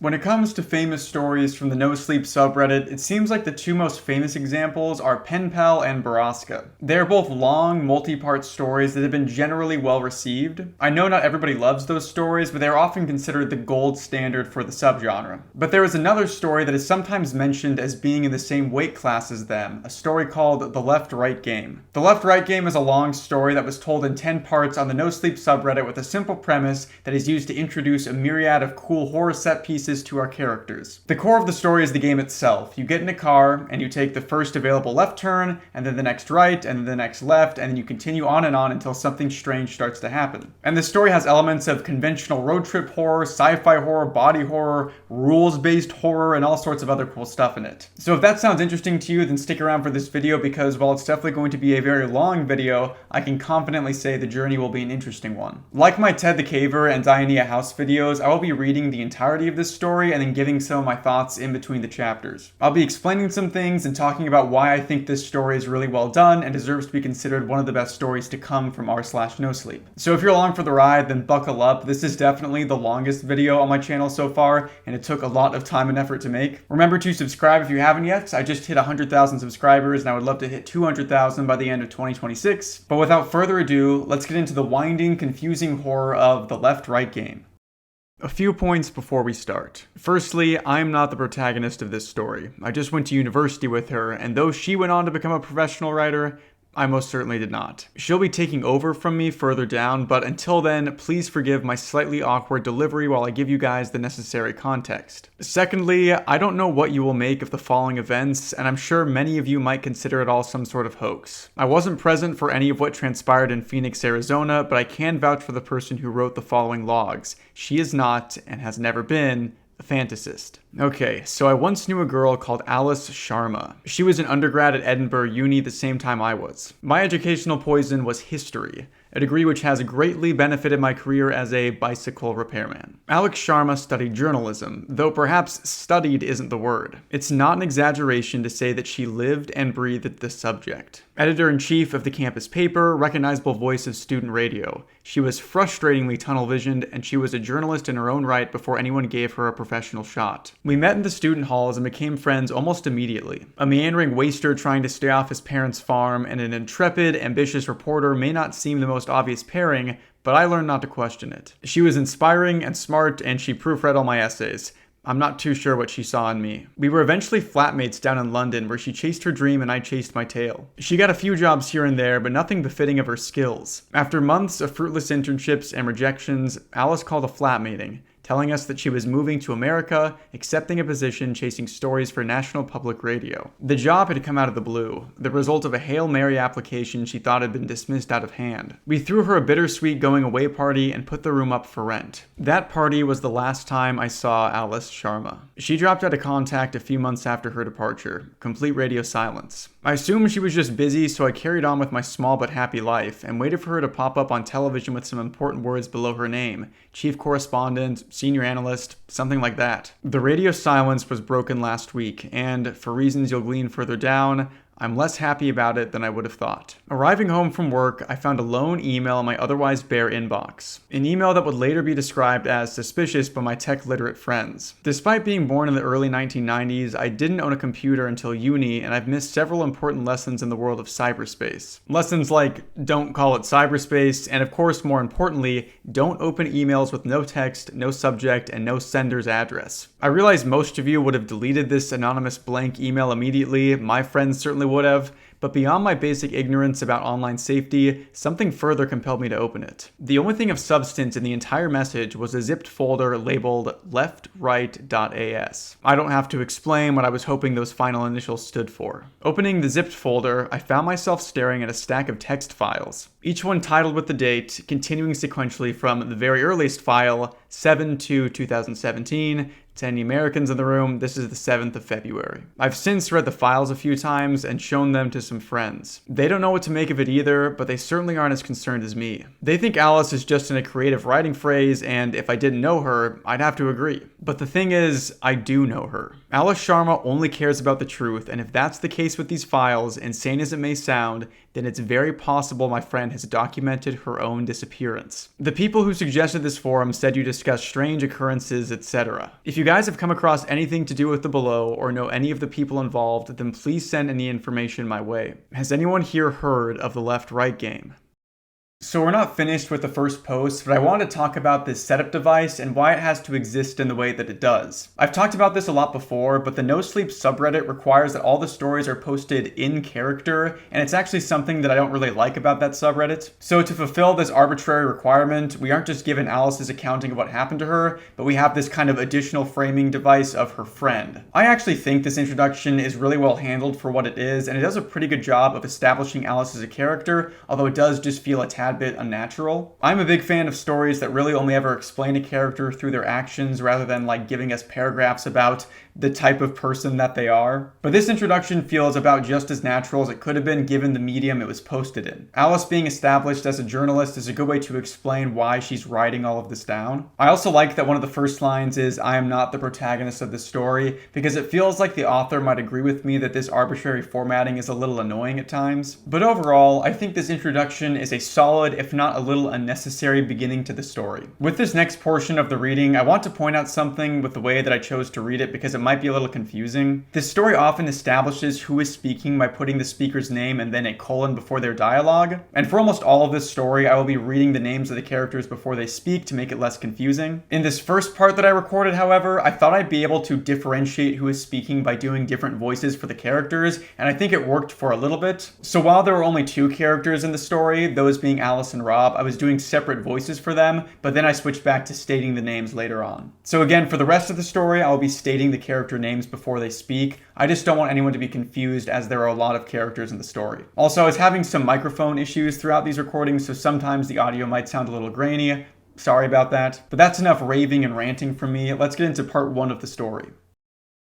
When it comes to famous stories from the No Sleep subreddit, it seems like the two most famous examples are Pen Pal and Baraska. They are both long, multi-part stories that have been generally well received. I know not everybody loves those stories, but they are often considered the gold standard for the subgenre. But there is another story that is sometimes mentioned as being in the same weight class as them, a story called The Left-Right Game. The Left-Right Game is a long story that was told in 10 parts on the No Sleep subreddit with a simple premise that is used to introduce a myriad of cool horror set pieces to our characters. The core of the story is the game itself. You get in a car, and you take the first available left turn, and then the next right, and then the next left, and then you continue on and on until something strange starts to happen. And the story has elements of conventional road trip horror, sci-fi horror, body horror, rules-based horror, and all sorts of other cool stuff in it. So if that sounds interesting to you, then stick around for this video because while it's definitely going to be a very long video, I can confidently say the journey will be an interesting one. Like my Ted the Caver and Diania House videos, I will be reading the entirety of this story and then giving some of my thoughts in between the chapters. I'll be explaining some things and talking about why I think this story is really well done and deserves to be considered one of the best stories to come from r/nosleep. So if you're along for the ride, then buckle up. This is definitely the longest video on my channel so far, and it took a lot of time and effort to make. Remember to subscribe if you haven't yet. I just hit 100,000 subscribers and I would love to hit 200,000 by the end of 2026. But without further ado, let's get into the winding, confusing horror of The Left-Right Game. A few points before we start. Firstly, I'm not the protagonist of this story. I just went to university with her, and though she went on to become a professional writer, I most certainly did not. She'll be taking over from me further down, but until then, please forgive my slightly awkward delivery while I give you guys the necessary context. Secondly, I don't know what you will make of the following events, and I'm sure many of you might consider it all some sort of hoax. I wasn't present for any of what transpired in Phoenix, Arizona, but I can vouch for the person who wrote the following logs. She is not, and has never been, a fantasist. Okay, so I once knew a girl called Alice Sharma. She was an undergrad at Edinburgh Uni the same time I was. My educational poison was history, a degree which has greatly benefited my career as a bicycle repairman. Alex Sharma studied journalism, though perhaps studied isn't the word. It's not an exaggeration to say that she lived and breathed the subject. Editor-in-chief of the campus paper, recognizable voice of student radio. She was frustratingly tunnel-visioned, and she was a journalist in her own right before anyone gave her a professional shot. We met in the student halls and became friends almost immediately. A meandering waster trying to stay off his parents' farm and an intrepid, ambitious reporter may not seem the most obvious pairing, but I learned not to question it. She was inspiring and smart, and she proofread all my essays. I'm not too sure what she saw in me. We were eventually flatmates down in London where she chased her dream and I chased my tail. She got a few jobs here and there, but nothing befitting of her skills. After months of fruitless internships and rejections, Alice called a flat meeting, telling us that she was moving to America, accepting a position chasing stories for National Public Radio. The job had come out of the blue, the result of a Hail Mary application she thought had been dismissed out of hand. We threw her a bittersweet going away party and put the room up for rent. That party was the last time I saw Alice Sharma. She dropped out of contact a few months after her departure. Complete radio silence. I assumed she was just busy, so I carried on with my small but happy life and waited for her to pop up on television with some important words below her name. Chief correspondent, senior analyst, something like that. The radio silence was broken last week, and for reasons you'll glean further down, I'm less happy about it than I would have thought. Arriving home from work, I found a lone email in my otherwise bare inbox. An email that would later be described as suspicious by my tech-literate friends. Despite being born in the early 1990s, I didn't own a computer until uni, and I've missed several important lessons in the world of cyberspace. Lessons like, don't call it cyberspace, and of course, more importantly, don't open emails with no text, no subject, and no sender's address. I realize most of you would have deleted this anonymous blank email immediately. My friends certainly would have, but beyond my basic ignorance about online safety, something further compelled me to open it. The only thing of substance in the entire message was a zipped folder labeled leftright.as. I don't have to explain what I was hoping those final initials stood for. Opening the zipped folder, I found myself staring at a stack of text files, each one titled with the date, continuing sequentially from the very earliest file, 7/2/2017, to any Americans in the room, this is the 7th of February. I've since read the files a few times and shown them to some friends. They don't know what to make of it either, but they certainly aren't as concerned as me. They think Alice is just in a creative writing phrase, and if I didn't know her, I'd have to agree. But the thing is, I do know her. Alice Sharma only cares about the truth, and if that's the case with these files, insane as it may sound, then it's very possible my friend has documented her own disappearance. The people who suggested this forum said you discuss strange occurrences, etc. If you guys have come across anything to do with the below or know any of the people involved, then please send any information my way. Has anyone here heard of the left-right game? So we're not finished with the first post, but I wanted to talk about this setup device and why it has to exist in the way that it does. I've talked about this a lot before, but the No Sleep subreddit requires that all the stories are posted in character, and it's actually something that I don't really like about that subreddit. So to fulfill this arbitrary requirement, we aren't just given Alice's accounting of what happened to her, but we have this kind of additional framing device of her friend. I actually think this introduction is really well handled for what it is, and it does a pretty good job of establishing Alice as a character, although it does just feel a tad bit unnatural. I'm a big fan of stories that really only ever explain a character through their actions rather than like giving us paragraphs about the type of person that they are. But this introduction feels about just as natural as it could have been given the medium it was posted in. Alice being established as a journalist is a good way to explain why she's writing all of this down. I also like that one of the first lines is, "I am not the protagonist of the story," because it feels like the author might agree with me that this arbitrary formatting is a little annoying at times. But overall, I think this introduction is a solid, if not a little unnecessary, beginning to the story. With this next portion of the reading, I want to point out something with the way that I chose to read it because it might be a little confusing. This story often establishes who is speaking by putting the speaker's name and then a colon before their dialogue. And for almost all of this story, I will be reading the names of the characters before they speak to make it less confusing. In this first part that I recorded, however, I thought I'd be able to differentiate who is speaking by doing different voices for the characters, and I think it worked for a little bit. So while there were only two characters in the story, those being Alice and Rob, I was doing separate voices for them, but then I switched back to stating the names later on. So again, for the rest of the story, I will be stating the character names before they speak. I just don't want anyone to be confused as there are a lot of characters in the story. Also, I was having some microphone issues throughout these recordings, so sometimes the audio might sound a little grainy. Sorry about that. But that's enough raving and ranting from me. Let's get into part 1 of the story.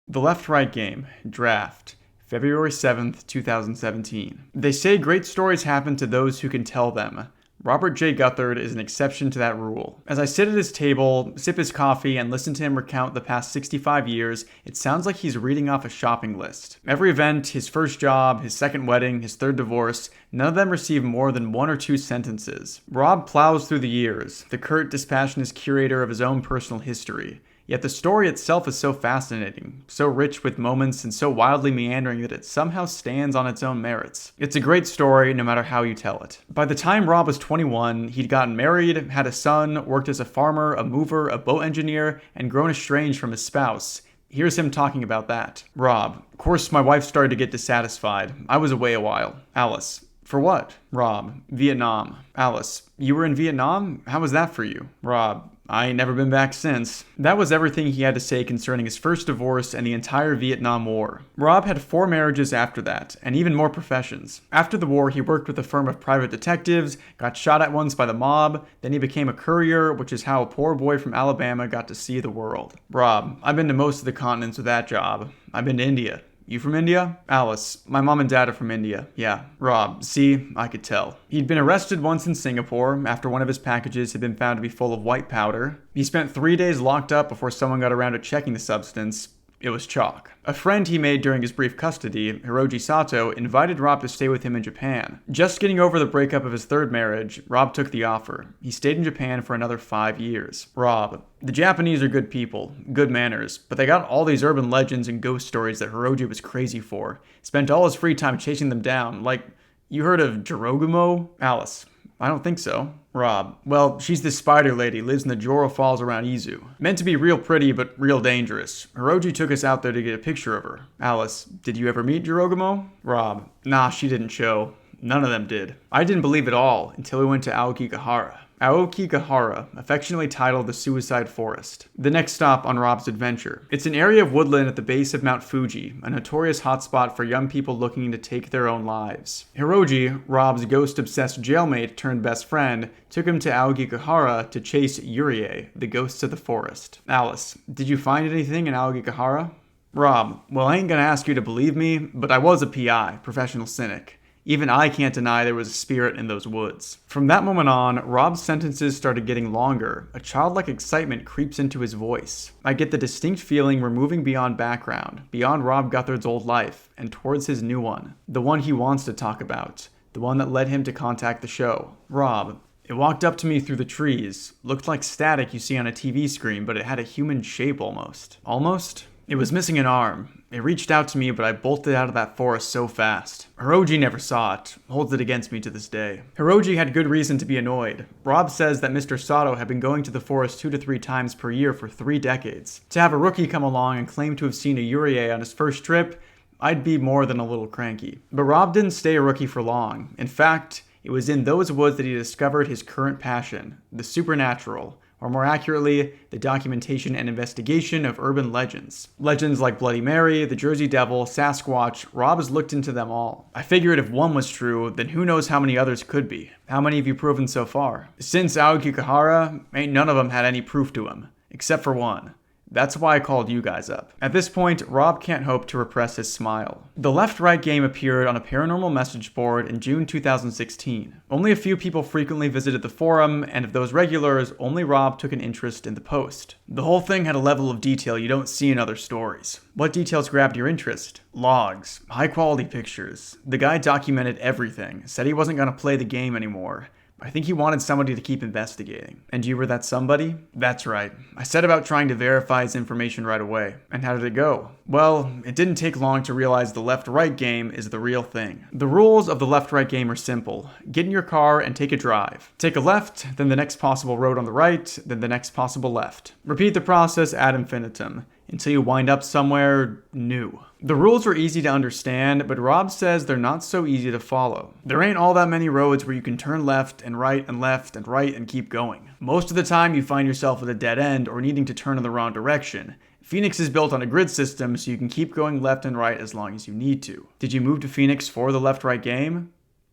The Left-Right Game, Draft. February 7th, 2017. They say great stories happen to those who can tell them. Robert J. Guthard is an exception to that rule. As I sit at his table, sip his coffee, and listen to him recount the past 65 years, it sounds like he's reading off a shopping list. Every event, his first job, his second wedding, his third divorce, none of them receive more than 1 or 2 sentences. Rob plows through the years, the curt, dispassionate curator of his own personal history. Yet the story itself is so fascinating, so rich with moments, and so wildly meandering that it somehow stands on its own merits. It's a great story, no matter how you tell it. By the time Rob was 21, he'd gotten married, had a son, worked as a farmer, a mover, a boat engineer, and grown estranged from his spouse. Here's him talking about that. Rob: "Of course, my wife started to get dissatisfied. I was away a while." Alice: "For what?" Rob: "Vietnam." Alice: "You were in Vietnam? How was that for you?" Rob: "I ain't never been back since." That was everything he had to say concerning his first divorce and the entire Vietnam War. Rob had 4 marriages after that, and even more professions. After the war, he worked with a firm of private detectives, got shot at once by the mob, then he became a courier, which is how a poor boy from Alabama got to see the world. Rob: "I've been to most of the continents with that job. I've been to India." "You from India?" Alice: "My mom and dad are from India, yeah." Rob: "See, I could tell." He'd been arrested once in Singapore after one of his packages had been found to be full of white powder. He spent 3 days locked up before someone got around to checking the substance. It was chalk. A friend he made during his brief custody, Hiroji Sato, invited Rob to stay with him in Japan. Just getting over the breakup of his 3rd marriage, Rob took the offer. He stayed in Japan for another 5 years. Rob: "The Japanese are good people, good manners, but they got all these urban legends and ghost stories that Hiroji was crazy for. Spent all his free time chasing them down, like, you heard of Jorogumo?" Alice: "I don't think so." Rob: "Well, she's this spider lady, lives in the Joro Falls around Izu. Meant to be real pretty, but real dangerous. Hiroji took us out there to get a picture of her." Alice: "Did you ever meet Jorogumo?" Rob: "Nah, she didn't show. None of them did. I didn't believe it all until we went to Aokigahara." Aokigahara, affectionately titled the Suicide Forest. The next stop on Rob's adventure. It's an area of woodland at the base of Mount Fuji, a notorious hotspot for young people looking to take their own lives. Hiroji, Rob's ghost-obsessed jailmate turned best friend, took him to Aokigahara to chase Yurie, the ghosts of the forest. Alice: "Did you find anything in Aokigahara?" Rob: "Well, I ain't gonna ask you to believe me, but I was a PI, professional cynic. Even I can't deny there was a spirit in those woods. From that moment on, Rob's sentences started getting longer. A childlike excitement creeps into his voice. I get the distinct feeling we're moving beyond background, beyond Rob Guthard's old life, and towards his new one. The one he wants to talk about. The one that led him to contact the show. Rob. It walked up to me through the trees. Looked like static you see on a TV screen, but it had a human shape almost. Almost? It was missing an arm. It reached out to me, but I bolted out of that forest so fast. Hiroji never saw it. Holds it against me to this day. Hiroji had good reason to be annoyed. Rob says that Mr. Sato had been going to the forest 2 to 3 times per year for 3 decades. To have a rookie come along and claim to have seen a Yurie on his first trip, I'd be more than a little cranky. But Rob didn't stay a rookie for long. In fact, it was in those woods that he discovered his current passion, the supernatural, or more accurately, the documentation and investigation of urban legends. Legends like Bloody Mary, the Jersey Devil, Sasquatch, Rob has looked into them all. I figured if one was true, then who knows how many others could be. How many have you proven so far? Since Aoki Kahara, ain't none of them had any proof to him, except for one. That's why I called you guys up. At this point, Rob can't hope to repress his smile. The left-right game appeared on a paranormal message board in June 2016. Only a few people frequently visited the forum, and of those regulars, only Rob took an interest in the post. The whole thing had a level of detail you don't see in other stories. What details grabbed your interest? Logs, high-quality pictures. The guy documented everything, said he wasn't going to play the game anymore. I think he wanted somebody to keep investigating. And you were that somebody? That's right. I set about trying to verify his information right away. And how did it go? Well, it didn't take long to realize the left-right game is the real thing. The rules of the left-right game are simple. Get in your car and take a drive. Take a left, then the next possible road on the right, then the next possible left. Repeat the process ad infinitum, until you wind up somewhere new. The rules are easy to understand, but Rob says they're not so easy to follow. There ain't all that many roads where you can turn left and right and left and right and keep going. Most of the time you find yourself at a dead end or needing to turn in the wrong direction. Phoenix is built on a grid system, so you can keep going left and right as long as you need to. Did you move to Phoenix for the left-right game?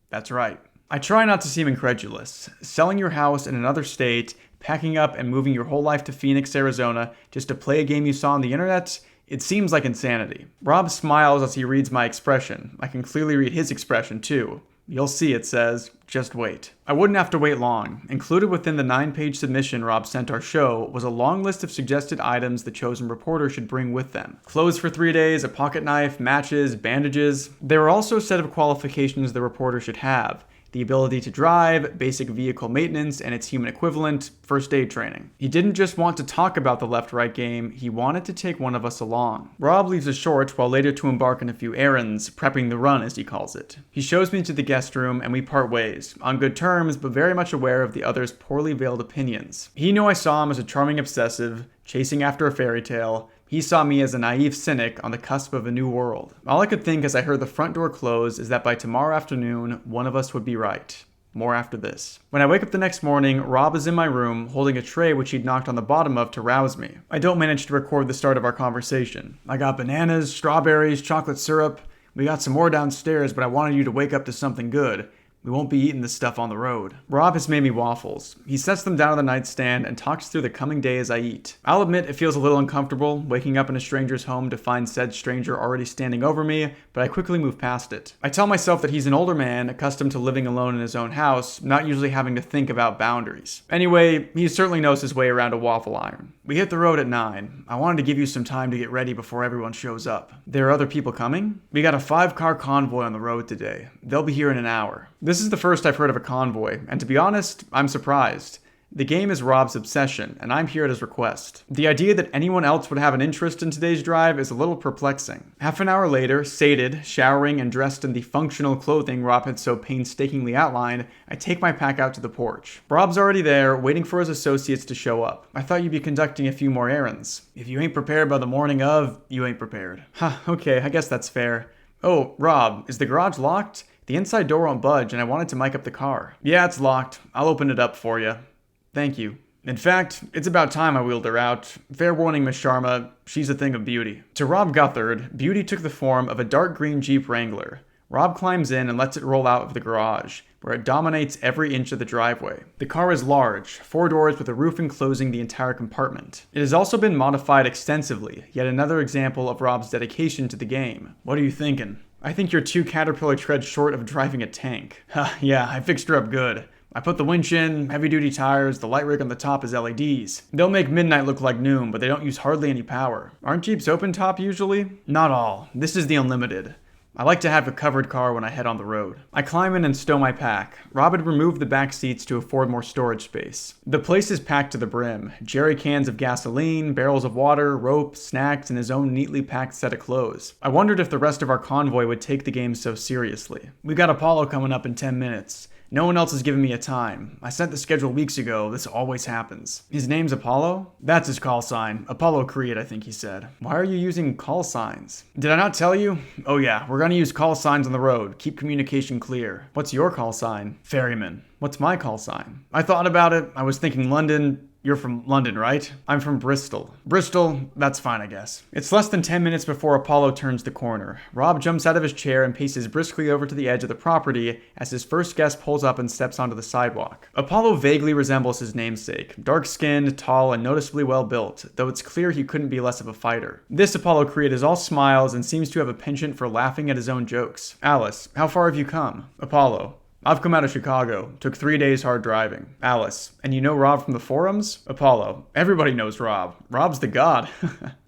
That's right. I try not to seem incredulous. Selling your house in another state, packing up and moving your whole life to Phoenix, Arizona, just to play a game you saw on the internet? It seems like insanity. Rob smiles as he reads my expression. I can clearly read his expression too. You'll see, it says, just wait. I wouldn't have to wait long. Included within the 9-page submission Rob sent our show was a long list of suggested items the chosen reporter should bring with them. Clothes for 3 days, a pocket knife, matches, bandages. There were also a set of qualifications the reporter should have. The ability to drive, basic vehicle maintenance, and its human equivalent, first aid training. He didn't just want to talk about the left-right game, he wanted to take one of us along. Rob leaves us short while later to embark on a few errands, prepping the run as he calls it. He shows me to the guest room and we part ways, on good terms but very much aware of the other's poorly veiled opinions. He knew I saw him as a charming obsessive, chasing after a fairy tale. He saw me as a naive cynic on the cusp of a new world. All I could think as I heard the front door close is that by tomorrow afternoon, one of us would be right. More after this. When I wake up the next morning, Rob is in my room, holding a tray which he'd knocked on the bottom of to rouse me. I don't manage to record the start of our conversation. I got bananas, strawberries, chocolate syrup. We got some more downstairs, but I wanted you to wake up to something good. We won't be eating this stuff on the road. Rob has made me waffles. He sets them down on the nightstand and talks through the coming day as I eat. I'll admit it feels a little uncomfortable, waking up in a stranger's home to find said stranger already standing over me, but I quickly move past it. I tell myself that he's an older man, accustomed to living alone in his own house, not usually having to think about boundaries. Anyway, he certainly knows his way around a waffle iron. We hit the road at 9. I wanted to give you some time to get ready before everyone shows up. There are other people coming? We got a 5-car convoy on the road today. They'll be here in an hour. This is the first I've heard of a convoy, and to be honest, I'm surprised. The game is Rob's obsession, and I'm here at his request. The idea that anyone else would have an interest in today's drive is a little perplexing. Half an hour later, sated, showering, and dressed in the functional clothing Rob had so painstakingly outlined, I take my pack out to the porch. Rob's already there, waiting for his associates to show up. I thought you'd be conducting a few more errands. If you ain't prepared by the morning of, you ain't prepared. Okay, I guess that's fair. Oh, Rob, is the garage locked? The inside door won't budge, and I wanted to mic up the car. Yeah, it's locked. I'll open it up for you. Thank you. In fact, it's about time I wheeled her out. Fair warning, Miss Sharma, she's a thing of beauty. To Rob Guthard, beauty took the form of a dark green Jeep Wrangler. Rob climbs in and lets it roll out of the garage, where it dominates every inch of the driveway. The car is large, 4 doors with a roof enclosing the entire compartment. It has also been modified extensively, yet another example of Rob's dedication to the game. What are you thinking? I think your 2 Caterpillar tread short of driving a tank. Yeah, I fixed her up good. I put the winch in, heavy-duty tires, the light rig on the top is LEDs. They'll make midnight look like noon, but they don't use hardly any power. Aren't Jeeps open top usually? Not all. This is the Unlimited. I like to have a covered car when I head on the road. I climb in and stow my pack. Rob had removed the back seats to afford more storage space. The place is packed to the brim. Jerry cans of gasoline, barrels of water, rope, snacks, and his own neatly packed set of clothes. I wondered if the rest of our convoy would take the game so seriously. We got Apollo coming up in 10 minutes. No one else has given me a time. I sent the schedule weeks ago. This always happens. His name's Apollo? That's his call sign. Apollo Creed, I think he said. Why are you using call signs? Did I not tell you? Oh yeah, we're gonna use call signs on the road. Keep communication clear. What's your call sign? Ferryman. What's my call sign? I thought about it. I was thinking London. You're from London, right? I'm from Bristol. Bristol, that's fine, I guess. It's less than 10 minutes before Apollo turns the corner. Rob jumps out of his chair and paces briskly over to the edge of the property as his first guest pulls up and steps onto the sidewalk. Apollo vaguely resembles his namesake, dark-skinned, tall, and noticeably well-built, though it's clear he couldn't be less of a fighter. This Apollo Creed is all smiles and seems to have a penchant for laughing at his own jokes. Alice, how far have you come? Apollo, I've come out of Chicago. Took 3 days hard driving. Alice, and you know Rob from the forums? Apollo, everybody knows Rob. Rob's the god.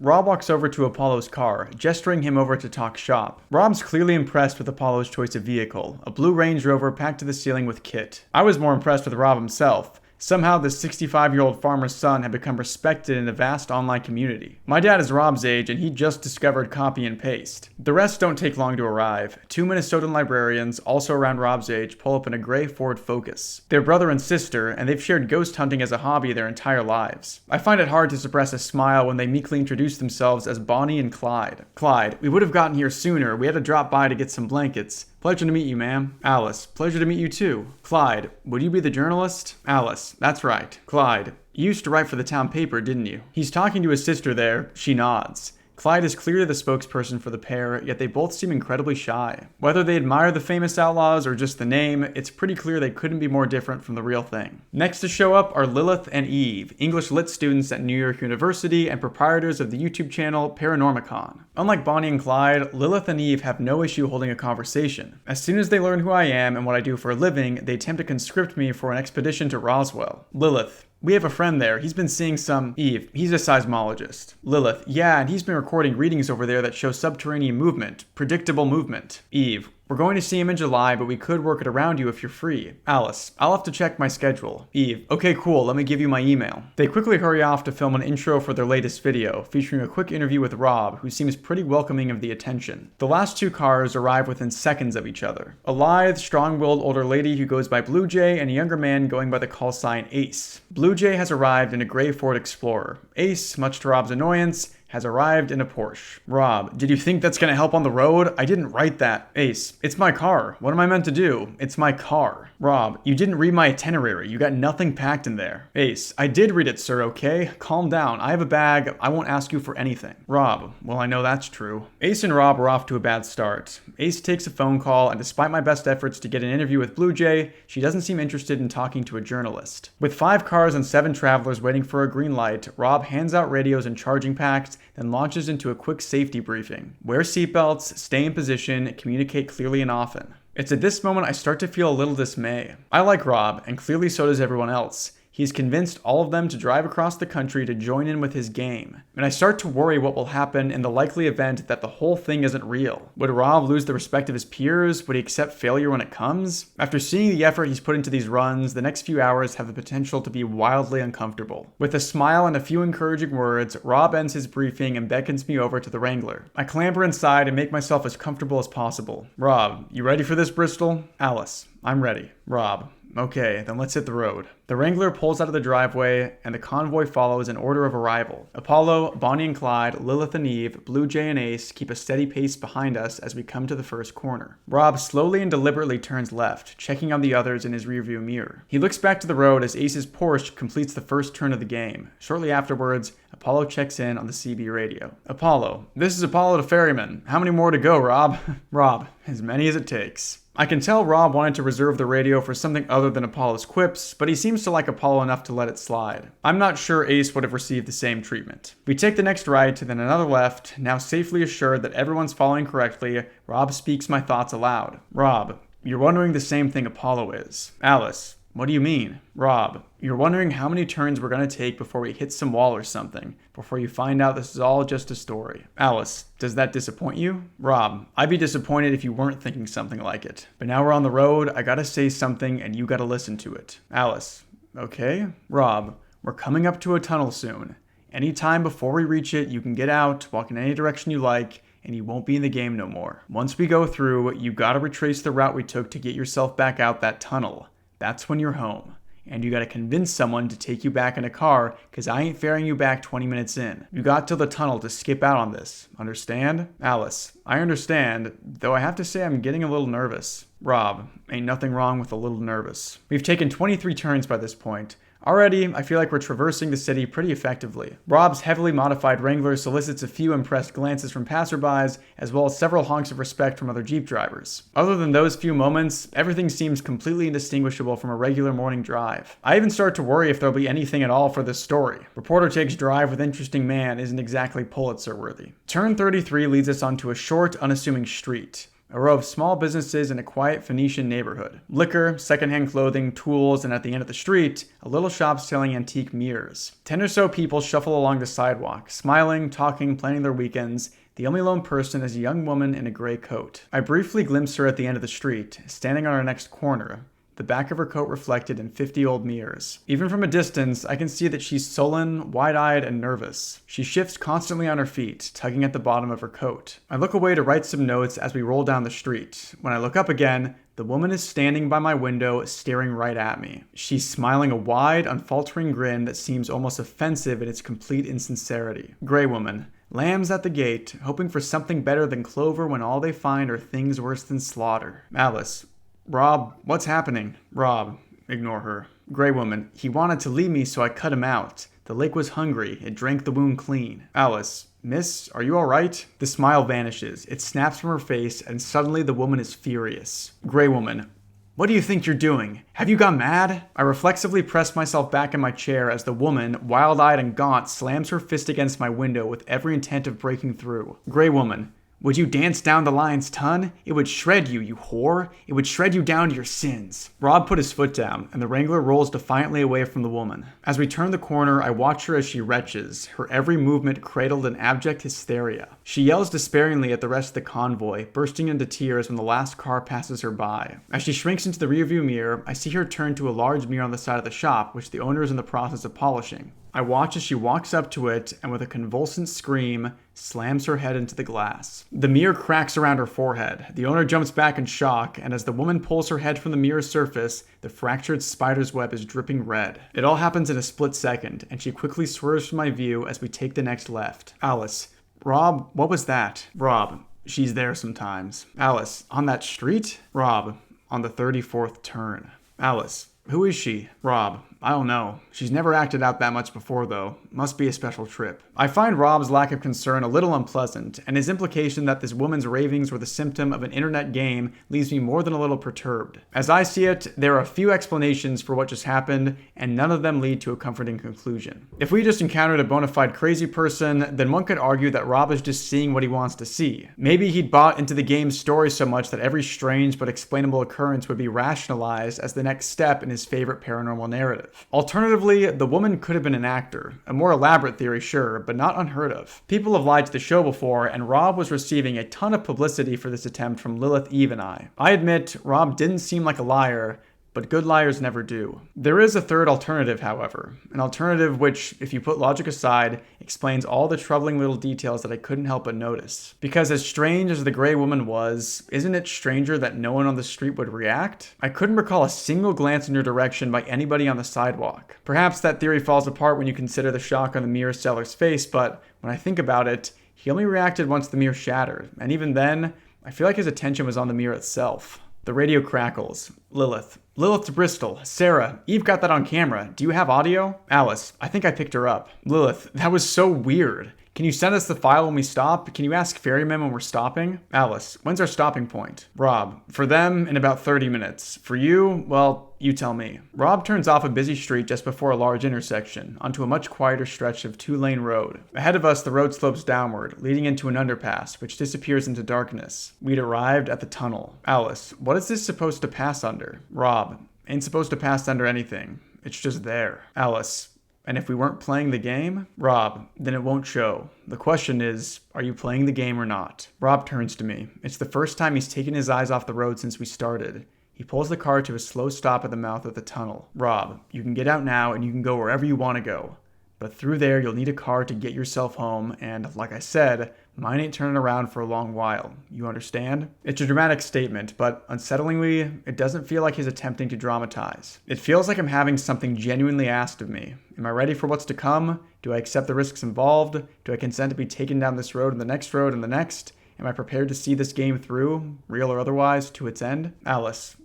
Rob walks over to Apollo's car, gesturing him over to talk shop. Rob's clearly impressed with Apollo's choice of vehicle, a blue Range Rover packed to the ceiling with kit. I was more impressed with Rob himself. Somehow, this 65-year-old farmer's son had become respected in a vast online community. My dad is Rob's age, and he just discovered copy and paste. The rest don't take long to arrive. 2 Minnesotan librarians, also around Rob's age, pull up in a gray Ford Focus. They're brother and sister, and they've shared ghost hunting as a hobby their entire lives. I find it hard to suppress a smile when they meekly introduce themselves as Bonnie and Clyde. Clyde, we would have gotten here sooner. We had to drop by to get some blankets. Pleasure to meet you, ma'am. Alice, pleasure to meet you too. Clyde, would you be the journalist? Alice, that's right. Clyde, you used to write for the town paper, didn't you? He's talking to his sister there. She nods. Clyde is clearly the spokesperson for the pair, yet they both seem incredibly shy. Whether they admire the famous outlaws or just the name, it's pretty clear they couldn't be more different from the real thing. Next to show up are Lilith and Eve, English Lit students at New York University and proprietors of the YouTube channel Paranormicon. Unlike Bonnie and Clyde, Lilith and Eve have no issue holding a conversation. As soon as they learn who I am and what I do for a living, they attempt to conscript me for an expedition to Roswell. Lilith, we have a friend there. He's been seeing some... Eve, he's a seismologist. Lilith, yeah, and he's been recording readings over there that show subterranean movement. Predictable movement. Eve, we're going to see him in July, but we could work it around you if you're free. Alice, I'll have to check my schedule. Eve, okay, cool, let me give you my email. They quickly hurry off to film an intro for their latest video, featuring a quick interview with Rob, who seems pretty welcoming of the attention. The last 2 cars arrive within seconds of each other. A lithe, strong-willed older lady who goes by Blue Jay and a younger man going by the call sign Ace. Blue Jay has arrived in a gray Ford Explorer. Ace, much to Rob's annoyance, has arrived in a Porsche. Rob, did you think that's gonna help on the road? I didn't write that. Ace, it's my car. What am I meant to do? It's my car. Rob, you didn't read my itinerary. You got nothing packed in there. Ace, I did read it, sir, okay? Calm down. I have a bag. I won't ask you for anything. Rob, well, I know that's true. Ace and Rob are off to a bad start. Ace takes a phone call, and despite my best efforts to get an interview with Blue Jay, she doesn't seem interested in talking to a journalist. With 5 cars and 7 travelers waiting for a green light, Rob hands out radios and charging packs, then launches into a quick safety briefing. Wear seatbelts, stay in position, communicate clearly and often. It's at this moment I start to feel a little dismay. I like Rob, and clearly so does everyone else. He's convinced all of them to drive across the country to join in with his game. And I start to worry what will happen in the likely event that the whole thing isn't real. Would Rob lose the respect of his peers? Would he accept failure when it comes? After seeing the effort he's put into these runs, the next few hours have the potential to be wildly uncomfortable. With a smile and a few encouraging words, Rob ends his briefing and beckons me over to the Wrangler. I clamber inside and make myself as comfortable as possible. Rob, you ready for this, Bristol? Alice, I'm ready. Rob, okay, then let's hit the road. The Wrangler pulls out of the driveway, and the convoy follows in order of arrival. Apollo, Bonnie and Clyde, Lilith and Eve, Blue Jay and Ace keep a steady pace behind us as we come to the first corner. Rob slowly and deliberately turns left, checking on the others in his rearview mirror. He looks back to the road as Ace's Porsche completes the first turn of the game. Shortly afterwards, Apollo checks in on the CB radio. Apollo, this is Apollo to Ferryman. How many more to go, Rob? Rob, as many as it takes. I can tell Rob wanted to reserve the radio for something other than Apollo's quips, but he seems to like Apollo enough to let it slide. I'm not sure Ace would have received the same treatment. We take the next right, then another left. Now safely assured that everyone's following correctly, Rob speaks my thoughts aloud. Rob, you're wondering the same thing Apollo is. Alice, what do you mean? Rob, you're wondering how many turns we're going to take before we hit some wall or something, before you find out this is all just a story. Alice, does that disappoint you? Rob, I'd be disappointed if you weren't thinking something like it. But now we're on the road, I gotta say something and you gotta listen to it. Alice, okay? Rob, we're coming up to a tunnel soon. Anytime before we reach it, you can get out, walk in any direction you like, and you won't be in the game no more. Once we go through, you gotta retrace the route we took to get yourself back out that tunnel. That's when you're home. And you gotta convince someone to take you back in a car, cause I ain't ferrying you back 20 minutes in. You got till the tunnel to skip out on this. Understand? Alice, I understand, though I have to say I'm getting a little nervous. Rob, ain't nothing wrong with a little nervous. We've taken 23 turns by this point. Already, I feel like we're traversing the city pretty effectively. Rob's heavily modified Wrangler solicits a few impressed glances from passerbys, as well as several honks of respect from other Jeep drivers. Other than those few moments, everything seems completely indistinguishable from a regular morning drive. I even start to worry if there'll be anything at all for this story. Reporter takes drive with interesting man isn't exactly Pulitzer-worthy. Turn 33 leads us onto a short, unassuming street. A row of small businesses in a quiet Phoenician neighborhood. Liquor, secondhand clothing, tools, and at the end of the street, a little shop selling antique mirrors. 10 or so people shuffle along the sidewalk, smiling, talking, planning their weekends. The only lone person is a young woman in a gray coat. I briefly glimpse her at the end of the street, standing on our next corner. The back of her coat reflected in 50 old mirrors. Even from a distance, I can see that she's sullen, wide-eyed, and nervous. She shifts constantly on her feet, tugging at the bottom of her coat. I look away to write some notes as we roll down the street. When I look up again, the woman is standing by my window, staring right at me. She's smiling a wide, unfaltering grin that seems almost offensive in its complete insincerity. Gray woman. Lambs at the gate, hoping for something better than clover when all they find are things worse than slaughter. Alice. Rob, what's happening? Rob, ignore her. Gray woman, he wanted to leave me so I cut him out. The lake was hungry, it drank the wound clean. Alice, miss, are you alright? The smile vanishes, it snaps from her face, and suddenly the woman is furious. Gray woman, what do you think you're doing? Have you gone mad? I reflexively press myself back in my chair as the woman, wild-eyed and gaunt, slams her fist against my window with every intent of breaking through. Gray woman, would you dance down the lion's tongue? It would shred you, you whore. It would shred you down to your sins. Rob put his foot down, and the Wrangler rolls defiantly away from the woman. As we turn the corner, I watch her as she retches, her every movement cradled in abject hysteria. She yells despairingly at the rest of the convoy, bursting into tears when the last car passes her by. As she shrinks into the rearview mirror, I see her turn to a large mirror on the side of the shop, which the owner is in the process of polishing. I watch as she walks up to it and with a convulsant scream, slams her head into the glass. The mirror cracks around her forehead. The owner jumps back in shock, and as the woman pulls her head from the mirror's surface, the fractured spider's web is dripping red. It all happens in a split second, and she quickly swerves from my view as we take the next left. Alice. Rob, what was that? Rob. She's there sometimes. Alice. On that street? Rob. On the 34th turn. Alice. Who is she? Rob. I don't know. She's never acted out that much before, though. Must be a special trip. I find Rob's lack of concern a little unpleasant, and his implication that this woman's ravings were the symptom of an internet game leaves me more than a little perturbed. As I see it, there are a few explanations for what just happened, and none of them lead to a comforting conclusion. If we just encountered a bona fide crazy person, then one could argue that Rob is just seeing what he wants to see. Maybe he'd bought into the game's story so much that every strange but explainable occurrence would be rationalized as the next step in his favorite paranormal narrative. Alternatively, the woman could have been an actor. A more elaborate theory, sure, but not unheard of. People have lied to the show before, and Rob was receiving a ton of publicity for this attempt from Lilith, Eve, and I. I admit, Rob didn't seem like a liar, but good liars never do. There is a third alternative, however. An alternative which, if you put logic aside, explains all the troubling little details that I couldn't help but notice. Because as strange as the gray woman was, isn't it stranger that no one on the street would react? I couldn't recall a single glance in your direction by anybody on the sidewalk. Perhaps that theory falls apart when you consider the shock on the mirror seller's face, but when I think about it, he only reacted once the mirror shattered. And even then, I feel like his attention was on the mirror itself. The radio crackles. Lilith. Lilith to Bristol. Sarah, Eve got that on camera. Do you have audio? Alice, I think I picked her up. Lilith, that was so weird. Can you send us the file when we stop? Can you ask ferrymen when we're stopping? Alice, when's our stopping point? Rob, for them, in about 30 minutes. For you, well, you tell me. Rob turns off a busy street just before a large intersection, onto a much quieter stretch of two-lane road. Ahead of us, the road slopes downward, leading into an underpass, which disappears into darkness. We'd arrived at the tunnel. Alice, what is this supposed to pass under? Rob, ain't supposed to pass under anything. It's just there. Alice, and if we weren't playing the game? Rob, then it won't show. The question is, are you playing the game or not? Rob turns to me. It's the first time he's taken his eyes off the road since we started. He pulls the car to a slow stop at the mouth of the tunnel. Rob, you can get out now and you can go wherever you want to go. But through there, you'll need a car to get yourself home, and like I said, mine ain't turning around for a long while. You understand? It's a dramatic statement, but unsettlingly, it doesn't feel like he's attempting to dramatize. It feels like I'm having something genuinely asked of me. Am I ready for what's to come? Do I accept the risks involved? Do I consent to be taken down this road and the next road and the next? Am I prepared to see this game through, real or otherwise, to its end? Alice,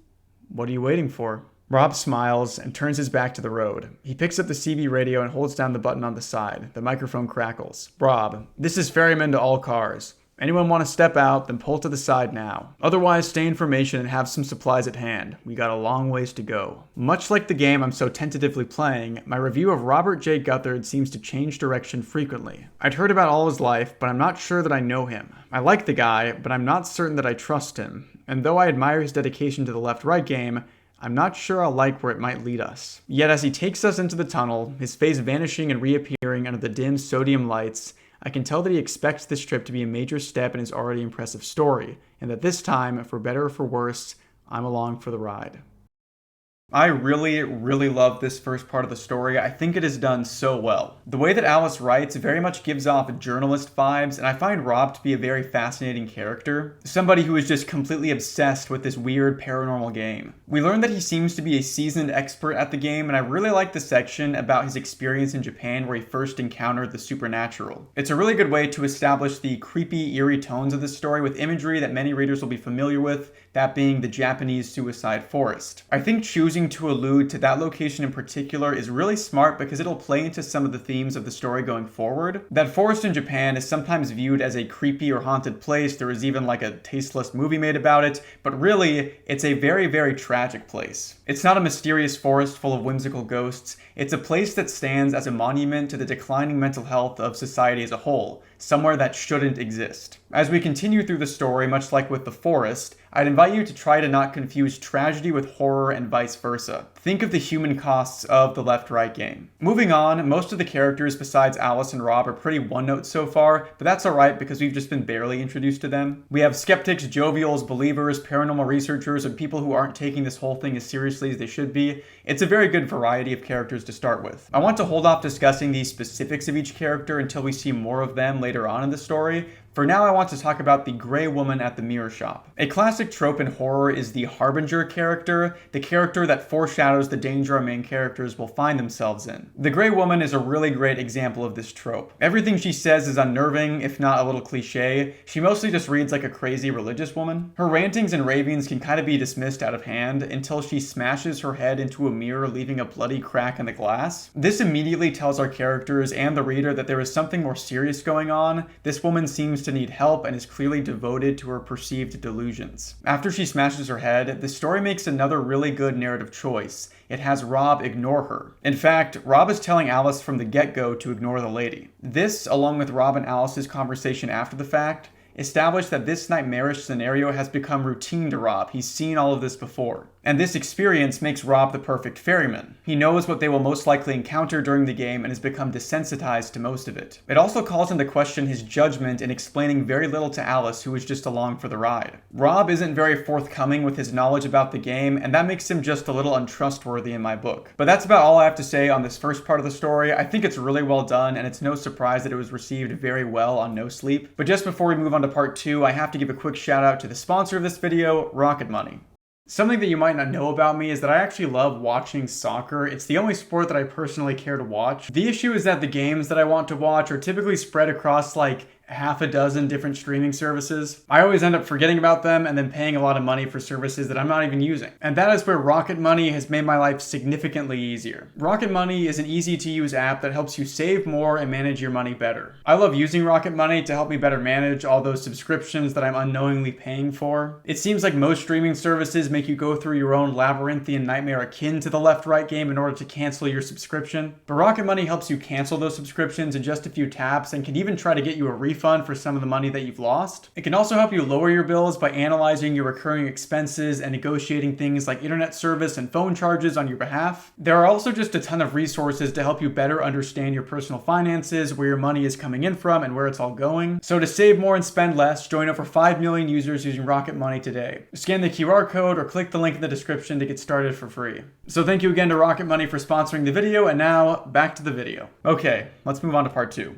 what are you waiting for? Rob smiles and turns his back to the road. He picks up the CB radio and holds down the button on the side. The microphone crackles. Rob, this is ferryman to all cars. Anyone want to step out, then pull to the side now. Otherwise, stay in formation and have some supplies at hand. We got a long ways to go. Much like the game I'm so tentatively playing, my review of Robert J. Guthard seems to change direction frequently. I'd heard about all his life, but I'm not sure that I know him. I like the guy, but I'm not certain that I trust him. And though I admire his dedication to the left-right game, I'm not sure I'll like where it might lead us. Yet as he takes us into the tunnel, his face vanishing and reappearing under the dim sodium lights, I can tell that he expects this trip to be a major step in his already impressive story, and that this time, for better or for worse, I'm along for the ride. I really love this first part of the story. I think it is done so well. The way that Alice writes very much gives off journalist vibes, and I find Rob to be a very fascinating character. Somebody who is just completely obsessed with this weird paranormal game. We learn that he seems to be a seasoned expert at the game, and I really like the section about his experience in Japan where he first encountered the supernatural. It's a really good way to establish the creepy, eerie tones of this story with imagery that many readers will be familiar with, that being the Japanese suicide forest. I think choosing to allude to that location in particular is really smart because it'll play into some of the themes of the story going forward. That forest in Japan is sometimes viewed as a creepy or haunted place. There is even like a tasteless movie made about it, but really, it's a very tragic place. It's not a mysterious forest full of whimsical ghosts. It's a place that stands as a monument to the declining mental health of society as a whole, somewhere that shouldn't exist. As we continue through the story, much like with the forest, I'd invite you to try to not confuse tragedy with horror and vice versa. Think of the human costs of the left-right game. Moving on, most of the characters besides Alice and Rob are pretty one-note so far, but that's alright because we've just been barely introduced to them. We have skeptics, jovials, believers, paranormal researchers, and people who aren't taking this whole thing as seriously as they should be. It's a very good variety of characters to start with. I want to hold off discussing the specifics of each character until we see more of them later on in the story. For now, I want to talk about the Grey Woman at the Mirror Shop. A classic trope in horror is the Harbinger character, the character that foreshadows the danger our main characters will find themselves in. The Grey Woman is a really great example of this trope. Everything she says is unnerving, if not a little cliche. She mostly just reads like a crazy religious woman. Her rantings and ravings can kind of be dismissed out of hand until she smashes her head into a mirror, leaving a bloody crack in the glass. This immediately tells our characters and the reader that there is something more serious going on. This woman seems to need help and is clearly devoted to her perceived delusions. After she smashes her head, the story makes another really good narrative choice. It has Rob ignore her. In fact, Rob is telling Alice from the get-go to ignore the lady. This, along with Rob and Alice's conversation after the fact, established that this nightmarish scenario has become routine to Rob. He's seen all of this before. And this experience makes Rob the perfect ferryman. He knows what they will most likely encounter during the game and has become desensitized to most of it. It also calls into question his judgment in explaining very little to Alice, who is just along for the ride. Rob isn't very forthcoming with his knowledge about the game, and that makes him just a little untrustworthy in my book. But that's about all I have to say on this first part of the story. I think it's really well done, and it's no surprise that it was received very well on No Sleep. But just before we move on to part 2, I have to give a quick shout out to the sponsor of this video, Rocket Money. Something that you might not know about me is that I actually love watching soccer. It's the only sport that I personally care to watch. The issue is that the games that I want to watch are typically spread across like half a dozen different streaming services. I always end up forgetting about them and then paying a lot of money for services that I'm not even using. And that is where Rocket Money has made my life significantly easier. Rocket Money is an easy to use app that helps you save more and manage your money better. I love using Rocket Money to help me better manage all those subscriptions that I'm unknowingly paying for. It seems like most streaming services make you go through your own labyrinthian nightmare akin to the left-right game in order to cancel your subscription. But Rocket Money helps you cancel those subscriptions in just a few taps and can even try to get you a refund for some of the money that you've lost. It can also help you lower your bills by analyzing your recurring expenses and negotiating things like internet service and phone charges on your behalf. There are also just a ton of resources to help you better understand your personal finances, where your money is coming in from, and where it's all going. So to save more and spend less, join over 5 million users using Rocket Money today. Scan the QR code or click the link in the description to get started for free. So thank you again to Rocket Money for sponsoring the video, and now back to the video. Okay, let's move on to part 2.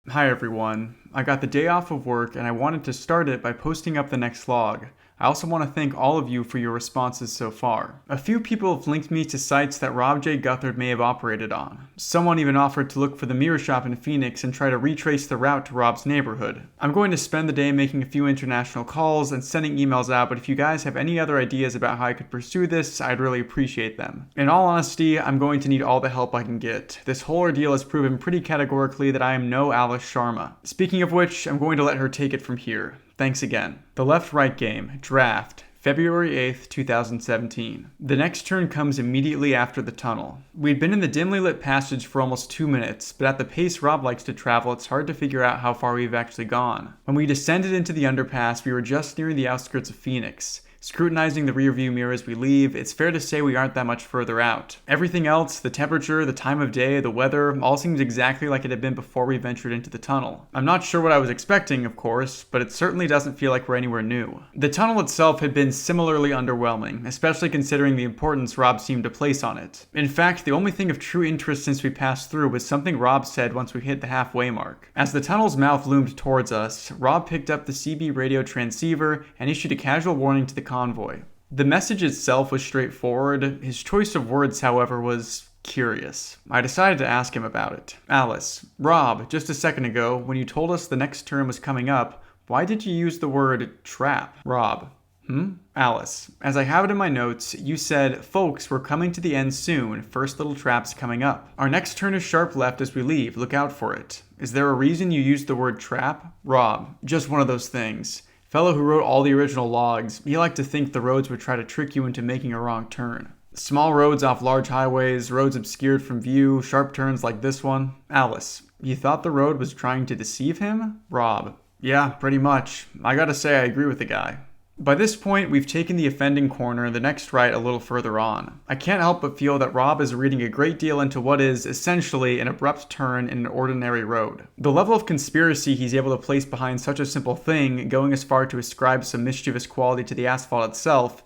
Hi everyone. I got the day off of work and I wanted to start it by posting up the next log. I also want to thank all of you for your responses so far. A few people have linked me to sites that Rob J. Guthard may have operated on. Someone even offered to look for the mirror shop in Phoenix and try to retrace the route to Rob's neighborhood. I'm going to spend the day making a few international calls and sending emails out, but if you guys have any other ideas about how I could pursue this, I'd really appreciate them. In all honesty, I'm going to need all the help I can get. This whole ordeal has proven pretty categorically that I am no Alice Sharma. Speaking of which, I'm going to let her take it from here. Thanks again. The left-right game, draft, February 8th, 2017. The next turn comes immediately after the tunnel. We'd been in the dimly lit passage for almost 2 minutes, but at the pace Rob likes to travel, it's hard to figure out how far we've actually gone. When we descended into the underpass, we were just nearing the outskirts of Phoenix. Scrutinizing the rearview mirror as we leave, it's fair to say we aren't that much further out. Everything else, the temperature, the time of day, the weather, all seems exactly like it had been before we ventured into the tunnel. I'm not sure what I was expecting, of course, but it certainly doesn't feel like we're anywhere new. The tunnel itself had been similarly underwhelming, especially considering the importance Rob seemed to place on it. In fact, the only thing of true interest since we passed through was something Rob said once we hit the halfway mark. As the tunnel's mouth loomed towards us, Rob picked up the CB radio transceiver and issued a casual warning to the convoy. The message itself was straightforward. His choice of words, however, was curious. I decided to ask him about it. Alice, Rob, just a second ago, when you told us the next term was coming up, why did you use the word trap? Rob, Alice, as I have it in my notes, you said, folks, we're coming to the end soon, first little trap's coming up. Our next turn is sharp left as we leave, look out for it. Is there a reason you used the word trap? Rob, just one of those things. Fellow who wrote all the original logs, he liked to think the roads would try to trick you into making a wrong turn. Small roads off large highways, roads obscured from view, sharp turns like this one. Alice, you thought the road was trying to deceive him? Rob, yeah, pretty much. I gotta say I agree with the guy. By this point, we've taken the offending corner, the next right a little further on. I can't help but feel that Rob is reading a great deal into what is, essentially, an abrupt turn in an ordinary road. The level of conspiracy he's able to place behind such a simple thing, going as far to ascribe some mischievous quality to the asphalt itself,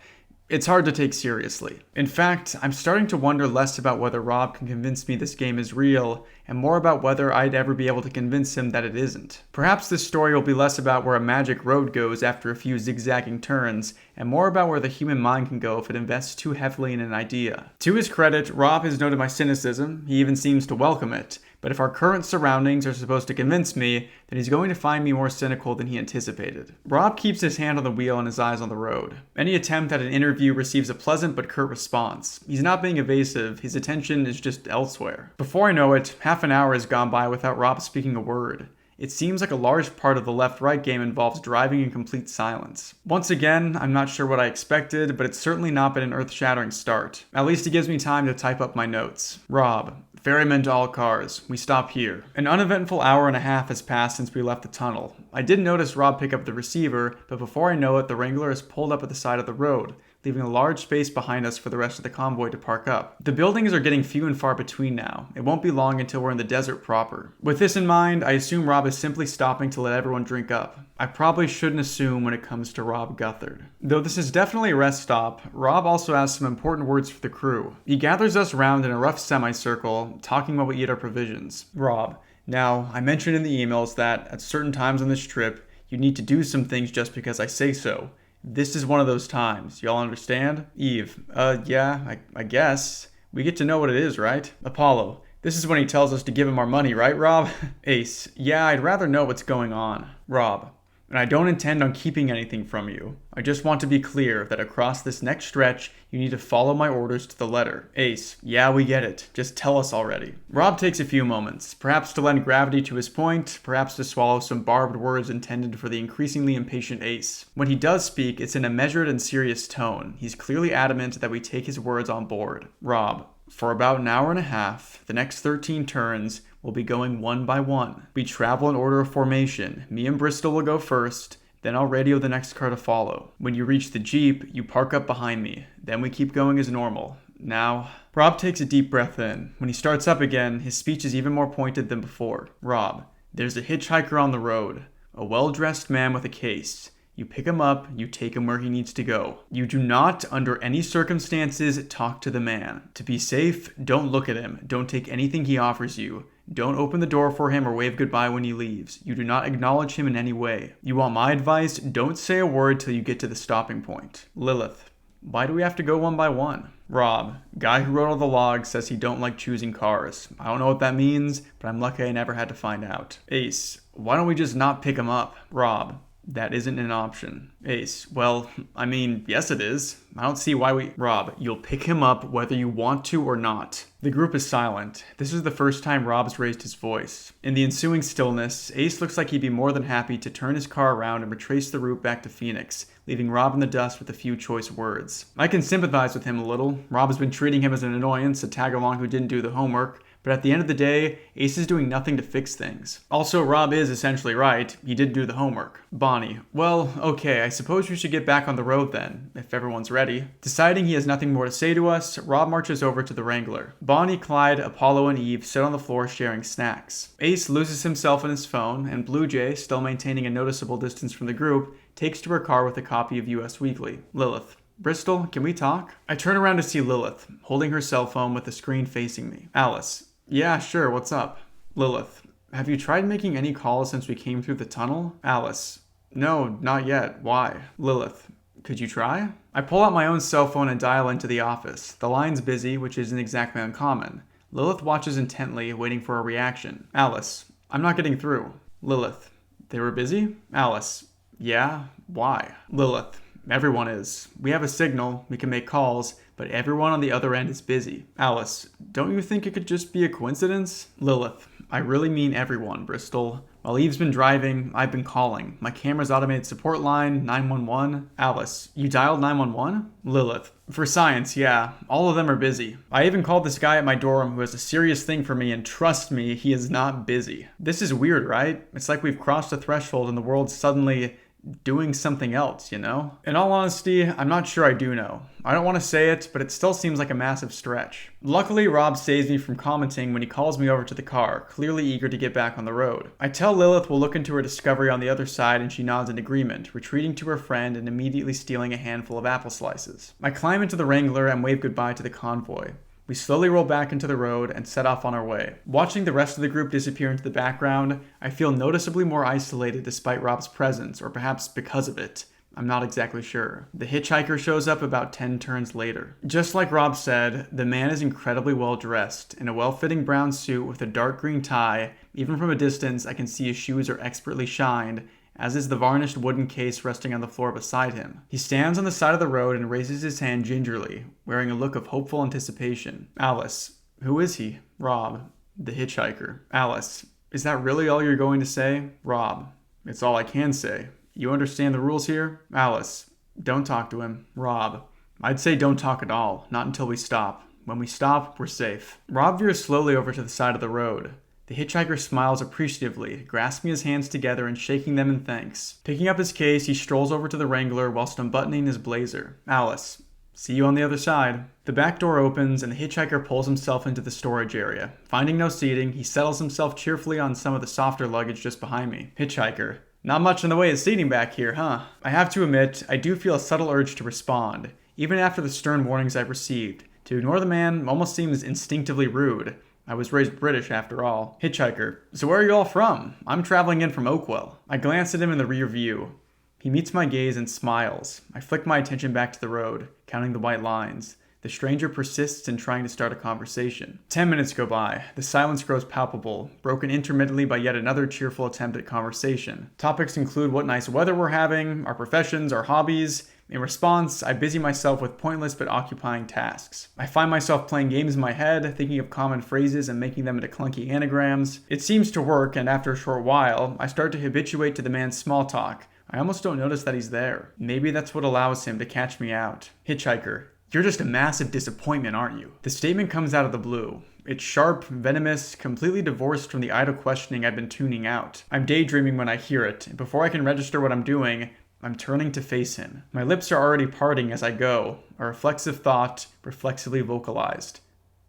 it's hard to take seriously. In fact, I'm starting to wonder less about whether Rob can convince me this game is real, and more about whether I'd ever be able to convince him that it isn't. Perhaps this story will be less about where a magic road goes after a few zigzagging turns, and more about where the human mind can go if it invests too heavily in an idea. To his credit, Rob has noted my cynicism, he even seems to welcome it, but if our current surroundings are supposed to convince me, then he's going to find me more cynical than he anticipated. Rob keeps his hand on the wheel and his eyes on the road. Any attempt at an interview receives a pleasant but curt response. He's not being evasive, his attention is just elsewhere. Before I know it, half an hour has gone by without Rob speaking a word. It seems like a large part of the left-right game involves driving in complete silence. Once again, I'm not sure what I expected, but it's certainly not been an earth-shattering start. At least it gives me time to type up my notes. Rob, ferryman to all cars. We stop here. An uneventful hour and a half has passed since we left the tunnel. I did notice Rob pick up the receiver, but before I know it, the Wrangler is pulled up at the side of the road, leaving a large space behind us for the rest of the convoy to park up. The buildings are getting few and far between now. It won't be long until we're in the desert proper. With this in mind, I assume Rob is simply stopping to let everyone drink up. I probably shouldn't assume when it comes to Rob Guthard. Though this is definitely a rest stop, Rob also has some important words for the crew. He gathers us round in a rough semicircle, talking while we eat our provisions. Rob, now, I mentioned in the emails that at certain times on this trip, you need to do some things just because I say so. This is one of those times. Y'all understand? Eve, yeah, I guess. We get to know what it is, right? Apollo, This is when he tells us to give him our money, right, Rob? Ace, yeah, I'd rather know what's going on. Rob, and I don't intend on keeping anything from you. I just want to be clear that across this next stretch, you need to follow my orders to the letter. Ace, yeah, we get it. Just tell us already. Rob takes a few moments, perhaps to lend gravity to his point, perhaps to swallow some barbed words intended for the increasingly impatient Ace. When he does speak, it's in a measured and serious tone. He's clearly adamant that we take his words on board. Rob, for about an hour and a half, the next 13 turns, we'll be going one by one. We travel in order of formation. Me and Bristol will go first, then I'll radio the next car to follow. When you reach the Jeep, you park up behind me. Then we keep going as normal. Now, Rob takes a deep breath in. When he starts up again, his speech is even more pointed than before. Rob, there's a hitchhiker on the road. A well-dressed man with a case. You pick him up, you take him where he needs to go. You do not, under any circumstances, talk to the man. To be safe, don't look at him. Don't take anything he offers you. Don't open the door for him or wave goodbye when he leaves. You do not acknowledge him in any way. You want my advice? Don't say a word till you get to the stopping point. Lilith, why do we have to go one by one? Rob, guy who wrote all the logs, says he don't like choosing cars. I don't know what that means, but I'm lucky I never had to find out. Ace, why don't we just not pick him up? Rob, that isn't an option. Ace, well, I mean, yes it is. I don't see why we... Rob, you'll pick him up whether you want to or not. The group is silent. This is the first time Rob's raised his voice. In the ensuing stillness, Ace looks like he'd be more than happy to turn his car around and retrace the route back to Phoenix, leaving Rob in the dust with a few choice words. I can sympathize with him a little. Rob has been treating him as an annoyance, a tag-along who didn't do the homework, but at the end of the day, Ace is doing nothing to fix things. Also, Rob is essentially right. He did do the homework. Bonnie, well, okay, I suppose we should get back on the road then, if everyone's ready. Deciding he has nothing more to say to us, Rob marches over to the Wrangler. Bonnie, Clyde, Apollo, and Eve sit on the floor sharing snacks. Ace loses himself in his phone, and Blue Jay, still maintaining a noticeable distance from the group, takes to her car with a copy of US Weekly. Lilith, Bristol, can we talk? I turn around to see Lilith, holding her cell phone with the screen facing me. Alice, yeah, sure, what's up? Lilith, have you tried making any calls since we came through the tunnel? Alice, no, not yet. Why? Lilith, could you try? I pull out my own cell phone and dial into the office. The line's busy, which isn't exactly uncommon. Lilith watches intently, waiting for a reaction. Alice, I'm not getting through. Lilith, they were busy? Alice, yeah, why? Lilith, everyone is. We have a signal, we can make calls, but everyone on the other end is busy. Alice, don't you think it could just be a coincidence? Lilith, I really mean everyone, Bristol. While Eve's been driving, I've been calling. My camera's automated support line, 911. Alice, you dialed 911? Lilith, for science, yeah. All of them are busy. I even called this guy at my dorm who has a serious thing for me, and trust me, he is not busy. This is weird, right? It's like we've crossed a threshold and the world's suddenly doing something else, you know? In all honesty, I'm not sure I do know. I don't want to say it, but it still seems like a massive stretch. Luckily, Rob saves me from commenting when he calls me over to the car, clearly eager to get back on the road. I tell Lilith we'll look into her discovery on the other side, and she nods in agreement, retreating to her friend and immediately stealing a handful of apple slices. I climb into the Wrangler and wave goodbye to the convoy. We slowly roll back into the road and set off on our way. Watching the rest of the group disappear into the background, I feel noticeably more isolated despite Rob's presence, or perhaps because of it. I'm not exactly sure. The hitchhiker shows up about 10 turns later. Just like Rob said, the man is incredibly well dressed, in a well-fitting brown suit with a dark green tie. Even from a distance, I can see his shoes are expertly shined, as is the varnished wooden case resting on the floor beside him. He stands on the side of the road and raises his hand gingerly, wearing a look of hopeful anticipation. Alice, who is he? Rob, the hitchhiker. Alice, is that really all you're going to say? Rob, it's all I can say. You understand the rules here? Alice, don't talk to him. Rob, I'd say don't talk at all, not until we stop. When we stop, we're safe. Rob veers slowly over to the side of the road. The hitchhiker smiles appreciatively, grasping his hands together and shaking them in thanks. Picking up his case, he strolls over to the Wrangler whilst unbuttoning his blazer. Alice, see you on the other side. The back door opens and the hitchhiker pulls himself into the storage area. Finding no seating, he settles himself cheerfully on some of the softer luggage just behind me. Hitchhiker, not much in the way of seating back here, huh? I have to admit, I do feel a subtle urge to respond, even after the stern warnings I've received. To ignore the man almost seems instinctively rude. I was raised British after all. Hitchhiker, so where are you all from? I'm traveling in from Oakwell. I glance at him in the rear view. He meets my gaze and smiles. I flick my attention back to the road, counting the white lines. The stranger persists in trying to start a conversation. 10 minutes go by. The silence grows palpable, broken intermittently by yet another cheerful attempt at conversation. Topics include what nice weather we're having, our professions, our hobbies. In response, I busy myself with pointless but occupying tasks. I find myself playing games in my head, thinking of common phrases and making them into clunky anagrams. It seems to work, and after a short while, I start to habituate to the man's small talk. I almost don't notice that he's there. Maybe that's what allows him to catch me out. Hitchhiker. You're just a massive disappointment, aren't you? The statement comes out of the blue. It's sharp, venomous, completely divorced from the idle questioning I've been tuning out. I'm daydreaming when I hear it, and before I can register what I'm doing, I'm turning to face him. My lips are already parting as I go, a reflexive thought, reflexively vocalized.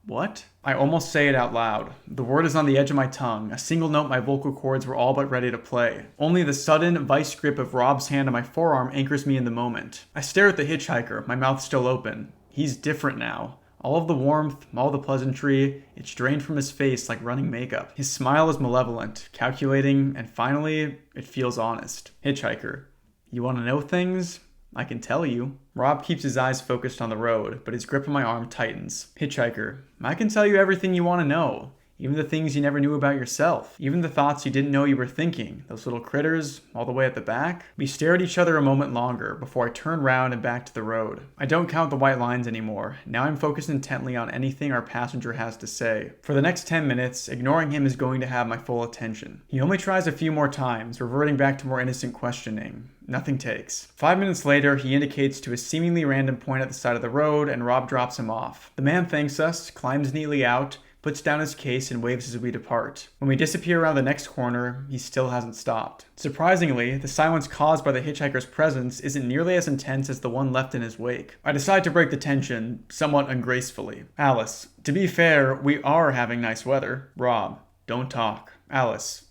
What? I almost say it out loud. The word is on the edge of my tongue, a single note my vocal cords were all but ready to play. Only the sudden, vice grip of Rob's hand on my forearm anchors me in the moment. I stare at the hitchhiker, my mouth still open. He's different now. All of the warmth, all the pleasantry, it's drained from his face like running makeup. His smile is malevolent, calculating, and finally, it feels honest. Hitchhiker. You want to know things? I can tell you. Rob keeps his eyes focused on the road, but his grip on my arm tightens. Hitchhiker. I can tell you everything you want to know. Even the things you never knew about yourself. Even the thoughts you didn't know you were thinking. Those little critters, all the way at the back. We stare at each other a moment longer before I turn round and back to the road. I don't count the white lines anymore. Now I'm focused intently on anything our passenger has to say. For the next 10 minutes, ignoring him is going to have my full attention. He only tries a few more times, reverting back to more innocent questioning. Nothing takes. 5 minutes later, he indicates to a seemingly random point at the side of the road, and Rob drops him off. The man thanks us, climbs neatly out, puts down his case and waves as we depart. When we disappear around the next corner, he still hasn't stopped. Surprisingly, the silence caused by the hitchhiker's presence isn't nearly as intense as the one left in his wake. I decide to break the tension, somewhat ungracefully. Alice, to be fair, we are having nice weather. Rob, don't talk. Alice,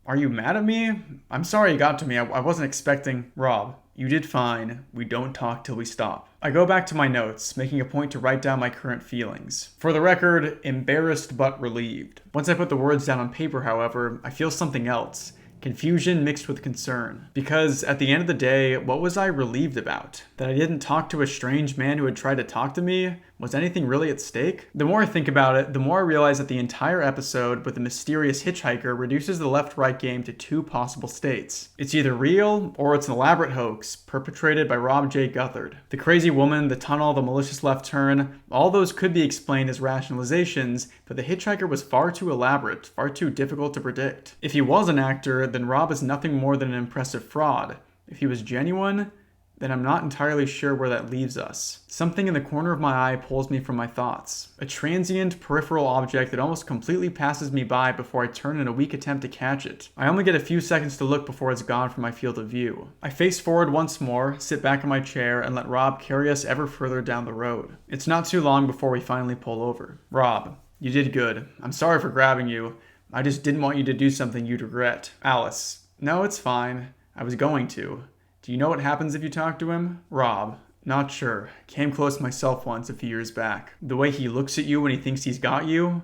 are you mad at me? I'm sorry you got to me. I wasn't expecting... Rob, you did fine. We don't talk till we stop. I go back to my notes, making a point to write down my current feelings. For the record, embarrassed but relieved. Once I put the words down on paper, however, I feel something else. Confusion mixed with concern. Because at the end of the day, what was I relieved about? That I didn't talk to a strange man who had tried to talk to me? Was anything really at stake? The more I think about it, the more I realize that the entire episode with the mysterious hitchhiker reduces the left-right game to two possible states. It's either real, or it's an elaborate hoax, perpetrated by Rob J. Guthard. The crazy woman, the tunnel, the malicious left turn, all those could be explained as rationalizations, but the hitchhiker was far too elaborate, far too difficult to predict. If he was an actor, then Rob is nothing more than an impressive fraud. If he was genuine, then I'm not entirely sure where that leaves us. Something in the corner of my eye pulls me from my thoughts. A transient, peripheral object that almost completely passes me by before I turn in a weak attempt to catch it. I only get a few seconds to look before it's gone from my field of view. I face forward once more, sit back in my chair, and let Rob carry us ever further down the road. It's not too long before we finally pull over. Rob, you did good. I'm sorry for grabbing you. I just didn't want you to do something you'd regret. Alice, no, it's fine. I was going to. Do you know what happens if you talk to him? Rob, not sure. Came close myself once a few years back. The way he looks at you when he thinks he's got you?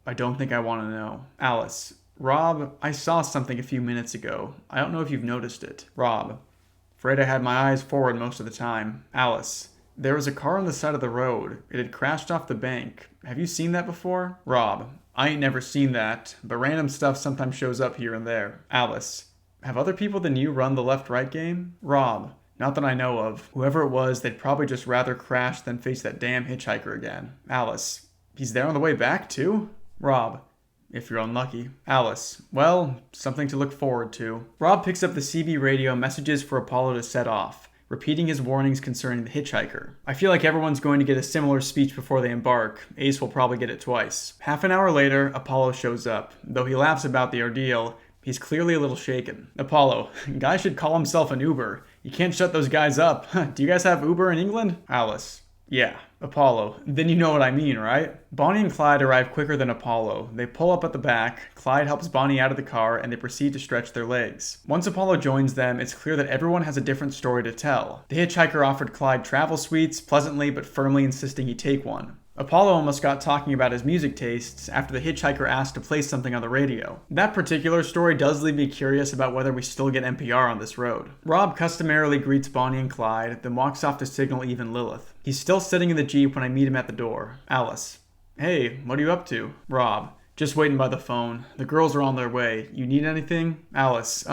I don't think I want to know. Alice, Rob, I saw something a few minutes ago. I don't know if you've noticed it. Rob, afraid I had my eyes forward most of the time. Alice, there was a car on the side of the road. It had crashed off the bank. Have you seen that before? Rob, I ain't never seen that, but random stuff sometimes shows up here and there. Alice, have other people than you run the left-right game? Rob, not that I know of. Whoever it was, they'd probably just rather crash than face that damn hitchhiker again. Alice, he's there on the way back too? Rob, if you're unlucky. Alice, well, something to look forward to. Rob picks up the CB radio messages for Apollo to set off, repeating his warnings concerning the hitchhiker. I feel like everyone's going to get a similar speech before they embark. Ace will probably get it twice. Half an hour later, Apollo shows up. Though he laughs about the ordeal, he's clearly a little shaken. Apollo, guy should call himself an Uber. You can't shut those guys up. Do you guys have Uber in England? Alice, yeah. Apollo, then you know what I mean, right? Bonnie and Clyde arrive quicker than Apollo. They pull up at the back, Clyde helps Bonnie out of the car, and they proceed to stretch their legs. Once Apollo joins them, it's clear that everyone has a different story to tell. The hitchhiker offered Clyde travel suites, pleasantly but firmly insisting he take one. Apollo almost got talking about his music tastes after the hitchhiker asked to play something on the radio. That particular story does leave me curious about whether we still get NPR on this road. Rob customarily greets Bonnie and Clyde, then walks off to signal Eve and Lilith. He's still sitting in the Jeep when I meet him at the door. Alice: "Hey, what are you up to?" Rob: "Just waiting by the phone. The girls are on their way. You need anything?" Alice: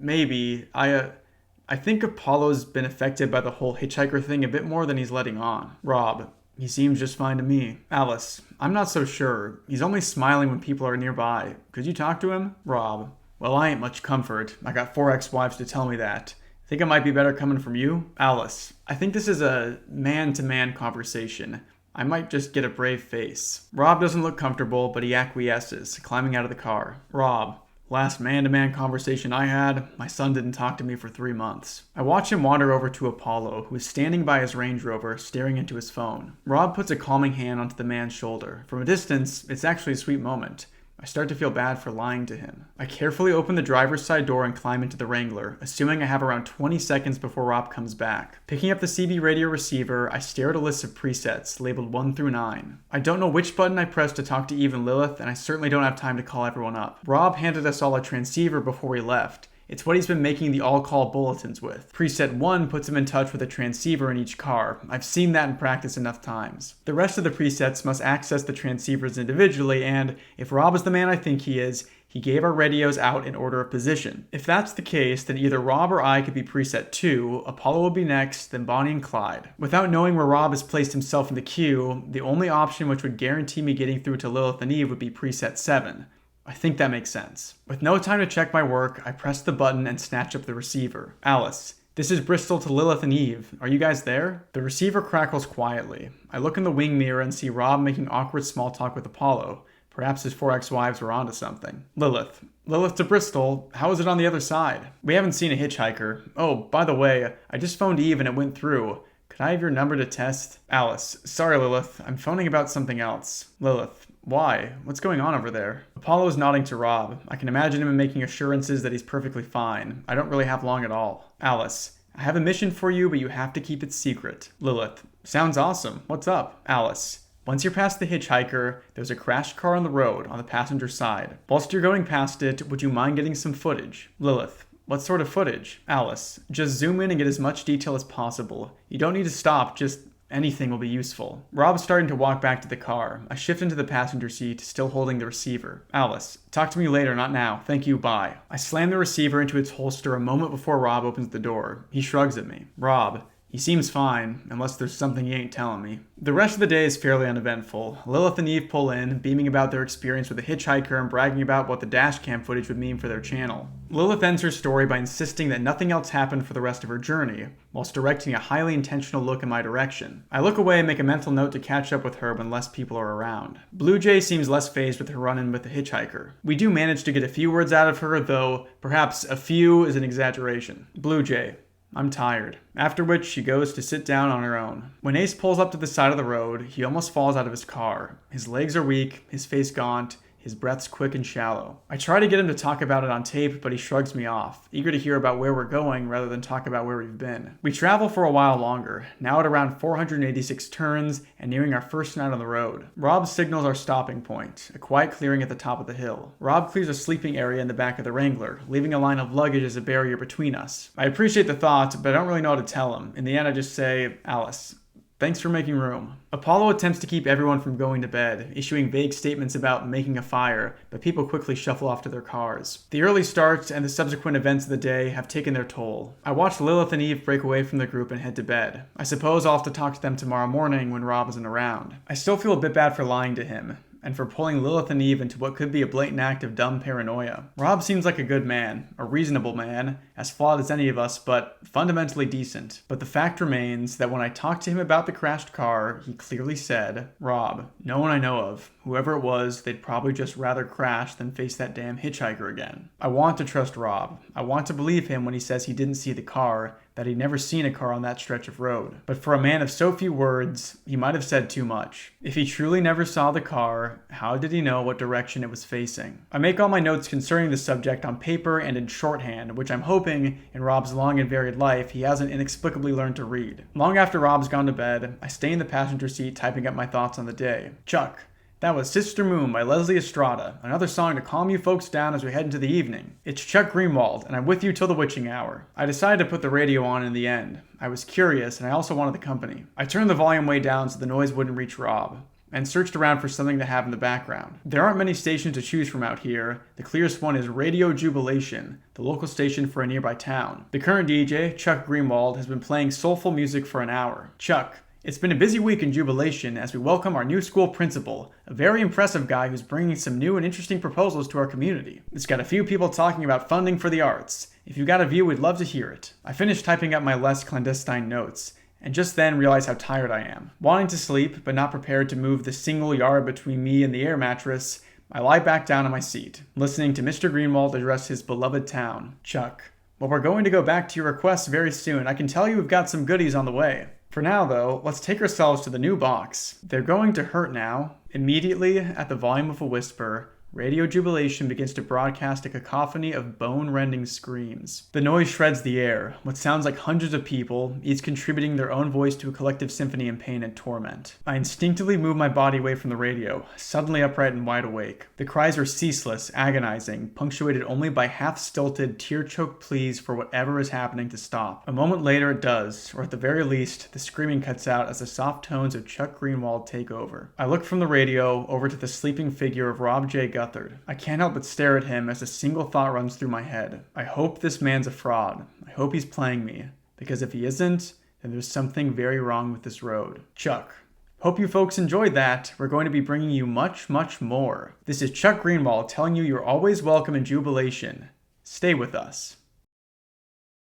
Maybe. I think Apollo's been affected by the whole hitchhiker thing a bit more than he's letting on." Rob: "He seems just fine to me." Alice: "I'm not so sure. He's only smiling when people are nearby. Could you talk to him?" Rob: "Well, I ain't much comfort. I got 4 ex-wives to tell me that. Think it might be better coming from you?" Alice: "I think this is a man-to-man conversation. I might just get a brave face." Rob doesn't look comfortable, but he acquiesces, climbing out of the car. Rob: "Last man-to-man conversation I had, my son didn't talk to me for 3 months." I watch him wander over to Apollo, who is standing by his Range Rover, staring into his phone. Rob puts a calming hand onto the man's shoulder. From a distance, it's actually a sweet moment. I start to feel bad for lying to him. I carefully open the driver's side door and climb into the Wrangler, assuming I have around 20 seconds before Rob comes back. Picking up the CB radio receiver, I stare at a list of presets, labeled 1 through 9. I don't know which button I press to talk to Eve and Lilith, and I certainly don't have time to call everyone up. Rob handed us all a transceiver before we left. It's what he's been making the all-call bulletins with. Preset 1 puts him in touch with a transceiver in each car. I've seen that in practice enough times. The rest of the presets must access the transceivers individually, and if Rob is the man I think he is, he gave our radios out in order of position. If that's the case, then either Rob or I could be preset 2, Apollo will be next, then Bonnie and Clyde. Without knowing where Rob has placed himself in the queue, the only option which would guarantee me getting through to Lilith and Eve would be preset 7. I think that makes sense. With no time to check my work, I press the button and snatch up the receiver. Alice: "This is Bristol to Lilith and Eve. Are you guys there?" The receiver crackles quietly. I look in the wing mirror and see Rob making awkward small talk with Apollo. Perhaps his 4 ex-wives were onto something. Lilith: "Lilith to Bristol. How is it on the other side?" "We haven't seen a hitchhiker. Oh, by the way, I just phoned Eve and it went through. Could I have your number to test?" Alice: "Sorry, Lilith. I'm phoning about something else." Lilith: "Why? What's going on over there?" Apollo is nodding to Rob. I can imagine him making assurances that he's perfectly fine. I don't really have long at all. Alice: "I have a mission for you, but you have to keep it secret." Lilith: "Sounds awesome. What's up?" Alice: "Once you're past the hitchhiker, there's a crashed car on the road on the passenger side. Whilst you're going past it, would you mind getting some footage?" Lilith: "What sort of footage?" Alice: "Just zoom in and get as much detail as possible. You don't need to stop, just anything will be useful." Rob's starting to walk back to the car. I shift into the passenger seat, still holding the receiver. Alice: "Talk to me later, not now. Thank you, bye." I slam the receiver into its holster a moment before Rob opens the door. He shrugs at me. Rob: "He seems fine, unless there's something he ain't telling me." The rest of the day is fairly uneventful. Lilith and Eve pull in, beaming about their experience with a hitchhiker and bragging about what the dashcam footage would mean for their channel. Lilith ends her story by insisting that nothing else happened for the rest of her journey, whilst directing a highly intentional look in my direction. I look away and make a mental note to catch up with her when less people are around. Blue Jay seems less fazed with her run-in with the hitchhiker. We do manage to get a few words out of her, though perhaps a few is an exaggeration. Blue Jay: "I'm tired." After which she goes to sit down on her own. When Ace pulls up to the side of the road, he almost falls out of his car. His legs are weak, his face gaunt, his breath's quick and shallow. I try to get him to talk about it on tape, but he shrugs me off, eager to hear about where we're going rather than talk about where we've been. We travel for a while longer, now at around 486 turns and nearing our first night on the road. Rob signals our stopping point, a quiet clearing at the top of the hill. Rob clears a sleeping area in the back of the Wrangler, leaving a line of luggage as a barrier between us. I appreciate the thought, but I don't really know how to tell him. In the end, I just say, "Alice, thanks for making room." Apollo attempts to keep everyone from going to bed, issuing vague statements about making a fire, but people quickly shuffle off to their cars. The early start and the subsequent events of the day have taken their toll. I watch Lilith and Eve break away from the group and head to bed. I suppose I'll have to talk to them tomorrow morning when Rob isn't around. I still feel a bit bad for lying to him, and for pulling Lilith and Eve into what could be a blatant act of dumb paranoia. Rob seems like a good man, a reasonable man, as flawed as any of us, but fundamentally decent. But the fact remains that when I talked to him about the crashed car, he clearly said, "Rob, no one I know of, whoever it was, they'd probably just rather crash than face that damn hitchhiker again." I want to trust Rob. I want to believe him when he says he didn't see the car, that he'd never seen a car on that stretch of road. But for a man of so few words, he might have said too much. If he truly never saw the car, how did he know what direction it was facing? I make all my notes concerning the subject on paper and in shorthand, which I'm hoping, in Rob's long and varied life, he hasn't inexplicably learned to read. Long after Rob's gone to bed, I stay in the passenger seat typing up my thoughts on the day. Chuck. That was Sister Moon by Leslie Estrada, another song to calm you folks down as we head into the evening. It's Chuck Greenwald, and I'm with you till the witching hour. I decided to put the radio on in the end. I was curious, and I also wanted the company. I turned the volume way down so the noise wouldn't reach Rob, and searched around for something to have in the background. There aren't many stations to choose from out here. The clearest one is Radio Jubilation, the local station for a nearby town. The current DJ, Chuck Greenwald, has been playing soulful music for an hour. Chuck, it's been a busy week in Jubilation as we welcome our new school principal, a very impressive guy who's bringing some new and interesting proposals to our community. It's got a few people talking about funding for the arts. If you've got a view, we'd love to hear it. I finished typing up my less clandestine notes, and just then realized how tired I am. Wanting to sleep, but not prepared to move the single yard between me and the air mattress, I lie back down on my seat, listening to Mr. Greenwald address his beloved town. Chuck, well, we're going to go back to your requests very soon. I can tell you we've got some goodies on the way. For now, though, let's take ourselves to the new box. They're going to hurt now. Immediately, at the volume of a whisper, Radio Jubilation begins to broadcast a cacophony of bone-rending screams. The noise shreds the air, what sounds like hundreds of people, each contributing their own voice to a collective symphony of pain and torment. I instinctively move my body away from the radio, suddenly upright and wide awake. The cries are ceaseless, agonizing, punctuated only by half-stilted, tear-choked pleas for whatever is happening to stop. A moment later it does, or at the very least, the screaming cuts out as the soft tones of Chuck Greenwald take over. I look from the radio over to the sleeping figure of Rob J. Guthrie. I can't help but stare at him as a single thought runs through my head. I hope this man's a fraud. I hope he's playing me. Because if he isn't, then there's something very wrong with this road. Chuck. Hope you folks enjoyed that. We're going to be bringing you much, much more. This is Chuck Greenwald telling you you're always welcome in Jubilation. Stay with us.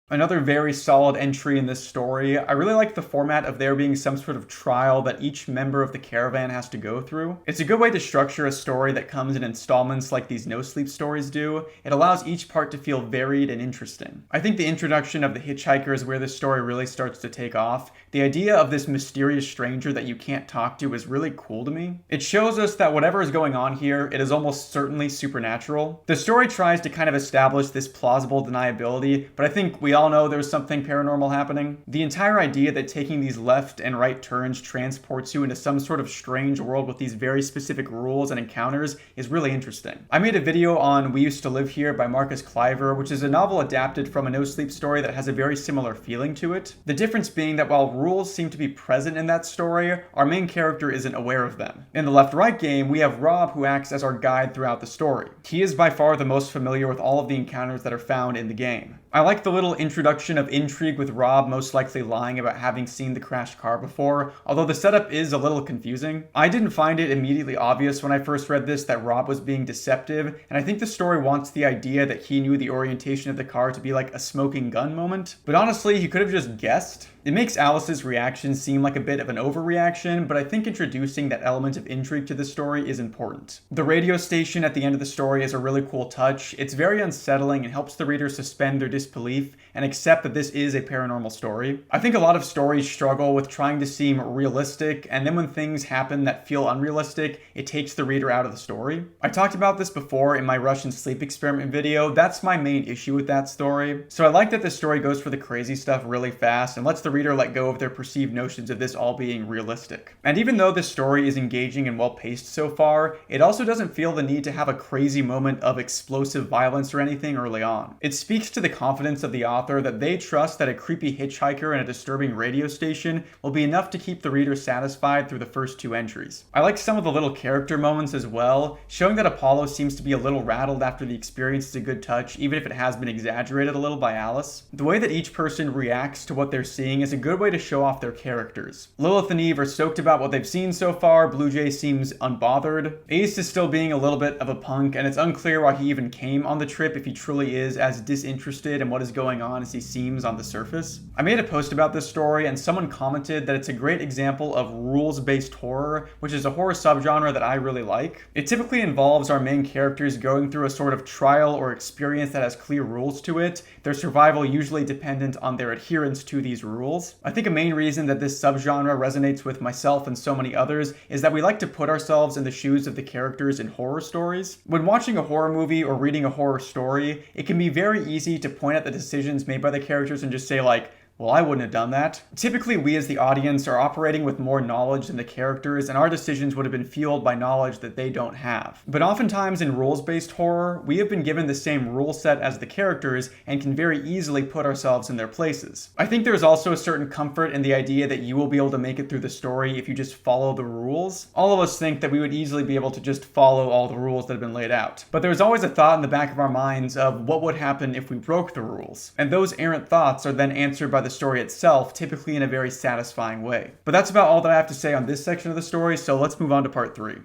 Another very solid entry in this story. I really like the format of there being some sort of trial that each member of the caravan has to go through. It's a good way to structure a story that comes in installments like these no-sleep stories do. It allows each part to feel varied and interesting. I think the introduction of the hitchhiker is where this story really starts to take off. The idea of this mysterious stranger that you can't talk to is really cool to me. It shows us that whatever is going on here, it is almost certainly supernatural. The story tries to kind of establish this plausible deniability, but I think we all know there's something paranormal happening. The entire idea that taking these left and right turns transports you into some sort of strange world with these very specific rules and encounters is really interesting. I made a video on We Used to Live Here by Marcus Cliver, which is a novel adapted from a no-sleep story that has a very similar feeling to it. The difference being that while rules seem to be present in that story, our main character isn't aware of them. In the left-right game, we have Rob, who acts as our guide throughout the story. He is by far the most familiar with all of the encounters that are found in the game. I like the little introduction of intrigue with Rob most likely lying about having seen the crashed car before, although the setup is a little confusing. I didn't find it immediately obvious when I first read this that Rob was being deceptive, and I think the story wants the idea that he knew the orientation of the car to be like a smoking gun moment. But honestly, he could have just guessed. It makes Alice's reaction seem like a bit of an overreaction, but I think introducing that element of intrigue to the story is important. The radio station at the end of the story is a really cool touch. It's very unsettling and helps the reader suspend their disbelief and accept that this is a paranormal story. I think a lot of stories struggle with trying to seem realistic, and then when things happen that feel unrealistic, it takes the reader out of the story. I talked about this before in my Russian sleep experiment video. That's my main issue with that story. So I like that the story goes for the crazy stuff really fast and lets the reader let go of their perceived notions of this all being realistic. And even though this story is engaging and well paced so far, it also doesn't feel the need to have a crazy moment of explosive violence or anything early on. It speaks to the confidence of the author that they trust that a creepy hitchhiker and a disturbing radio station will be enough to keep the reader satisfied through the first two entries. I like some of the little character moments as well. Showing that Apollo seems to be a little rattled after the experience is a good touch, even if it has been exaggerated a little by Alice. The way that each person reacts to what they're seeing is a good way to show off their characters. Lilith and Eve are stoked about what they've seen so far. Blue Jay seems unbothered. Ace is still being a little bit of a punk, and it's unclear why he even came on the trip if he truly is as disinterested in what is going on honestly seems on the surface. I made a post about this story and someone commented that it's a great example of rules-based horror, which is a horror subgenre that I really like. It typically involves our main characters going through a sort of trial or experience that has clear rules to it, their survival usually dependent on their adherence to these rules. I think a main reason that this subgenre resonates with myself and so many others is that we like to put ourselves in the shoes of the characters in horror stories. When watching a horror movie or reading a horror story, it can be very easy to point at the decisions made by the characters and just say like, well, I wouldn't have done that. Typically, we as the audience are operating with more knowledge than the characters, and our decisions would have been fueled by knowledge that they don't have. But oftentimes in rules-based horror, we have been given the same rule set as the characters and can very easily put ourselves in their places. I think there's also a certain comfort in the idea that you will be able to make it through the story if you just follow the rules. All of us think that we would easily be able to just follow all the rules that have been laid out. But there's always a thought in the back of our minds of what would happen if we broke the rules. And those errant thoughts are then answered by the story itself, typically in a very satisfying way. But that's about all that I have to say on this section of the story, so let's move on to part 3.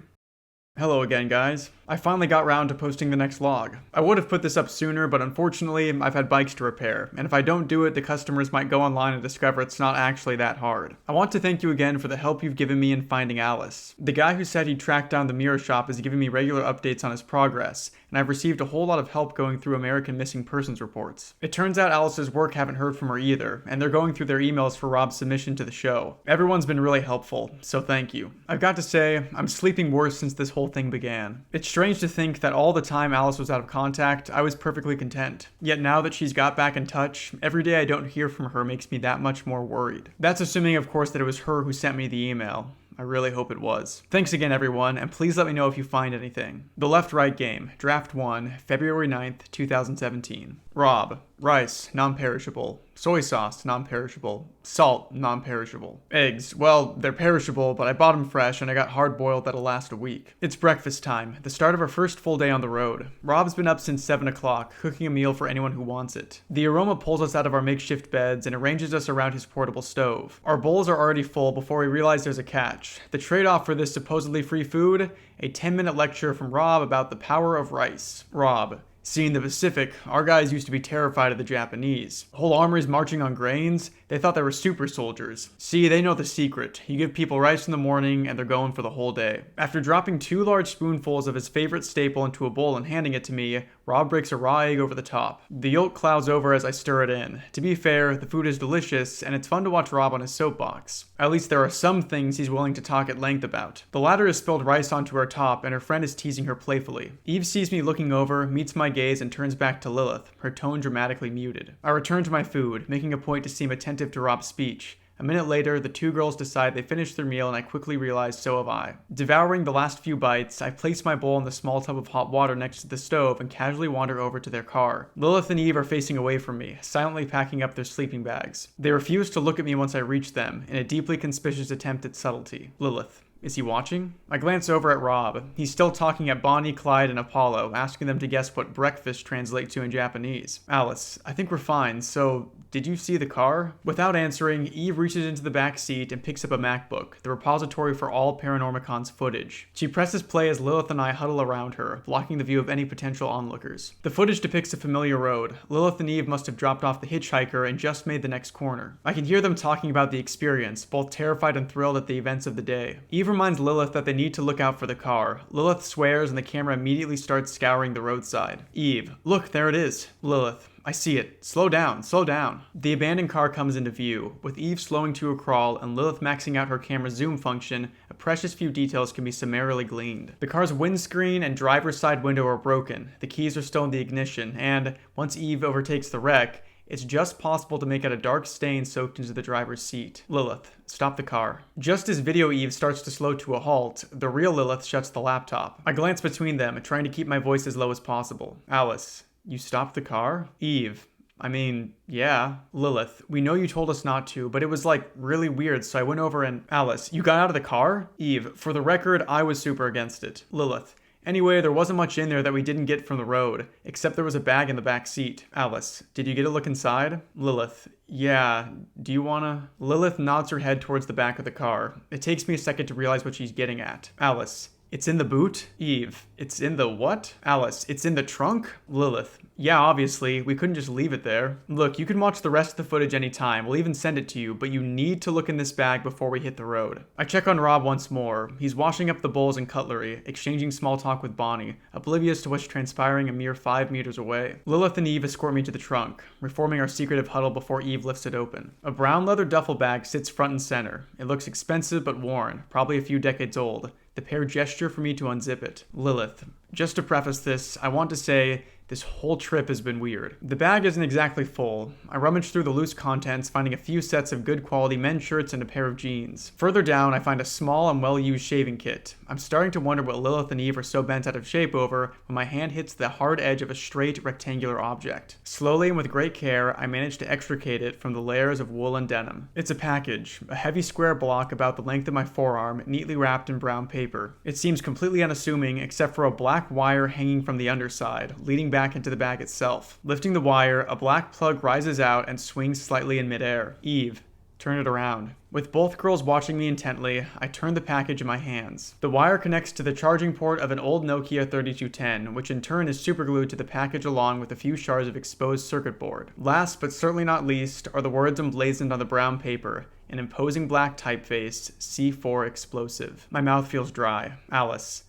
Hello again, guys. I finally got round to posting the next vlog. I would have put this up sooner, but unfortunately, I've had bikes to repair, and if I don't do it, the customers might go online and discover it's not actually that hard. I want to thank you again for the help you've given me in finding Alice. The guy who said he'd tracked down the mirror shop is giving me regular updates on his progress, and I've received a whole lot of help going through American missing persons reports. It turns out Alice's work haven't heard from her either, and they're going through their emails for Rob's submission to the show. Everyone's been really helpful, so thank you. I've got to say, I'm sleeping worse since this whole thing began. It's strange to think that all the time Alice was out of contact, I was perfectly content. Yet now that she's got back in touch, every day I don't hear from her makes me that much more worried. That's assuming, of course, that it was her who sent me the email. I really hope it was. Thanks again, everyone, and please let me know if you find anything. The Left-Right Game, Draft 1, February 9th, 2017. Rob. Rice, non-perishable. Soy sauce, non-perishable. Salt, non-perishable. Eggs, well, they're perishable, but I bought them fresh and I got hard-boiled that'll last a week. It's breakfast time, the start of our first full day on the road. Rob's been up since 7 o'clock, cooking a meal for anyone who wants it. The aroma pulls us out of our makeshift beds and arranges us around his portable stove. Our bowls are already full before we realize there's a catch. The trade-off for this supposedly free food? A 10-minute lecture from Rob about the power of rice. Rob. See, in the Pacific, our guys used to be terrified of the Japanese. Whole armies marching on grains, they thought they were super soldiers. See, they know the secret. You give people rice in the morning and they're going for the whole day. After dropping 2 large spoonfuls of his favorite staple into a bowl and handing it to me, Rob breaks a raw egg over the top. The yolk clouds over as I stir it in. To be fair, the food is delicious, and it's fun to watch Rob on his soapbox. At least there are some things he's willing to talk at length about. The latter has spilled rice onto her top, and her friend is teasing her playfully. Eve sees me looking over, meets my gaze, and turns back to Lilith, her tone dramatically muted. I return to my food, making a point to seem attentive to Rob's speech. A minute later, the 2 girls decide they finished their meal and I quickly realize so have I. Devouring the last few bites, I place my bowl in the small tub of hot water next to the stove and casually wander over to their car. Lilith and Eve are facing away from me, silently packing up their sleeping bags. They refuse to look at me once I reach them, in a deeply conspicuous attempt at subtlety. Lilith. Is he watching? I glance over at Rob. He's still talking at Bonnie, Clyde, and Apollo, asking them to guess what breakfast translates to in Japanese. Alice, I think we're fine, so did you see the car? Without answering, Eve reaches into the back seat and picks up a MacBook, the repository for all Paranormicon's footage. She presses play as Lilith and I huddle around her, blocking the view of any potential onlookers. The footage depicts a familiar road. Lilith and Eve must have dropped off the hitchhiker and just made the next corner. I can hear them talking about the experience, both terrified and thrilled at the events of the day. Eve reminds Lilith that they need to look out for the car. Lilith swears and the camera immediately starts scouring the roadside. Eve, look, there it is. Lilith, I see it. Slow down, slow down. The abandoned car comes into view, with Eve slowing to a crawl and Lilith maxing out her camera's zoom function. A precious few details can be summarily gleaned. The car's windscreen and driver's side window are broken. The keys are still in the ignition, and once Eve overtakes the wreck, it's just possible to make out a dark stain soaked into the driver's seat. Lilith, stop the car. Just as Video Eve starts to slow to a halt, the real Lilith shuts the laptop. I glance between them, trying to keep my voice as low as possible. Alice, you stopped the car? Eve, I mean, yeah. Lilith, we know you told us not to, but it was like really weird, so I went over and... Alice, you got out of the car? Eve, for the record, I was super against it. Lilith, anyway, there wasn't much in there that we didn't get from the road, except there was a bag in the back seat. Alice, did you get a look inside? Lilith, yeah, do you wanna? Lilith nods her head towards the back of the car. It takes me a second to realize what she's getting at. Alice, It's in the boot? Eve, it's in the what? Alice, it's in the trunk? Lilith, yeah, obviously, we couldn't just leave it there. Look, you can watch the rest of the footage anytime, we'll even send it to you, but you need to look in this bag before we hit the road. I check on Rob once more. He's washing up the bowls and cutlery, exchanging small talk with Bonnie, oblivious to what's transpiring a mere 5 meters away. Lilith and Eve escort me to the trunk, reforming our secretive huddle before Eve lifts it open. A brown leather duffel bag sits front and center. It looks expensive but worn, probably a few decades old. The pair gesture for me to unzip it. Lilith, just to preface this, I want to say this whole trip has been weird. The bag isn't exactly full. I rummage through the loose contents, finding a few sets of good quality men's shirts and a pair of jeans. Further down, I find a small and well-used shaving kit. I'm starting to wonder what Lilith and Eve are so bent out of shape over when my hand hits the hard edge of a straight, rectangular object. Slowly and with great care, I manage to extricate it from the layers of wool and denim. It's a package, a heavy square block about the length of my forearm, neatly wrapped in brown paper. It seems completely unassuming except for a black wire hanging from the underside, leading back into the bag itself. Lifting the wire, a black plug rises out and swings slightly in midair. Eve, turn it around. With both girls watching me intently, I turn the package in my hands. The wire connects to the charging port of an old Nokia 3210, which in turn is superglued to the package along with a few shards of exposed circuit board. Last, but certainly not least, are the words emblazoned on the brown paper, an imposing black typeface, C4 explosive. My mouth feels dry. Alice,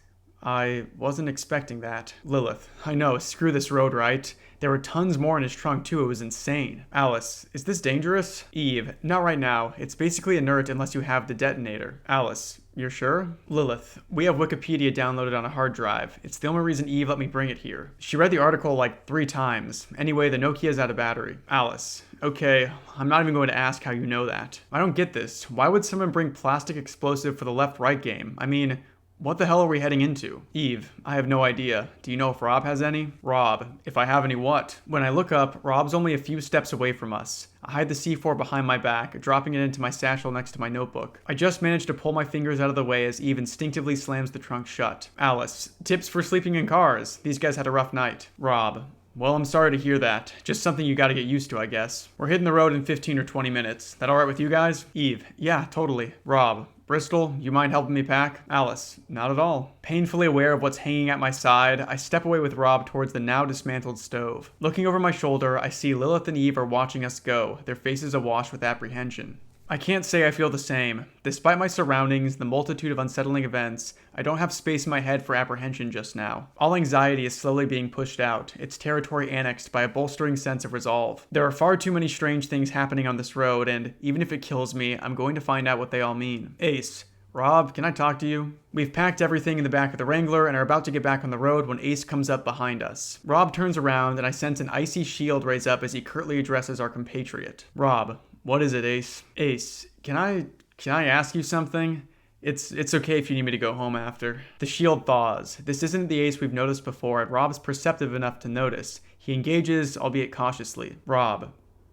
I wasn't expecting that. Lilith, I know, screw this road, right? There were tons more in his trunk too, it was insane. Alice, is this dangerous? Eve, not right now. It's basically inert unless you have the detonator. Alice, you're sure? Lilith, we have Wikipedia downloaded on a hard drive. It's the only reason Eve let me bring it here. She read the article like 3 times. Anyway, the Nokia's out of battery. Alice, okay, I'm not even going to ask how you know that. I don't get this. Why would someone bring plastic explosive for the left-right game? I mean, what the hell are we heading into? Eve, I have no idea. Do you know if Rob has any? Rob, if I have any what? When I look up, Rob's only a few steps away from us. I hide the C4 behind my back, dropping it into my satchel next to my notebook. I just managed to pull my fingers out of the way as Eve instinctively slams the trunk shut. Alice, tips for sleeping in cars. These guys had a rough night. Rob, well, I'm sorry to hear that. Just something you gotta get used to, I guess. We're hitting the road in 15 or 20 minutes. That alright with you guys? Eve, yeah, totally. Rob, Bristol, you mind helping me pack? Alice, not at all. Painfully aware of what's hanging at my side, I step away with Rob towards the now dismantled stove. Looking over my shoulder, I see Lilith and Eve are watching us go, their faces awash with apprehension. I can't say I feel the same. Despite my surroundings, the multitude of unsettling events, I don't have space in my head for apprehension just now. All anxiety is slowly being pushed out, its territory annexed by a bolstering sense of resolve. There are far too many strange things happening on this road, and even if it kills me, I'm going to find out what they all mean. Ace, Rob, can I talk to you? We've packed everything in the back of the Wrangler and are about to get back on the road when Ace comes up behind us. Rob turns around and I sense an icy shield raise up as he curtly addresses our compatriot. Rob, what is it, Ace? Ace, can I ask you something? It's okay if you need me to go home after. The shield thaws. This isn't the Ace we've noticed before, and Rob's perceptive enough to notice. He engages, albeit cautiously. Rob,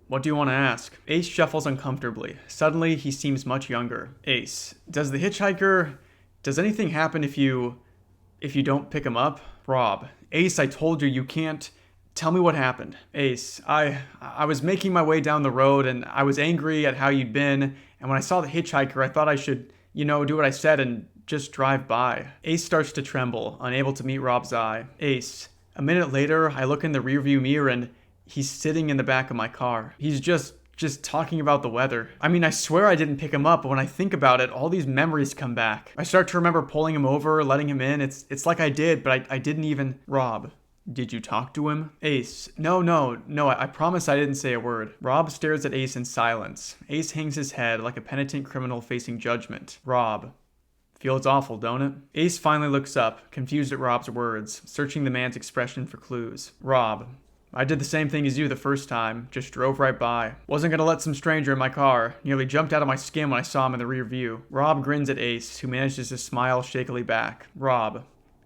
what do you want to ask? Ace shuffles uncomfortably. Suddenly, he seems much younger. Ace, does anything happen if you don't pick him up? Rob, Ace, I told you, you can't. Tell me what happened. Ace, I was making my way down the road and I was angry at how you'd been, and when I saw the hitchhiker, I thought I should, do what I said and just drive by. Ace starts to tremble, unable to meet Rob's eye. Ace, a minute later, I look in the rearview mirror and he's sitting in the back of my car. He's just talking about the weather. I mean, I swear I didn't pick him up, but when I think about it, all these memories come back. I start to remember pulling him over, letting him in. It's like I did, but I didn't even. Rob, did you talk to him? Ace, no, I promise I didn't say a word. Rob stares at Ace in silence. Ace hangs his head like a penitent criminal facing judgment. Rob, feels awful, don't it? Ace finally looks up, confused at Rob's words, searching the man's expression for clues. Rob, I did the same thing as you the first time, just drove right by. Wasn't gonna let some stranger in my car. Nearly jumped out of my skin when I saw him in the rear view. Rob grins at Ace, who manages to smile shakily back. Rob,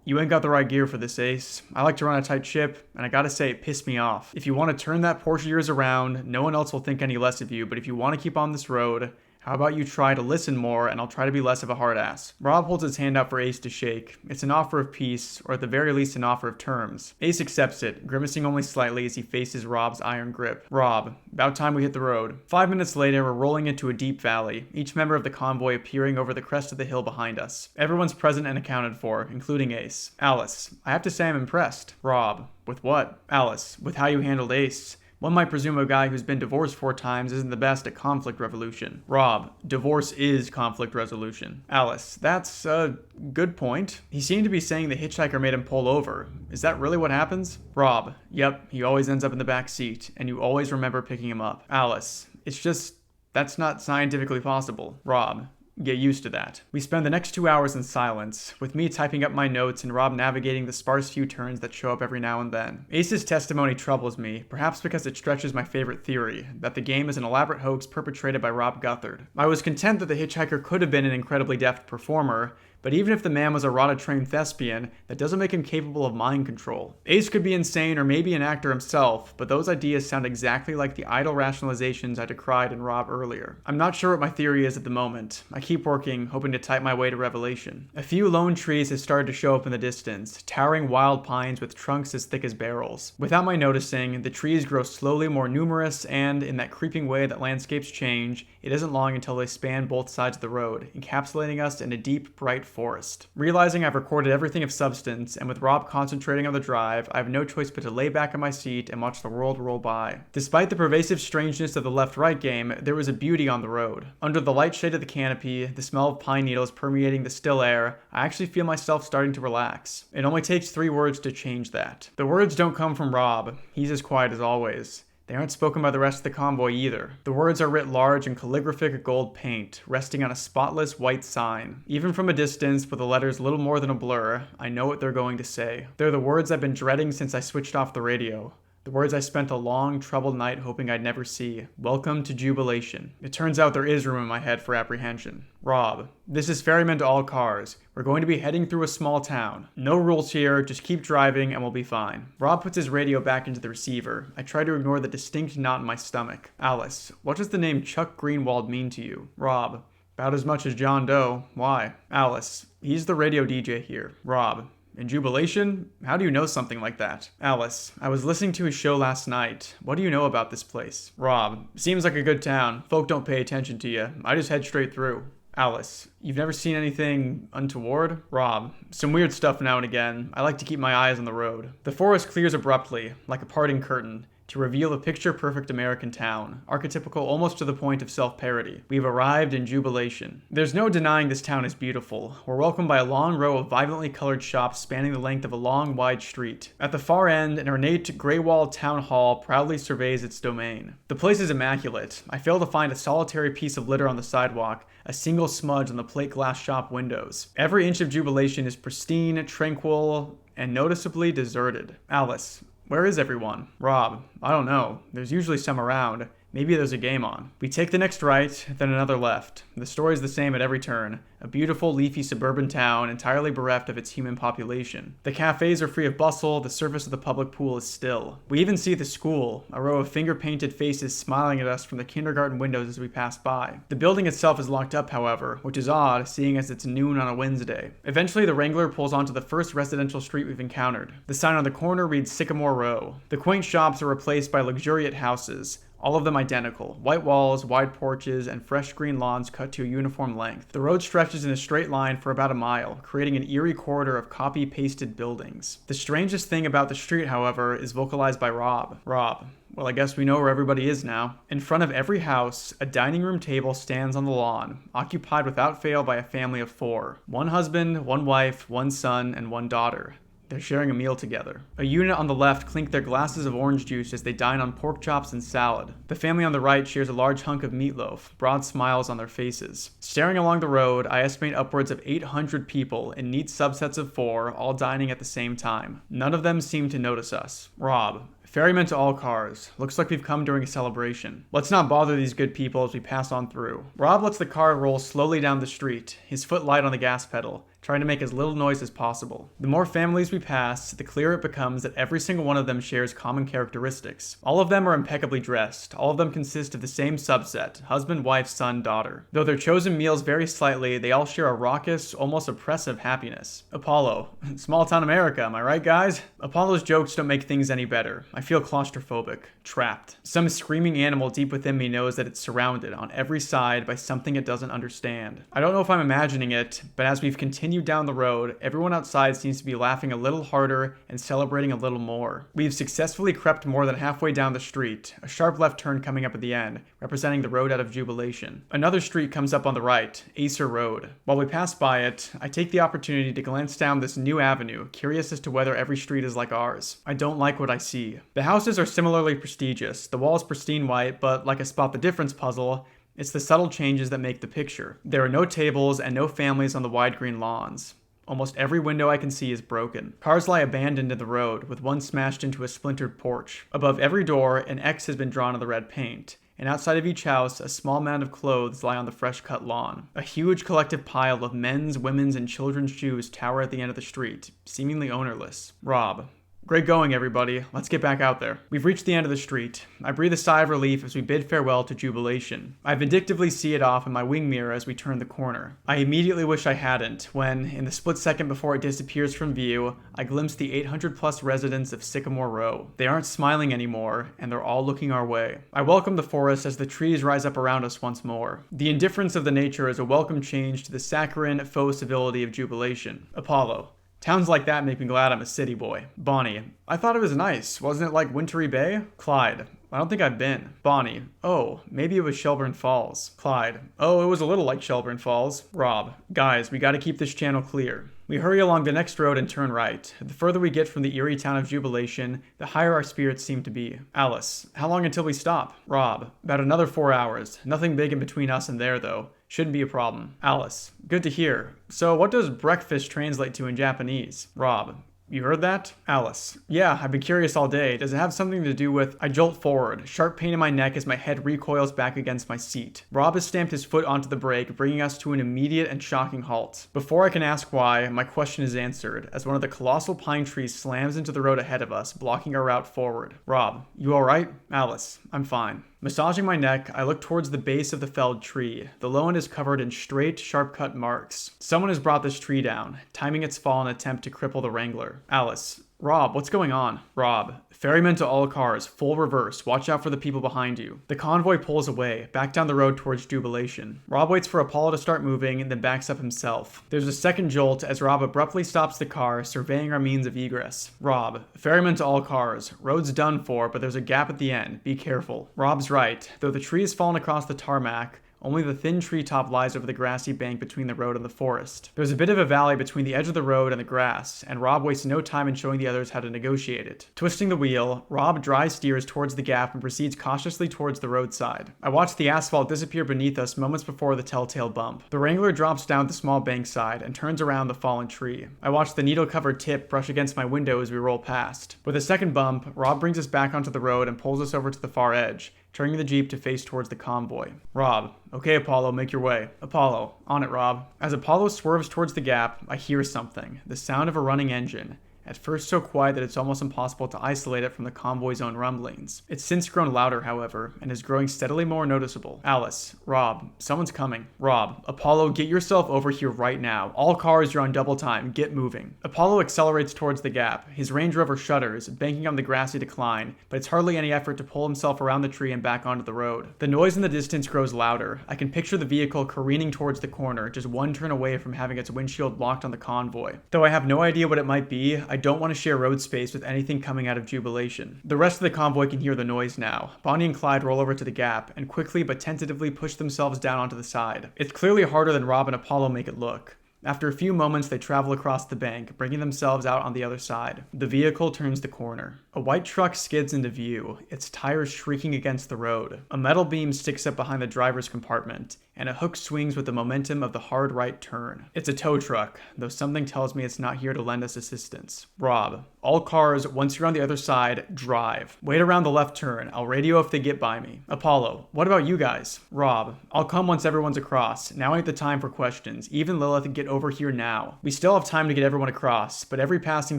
you ain't got the right gear for this, Ace. I like to run a tight ship, and I gotta say it pissed me off. If you want to turn that Porsche of yours around, no one else will think any less of you, but if you want to keep on this road, How about you try to listen more and I'll try to be less of a hard ass? Rob holds his hand out for Ace to shake. It's an offer of peace, or at the very least an offer of terms. Ace accepts it, grimacing only slightly as he faces Rob's iron grip. Rob, about time we hit the road. 5 minutes later, we're rolling into a deep valley, each member of the convoy appearing over the crest of the hill behind us. Everyone's present and accounted for, including Ace. Alice, I have to say I'm impressed. Rob, with what? Alice, with how you handled Ace. One might presume a guy who's been divorced 4 times isn't the best at conflict resolution. Rob, divorce is conflict resolution. Alice, that's a good point. He seemed to be saying the hitchhiker made him pull over. Is that really what happens? Rob, yep, he always ends up in the back seat, and you always remember picking him up. Alice, it's just, that's not scientifically possible. Rob, get used to that. We spend the next 2 hours in silence, with me typing up my notes and Rob navigating the sparse few turns that show up every now and then. Ace's testimony troubles me, perhaps because it stretches my favorite theory, that the game is an elaborate hoax perpetrated by Rob Guthard. I was content that the hitchhiker could have been an incredibly deft performer, but even if the man was a rata-trained thespian, that doesn't make him capable of mind control. Ace could be insane or maybe an actor himself, but those ideas sound exactly like the idle rationalizations I decried in Rob earlier. I'm not sure what my theory is at the moment. I keep working, hoping to type my way to revelation. A few lone trees have started to show up in the distance, towering wild pines with trunks as thick as barrels. Without my noticing, the trees grow slowly more numerous and, in that creeping way that landscapes change, it isn't long until they span both sides of the road, encapsulating us in a deep, bright forest. Realizing I've recorded everything of substance, and with Rob concentrating on the drive, I have no choice but to lay back in my seat and watch the world roll by. Despite the pervasive strangeness of the left-right game, there was a beauty on the road. Under the light shade of the canopy, the smell of pine needles permeating the still air, I actually feel myself starting to relax. It only takes 3 words to change that. The words don't come from Rob. He's as quiet as always. They aren't spoken by the rest of the convoy either. The words are writ large in calligraphic gold paint, resting on a spotless white sign. Even from a distance, with the letters little more than a blur, I know what they're going to say. They're the words I've been dreading since I switched off the radio. The words I spent a long, troubled night hoping I'd never see. Welcome to jubilation. It turns out there is room in my head for apprehension. Rob, this is ferryman to all cars. We're going to be heading through a small town. No rules here, just keep driving and we'll be fine. Rob puts his radio back into the receiver. I try to ignore the distinct knot in my stomach. Alice, what does the name Chuck Greenwald mean to you? Rob, about as much as John Doe. Why? Alice, he's the radio DJ here. Rob, in jubilation? How do you know something like that? Alice, I was listening to his show last night. What do you know about this place? Rob, seems like a good town. Folk don't pay attention to you. I just head straight through. Alice, you've never seen anything untoward? Rob, some weird stuff now and again. I like to keep my eyes on the road. The forest clears abruptly, like a parting curtain, to reveal a picture-perfect American town, archetypical almost to the point of self-parody. We've arrived in jubilation. There's no denying this town is beautiful. We're welcomed by a long row of vibrantly colored shops spanning the length of a long, wide street. At the far end, an ornate, gray-walled town hall proudly surveys its domain. The place is immaculate. I fail to find a solitary piece of litter on the sidewalk, a single smudge on the plate glass shop windows. Every inch of jubilation is pristine, tranquil, and noticeably deserted. Alice, where is everyone? Rob, I don't know. There's usually some around. Maybe there's a game on. We take the next right, then another left. The story's the same at every turn. A beautiful, leafy suburban town entirely bereft of its human population. The cafes are free of bustle, the surface of the public pool is still. We even see the school, a row of finger-painted faces smiling at us from the kindergarten windows as we pass by. The building itself is locked up, however, which is odd, seeing as it's noon on a Wednesday. Eventually, the Wrangler pulls onto the first residential street we've encountered. The sign on the corner reads Sycamore Row. The quaint shops are replaced by luxuriant houses, all of them identical. White walls, wide porches, and fresh green lawns cut to a uniform length. The road stretches in a straight line for about a mile, creating an eerie corridor of copy-pasted buildings. The strangest thing about the street, however, is vocalized by Rob. Rob, well, I guess we know where everybody is now. In front of every house, a dining room table stands on the lawn, occupied without fail by a family of 4. 1 husband, 1 wife, 1 son, and 1 daughter. They're sharing a meal together. A unit on the left clink their glasses of orange juice as they dine on pork chops and salad. The family on the right shares a large hunk of meatloaf, broad smiles on their faces. Staring along the road, I estimate upwards of 800 people in neat subsets of 4, all dining at the same time. None of them seem to notice us. Rob, ferryman to all cars. Looks like we've come during a celebration. Let's not bother these good people as we pass on through. Rob lets the car roll slowly down the street, his foot light on the gas pedal, trying to make as little noise as possible. The more families we pass, the clearer it becomes that every single one of them shares common characteristics. All of them are impeccably dressed. All of them consist of the same subset: husband, wife, son, daughter. Though their chosen meals vary slightly, they all share a raucous, almost oppressive happiness. Apollo. Small town America, am I right, guys? Apollo's jokes don't make things any better. I feel claustrophobic. Trapped. Some screaming animal deep within me knows that it's surrounded on every side by something it doesn't understand. I don't know if I'm imagining it, but as we've continued down the road, everyone outside seems to be laughing a little harder and celebrating a little more. We've successfully crept more than halfway down the street, a sharp left turn coming up at the end, representing the road out of Jubilation. Another street comes up on the right, Acer Road. While we pass by it, I take the opportunity to glance down this new avenue, curious as to whether every street is like ours. I don't like what I see. The houses are similarly prestigious, the walls pristine white, but like a spot the difference puzzle, it's the subtle changes that make the picture. There are no tables and no families on the wide green lawns. Almost every window I can see is broken. Cars lie abandoned in the road, with one smashed into a splintered porch. Above every door, an X has been drawn on the red paint. And outside of each house, a small mound of clothes lie on the fresh-cut lawn. A huge collective pile of men's, women's, and children's shoes tower at the end of the street, seemingly ownerless. Rob. Great going, everybody. Let's get back out there. We've reached the end of the street. I breathe a sigh of relief as we bid farewell to Jubilation. I vindictively see it off in my wing mirror as we turn the corner. I immediately wish I hadn't, when, in the split second before it disappears from view, I glimpse the 800-plus residents of Sycamore Row. They aren't smiling anymore, and they're all looking our way. I welcome the forest as the trees rise up around us once more. The indifference of the nature is a welcome change to the saccharine faux civility of Jubilation. Apollo. Towns like that make me glad I'm a city boy. Bonnie. I thought it was nice. Wasn't it like Wintry Bay? Clyde. I don't think I've been. Bonnie. Oh, maybe it was Shelburne Falls. Clyde. Oh, it was a little like Shelburne Falls. Rob. Guys, we gotta keep this channel clear. We hurry along the next road and turn right. The further we get from the eerie town of Jubilation, the higher our spirits seem to be. Alice. How long until we stop? Rob. About another 4 hours. Nothing big in between us and there, though. Shouldn't be a problem. Alice. Good to hear. So what does breakfast translate to in Japanese? Rob. You heard that? Alice. Yeah, I've been curious all day. Does it have something to do with... I jolt forward, sharp pain in my neck as my head recoils back against my seat. Rob has stamped his foot onto the brake, bringing us to an immediate and shocking halt. Before I can ask why, my question is answered, as one of the colossal pine trees slams into the road ahead of us, blocking our route forward. Rob. You alright? Alice. I'm fine. Massaging my neck, I look towards the base of the felled tree. The low end is covered in straight, sharp-cut marks. Someone has brought this tree down, timing its fall in an attempt to cripple the Wrangler. Alice. Rob, what's going on? Rob. Ferryman to all cars, full reverse. Watch out for the people behind you. The convoy pulls away, back down the road towards Jubilation. Rob waits for Apollo to start moving and then backs up himself. There's a second jolt as Rob abruptly stops the car, surveying our means of egress. Rob. Ferryman to all cars. Road's done for, but there's a gap at the end. Be careful. Rob's right. Though the tree has fallen across the tarmac, only the thin treetop lies over the grassy bank between the road and the forest. There's a bit of a valley between the edge of the road and the grass, and Rob wastes no time in showing the others how to negotiate it. Twisting the wheel, Rob dry steers towards the gap and proceeds cautiously towards the roadside. I watch the asphalt disappear beneath us moments before the telltale bump. The Wrangler drops down the small bankside and turns around the fallen tree. I watch the needle-covered tip brush against my window as we roll past. With a second bump, Rob brings us back onto the road and pulls us over to the far edge, turning the Jeep to face towards the convoy. Rob. Okay, Apollo, make your way. Apollo. On it, Rob. As Apollo swerves towards the gap, I hear something. The sound of a running engine. At first so quiet that it's almost impossible to isolate it from the convoy's own rumblings. It's since grown louder, however, and is growing steadily more noticeable. Alice. Rob. Someone's coming. Rob. Apollo, get yourself over here right now. All cars, you're on double time. Get moving. Apollo accelerates towards the gap. His Range Rover shudders, banking on the grassy decline, but it's hardly any effort to pull himself around the tree and back onto the road. The noise in the distance grows louder. I can picture the vehicle careening towards the corner, just one turn away from having its windshield locked on the convoy. Though I have no idea what it might be, I don't want to share road space with anything coming out of Jubilation. The rest of the convoy can hear the noise now. Bonnie and Clyde roll over to the gap and quickly but tentatively push themselves down onto the side. It's clearly harder than Rob and Apollo make it look. After a few moments, they travel across the bank, bringing themselves out on the other side. The vehicle turns the corner. A white truck skids into view, its tires shrieking against the road. A metal beam sticks up behind the driver's compartment, and a hook swings with the momentum of the hard right turn. It's a tow truck, though something tells me it's not here to lend us assistance. Rob. All cars, once you're on the other side, drive. Wait around the left turn. I'll radio if they get by me. Apollo. What about you guys? Rob. I'll come once everyone's across. Now ain't the time for questions. Even Lilith, get over over here now. We still have time to get everyone across, but every passing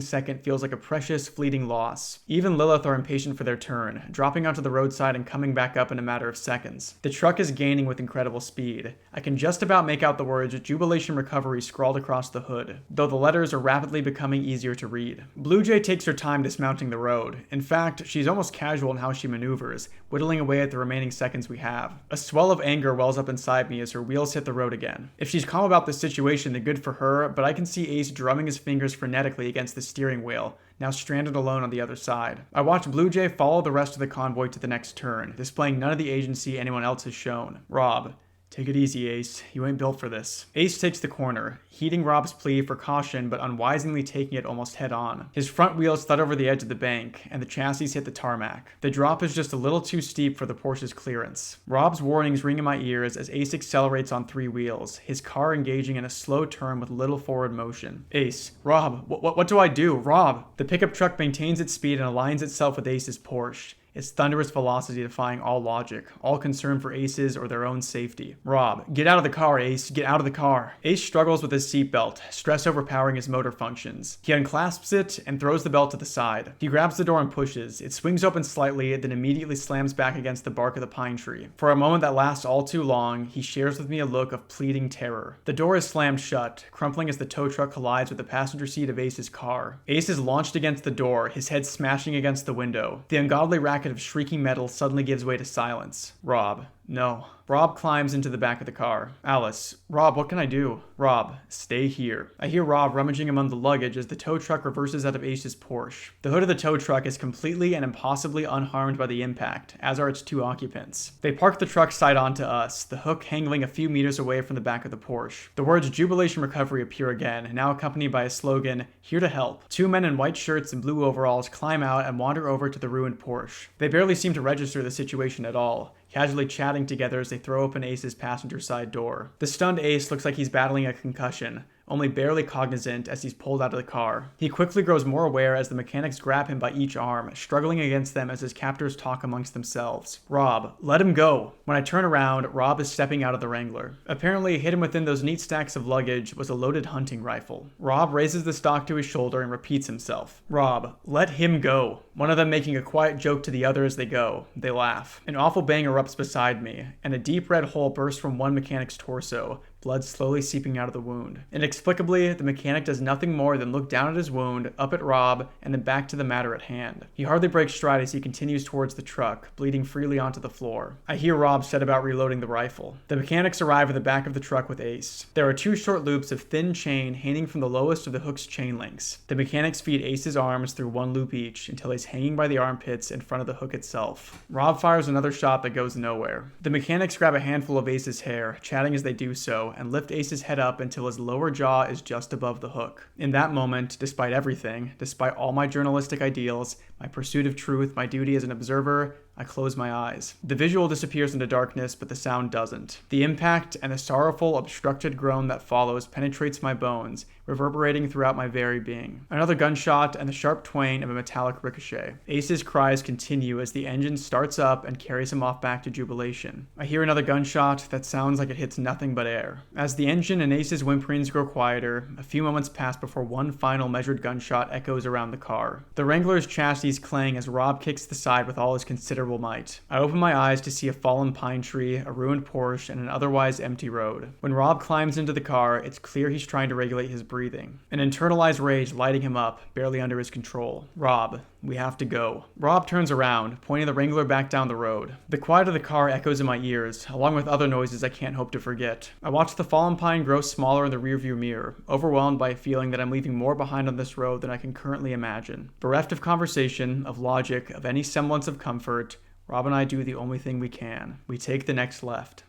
second feels like a precious, fleeting loss. Eve and Lilith are impatient for their turn, dropping onto the roadside and coming back up in a matter of seconds. The truck is gaining with incredible speed. I can just about make out the words Jubilation Recovery scrawled across the hood, though the letters are rapidly becoming easier to read. Blue Jay takes her time dismounting the road. In fact, she's almost casual in how she maneuvers, whittling away at the remaining seconds we have. A swell of anger wells up inside me as her wheels hit the road again. If she's calm about this situation, then good for her, but I can see Ace drumming his fingers frenetically against the steering wheel, now stranded alone on the other side. I watch Blue Jay follow the rest of the convoy to the next turn, displaying none of the agency anyone else has shown. Rob. Take it easy, Ace. You ain't built for this. Ace takes the corner, heeding Rob's plea for caution but unwisely taking it almost head on. His front wheels thud over the edge of the bank, and the chassis hit the tarmac. The drop is just a little too steep for the Porsche's clearance. Rob's warnings ring in my ears as Ace accelerates on 3 wheels, his car engaging in a slow turn with little forward motion. Ace. Rob, what do I do? Rob! The pickup truck maintains its speed and aligns itself with Ace's Porsche, its thunderous velocity defying all logic, all concern for Ace's or their own safety. Rob, get out of the car, Ace. Get out of the car. Ace struggles with his seatbelt, stress overpowering his motor functions. He unclasps it and throws the belt to the side. He grabs the door and pushes. It swings open slightly, then immediately slams back against the bark of the pine tree. For a moment that lasts all too long, he shares with me a look of pleading terror. The door is slammed shut, crumpling as the tow truck collides with the passenger seat of Ace's car. Ace is launched against the door, his head smashing against the window. The ungodly racket of shrieking metal suddenly gives way to silence. Rob. No. Rob climbs into the back of the car. Alice. Rob, what can I do? Rob. Stay here. I hear Rob rummaging among the luggage as the tow truck reverses out of Ace's Porsche. The hood of the tow truck is completely and impossibly unharmed by the impact, as are its 2 occupants. They park the truck side onto us, the hook hanging a few meters away from the back of the Porsche. The words Jubilation Recovery appear again, now accompanied by a slogan, Here to help. 2 men in white shirts and blue overalls climb out and wander over to the ruined Porsche. They barely seem to register the situation at all, casually chatting together as they throw open Ace's passenger side door. The stunned Ace looks like he's battling a concussion, only barely cognizant as he's pulled out of the car. He quickly grows more aware as the mechanics grab him by each arm, struggling against them as his captors talk amongst themselves. Rob, let him go. When I turn around, Rob is stepping out of the Wrangler. Apparently, hidden within those neat stacks of luggage was a loaded hunting rifle. Rob raises the stock to his shoulder and repeats himself. Rob, let him go. One of them making a quiet joke to the other as they go. They laugh. An awful bang erupts beside me, and a deep red hole bursts from one mechanic's torso, blood slowly seeping out of the wound. Inexplicably, the mechanic does nothing more than look down at his wound, up at Rob, and then back to the matter at hand. He hardly breaks stride as he continues towards the truck, bleeding freely onto the floor. I hear Rob set about reloading the rifle. The mechanics arrive at the back of the truck with Ace. There are 2 short loops of thin chain hanging from the lowest of the hook's chain links. The mechanics feed Ace's arms through 1 loop each until he's hanging by the armpits in front of the hook itself. Rob fires another shot that goes nowhere. The mechanics grab a handful of Ace's hair, chatting as they do so, and lift Ace's head up until his lower jaw is just above the hook. In that moment, despite everything, despite all my journalistic ideals, my pursuit of truth, my duty as an observer, I close my eyes. The visual disappears into darkness, but the sound doesn't. The impact and the sorrowful, obstructed groan that follows penetrates my bones, reverberating throughout my very being. Another gunshot and the sharp twang of a metallic ricochet. Ace's cries continue as the engine starts up and carries him off back to Jubilation. I hear another gunshot that sounds like it hits nothing but air. As the engine and Ace's whimperings grow quieter, a few moments pass before one final measured gunshot echoes around the car. The Wrangler's chassis clang as Rob kicks the side with all his considerable might. I open my eyes to see a fallen pine tree, a ruined Porsche, and an otherwise empty road. When Rob climbs into the car, it's clear he's trying to regulate his breathing. An internalized rage lighting him up, barely under his control. Rob, we have to go. Rob turns around, pointing the Wrangler back down the road. The quiet of the car echoes in my ears, along with other noises I can't hope to forget. I watch the fallen pine grow smaller in the rearview mirror, overwhelmed by a feeling that I'm leaving more behind on this road than I can currently imagine. Bereft of conversation, of logic, of any semblance of comfort, Rob and I do the only thing we can. We take the next left.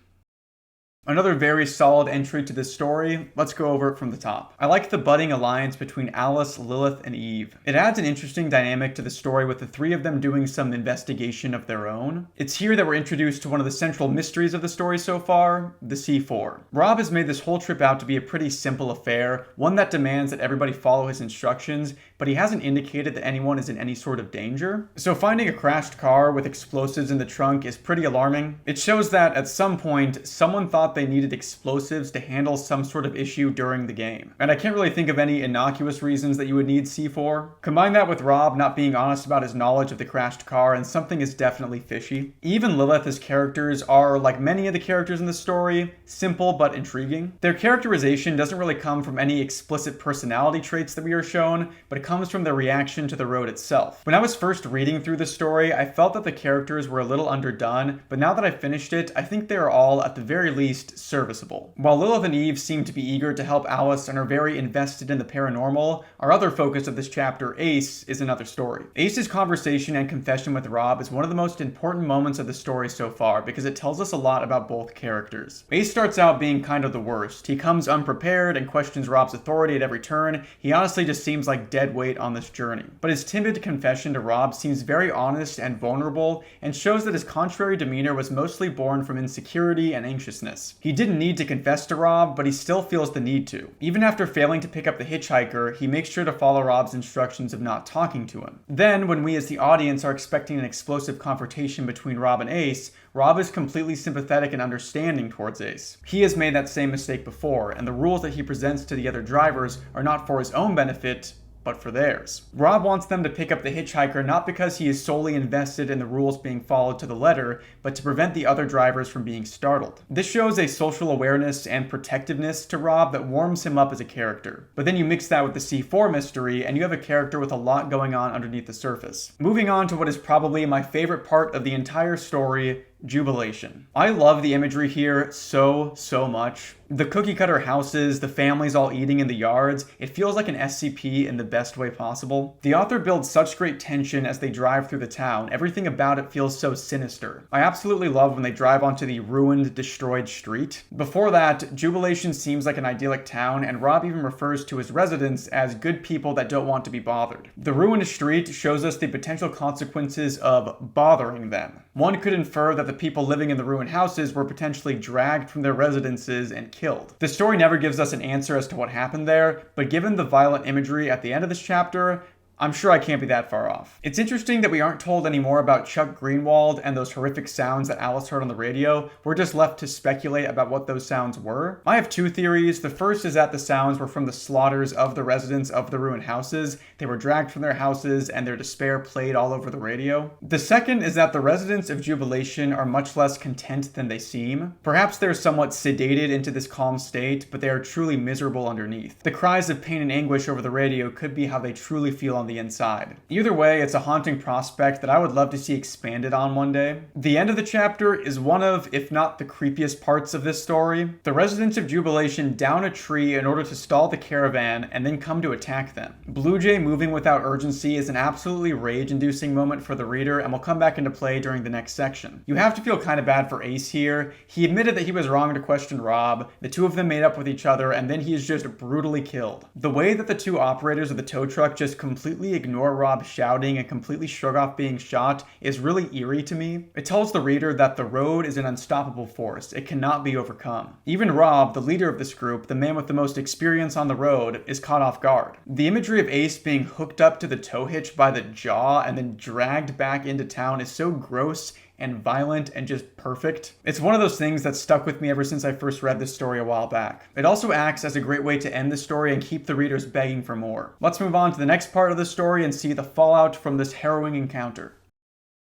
Another very solid entry to this story. Let's go over it from the top. I like the budding alliance between Alice, Lilith, and Eve. It adds an interesting dynamic to the story with the 3 of them doing some investigation of their own. It's here that we're introduced to one of the central mysteries of the story so far, the C4. Rob has made this whole trip out to be a pretty simple affair, one that demands that everybody follow his instructions, but he hasn't indicated that anyone is in any sort of danger. So finding a crashed car with explosives in the trunk is pretty alarming. It shows that at some point, someone thought they needed explosives to handle some sort of issue during the game. And I can't really think of any innocuous reasons that you would need C4. Combine that with Rob not being honest about his knowledge of the crashed car, and something is definitely fishy. Even Lilith as characters are, like many of the characters in the story, simple but intriguing. Their characterization doesn't really come from any explicit personality traits that we are shown, but it comes from their reaction to the road itself. When I was first reading through the story, I felt that the characters were a little underdone, but now that I finished it, I think they are all, at the very least, serviceable. While Lilith and Eve seem to be eager to help Alice and are very invested in the paranormal, our other focus of this chapter, Ace, is another story. Ace's conversation and confession with Rob is one of the most important moments of the story so far because it tells us a lot about both characters. Ace starts out being kind of the worst. He comes unprepared and questions Rob's authority at every turn. He honestly just seems like dead weight on this journey. But his timid confession to Rob seems very honest and vulnerable and shows that his contrary demeanor was mostly born from insecurity and anxiousness. He didn't need to confess to Rob, but he still feels the need to. Even after failing to pick up the hitchhiker, he makes sure to follow Rob's instructions of not talking to him. Then, when we as the audience are expecting an explosive confrontation between Rob and Ace, Rob is completely sympathetic and understanding towards Ace. He has made that same mistake before, and the rules that he presents to the other drivers are not for his own benefit, but for theirs. Rob wants them to pick up the hitchhiker not because he is solely invested in the rules being followed to the letter, but to prevent the other drivers from being startled. This shows a social awareness and protectiveness to Rob that warms him up as a character. But then you mix that with the C4 mystery, and you have a character with a lot going on underneath the surface. Moving on to what is probably my favorite part of the entire story, Jubilation. I love the imagery here so much. The cookie cutter houses, the families all eating in the yards, it feels like an SCP in the best way possible. The author builds such great tension as they drive through the town. Everything about it feels so sinister. I absolutely love when they drive onto the ruined, destroyed street. Before that, Jubilation seems like an idyllic town, and Rob even refers to his residents as good people that don't want to be bothered. The ruined street shows us the potential consequences of bothering them. One could infer that the people living in the ruined houses were potentially dragged from their residences and killed. The story never gives us an answer as to what happened there, but given the violent imagery at the end of this chapter, I'm sure I can't be that far off. It's interesting that we aren't told any more about Chuck Greenwald and those horrific sounds that Alice heard on the radio. We're just left to speculate about what those sounds were. I have two theories. The first is that the sounds were from the slaughters of the residents of the ruined houses. They were dragged from their houses and their despair played all over the radio. The second is that the residents of Jubilation are much less content than they seem. Perhaps they're somewhat sedated into this calm state, but they are truly miserable underneath. The cries of pain and anguish over the radio could be how they truly feel on the inside. Either way, it's a haunting prospect that I would love to see expanded on one day. The end of the chapter is one of, if not the creepiest parts of this story. The residents of Jubilation down a tree in order to stall the caravan and then come to attack them. Blue Jay moving without urgency is an absolutely rage-inducing moment for the reader and will come back into play during the next section. You have to feel kind of bad for Ace here. He admitted that he was wrong to question Rob. The two of them made up with each other and then he is just brutally killed. The way that the two operators of the tow truck just completely ignore Rob shouting and completely shrug off being shot is really eerie to me. It tells the reader that the road is an unstoppable force. It cannot be overcome. Even Rob, the leader of this group, the man with the most experience on the road, is caught off guard. The imagery of Ace being hooked up to the tow hitch by the jaw and then dragged back into town is so gross and violent and just perfect. It's one of those things that stuck with me ever since I first read this story a while back. It also acts as a great way to end the story and keep the readers begging for more. Let's move on to the next part of the story and see the fallout from this harrowing encounter.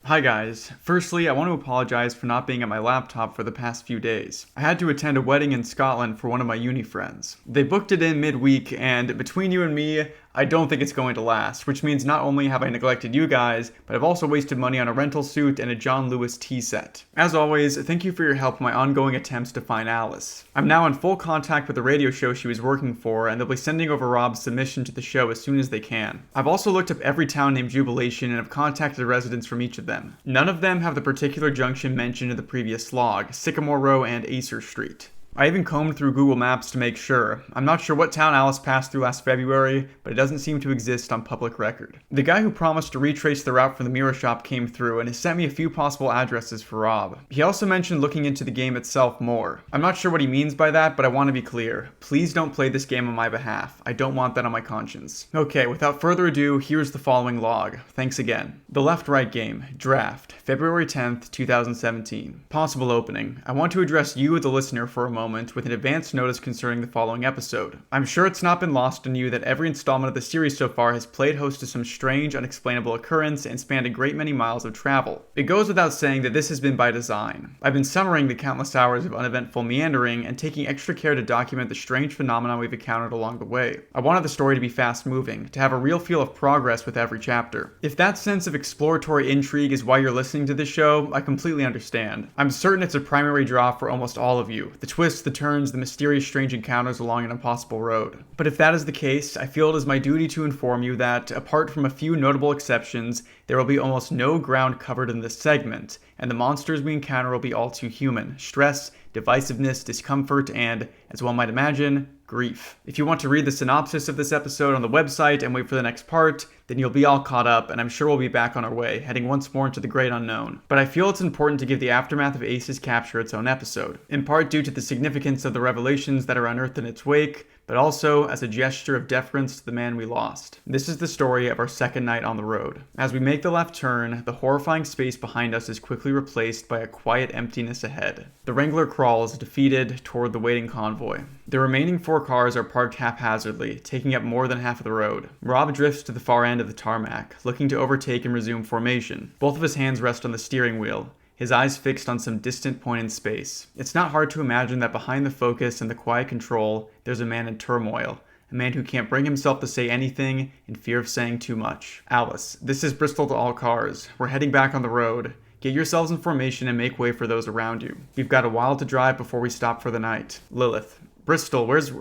Hi guys. Firstly, I want to apologize for not being at my laptop for the past few days. I had to attend a wedding in Scotland for one of my uni friends. They booked it in midweek, and between you and me, I don't think it's going to last, which means not only have I neglected you guys, but I've also wasted money on a rental suit and a John Lewis tea set. As always, thank you for your help in my ongoing attempts to find Alice. I'm now in full contact with the radio show she was working for, and they'll be sending over Rob's submission to the show as soon as they can. I've also looked up every town named Jubilation and have contacted residents from each of them. None of them have the particular junction mentioned in the previous log, Sycamore Row and Acer Street. I even combed through Google Maps to make sure. I'm not sure what town Alice passed through last February, but it doesn't seem to exist on public record. The guy who promised to retrace the route from the mirror shop came through and has sent me a few possible addresses for Rob. He also mentioned looking into the game itself more. I'm not sure what he means by that, but I want to be clear. Please don't play this game on my behalf. I don't want that on my conscience. Okay, without further ado, here's the following log. Thanks again. The Left-Right Game. Draft. February 10th, 2017. Possible opening. I want to address you, the listener, for a moment. moment with an advance notice concerning the following episode. I'm sure it's not been lost on you that every installment of the series so far has played host to some strange, unexplainable occurrence and spanned a great many miles of travel. It goes without saying that this has been by design. I've been summarizing the countless hours of uneventful meandering and taking extra care to document the strange phenomena we've encountered along the way. I wanted the story to be fast-moving, to have a real feel of progress with every chapter. If that sense of exploratory intrigue is why you're listening to this show, I completely understand. I'm certain it's a primary draw for almost all of you. The twists, the turns, the mysterious strange encounters along an impossible road. But if that is the case, I feel it is my duty to inform you that, apart from a few notable exceptions, there will be almost no ground covered in this segment, and the monsters we encounter will be all too human. Stress, divisiveness, discomfort, and, as one might imagine, grief. If you want to read the synopsis of this episode on the website and wait for the next part, then you'll be all caught up, and I'm sure we'll be back on our way, heading once more into the great unknown. But I feel it's important to give the aftermath of Ace's capture its own episode, in part due to the significance of the revelations that are unearthed in its wake, but also as a gesture of deference to the man we lost. This is the story of our second night on the road. As we make the left turn, the horrifying space behind us is quickly replaced by a quiet emptiness ahead. The Wrangler crawls, defeated, toward the waiting convoy. The remaining 4 cars are parked haphazardly, taking up more than half of the road. Rob drifts to the far end of the tarmac, looking to overtake and resume formation. Both of his hands rest on the steering wheel, his eyes fixed on some distant point in space. It's not hard to imagine that behind the focus and the quiet control, there's a man in turmoil. A man who can't bring himself to say anything in fear of saying too much. Alice, this is Bristol to all cars. We're heading back on the road. Get yourselves in formation and make way for those around you. We've got a while to drive before we stop for the night. Lilith, Bristol, where's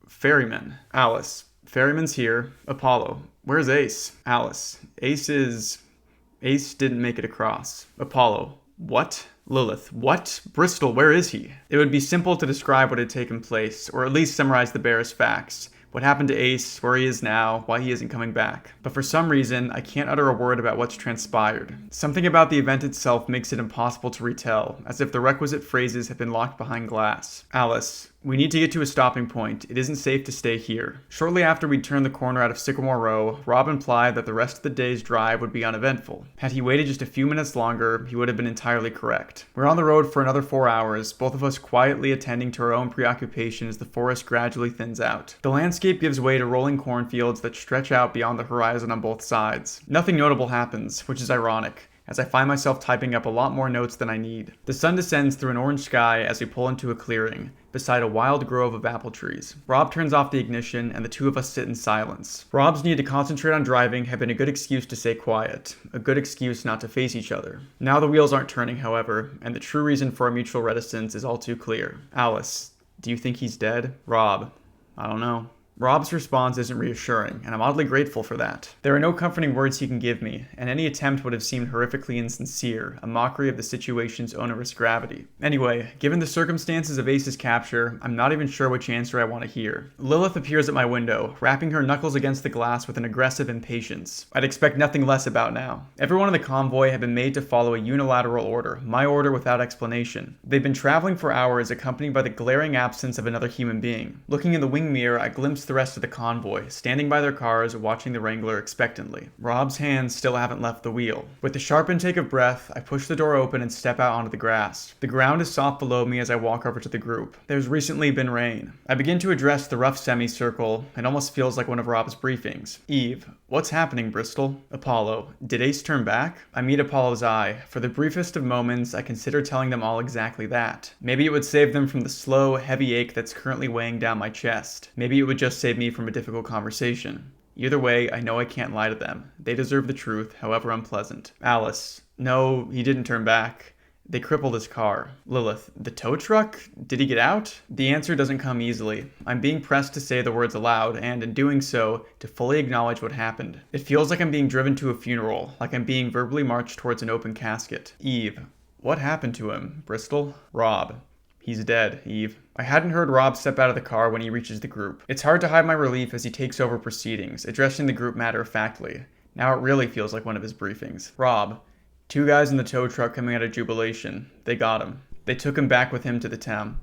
Ferryman? Alice, Ferryman's here. Apollo, where's Ace? Alice, Ace didn't make it across. Apollo, what? Lilith, what? Bristol, where is he? It would be simple to describe what had taken place, or at least summarize the barest facts. What happened to Ace, where he is now, why he isn't coming back. But for some reason, I can't utter a word about what's transpired. Something about the event itself makes it impossible to retell, as if the requisite phrases have been locked behind glass. Alice, we need to get to a stopping point. It isn't safe to stay here. Shortly after we'd turned the corner out of Sycamore Row, Rob implied that the rest of the day's drive would be uneventful. Had he waited just a few minutes longer, he would have been entirely correct. We're on the road for another 4 hours, both of us quietly attending to our own preoccupation as the forest gradually thins out. The landscape gives way to rolling cornfields that stretch out beyond the horizon on both sides. Nothing notable happens, which is ironic, as I find myself typing up a lot more notes than I need. The sun descends through an orange sky as we pull into a clearing, beside a wild grove of apple trees. Rob turns off the ignition, and the two of us sit in silence. Rob's need to concentrate on driving had been a good excuse to stay quiet, a good excuse not to face each other. Now the wheels aren't turning, however, and the true reason for our mutual reticence is all too clear. Alice, do you think he's dead? Rob, I don't know. Rob's response isn't reassuring, and I'm oddly grateful for that. There are no comforting words he can give me, and any attempt would have seemed horrifically insincere, a mockery of the situation's onerous gravity. Anyway, given the circumstances of Ace's capture, I'm not even sure which answer I want to hear. Lilith appears at my window, rapping her knuckles against the glass with an aggressive impatience. I'd expect nothing less about now. Everyone in the convoy had been made to follow a unilateral order, my order without explanation. They'd been traveling for hours accompanied by the glaring absence of another human being. Looking in the wing mirror, I glimpsed the rest of the convoy, standing by their cars, watching the Wrangler expectantly. Rob's hands still haven't left the wheel. With a sharp intake of breath, I push the door open and step out onto the grass. The ground is soft below me as I walk over to the group. There's recently been rain. I begin to address the rough semicircle. It almost feels like one of Rob's briefings. Eve, what's happening, Bristol? Apollo, did Ace turn back? I meet Apollo's eye. For the briefest of moments, I consider telling them all exactly that. Maybe it would save them from the slow, heavy ache that's currently weighing down my chest. Maybe it would just save me from a difficult conversation. Either way, I know I can't lie to them. They deserve the truth, however unpleasant. Alice, no, he didn't turn back. They crippled his car. Lilith, the tow truck? Did he get out? The answer doesn't come easily. I'm being pressed to say the words aloud, and in doing so, to fully acknowledge what happened. It feels like I'm being driven to a funeral, like I'm being verbally marched towards an open casket. Eve, what happened to him, Bristol? Rob, he's dead, Eve. I hadn't heard Rob step out of the car when he reaches the group. It's hard to hide my relief as he takes over proceedings, addressing the group matter-of-factly. Now it really feels like one of his briefings. Rob, 2 guys in the tow truck coming out of Jubilation. They got him. They took him back with him to the town.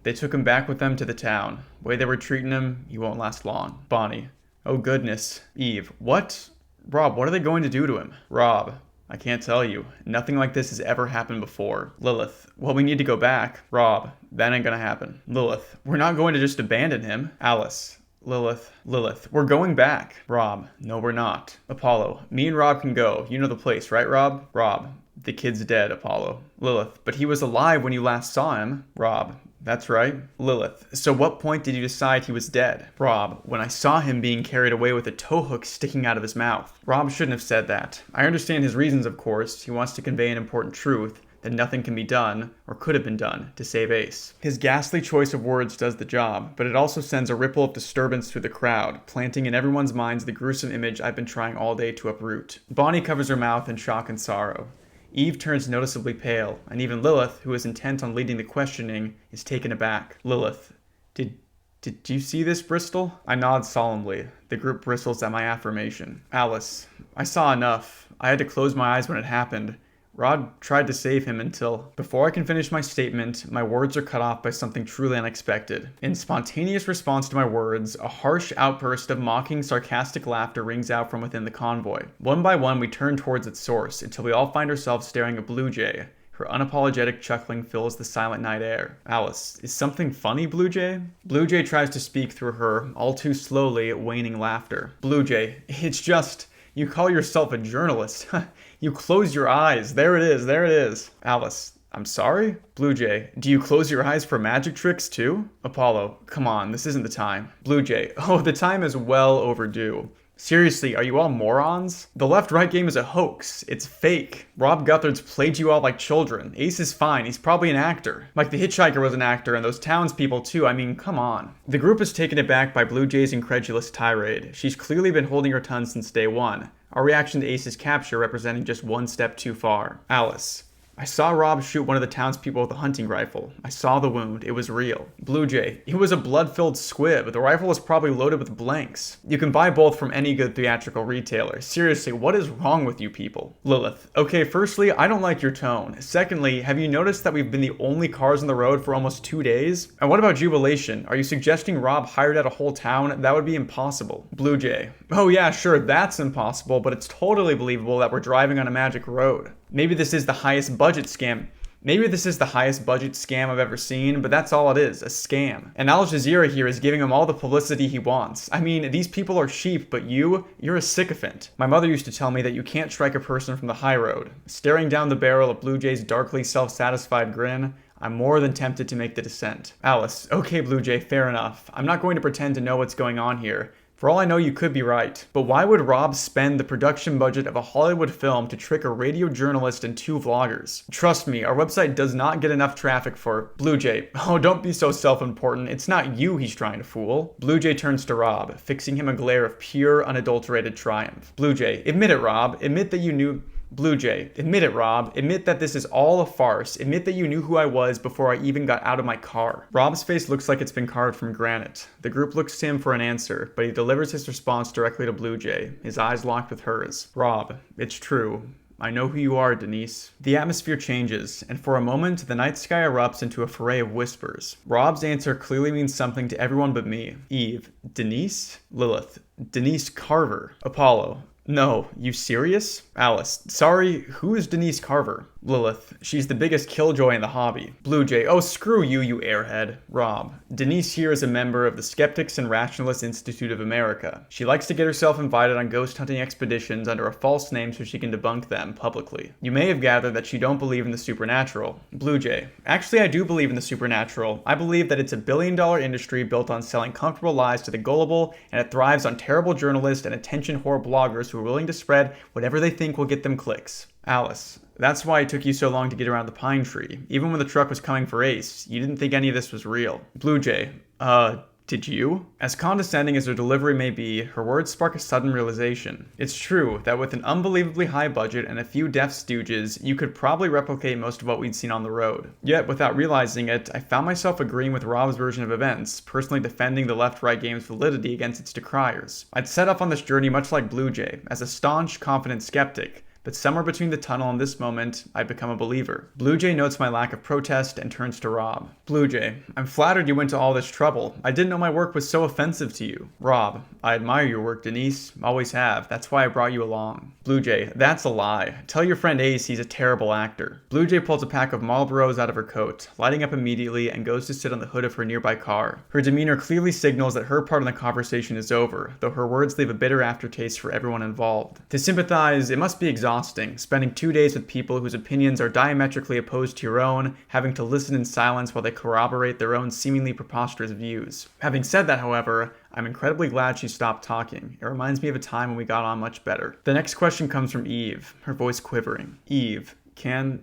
They took him back with them to the town. The way they were treating him, he won't last long. Bonnie, oh goodness. Eve, what? Rob, what are they going to do to him? Rob, I can't tell you. Nothing like this has ever happened before. Lilith, well, we need to go back. Rob, that ain't gonna happen. Lilith, we're not going to just abandon him. Alice, Lilith, we're going back. Rob, no, we're not. Apollo, me and Rob can go. You know the place, right, Rob? Rob, the kid's dead, Apollo. Lilith, but he was alive when you last saw him. Rob, that's right. Lilith, so what point did you decide he was dead? Rob, when I saw him being carried away with a tow hook sticking out of his mouth. Rob shouldn't have said that. I understand his reasons, of course. He wants to convey an important truth, that nothing can be done, or could have been done, to save Ace. His ghastly choice of words does the job, but it also sends a ripple of disturbance through the crowd, planting in everyone's minds the gruesome image I've been trying all day to uproot. Bonnie covers her mouth in shock and sorrow. Eve turns noticeably pale, and even Lilith, who is intent on leading the questioning, is taken aback. Lilith, did you see this, Bristol? I nod solemnly. The group bristles at my affirmation. Alice, I saw enough. I had to close my eyes when it happened. Rod tried to save him until... Before I can finish my statement, my words are cut off by something truly unexpected. In spontaneous response to my words, a harsh outburst of mocking, sarcastic laughter rings out from within the convoy. One by one, we turn towards its source, until we all find ourselves staring at Blue Jay. Her unapologetic chuckling fills the silent night air. Alice, is something funny, Blue Jay? Blue Jay tries to speak through her, all too slowly, waning laughter. Blue Jay, it's just... You call yourself a journalist. You close your eyes. There it is. Alice, I'm sorry? Blue Jay, do you close your eyes for magic tricks too? Apollo, come on, this isn't the time. Blue Jay, oh, the time is well overdue. Seriously, are you all morons? The left-right game is a hoax. It's fake. Rob Guthard's played you all like children. Ace is fine. He's probably an actor. Like the hitchhiker was an actor, and those townspeople too. I mean, come on. The group is taken aback by Blue Jay's incredulous tirade. She's clearly been holding her tongue since day one. Our reaction to Ace's capture representing just one step too far. Alice. I saw Rob shoot one of the townspeople with a hunting rifle. I saw the wound. It was real. Blue Jay. It was a blood-filled squib. The rifle was probably loaded with blanks. You can buy both from any good theatrical retailer. Seriously, what is wrong with you people? Lilith. Okay, firstly, I don't like your tone. Secondly, have you noticed that we've been the only cars on the road for almost 2 days? And what about jubilation? Are you suggesting Rob hired out a whole town? That would be impossible. Blue Jay. Oh yeah, sure, that's impossible, but it's totally believable that we're driving on a magic road. Maybe this is the highest budget scam. I've ever seen, but that's all it is, a scam. And Al Jazeera here is giving him all the publicity he wants. I mean, these people are sheep, but you're a sycophant. My mother used to tell me that you can't strike a person from the high road. Staring down the barrel of Blue Jay's darkly self-satisfied grin, I'm more than tempted to make the descent. Alice, okay Blue Jay, fair enough. I'm not going to pretend to know what's going on here. For all I know, you could be right. But why would Rob spend the production budget of a Hollywood film to trick a radio journalist and 2 vloggers? Trust me, our website does not get enough traffic for Blue Jay. Oh, don't be so self-important. It's not you he's trying to fool. Blue Jay turns to Rob, fixing him a glare of pure, unadulterated triumph. Blue Jay, admit it, Rob. Admit that you knew... Blue Jay, admit it, Rob. Admit that this is all a farce. Admit that you knew who I was before I even got out of my car. Rob's face looks like it's been carved from granite. The group looks to him for an answer, but he delivers his response directly to Blue Jay, his eyes locked with hers. Rob, it's true. I know who you are, Denise. The atmosphere changes, and for a moment, the night sky erupts into a foray of whispers. Rob's answer clearly means something to everyone but me. Eve, Denise? Lilith, Denise Carver. Apollo, no, you serious? Alice, sorry, who is Denise Carver? Lilith, she's the biggest killjoy in the hobby. Blue Jay, oh screw you, you airhead. Rob, Denise here is a member of the Skeptics and Rationalists Institute of America. She likes to get herself invited on ghost hunting expeditions under a false name so she can debunk them publicly. You may have gathered that she don't believe in the supernatural. Blue Jay, actually I do believe in the supernatural. I believe that it's a billion-dollar industry built on selling comfortable lies to the gullible, and it thrives on terrible journalists and attention whore bloggers who are willing to spread whatever they think will get them clicks. Alice, that's why it took you so long to get around the pine tree. Even when the truck was coming for Ace, you didn't think any of this was real. Blue Jay, did you? As condescending as her delivery may be, her words spark a sudden realization. It's true that with an unbelievably high budget and a few deaf stooges, you could probably replicate most of what we'd seen on the road. Yet, without realizing it, I found myself agreeing with Rob's version of events, personally defending the left-right game's validity against its decriers. I'd set off on this journey much like Blue Jay, as a staunch, confident skeptic, but somewhere between the tunnel and this moment, I've become a believer. Blue Jay notes my lack of protest and turns to Rob. Blue Jay, I'm flattered you went to all this trouble. I didn't know my work was so offensive to you. Rob, I admire your work, Denise. Always have. That's why I brought you along. Blue Jay, that's a lie. Tell your friend Ace he's a terrible actor. Blue Jay pulls a pack of Marlboros out of her coat, lighting up immediately, and goes to sit on the hood of her nearby car. Her demeanor clearly signals that her part in the conversation is over, though her words leave a bitter aftertaste for everyone involved. To sympathize, it must be exhausting, spending 2 days with people whose opinions are diametrically opposed to your own, having to listen in silence while they corroborate their own seemingly preposterous views. Having said that, however, I'm incredibly glad she stopped talking. It reminds me of a time when we got on much better. The next question comes from Eve, her voice quivering. Eve, Can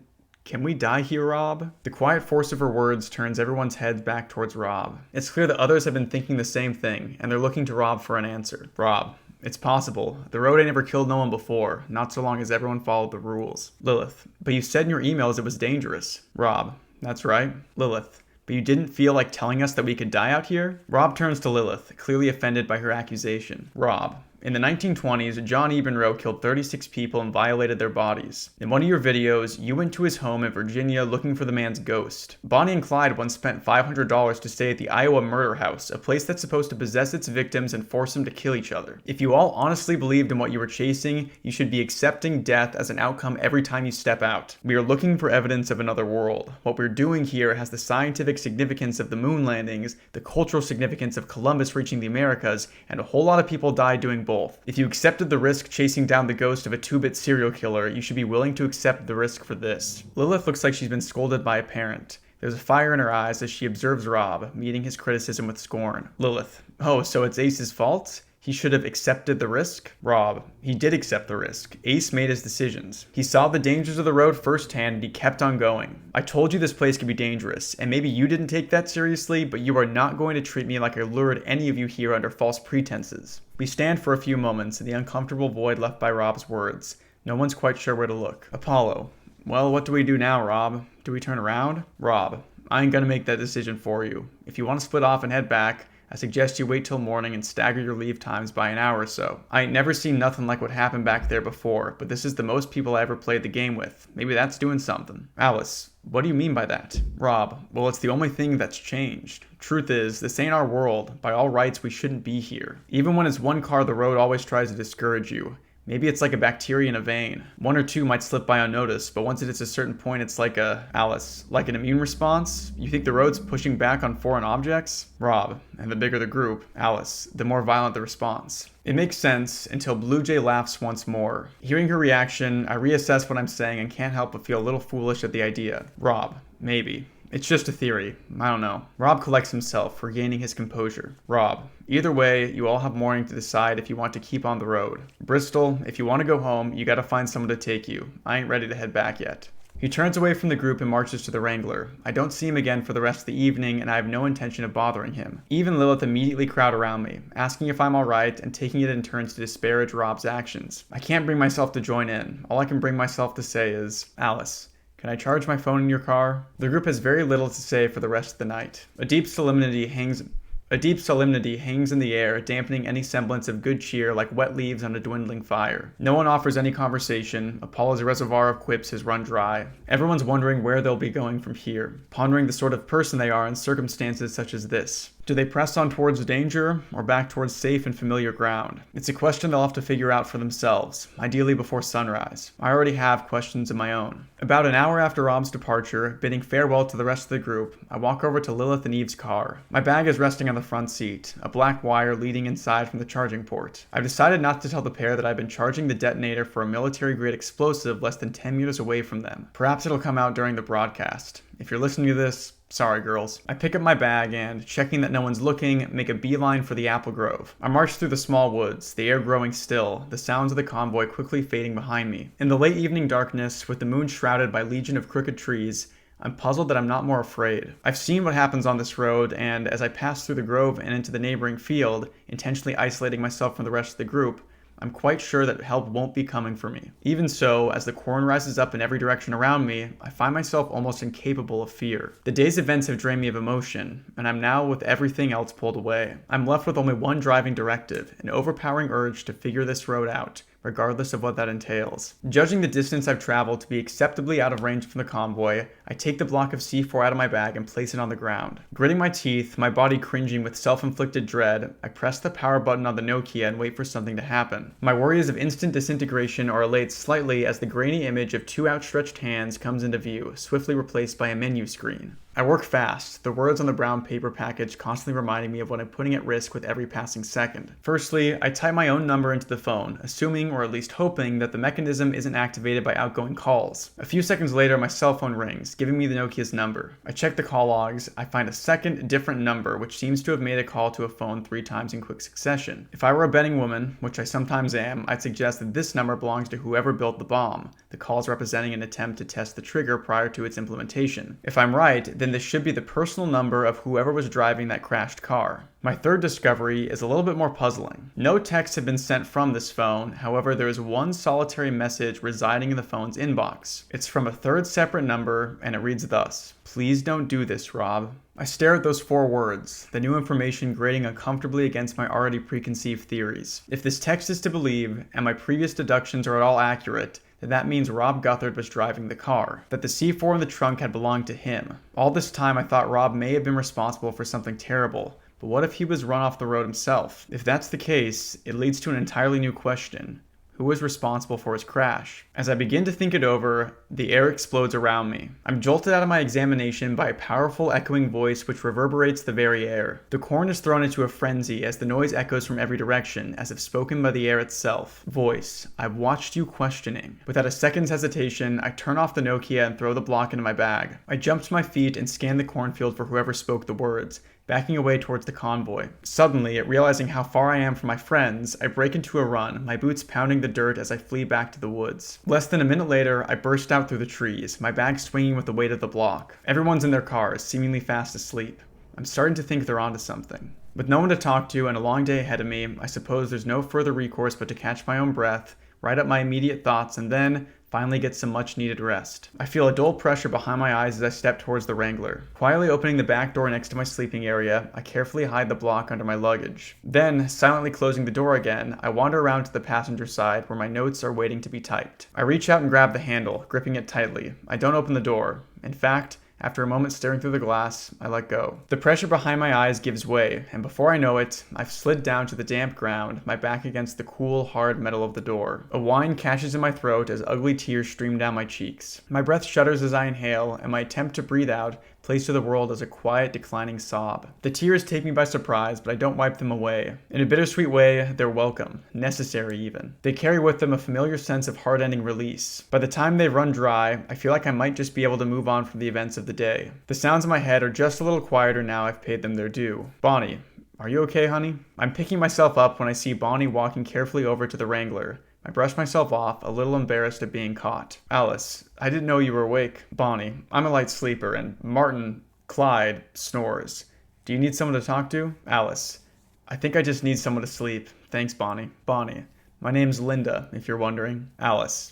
we die here, Rob? The quiet force of her words turns everyone's heads back towards Rob. It's clear that others have been thinking the same thing, and they're looking to Rob for an answer. Rob, it's possible. The road ain't never killed no one before, not so long as everyone followed the rules. Lilith, but you said in your emails it was dangerous. Rob, that's right. Lilith, but you didn't feel like telling us that we could die out here? Rob turns to Lilith, clearly offended by her accusation. Rob, in the 1920s, John Ebenroe killed 36 people and violated their bodies. In one of your videos, you went to his home in Virginia looking for the man's ghost. Bonnie and Clyde once spent $500 to stay at the Iowa Murder House, a place that's supposed to possess its victims and force them to kill each other. If you all honestly believed in what you were chasing, you should be accepting death as an outcome every time you step out. We are looking for evidence of another world. What we're doing here has the scientific significance of the moon landings, the cultural significance of Columbus reaching the Americas, and a whole lot of people died doing both. If you accepted the risk chasing down the ghost of a 2-bit serial killer, you should be willing to accept the risk for this. Lilith looks like she's been scolded by a parent. There's a fire in her eyes as she observes Rob, meeting his criticism with scorn. Lilith, oh, so it's Ace's fault? He should have accepted the risk? Rob, he did accept the risk. Ace made his decisions. He saw the dangers of the road firsthand and he kept on going. I told you this place could be dangerous, and maybe you didn't take that seriously, but you are not going to treat me like I lured any of you here under false pretenses. We stand for a few moments in the uncomfortable void left by Rob's words. No one's quite sure where to look. Apollo, well, what do we do now, Rob? Do we turn around? Rob, I ain't gonna make that decision for you. If you want to split off and head back, I suggest you wait till morning and stagger your leave times by an hour or so. I ain't never seen nothing like what happened back there before, but this is the most people I ever played the game with. Maybe that's doing something. Alice, what do you mean by that? Rob, well, it's the only thing that's changed. Truth is, this ain't our world. By all rights, we shouldn't be here. Even when it's one car, the road always tries to discourage you. Maybe it's like a bacteria in a vein. 1 or 2 might slip by unnoticed, but once it hits a certain point, it's like Alice, like an immune response? You think the road's pushing back on foreign objects? Rob, and the bigger the group, Alice, the more violent the response. It makes sense until Blue Jay laughs once more. Hearing her reaction, I reassess what I'm saying and can't help but feel a little foolish at the idea. Rob, maybe. It's just a theory. I don't know. Rob collects himself, regaining his composure. Rob, either way, you all have morning to decide if you want to keep on the road. Bristol, if you want to go home, you gotta find someone to take you. I ain't ready to head back yet. He turns away from the group and marches to the Wrangler. I don't see him again for the rest of the evening, and I have no intention of bothering him. Eve and Lilith immediately crowd around me, asking if I'm alright and taking it in turns to disparage Rob's actions. I can't bring myself to join in. All I can bring myself to say is, Alice, can I charge my phone in your car? The group has very little to say for the rest of the night. A deep solemnity hangs in the air, dampening any semblance of good cheer like wet leaves on a dwindling fire. No one offers any conversation. Apollo's reservoir of quips has run dry. Everyone's wondering where they'll be going from here, pondering the sort of person they are in circumstances such as this. Do they press on towards danger, or back towards safe and familiar ground? It's a question they'll have to figure out for themselves, ideally before sunrise. I already have questions of my own. About an hour after Rob's departure, bidding farewell to the rest of the group, I walk over to Lilith and Eve's car. My bag is resting on the front seat, a black wire leading inside from the charging port. I've decided not to tell the pair that I've been charging the detonator for a military-grade explosive less than 10 meters away from them. Perhaps it'll come out during the broadcast. If you're listening to this, sorry, girls. I pick up my bag and, checking that no one's looking, make a beeline for the apple grove. I march through the small woods, the air growing still, the sounds of the convoy quickly fading behind me. In the late evening darkness, with the moon shrouded by legion of crooked trees, I'm puzzled that I'm not more afraid. I've seen what happens on this road, and as I pass through the grove and into the neighboring field, intentionally isolating myself from the rest of the group, I'm quite sure that help won't be coming for me. Even so, as the corn rises up in every direction around me, I find myself almost incapable of fear. The day's events have drained me of emotion, and I'm now with everything else pulled away. I'm left with only one driving directive, an overpowering urge to figure this road out, regardless of what that entails. Judging the distance I've traveled to be acceptably out of range from the convoy, I take the block of C4 out of my bag and place it on the ground. Gritting my teeth, my body cringing with self-inflicted dread, I press the power button on the Nokia and wait for something to happen. My worries of instant disintegration are allayed slightly as the grainy image of two outstretched hands comes into view, swiftly replaced by a menu screen. I work fast, the words on the brown paper package constantly reminding me of what I'm putting at risk with every passing second. Firstly, I type my own number into the phone, assuming or at least hoping that the mechanism isn't activated by outgoing calls. A few seconds later, my cell phone rings, giving me the Nokia's number. I check the call logs, I find a second, different number which seems to have made a call to a phone 3 times in quick succession. If I were a betting woman, which I sometimes am, I'd suggest that this number belongs to whoever built the bomb, the calls representing an attempt to test the trigger prior to its implementation. If I'm right, then this should be the personal number of whoever was driving that crashed car. My third discovery is a little bit more puzzling. No texts have been sent from this phone, however there is one solitary message residing in the phone's inbox. It's from a third separate number, and it reads thus: "Please don't do this, Rob." I stare at those 4 words, the new information grating uncomfortably against my already preconceived theories. If this text is to believe, and my previous deductions are at all accurate, then that means Rob Guthard was driving the car, that the C4 in the trunk had belonged to him. All this time I thought Rob may have been responsible for something terrible, but what if he was run off the road himself? If that's the case, it leads to an entirely new question. Who was responsible for his crash? As I begin to think it over, the air explodes around me. I'm jolted out of my examination by a powerful echoing voice which reverberates the very air. The corn is thrown into a frenzy as the noise echoes from every direction, as if spoken by the air itself. Voice: "I've watched you questioning." Without a second's hesitation, I turn off the Nokia and throw the block into my bag. I jump to my feet and scan the cornfield for whoever spoke the words, backing away towards the convoy. Suddenly, realizing how far I am from my friends, I break into a run, my boots pounding the dirt as I flee back to the woods. Less than a minute later, I burst out through the trees, my bag swinging with the weight of the block. Everyone's in their cars, seemingly fast asleep. I'm starting to think they're onto something. With no one to talk to and a long day ahead of me, I suppose there's no further recourse but to catch my own breath, write up my immediate thoughts, and then finally get some much needed rest. I feel a dull pressure behind my eyes as I step towards the Wrangler. Quietly opening the back door next to my sleeping area, I carefully hide the block under my luggage. Then, silently closing the door again, I wander around to the passenger side where my notes are waiting to be typed. I reach out and grab the handle, gripping it tightly. I don't open the door. In fact, after a moment staring through the glass, I let go. The pressure behind my eyes gives way, and before I know it, I've slid down to the damp ground, my back against the cool, hard metal of the door. A whine catches in my throat as ugly tears stream down my cheeks. My breath shudders as I inhale, and my attempt to breathe out plays to the world as a quiet, declining sob. The tears take me by surprise, but I don't wipe them away. In a bittersweet way, they're welcome, necessary even. They carry with them a familiar sense of heart-ending release. By the time they run dry, I feel like I might just be able to move on from the events of the day. The sounds in my head are just a little quieter now I've paid them their due. Bonnie, are you okay, honey? I'm picking myself up when I see Bonnie walking carefully over to the Wrangler. I brush myself off, a little embarrassed at being caught. Alice, I didn't know you were awake. Bonnie, I'm a light sleeper, and Martin, Clyde, snores. Do you need someone to talk to? Alice, I think I just need someone to sleep. Thanks, Bonnie. Bonnie, my name's Linda, if you're wondering. Alice.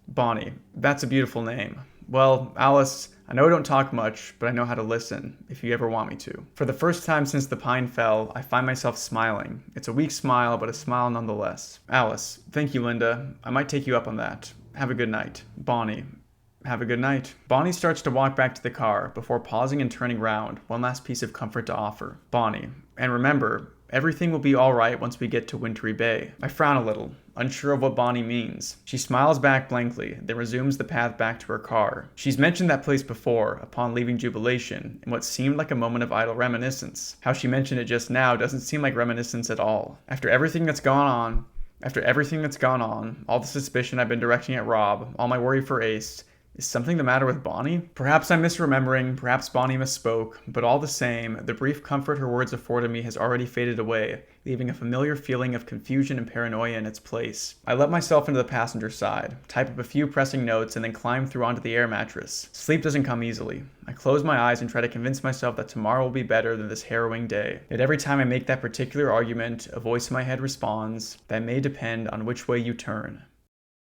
Bonnie, that's a beautiful name. Well, Alice, I know I don't talk much, but I know how to listen, if you ever want me to. For the first time since the pine fell, I find myself smiling. It's a weak smile, but a smile nonetheless. Alice, thank you, Linda. I might take you up on that. Have a good night. Bonnie, have a good night. Bonnie starts to walk back to the car, before pausing and turning round, one last piece of comfort to offer. Bonnie, and remember, everything will be alright once we get to Wintry Bay. I frown a little, unsure of what Bonnie means. She smiles back blankly, then resumes the path back to her car. She's mentioned that place before, upon leaving Jubilation, in what seemed like a moment of idle reminiscence. How she mentioned it just now doesn't seem like reminiscence at all. After everything that's gone on, all the suspicion I've been directing at Rob, all my worry for Ace, is something the matter with Bonnie? Perhaps I'm misremembering, perhaps Bonnie misspoke, but all the same, the brief comfort her words afforded me has already faded away, leaving a familiar feeling of confusion and paranoia in its place. I let myself into the passenger side, type up a few pressing notes, and then climb through onto the air mattress. Sleep doesn't come easily. I close my eyes and try to convince myself that tomorrow will be better than this harrowing day. Yet every time I make that particular argument, a voice in my head responds, "That may depend on which way you turn."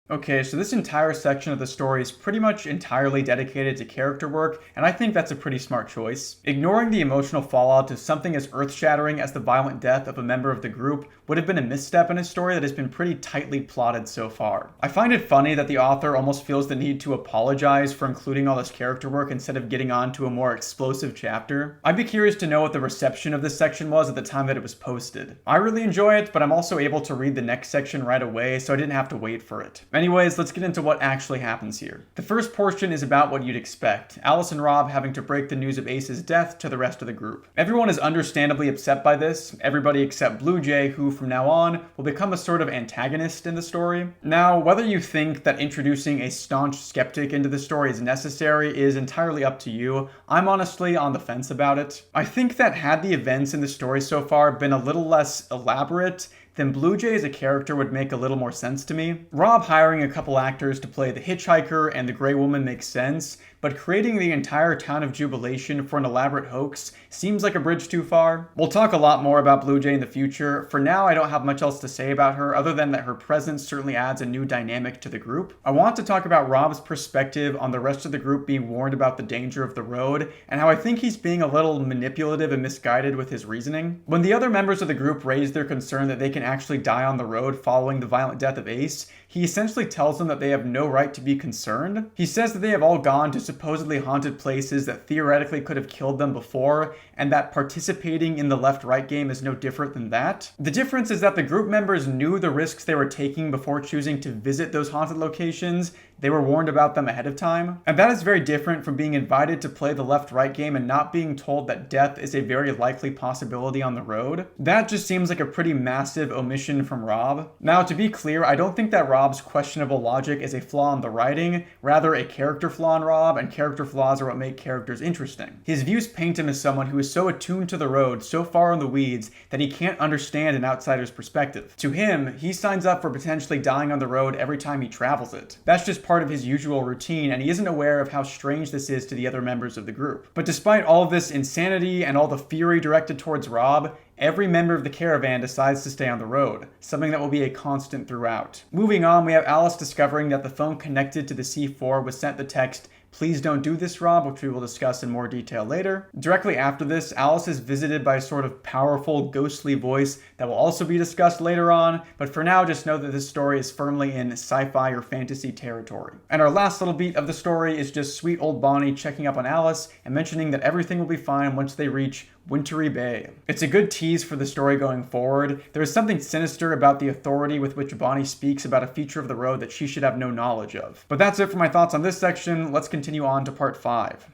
Okay, so this entire section of the story is pretty much entirely dedicated to character work, and I think that's a pretty smart choice. Ignoring the emotional fallout to something as earth-shattering as the violent death of a member of the group would have been a misstep in a story that has been pretty tightly plotted so far. I find it funny that the author almost feels the need to apologize for including all this character work instead of getting on to a more explosive chapter. I'd be curious to know what the reception of this section was at the time that it was posted. I really enjoy it, but I'm also able to read the next section right away, so I didn't have to wait for it. Anyways, let's get into what actually happens here. The first portion is about what you'd expect, Alice and Rob having to break the news of Ace's death to the rest of the group. Everyone is understandably upset by this, everybody except Blue Jay, who from now on will become a sort of antagonist in the story. Now, whether you think that introducing a staunch skeptic into the story is necessary is entirely up to you. I'm honestly on the fence about it. I think that had the events in the story so far been a little less elaborate, then Blue Jay as a character would make a little more sense to me. Rob hiring a couple actors to play the hitchhiker and the Grey Woman makes sense, but creating the entire town of Jubilation for an elaborate hoax seems like a bridge too far. We'll talk a lot more about Blue Jay in the future. For now, I don't have much else to say about her other than that her presence certainly adds a new dynamic to the group. I want to talk about Rob's perspective on the rest of the group being warned about the danger of the road, and how I think he's being a little manipulative and misguided with his reasoning. When the other members of the group raise their concern that they can actually die on the road following the violent death of Ace, he essentially tells them that they have no right to be concerned. He says that they have all gone to supposedly haunted places that theoretically could have killed them before, and that participating in the left-right game is no different than that. The difference is that the group members knew the risks they were taking before choosing to visit those haunted locations. They were warned about them ahead of time. And that is very different from being invited to play the left-right game and not being told that death is a very likely possibility on the road. That just seems like a pretty massive omission from Rob. Now, to be clear, I don't think that Rob's questionable logic is a flaw in the writing, rather a character flaw in Rob, and character flaws are what make characters interesting. His views paint him as someone who is so attuned to the road, so far in the weeds, that he can't understand an outsider's perspective. To him, he signs up for potentially dying on the road every time he travels it. That's just part of his usual routine, and he isn't aware of how strange this is to the other members of the group. But despite all of this insanity and all the fury directed towards Rob, every member of the caravan decides to stay on the road, something that will be a constant throughout. Moving on, we have Alice discovering that the phone connected to the C4 was sent the text, "Please don't do this, Rob," which we will discuss in more detail later. Directly after this, Alice is visited by a sort of powerful, ghostly voice that will also be discussed later on, but for now, just know that this story is firmly in sci-fi or fantasy territory. And our last little beat of the story is just sweet old Bonnie checking up on Alice and mentioning that everything will be fine once they reach Wintry Bay. It's a good tease for the story going forward. There is something sinister about the authority with which Bonnie speaks about a feature of the road that she should have no knowledge of. But that's it for my thoughts on this section. Let's continue on to part 5.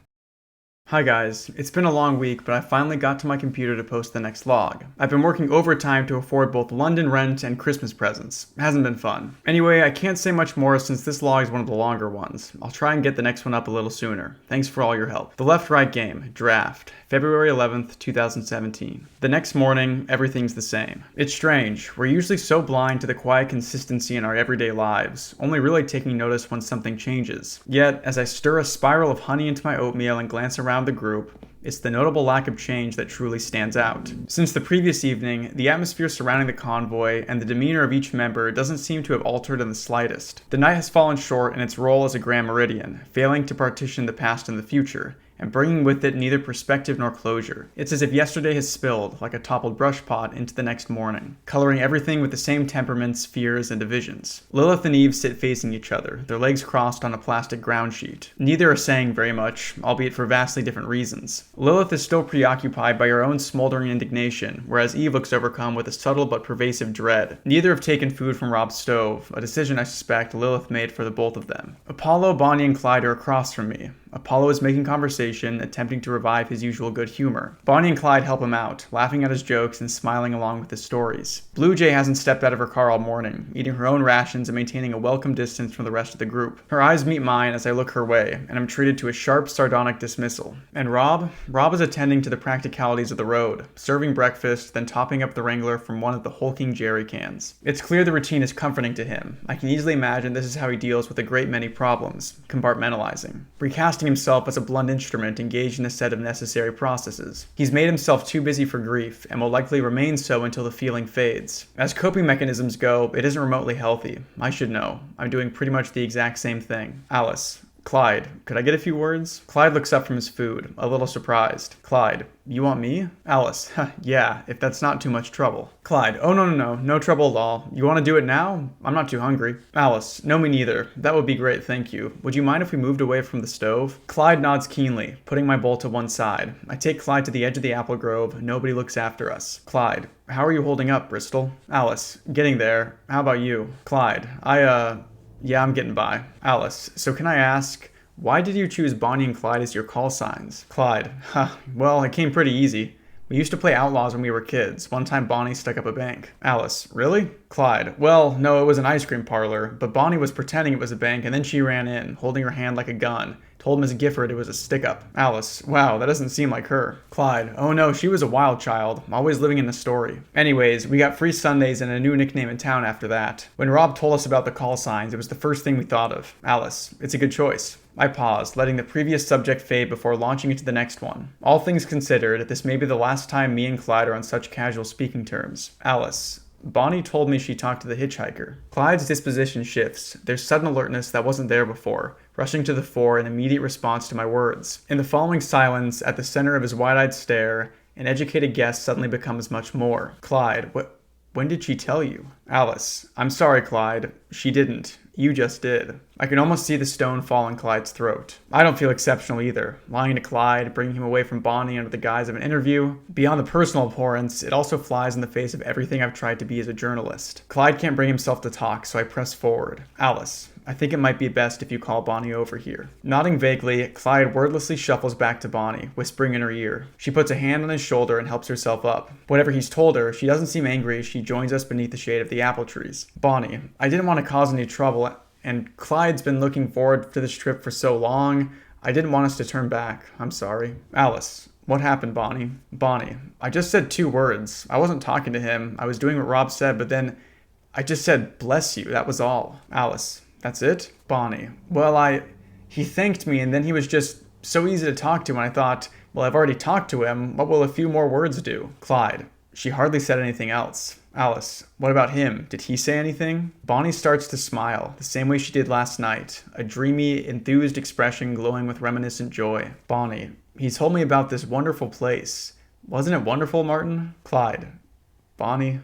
Hi guys, it's been a long week, but I finally got to my computer to post the next log. I've been working overtime to afford both London rent and Christmas presents. It hasn't been fun. Anyway, I can't say much more since this log is one of the longer ones. I'll try and get the next one up a little sooner. Thanks for all your help. The left-right game, draft, February 11th, 2017. The next morning, everything's the same. It's strange. We're usually so blind to the quiet consistency in our everyday lives, only really taking notice when something changes. Yet, as I stir a spiral of honey into my oatmeal and glance around the group, it's the notable lack of change that truly stands out. Since the previous evening, the atmosphere surrounding the convoy and the demeanor of each member doesn't seem to have altered in the slightest. The night has fallen short in its role as a grand meridian, failing to partition the past and the future, and bringing with it neither perspective nor closure. It's as if yesterday has spilled, like a toppled brush pot, into the next morning, coloring everything with the same temperaments, fears, and divisions. Lilith and Eve sit facing each other, their legs crossed on a plastic ground sheet. Neither are saying very much, albeit for vastly different reasons. Lilith is still preoccupied by her own smoldering indignation, whereas Eve looks overcome with a subtle but pervasive dread. Neither have taken food from Rob's stove, a decision I suspect Lilith made for the both of them. Apollo, Bonnie, and Clyde are across from me. Apollo is making conversation, attempting to revive his usual good humor. Bonnie and Clyde help him out, laughing at his jokes and smiling along with his stories. Blue Jay hasn't stepped out of her car all morning, eating her own rations and maintaining a welcome distance from the rest of the group. Her eyes meet mine as I look her way, and I'm treated to a sharp, sardonic dismissal. And Rob is attending to the practicalities of the road, serving breakfast, then topping up the Wrangler from one of the hulking jerry cans. It's clear the routine is comforting to him. I can easily imagine this is how he deals with a great many problems, compartmentalizing. Recasting casting himself as a blunt instrument engaged in a set of necessary processes. He's made himself too busy for grief, and will likely remain so until the feeling fades. As coping mechanisms go, it isn't remotely healthy. I should know. I'm doing pretty much the exact same thing. Alice. Clyde, could I get a few words? Clyde looks up from his food, a little surprised. Clyde, you want me? Alice, yeah, if that's not too much trouble. Clyde, oh no trouble at all. You want to do it now? I'm not too hungry. Alice, no me neither. That would be great, thank you. Would you mind if we moved away from the stove? Clyde nods keenly, putting my bowl to one side. I take Clyde to the edge of the apple grove. Nobody looks after us. Clyde, how are you holding up, Bristol? Alice, getting there. How about you? Clyde, yeah, I'm getting by. Alice, so can I ask, why did you choose Bonnie and Clyde as your call signs? Clyde, well, it came pretty easy. We used to play outlaws when we were kids. One time Bonnie stuck up a bank. Alice, really? Clyde, well, no, it was an ice cream parlor, but Bonnie was pretending it was a bank and then she ran in, holding her hand like a gun. Told Miss Gifford it was a stick-up. Alice, wow, that doesn't seem like her. Clyde, oh no, she was a wild child, always living in the story. Anyways, we got free Sundays and a new nickname in town after that. When Rob told us about the call signs, it was the first thing we thought of. Alice, it's a good choice. I paused, letting the previous subject fade before launching into the next one. All things considered, this may be the last time me and Clyde are on such casual speaking terms. Alice, Bonnie told me she talked to the hitchhiker. Clyde's disposition shifts. There's sudden alertness that wasn't there before, rushing to the fore in immediate response to my words. In the following silence, at the center of his wide-eyed stare, an educated guess suddenly becomes much more. Clyde, when did she tell you? Alice, I'm sorry, Clyde. She didn't. You just did. I can almost see the stone fall in Clyde's throat. I don't feel exceptional either. Lying to Clyde, bringing him away from Bonnie under the guise of an interview. Beyond the personal abhorrence, it also flies in the face of everything I've tried to be as a journalist. Clyde can't bring himself to talk, so I press forward. Alice, I think it might be best if you call Bonnie over here. Nodding vaguely, Clyde wordlessly shuffles back to Bonnie, whispering in her ear. She puts a hand on his shoulder and helps herself up. Whatever he's told her, she doesn't seem angry as she joins us beneath the shade of the apple trees. Bonnie, I didn't want to cause any trouble, and Clyde's been looking forward to this trip for so long. I didn't want us to turn back. I'm sorry. Alice, what happened, Bonnie? Bonnie, I just said 2 words. I wasn't talking to him. I was doing what Rob said, but then I just said, bless you. That was all. Alice, that's it? Bonnie, well, he thanked me, and then he was just so easy to talk to, and I thought, well, I've already talked to him. What will a few more words do? Clyde, she hardly said anything else. Alice, what about him? Did he say anything? Bonnie starts to smile, the same way she did last night, a dreamy, enthused expression glowing with reminiscent joy. Bonnie, he told me about this wonderful place. Wasn't it wonderful, Martin? Clyde, Bonnie,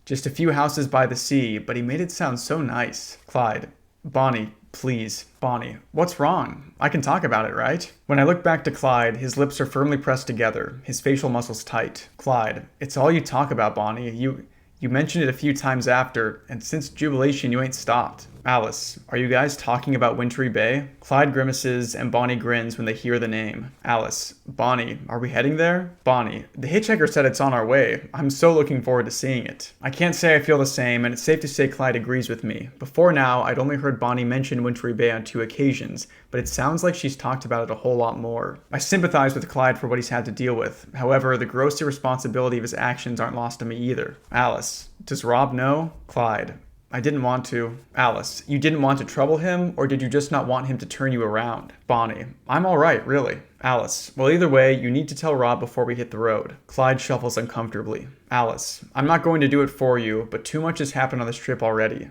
just a few houses by the sea, but he made it sound so nice. Clyde, Bonnie, please. Bonnie, what's wrong? I can talk about it, right? When I look back to Clyde, his lips are firmly pressed together, his facial muscles tight. Clyde, it's all you talk about, Bonnie. You mentioned it a few times after, and since jubilation you ain't stopped. Alice, are you guys talking about Wintry Bay? Clyde grimaces and Bonnie grins when they hear the name. Alice, Bonnie, are we heading there? Bonnie, the hitchhiker said it's on our way. I'm so looking forward to seeing it. I can't say I feel the same, and it's safe to say Clyde agrees with me. Before now, I'd only heard Bonnie mention Wintry Bay on 2 occasions, but it sounds like she's talked about it a whole lot more. I sympathize with Clyde for what he's had to deal with. However, the gross irresponsibility of his actions aren't lost on me either. Alice, does Rob know? Clyde, I didn't want to. Alice, you didn't want to trouble him, or did you just not want him to turn you around? Bonnie, I'm alright, really. Alice, well, either way, you need to tell Rob before we hit the road. Clyde shuffles uncomfortably. Alice, I'm not going to do it for you, but too much has happened on this trip already.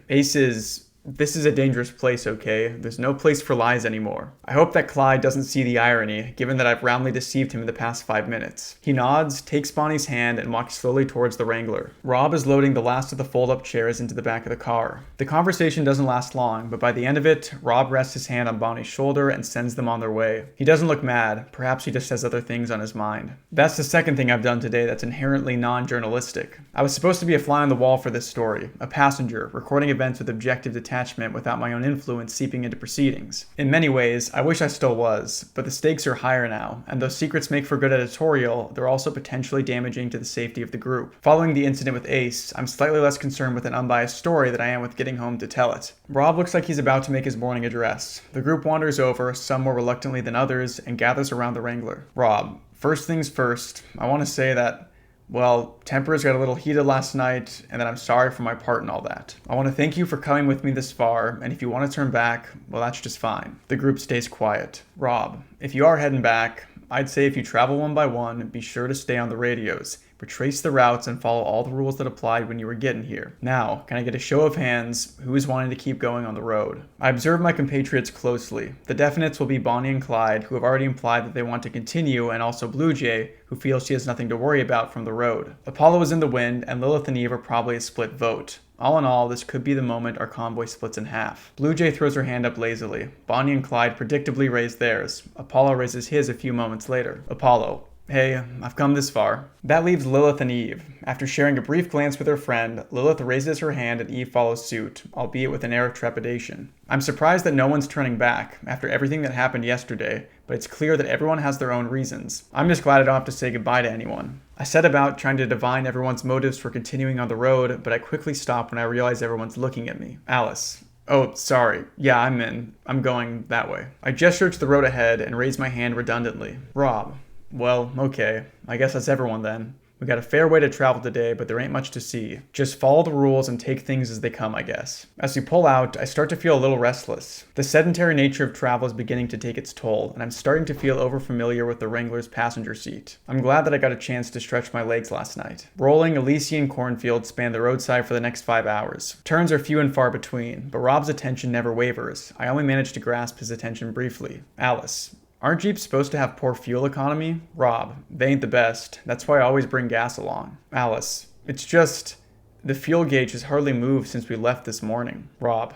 This is a dangerous place, okay? There's no place for lies anymore. I hope that Clyde doesn't see the irony, given that I've roundly deceived him in the past 5 minutes. He nods, takes Bonnie's hand, and walks slowly towards the Wrangler. Rob is loading the last of the fold-up chairs into the back of the car. The conversation doesn't last long, but by the end of it, Rob rests his hand on Bonnie's shoulder and sends them on their way. He doesn't look mad. Perhaps he just has other things on his mind. That's the second thing I've done today that's inherently non-journalistic. I was supposed to be a fly on the wall for this story, a passenger, recording events with objective detachment without my own influence seeping into proceedings. In many ways, I wish I still was, but the stakes are higher now, and though secrets make for good editorial, they're also potentially damaging to the safety of the group. Following the incident with Ace, I'm slightly less concerned with an unbiased story than I am with getting home to tell it. Rob looks like he's about to make his morning address. The group wanders over, some more reluctantly than others, and gathers around the Wrangler. Rob, first things first, I want to say that Well, tempers got a little heated last night, and then I'm sorry for my part in all that. I want to thank you for coming with me this far, and if you want to turn back, well, that's just fine. The group stays quiet. Rob, if you are heading back, I'd say if you travel one by one, be sure to stay on the radios. Retrace the routes and follow all the rules that applied when you were getting here. Now, can I get a show of hands? Who is wanting to keep going on the road? I observe my compatriots closely. The definites will be Bonnie and Clyde, who have already implied that they want to continue, and also Blue Jay, who feels she has nothing to worry about from the road. Apollo is in the wind, and Lilith and Eve are probably a split vote. All in all, this could be the moment our convoy splits in half. Blue Jay throws her hand up lazily. Bonnie and Clyde predictably raise theirs. Apollo raises his a few moments later. Apollo. Hey, I've come this far. That leaves Lilith and Eve. After sharing a brief glance with her friend, Lilith raises her hand and Eve follows suit, albeit with an air of trepidation. I'm surprised that no one's turning back, after everything that happened yesterday, but it's clear that everyone has their own reasons. I'm just glad I don't have to say goodbye to anyone. I set about trying to divine everyone's motives for continuing on the road, but I quickly stop when I realize everyone's looking at me. Alice. Oh, sorry. Yeah, I'm in. I'm going that way. I gesture to the road ahead and raise my hand redundantly. Rob. Well, okay. I guess that's everyone then. We got a fair way to travel today, but there ain't much to see. Just follow the rules and take things as they come, I guess. As we pull out, I start to feel a little restless. The sedentary nature of travel is beginning to take its toll, and I'm starting to feel overfamiliar with the Wrangler's passenger seat. I'm glad that I got a chance to stretch my legs last night. Rolling Elysian cornfields span the roadside for the next 5 hours. Turns are few and far between, but Rob's attention never wavers. I only manage to grasp his attention briefly. Alice. Aren't Jeeps supposed to have poor fuel economy? Rob, they ain't the best. That's why I always bring gas along. Alice, it's just, the fuel gauge has hardly moved since we left this morning. Rob,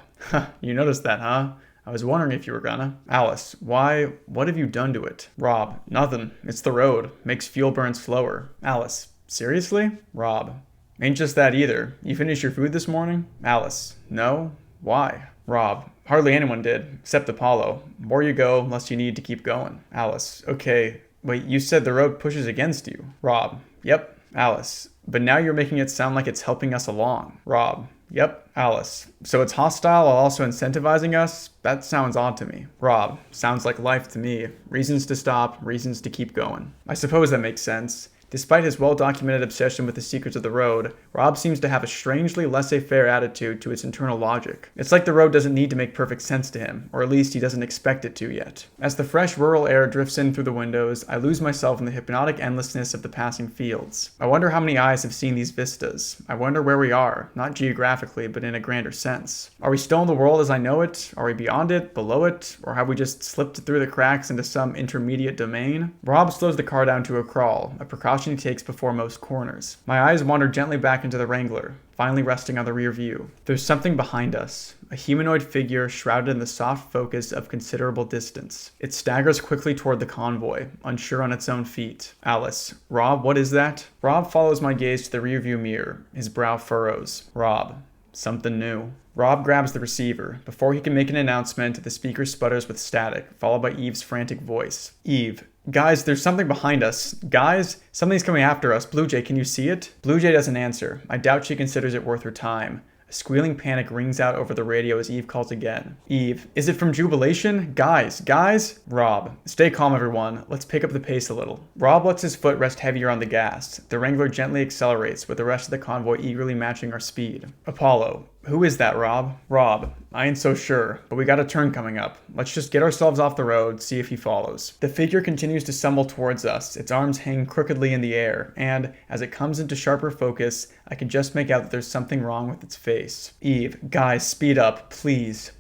you noticed that, huh? I was wondering if you were gonna. Alice, why, what have you done to it? Rob, nothing. It's the road. Makes fuel burn slower. Alice, seriously? Rob, ain't just that either. You finished your food this morning? Alice, no. Why? Rob, hardly anyone did, except Apollo. More you go, less you need to keep going. Alice, okay, wait, you said the road pushes against you. Rob, yep. Alice, but now you're making it sound like it's helping us along. Rob, yep. Alice, so it's hostile while also incentivizing us? That sounds odd to me. Rob, sounds like life to me. Reasons to stop, reasons to keep going. I suppose that makes sense. Despite his well-documented obsession with the secrets of the road, Rob seems to have a strangely laissez-faire attitude to its internal logic. It's like the road doesn't need to make perfect sense to him, or at least he doesn't expect it to yet. As the fresh rural air drifts in through the windows, I lose myself in the hypnotic endlessness of the passing fields. I wonder how many eyes have seen these vistas. I wonder where we are, not geographically, but in a grander sense. Are we still in the world as I know it? Are we beyond it? Below it? Or have we just slipped through the cracks into some intermediate domain? Rob slows the car down to a crawl, a precaution he takes before most corners. My eyes wander gently back into the Wrangler, finally resting on the rear view. There's something behind us, a humanoid figure shrouded in the soft focus of considerable distance. It staggers quickly toward the convoy, unsure on its own feet. Alice, Rob, what is that? Rob follows my gaze to the rear view mirror. His brow furrows. Rob, something new. Rob grabs the receiver. Before he can make an announcement, the speaker sputters with static, followed by Eve's frantic voice. Eve, guys, there's something behind us. Guys, something's coming after us. Blue Jay, can you see it? Blue Jay doesn't answer. I doubt she considers it worth her time. A squealing panic rings out over the radio as Eve calls again. Eve, is it from Jubilation? Guys? Rob, stay calm everyone. Let's pick up the pace a little. Rob lets his foot rest heavier on the gas. The Wrangler gently accelerates, with the rest of the convoy eagerly matching our speed. Apollo, who is that, Rob? Rob, I ain't so sure, but we got a turn coming up. Let's just get ourselves off the road, see if he follows. The figure continues to stumble towards us, its arms hang crookedly in the air, and, as it comes into sharper focus, I can just make out that there's something wrong with its face. Eve, guys, speed up, please.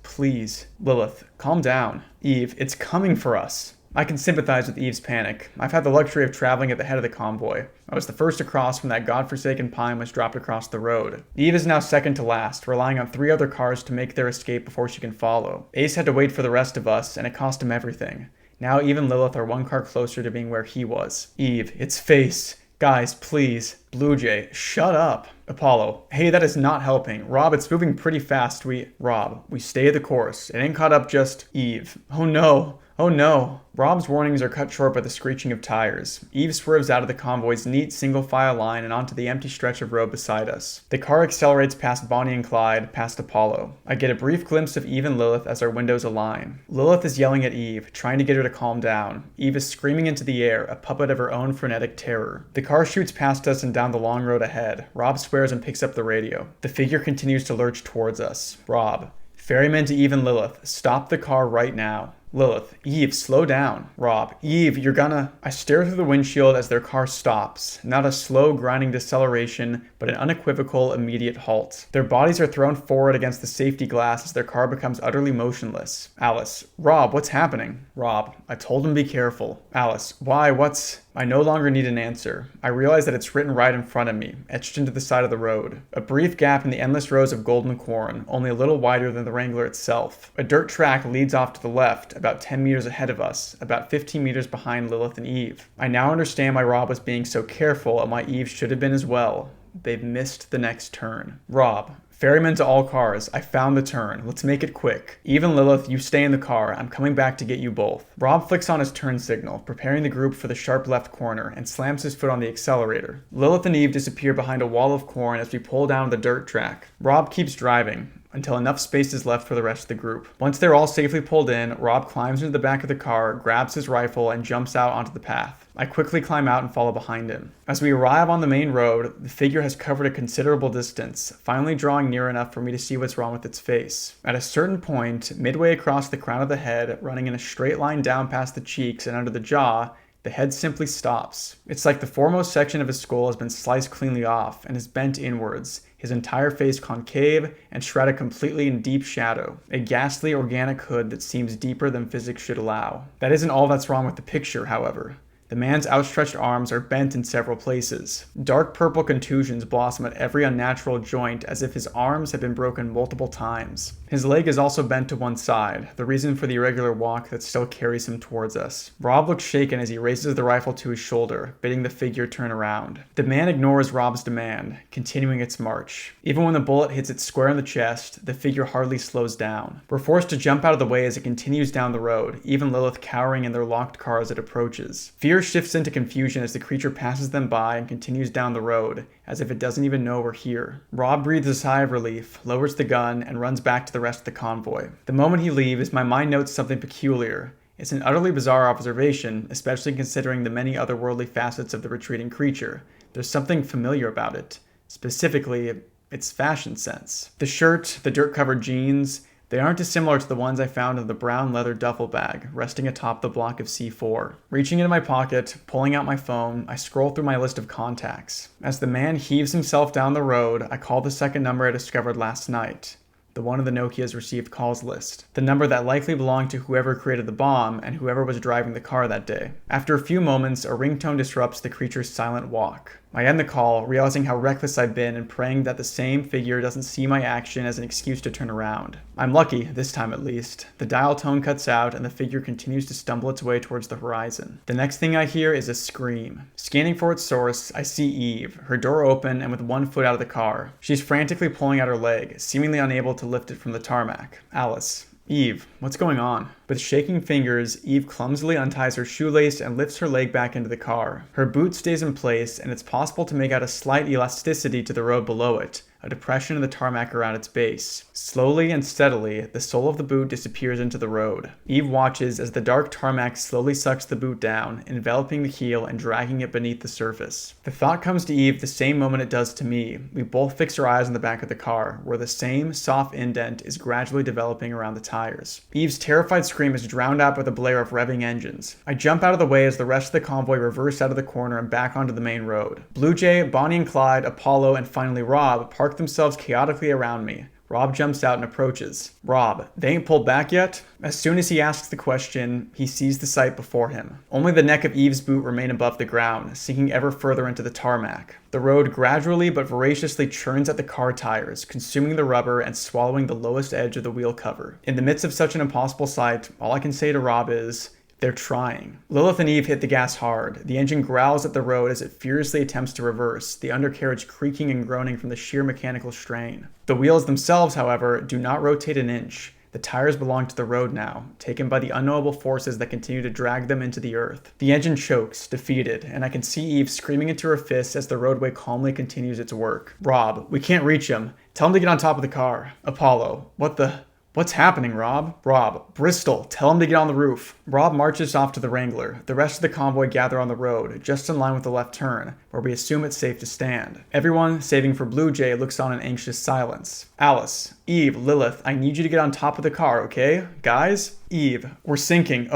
Lilith, calm down. Eve, it's coming for us. I can sympathize with Eve's panic. I've had the luxury of traveling at the head of the convoy. I was the first across when that godforsaken pine was dropped across the road. Eve is now second to last, relying on 3 other cars to make their escape before she can follow. Ace had to wait for the rest of us, and it cost him everything. Now Eve and Lilith are 1 car closer to being where he was. Eve, its face. Guys, please. Blue Jay, shut up. Apollo, hey, that is not helping. Rob, it's moving pretty fast. Rob, we stay the course. It ain't caught up just. Eve, oh no. Oh no! Rob's warnings are cut short by the screeching of tires. Eve swerves out of the convoy's neat single-file line and onto the empty stretch of road beside us. The car accelerates past Bonnie and Clyde, past Apollo. I get a brief glimpse of Eve and Lilith as our windows align. Lilith is yelling at Eve, trying to get her to calm down. Eve is screaming into the air, a puppet of her own frenetic terror. The car shoots past us and down the long road ahead. Rob swears and picks up the radio. The figure continues to lurch towards us. Rob: "Ferryman to Eve and Lilith, stop the car right now." Lilith: "Eve, slow down." Rob: "Eve, you're gonna..." I stare through the windshield as their car stops. Not a slow, grinding deceleration, but an unequivocal, immediate halt. Their bodies are thrown forward against the safety glass as their car becomes utterly motionless. Alice: "Rob, what's happening?" Rob: "I told him be careful." Alice: "Why, what's..." I no longer need an answer. I realize that it's written right in front of me, etched into the side of the road. A brief gap in the endless rows of golden corn, only a little wider than the Wrangler itself. A dirt track leads off to the left, about 10 meters ahead of us, about 15 meters behind Lilith and Eve. I now understand why Rob was being so careful and why Eve should have been as well. They've missed the next turn. Rob: "Ferryman to all cars. I found the turn. Let's make it quick. Eve and Lilith, you stay in the car. I'm coming back to get you both." Rob flicks on his turn signal, preparing the group for the sharp left corner, and slams his foot on the accelerator. Lilith and Eve disappear behind a wall of corn as we pull down the dirt track. Rob keeps driving until enough space is left for the rest of the group. Once they're all safely pulled in, Rob climbs into the back of the car, grabs his rifle, and jumps out onto the path. I quickly climb out and follow behind him. As we arrive on the main road, the figure has covered a considerable distance, finally drawing near enough for me to see what's wrong with its face. At a certain point, midway across the crown of the head, running in a straight line down past the cheeks and under the jaw, the head simply stops. It's like the foremost section of his skull has been sliced cleanly off and is bent inwards, his entire face concave and shrouded completely in deep shadow, a ghastly organic hood that seems deeper than physics should allow. That isn't all that's wrong with the picture, however. The man's outstretched arms are bent in several places. Dark purple contusions blossom at every unnatural joint as if his arms had been broken multiple times. His leg is also bent to one side, the reason for the irregular walk that still carries him towards us. Rob looks shaken as he raises the rifle to his shoulder, bidding the figure turn around. The man ignores Rob's demand, continuing its march. Even when the bullet hits it square in the chest, the figure hardly slows down. We're forced to jump out of the way as it continues down the road, even Lilith cowering in their locked car as it approaches. Fear shifts into confusion as the creature passes them by and continues down the road, as if it doesn't even know we're here. Rob breathes a sigh of relief, lowers the gun, and runs back to the rest of the convoy. The moment he leaves, my mind notes something peculiar. It's an utterly bizarre observation, especially considering the many otherworldly facets of the retreating creature. There's something familiar about it. Specifically, its fashion sense. The shirt, the dirt-covered jeans, they aren't dissimilar to the ones I found in the brown leather duffel bag, resting atop the block of C4. Reaching into my pocket, pulling out my phone, I scroll through my list of contacts. As the man heaves himself down the road, I call the second number I discovered last night. The one of the Nokia's received calls list. The number that likely belonged to whoever created the bomb and whoever was driving the car that day. After a few moments, a ringtone disrupts the creature's silent walk. I end the call, realizing how reckless I've been and praying that the same figure doesn't see my action as an excuse to turn around. I'm lucky, this time at least. The dial tone cuts out and the figure continues to stumble its way towards the horizon. The next thing I hear is a scream. Scanning for its source, I see Eve, her door open and with one foot out of the car. She's frantically pulling at her leg, seemingly unable to lift it from the tarmac. Alice: "Eve, what's going on?" With shaking fingers, Eve clumsily unties her shoelace and lifts her leg back into the car. Her boot stays in place, and it's possible to make out a slight elasticity to the road below it, a depression in the tarmac around its base. Slowly and steadily, the sole of the boot disappears into the road. Eve watches as the dark tarmac slowly sucks the boot down, enveloping the heel and dragging it beneath the surface. The thought comes to Eve the same moment it does to me. We both fix our eyes on the back of the car, where the same soft indent is gradually developing around the tires. Eve's terrified scream is drowned out by the blare of revving engines. I jump out of the way as the rest of the convoy reverse out of the corner and back onto the main road. Blue Jay, Bonnie and Clyde, Apollo, and finally Rob park themselves chaotically around me. Rob jumps out and approaches. Rob: "They ain't pulled back yet?" As soon as he asks the question, he sees the sight before him. Only the neck of Eve's boot remain above the ground, sinking ever further into the tarmac. The road gradually but voraciously churns at the car tires, consuming the rubber and swallowing the lowest edge of the wheel cover. In the midst of such an impossible sight, all I can say to Rob is, they're trying. Lilith and Eve hit the gas hard. The engine growls at the road as it furiously attempts to reverse, the undercarriage creaking and groaning from the sheer mechanical strain. The wheels themselves, however, do not rotate an inch. The tires belong to the road now, taken by the unknowable forces that continue to drag them into the earth. The engine chokes, defeated, and I can see Eve screaming into her fists as the roadway calmly continues its work. Rob, we can't reach him. Tell him to get on top of the car. Apollo, What's happening, Rob? Rob, Bristol, tell him to get on the roof. Rob marches off to the Wrangler. The rest of the convoy gather on the road, just in line with the left turn, where we assume it's safe to stand. Everyone, saving for Blue Jay, looks on in anxious silence. Alice, Eve, Lilith, I need you to get on top of the car, okay? Guys? Eve, we're sinking.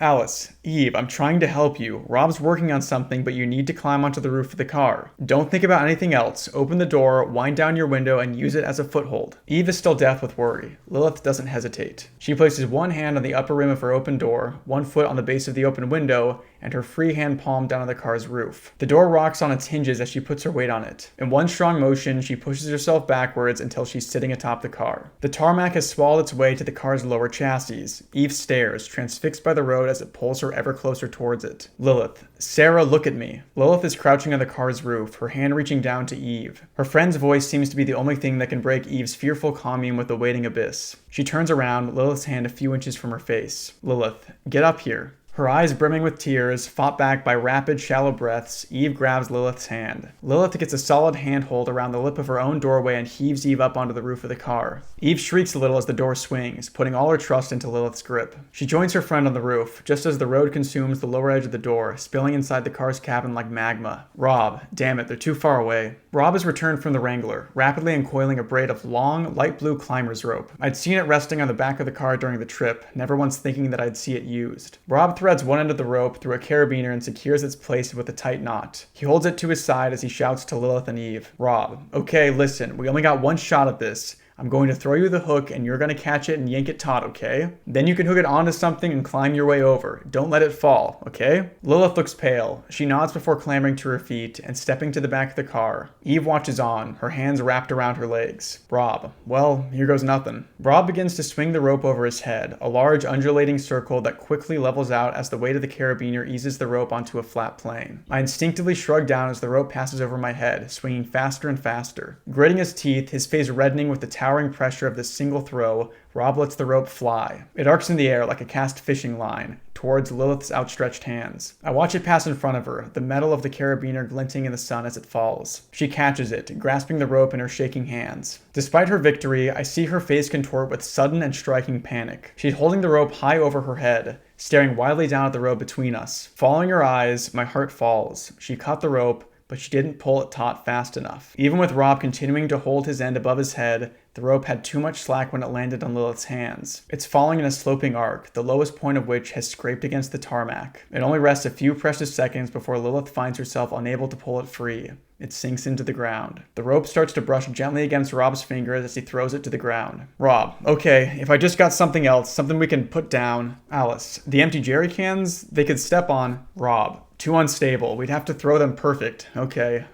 Alice, Eve, I'm trying to help you. Rob's working on something, but you need to climb onto the roof of the car. Don't think about anything else. Open the door, wind down your window, and use it as a foothold. Eve is still deaf with worry. Lilith doesn't hesitate. She places one hand on the upper rim of her open door, one foot on the base of the open window, and her free hand palm down on the car's roof. The door rocks on its hinges as she puts her weight on it. In one strong motion, she pushes herself backwards until she's sitting atop the car. The tarmac has swallowed its way to the car's lower chassis. Eve stares, transfixed by the road as it pulls her ever closer towards it. Lilith, Sarah, look at me. Lilith is crouching on the car's roof, her hand reaching down to Eve. Her friend's voice seems to be the only thing that can break Eve's fearful commune with the waiting abyss. She turns around, Lilith's hand a few inches from her face. Lilith, get up here. Her eyes brimming with tears, fought back by rapid, shallow breaths, Eve grabs Lilith's hand. Lilith gets a solid handhold around the lip of her own doorway and heaves Eve up onto the roof of the car. Eve shrieks a little as the door swings, putting all her trust into Lilith's grip. She joins her friend on the roof, just as the road consumes the lower edge of the door, spilling inside the car's cabin like magma. Rob, damn it, they're too far away. Rob has returned from the Wrangler, rapidly uncoiling a braid of long, light blue climber's rope. I'd seen it resting on the back of the car during the trip, never once thinking that I'd see it used. Rob threads one end of the rope through a carabiner and secures its place with a tight knot. He holds it to his side as he shouts to Lilith and Eve. Rob, okay, listen, we only got one shot at this. I'm going to throw you the hook and you're going to catch it and yank it taut, okay? Then you can hook it onto something and climb your way over. Don't let it fall, okay? Lilith looks pale. She nods before clambering to her feet and stepping to the back of the car. Eve watches on, her hands wrapped around her legs. Rob, well, here goes nothing. Rob begins to swing the rope over his head, a large undulating circle that quickly levels out as the weight of the carabiner eases the rope onto a flat plane. I instinctively shrug down as the rope passes over my head, swinging faster and faster. Gritting his teeth, his face reddening with the towering pressure of this single throw, Rob lets the rope fly. It arcs in the air like a cast fishing line, towards Lilith's outstretched hands. I watch it pass in front of her, the metal of the carabiner glinting in the sun as it falls. She catches it, grasping the rope in her shaking hands. Despite her victory, I see her face contort with sudden and striking panic. She's holding the rope high over her head, staring wildly down at the road between us. Following her eyes, my heart falls. She caught the rope, but she didn't pull it taut fast enough. Even with Rob continuing to hold his end above his head, the rope had too much slack when it landed on Lilith's hands. It's falling in a sloping arc, the lowest point of which has scraped against the tarmac. It only rests a few precious seconds before Lilith finds herself unable to pull it free. It sinks into the ground. The rope starts to brush gently against Rob's fingers as he throws it to the ground. Rob, okay, if I just got something else, something we can put down. Alice, the empty jerry cans, they could step on. Rob, too unstable. We'd have to throw them perfect. Okay.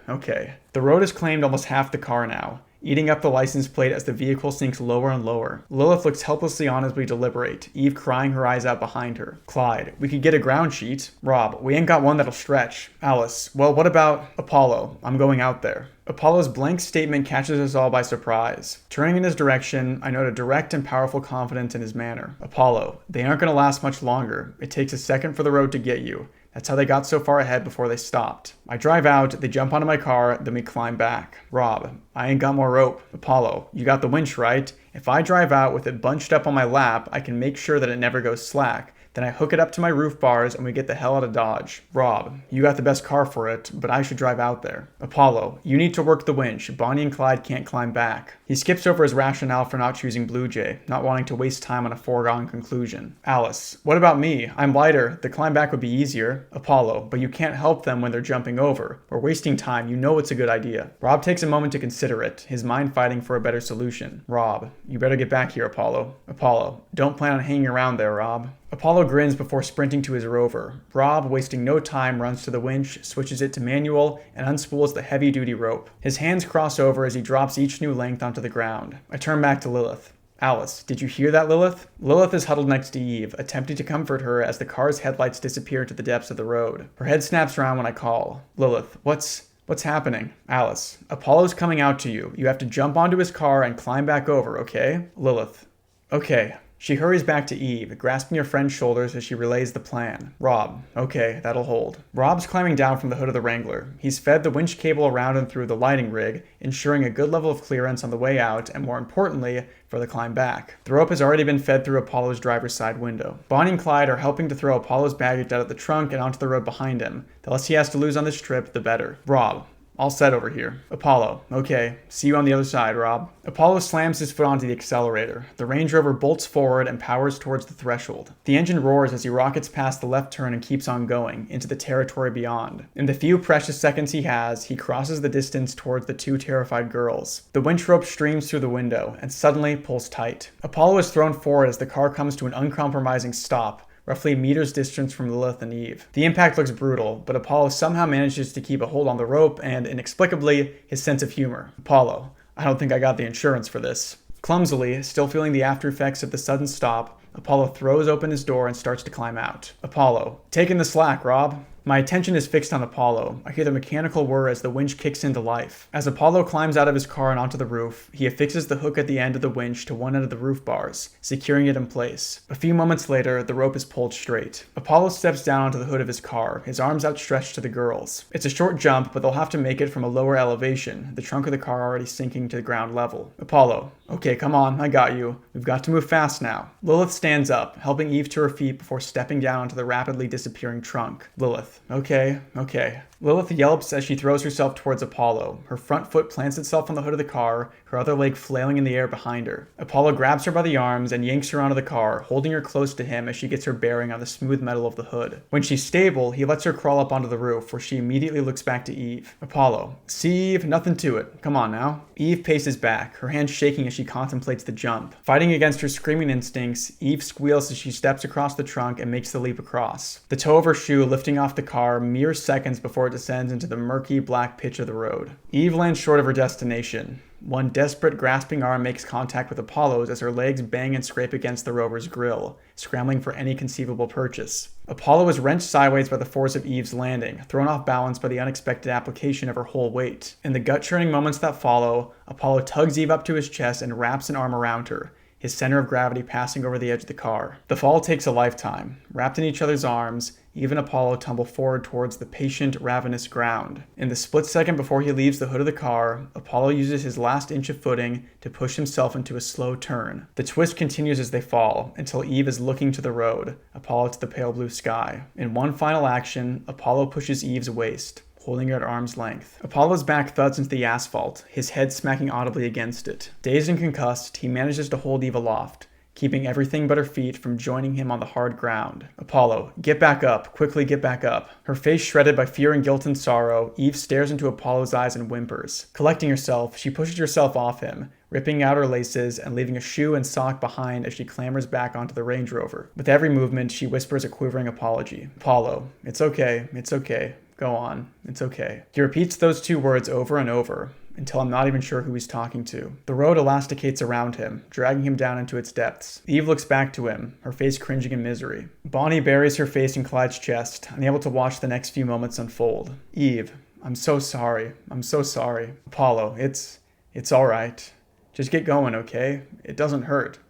The road has claimed almost half the car now, eating up the license plate as the vehicle sinks lower and lower. Lilith looks helplessly on as we deliberate, Eve crying her eyes out behind her. Clyde, we could get a ground sheet. Rob, we ain't got one that'll stretch. Alice, well, what about Apollo? I'm going out there. Apollo's blank statement catches us all by surprise. Turning in his direction, I note a direct and powerful confidence in his manner. Apollo, they aren't going to last much longer. It takes a second for the road to get you. That's how they got so far ahead before they stopped. I drive out, they jump onto my car, then we climb back. Rob, I ain't got more rope. Apollo, you got the winch, right? If I drive out with it bunched up on my lap, I can make sure that it never goes slack. Then I hook it up to my roof bars and we get the hell out of Dodge. Rob, you got the best car for it, but I should drive out there. Apollo, you need to work the winch. Bonnie and Clyde can't climb back. He skips over his rationale for not choosing Blue Jay, not wanting to waste time on a foregone conclusion. Alice, what about me? I'm lighter. The climb back would be easier. Apollo, but you can't help them when they're jumping over. We're wasting time. You know it's a good idea. Rob takes a moment to consider it, his mind fighting for a better solution. Rob, you better get back here, Apollo. Apollo, don't plan on hanging around there, Rob. Apollo grins before sprinting to his rover. Rob, wasting no time, runs to the winch, switches it to manual, and unspools the heavy-duty rope. His hands cross over as he drops each new length onto the ground. I turn back to Lilith. Alice, did you hear that, Lilith? Lilith is huddled next to Eve, attempting to comfort her as the car's headlights disappear into the depths of the road. Her head snaps around when I call. Lilith, What's happening? Alice, Apollo's coming out to you. You have to jump onto his car and climb back over, okay? Lilith, Okay. She hurries back to Eve, grasping her friend's shoulders as she relays the plan. Rob. Okay, that'll hold. Rob's climbing down from the hood of the Wrangler. He's fed the winch cable around and through the lighting rig, ensuring a good level of clearance on the way out, and more importantly, for the climb back. The rope has already been fed through Apollo's driver's side window. Bonnie and Clyde are helping to throw Apollo's baggage out of the trunk and onto the road behind him. The less he has to lose on this trip, the better. Rob. All set over here. Apollo. Okay. See you on the other side, Rob. Apollo slams his foot onto the accelerator. The Range Rover bolts forward and powers towards the threshold. The engine roars as he rockets past the left turn and keeps on going, into the territory beyond. In the few precious seconds he has, he crosses the distance towards the two terrified girls. The winch rope streams through the window, and suddenly pulls tight. Apollo is thrown forward as the car comes to an uncompromising stop, roughly a meter's distance from Lilith and Eve. The impact looks brutal, but Apollo somehow manages to keep a hold on the rope and, inexplicably, his sense of humor. Apollo, I don't think I got the insurance for this. Clumsily, still feeling the after effects of the sudden stop, Apollo throws open his door and starts to climb out. Apollo, taking the slack, Rob. My attention is fixed on Apollo. I hear the mechanical whir as the winch kicks into life. As Apollo climbs out of his car and onto the roof, he affixes the hook at the end of the winch to one end of the roof bars, securing it in place. A few moments later, the rope is pulled straight. Apollo steps down onto the hood of his car, his arms outstretched to the girls. It's a short jump, but they'll have to make it from a lower elevation, the trunk of the car already sinking to the ground level. Apollo, okay, come on, I got you. We've got to move fast now. Lilith stands up, helping Eve to her feet before stepping down onto the rapidly disappearing trunk. Lilith, okay. Lilith yelps as she throws herself towards Apollo. Her front foot plants itself on the hood of the car, her other leg flailing in the air behind her. Apollo grabs her by the arms and yanks her onto the car, holding her close to him as she gets her bearing on the smooth metal of the hood. When she's stable, he lets her crawl up onto the roof, where she immediately looks back to Eve. Apollo, see Eve, nothing to it. Come on now. Eve paces back, her hands shaking as she contemplates the jump. Fighting against her screaming instincts, Eve squeals as she steps across the trunk and makes the leap across. The toe of her shoe lifting off the car mere seconds before it descends into the murky black pitch of the road. Eve lands short of her destination. One desperate, grasping arm makes contact with Apollo's as her legs bang and scrape against the rover's grill, scrambling for any conceivable purchase. Apollo is wrenched sideways by the force of Eve's landing, thrown off balance by the unexpected application of her whole weight. In the gut-churning moments that follow, Apollo tugs Eve up to his chest and wraps an arm around her, his center of gravity passing over the edge of the car. The fall takes a lifetime. Wrapped in each other's arms, Eve and Apollo tumble forward towards the patient, ravenous ground. In the split second before he leaves the hood of the car, Apollo uses his last inch of footing to push himself into a slow turn. The twist continues as they fall, until Eve is looking to the road, Apollo to the pale blue sky. In one final action, Apollo pushes Eve's waist, holding her at arm's length. Apollo's back thuds into the asphalt, his head smacking audibly against it. Dazed and concussed, he manages to hold Eve aloft, keeping everything but her feet from joining him on the hard ground. Apollo, get back up, quickly get back up. Her face shredded by fear and guilt and sorrow, Eve stares into Apollo's eyes and whimpers. Collecting herself, she pushes herself off him, ripping out her laces and leaving a shoe and sock behind as she clambers back onto the Range Rover. With every movement, she whispers a quivering apology. Apollo, it's okay. Go on, it's okay. He repeats those two words over and over, until I'm not even sure who he's talking to. The road elasticates around him, dragging him down into its depths. Eve looks back to him, her face cringing in misery. Bonnie buries her face in Clyde's chest, unable to watch the next few moments unfold. Eve, I'm so sorry. Apollo, it's all right. Just get going, okay? It doesn't hurt.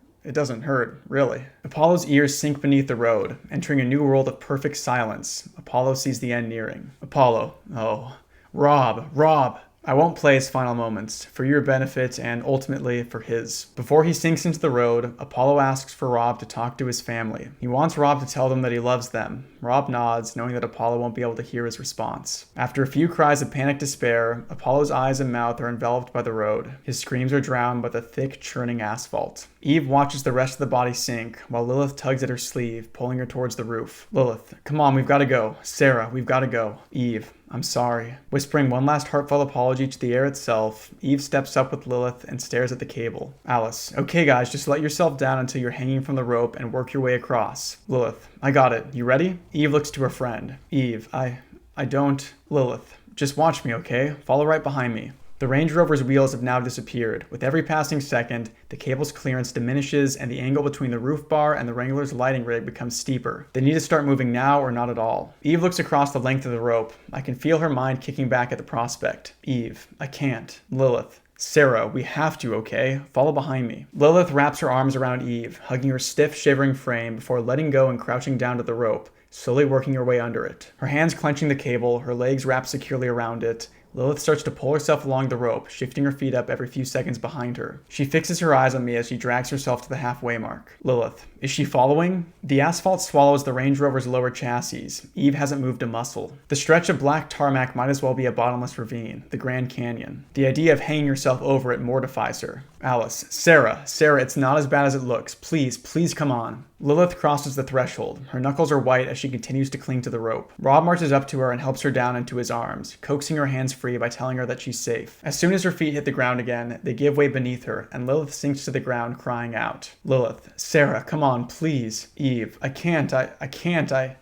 Really. Apollo's ears sink beneath the road, entering a new world of perfect silence. Apollo sees the end nearing. Apollo, oh, Rob. I won't play his final moments, for your benefit and ultimately for his. Before he sinks into the road, Apollo asks for Rob to talk to his family. He wants Rob to tell them that he loves them. Rob nods, knowing that Apollo won't be able to hear his response. After a few cries of panic despair, Apollo's eyes and mouth are enveloped by the road. His screams are drowned by the thick, churning asphalt. Eve watches the rest of the body sink, while Lilith tugs at her sleeve, pulling her towards the roof. Lilith, come on, we've got to go. Sarah, we've got to go. Eve, I'm sorry. Whispering one last heartfelt apology to the air itself, Eve steps up with Lilith and stares at the cable. Alice, okay guys, just let yourself down until you're hanging from the rope and work your way across. Lilith, I got it. You ready? Eve looks to her friend. Eve, I don't. Lilith, just watch me, okay? Follow right behind me. The Range Rover's wheels have now disappeared. With every passing second, the cable's clearance diminishes and the angle between the roof bar and the Wrangler's lighting rig becomes steeper. They need to start moving now or not at all. Eve looks across the length of the rope. I can feel her mind kicking back at the prospect. Eve, I can't. Lilith, Sarah, we have to, okay? Follow behind me. Lilith wraps her arms around Eve, hugging her stiff, shivering frame before letting go and crouching down to the rope, slowly working her way under it. Her hands clenching the cable, her legs wrapped securely around it, Lilith starts to pull herself along the rope, shifting her feet up every few seconds behind her. She fixes her eyes on me as she drags herself to the halfway mark. Lilith, is she following? The asphalt swallows the Range Rover's lower chassis. Eve hasn't moved a muscle. The stretch of black tarmac might as well be a bottomless ravine, the Grand Canyon. The idea of hanging herself over it mortifies her. Alice, Sarah, it's not as bad as it looks. Please come on. Lilith crosses the threshold. Her knuckles are white as she continues to cling to the rope. Rob marches up to her and helps her down into his arms, coaxing her hands free by telling her that she's safe. As soon as her feet hit the ground again, they give way beneath her, and Lilith sinks to the ground, crying out. Lilith, Sarah, come on, please. Eve, I can't.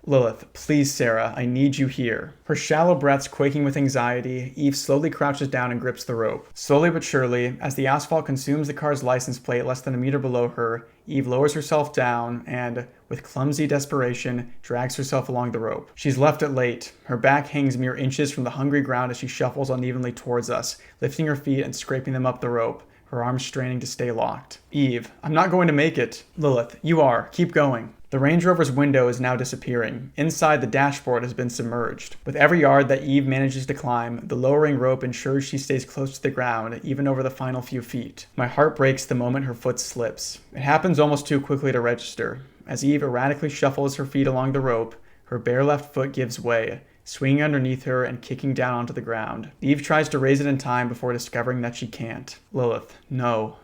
Lilith, please, Sarah, I need you here. Her shallow breaths quaking with anxiety, Eve slowly crouches down and grips the rope. Slowly but surely, as the asphalt consumes the car's license plate less than a meter below her, Eve lowers herself down and, with clumsy desperation, drags herself along the rope. She's left it late. Her back hangs mere inches from the hungry ground as she shuffles unevenly towards us, lifting her feet and scraping them up the rope, her arms straining to stay locked. Eve, I'm not going to make it. Lilith, you are. Keep going. The Range Rover's window is now disappearing. Inside, the dashboard has been submerged. With every yard that Eve manages to climb, the lowering rope ensures she stays close to the ground, even over the final few feet. My heart breaks the moment her foot slips. It happens almost too quickly to register. As Eve erratically shuffles her feet along the rope, her bare left foot gives way, swinging underneath her and kicking down onto the ground. Eve tries to raise it in time before discovering that she can't. Lilith, no,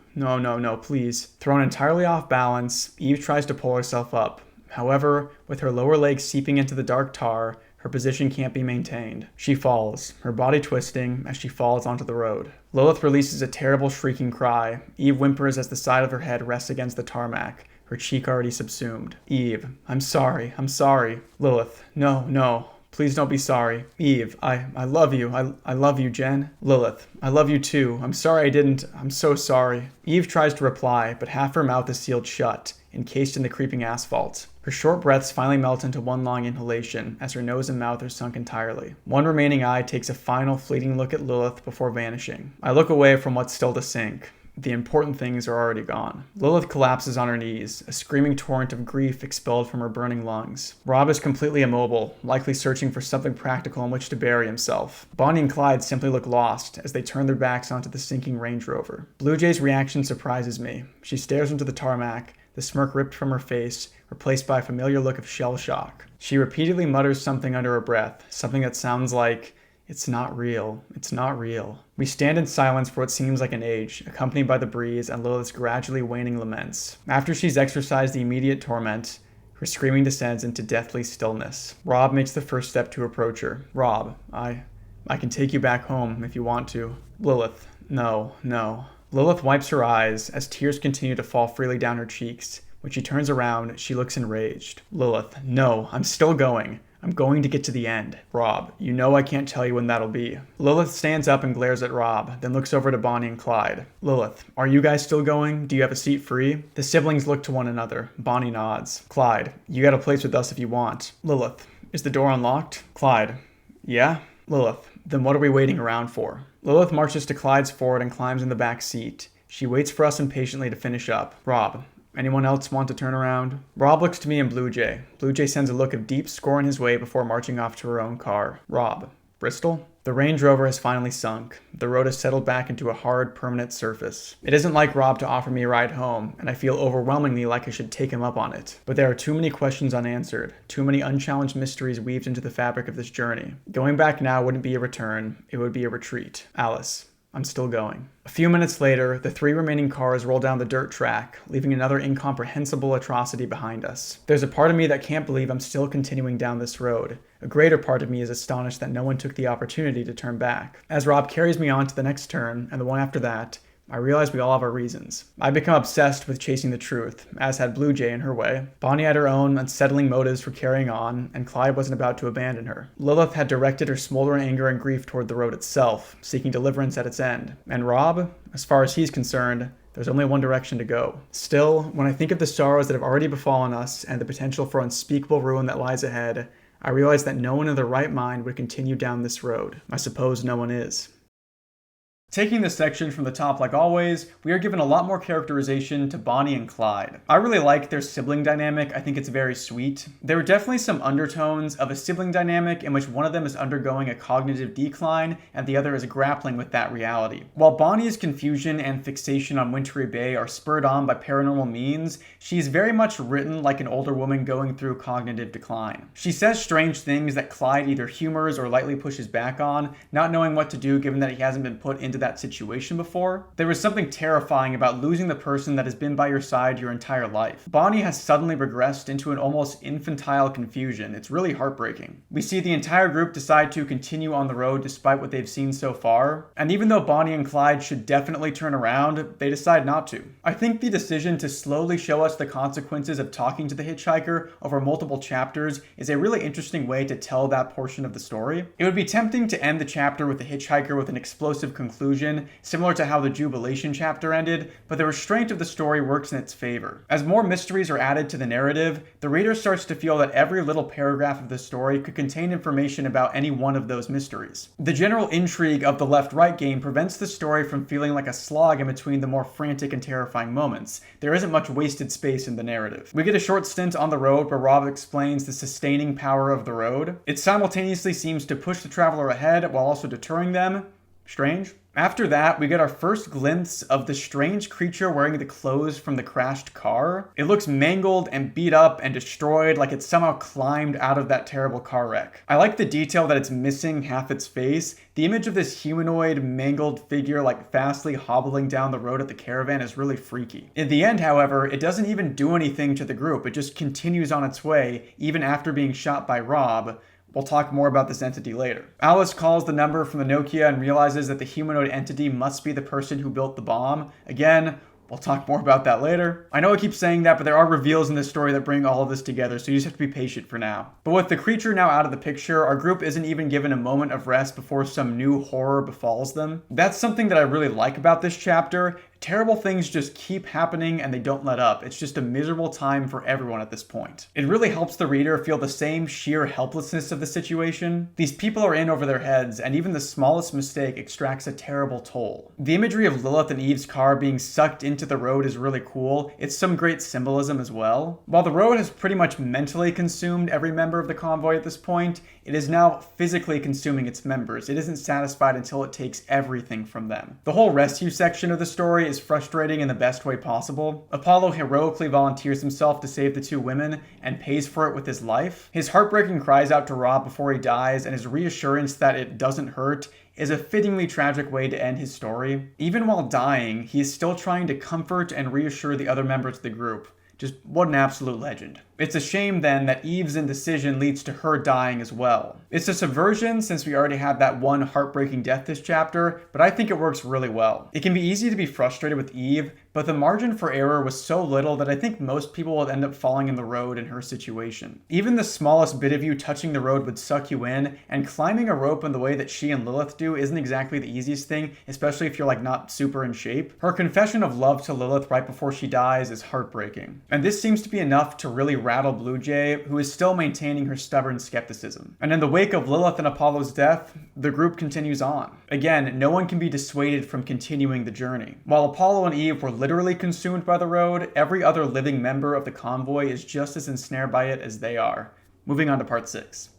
please. Thrown entirely off balance, Eve tries to pull herself up. However, with her lower legs seeping into the dark tar, her position can't be maintained. She falls, her body twisting as she falls onto the road. Lilith releases a terrible shrieking cry. Eve whimpers as the side of her head rests against the tarmac, her cheek already subsumed. Eve, I'm sorry. Lilith, no. Please don't be sorry. Eve, I love you. I love you, Jen. Lilith, I love you too. I'm sorry I didn't. I'm so sorry. Eve tries to reply, but half her mouth is sealed shut, encased in the creeping asphalt. Her short breaths finally melt into one long inhalation as her nose and mouth are sunk entirely. One remaining eye takes a final fleeting look at Lilith before vanishing. I look away from what's still to sink. The important things are already gone. Lilith collapses on her knees, a screaming torrent of grief expelled from her burning lungs. Rob is completely immobile, likely searching for something practical in which to bury himself. Bonnie and Clyde simply look lost as they turn their backs onto the sinking Range Rover. Blue Jay's reaction surprises me. She stares into the tarmac, the smirk ripped from her face, replaced by a familiar look of shell shock. She repeatedly mutters something under her breath, something that sounds like, "It's not real. It's not real." We stand in silence for what seems like an age, accompanied by the breeze and Lilith's gradually waning laments. After she's exorcised the immediate torment, her screaming descends into deathly stillness. Rob makes the first step to approach her. Rob, I can take you back home if you want to. Lilith, no. Lilith wipes her eyes as tears continue to fall freely down her cheeks. When she turns around, she looks enraged. Lilith, no, I'm still going. I'm going to get to the end. Rob, you know I can't tell you when that'll be. Lilith stands up and glares at Rob, then looks over to Bonnie and Clyde. Lilith, are you guys still going? Do you have a seat free? The siblings look to one another. Bonnie nods. Clyde, you got a place with us if you want. Lilith, is the door unlocked? Clyde, yeah? Lilith, then what are we waiting around for? Lilith marches to Clyde's Ford and climbs in the back seat. She waits for us impatiently to finish up. Rob, anyone else want to turn around? Rob looks to me and Blue Jay. Blue Jay sends a look of deep scorn his way before marching off to her own car. Rob, Bristol? The Range Rover has finally sunk. The road has settled back into a hard, permanent surface. It isn't like Rob to offer me a ride home, and I feel overwhelmingly like I should take him up on it. But there are too many questions unanswered, too many unchallenged mysteries weaved into the fabric of this journey. Going back now wouldn't be a return, it would be a retreat. Alice, I'm still going. A few minutes later, the 3 remaining cars roll down the dirt track, leaving another incomprehensible atrocity behind us. There's a part of me that can't believe I'm still continuing down this road. A greater part of me is astonished that no one took the opportunity to turn back. As Rob carries me on to the next turn, and the one after that, I realize we all have our reasons. I've become obsessed with chasing the truth, as had Blue Jay in her way. Bonnie had her own unsettling motives for carrying on, and Clyde wasn't about to abandon her. Lilith had directed her smoldering anger and grief toward the road itself, seeking deliverance at its end. And Rob, as far as he's concerned, there's only one direction to go. Still, when I think of the sorrows that have already befallen us and the potential for unspeakable ruin that lies ahead, I realize that no one in their right mind would continue down this road. I suppose no one is. Taking this section from the top like always, we are given a lot more characterization to Bonnie and Clyde. I really like their sibling dynamic. I think it's very sweet. There are definitely some undertones of a sibling dynamic in which one of them is undergoing a cognitive decline and the other is grappling with that reality. While Bonnie's confusion and fixation on Wintry Bay are spurred on by paranormal means, she's very much written like an older woman going through cognitive decline. She says strange things that Clyde either humors or lightly pushes back on, not knowing what to do given that he hasn't been put into that situation before. There is something terrifying about losing the person that has been by your side your entire life. Bonnie has suddenly regressed into an almost infantile confusion. It's really heartbreaking. We see the entire group decide to continue on the road despite what they've seen so far, and even though Bonnie and Clyde should definitely turn around, they decide not to. I think the decision to slowly show us the consequences of talking to the hitchhiker over multiple chapters is a really interesting way to tell that portion of the story. It would be tempting to end the chapter with the hitchhiker with an explosive conclusion, similar to how the Jubilation chapter ended, but the restraint of the story works in its favor. As more mysteries are added to the narrative, the reader starts to feel that every little paragraph of the story could contain information about any one of those mysteries. The general intrigue of the left-right game prevents the story from feeling like a slog in between the more frantic and terrifying moments. There isn't much wasted space in the narrative. We get a short stint on the road where Rob explains the sustaining power of the road. It simultaneously seems to push the traveler ahead while also deterring them. Strange. After that, we get our first glimpse of the strange creature wearing the clothes from the crashed car. It looks mangled and beat up and destroyed, like it somehow climbed out of that terrible car wreck. I like the detail that it's missing half its face. The image of this humanoid, mangled figure like fastly hobbling down the road at the caravan is really freaky. In the end, however, it doesn't even do anything to the group. It just continues on its way, even after being shot by Rob. We'll talk more about this entity later. Alice calls the number from the Nokia and realizes that the humanoid entity must be the person who built the bomb. Again, we'll talk more about that later. I know I keep saying that, but there are reveals in this story that bring all of this together, so you just have to be patient for now. But with the creature now out of the picture, our group isn't even given a moment of rest before some new horror befalls them. That's something that I really like about this chapter. Terrible things just keep happening and they don't let up. It's just a miserable time for everyone at this point. It really helps the reader feel the same sheer helplessness of the situation. These people are in over their heads, and even the smallest mistake extracts a terrible toll. The imagery of Lilith and Eve's car being sucked into the road is really cool. It's some great symbolism as well. While the road has pretty much mentally consumed every member of the convoy at this point, it is now physically consuming its members. It isn't satisfied until it takes everything from them. The whole rescue section of the story is frustrating in the best way possible. Apollo heroically volunteers himself to save the two women and pays for it with his life. His heartbreaking cries out to Rob before he dies and his reassurance that it doesn't hurt is a fittingly tragic way to end his story. Even while dying, he is still trying to comfort and reassure the other members of the group. Just what an absolute legend. It's a shame then that Eve's indecision leads to her dying as well. It's a subversion since we already had that one heartbreaking death this chapter, but I think it works really well. It can be easy to be frustrated with Eve, but the margin for error was so little that I think most people would end up falling in the road in her situation. Even the smallest bit of you touching the road would suck you in, and climbing a rope in the way that she and Lilith do isn't exactly the easiest thing, especially if you're like not super in shape. Her confession of love to Lilith right before she dies is heartbreaking. And this seems to be enough to really rattle Blue Jay, who is still maintaining her stubborn skepticism. And in the wake of Lilith and Apollo's death, the group continues on. Again, no one can be dissuaded from continuing the journey. While Apollo and Eve were literally consumed by the road, every other living member of the convoy is just as ensnared by it as they are. Moving on to part 6.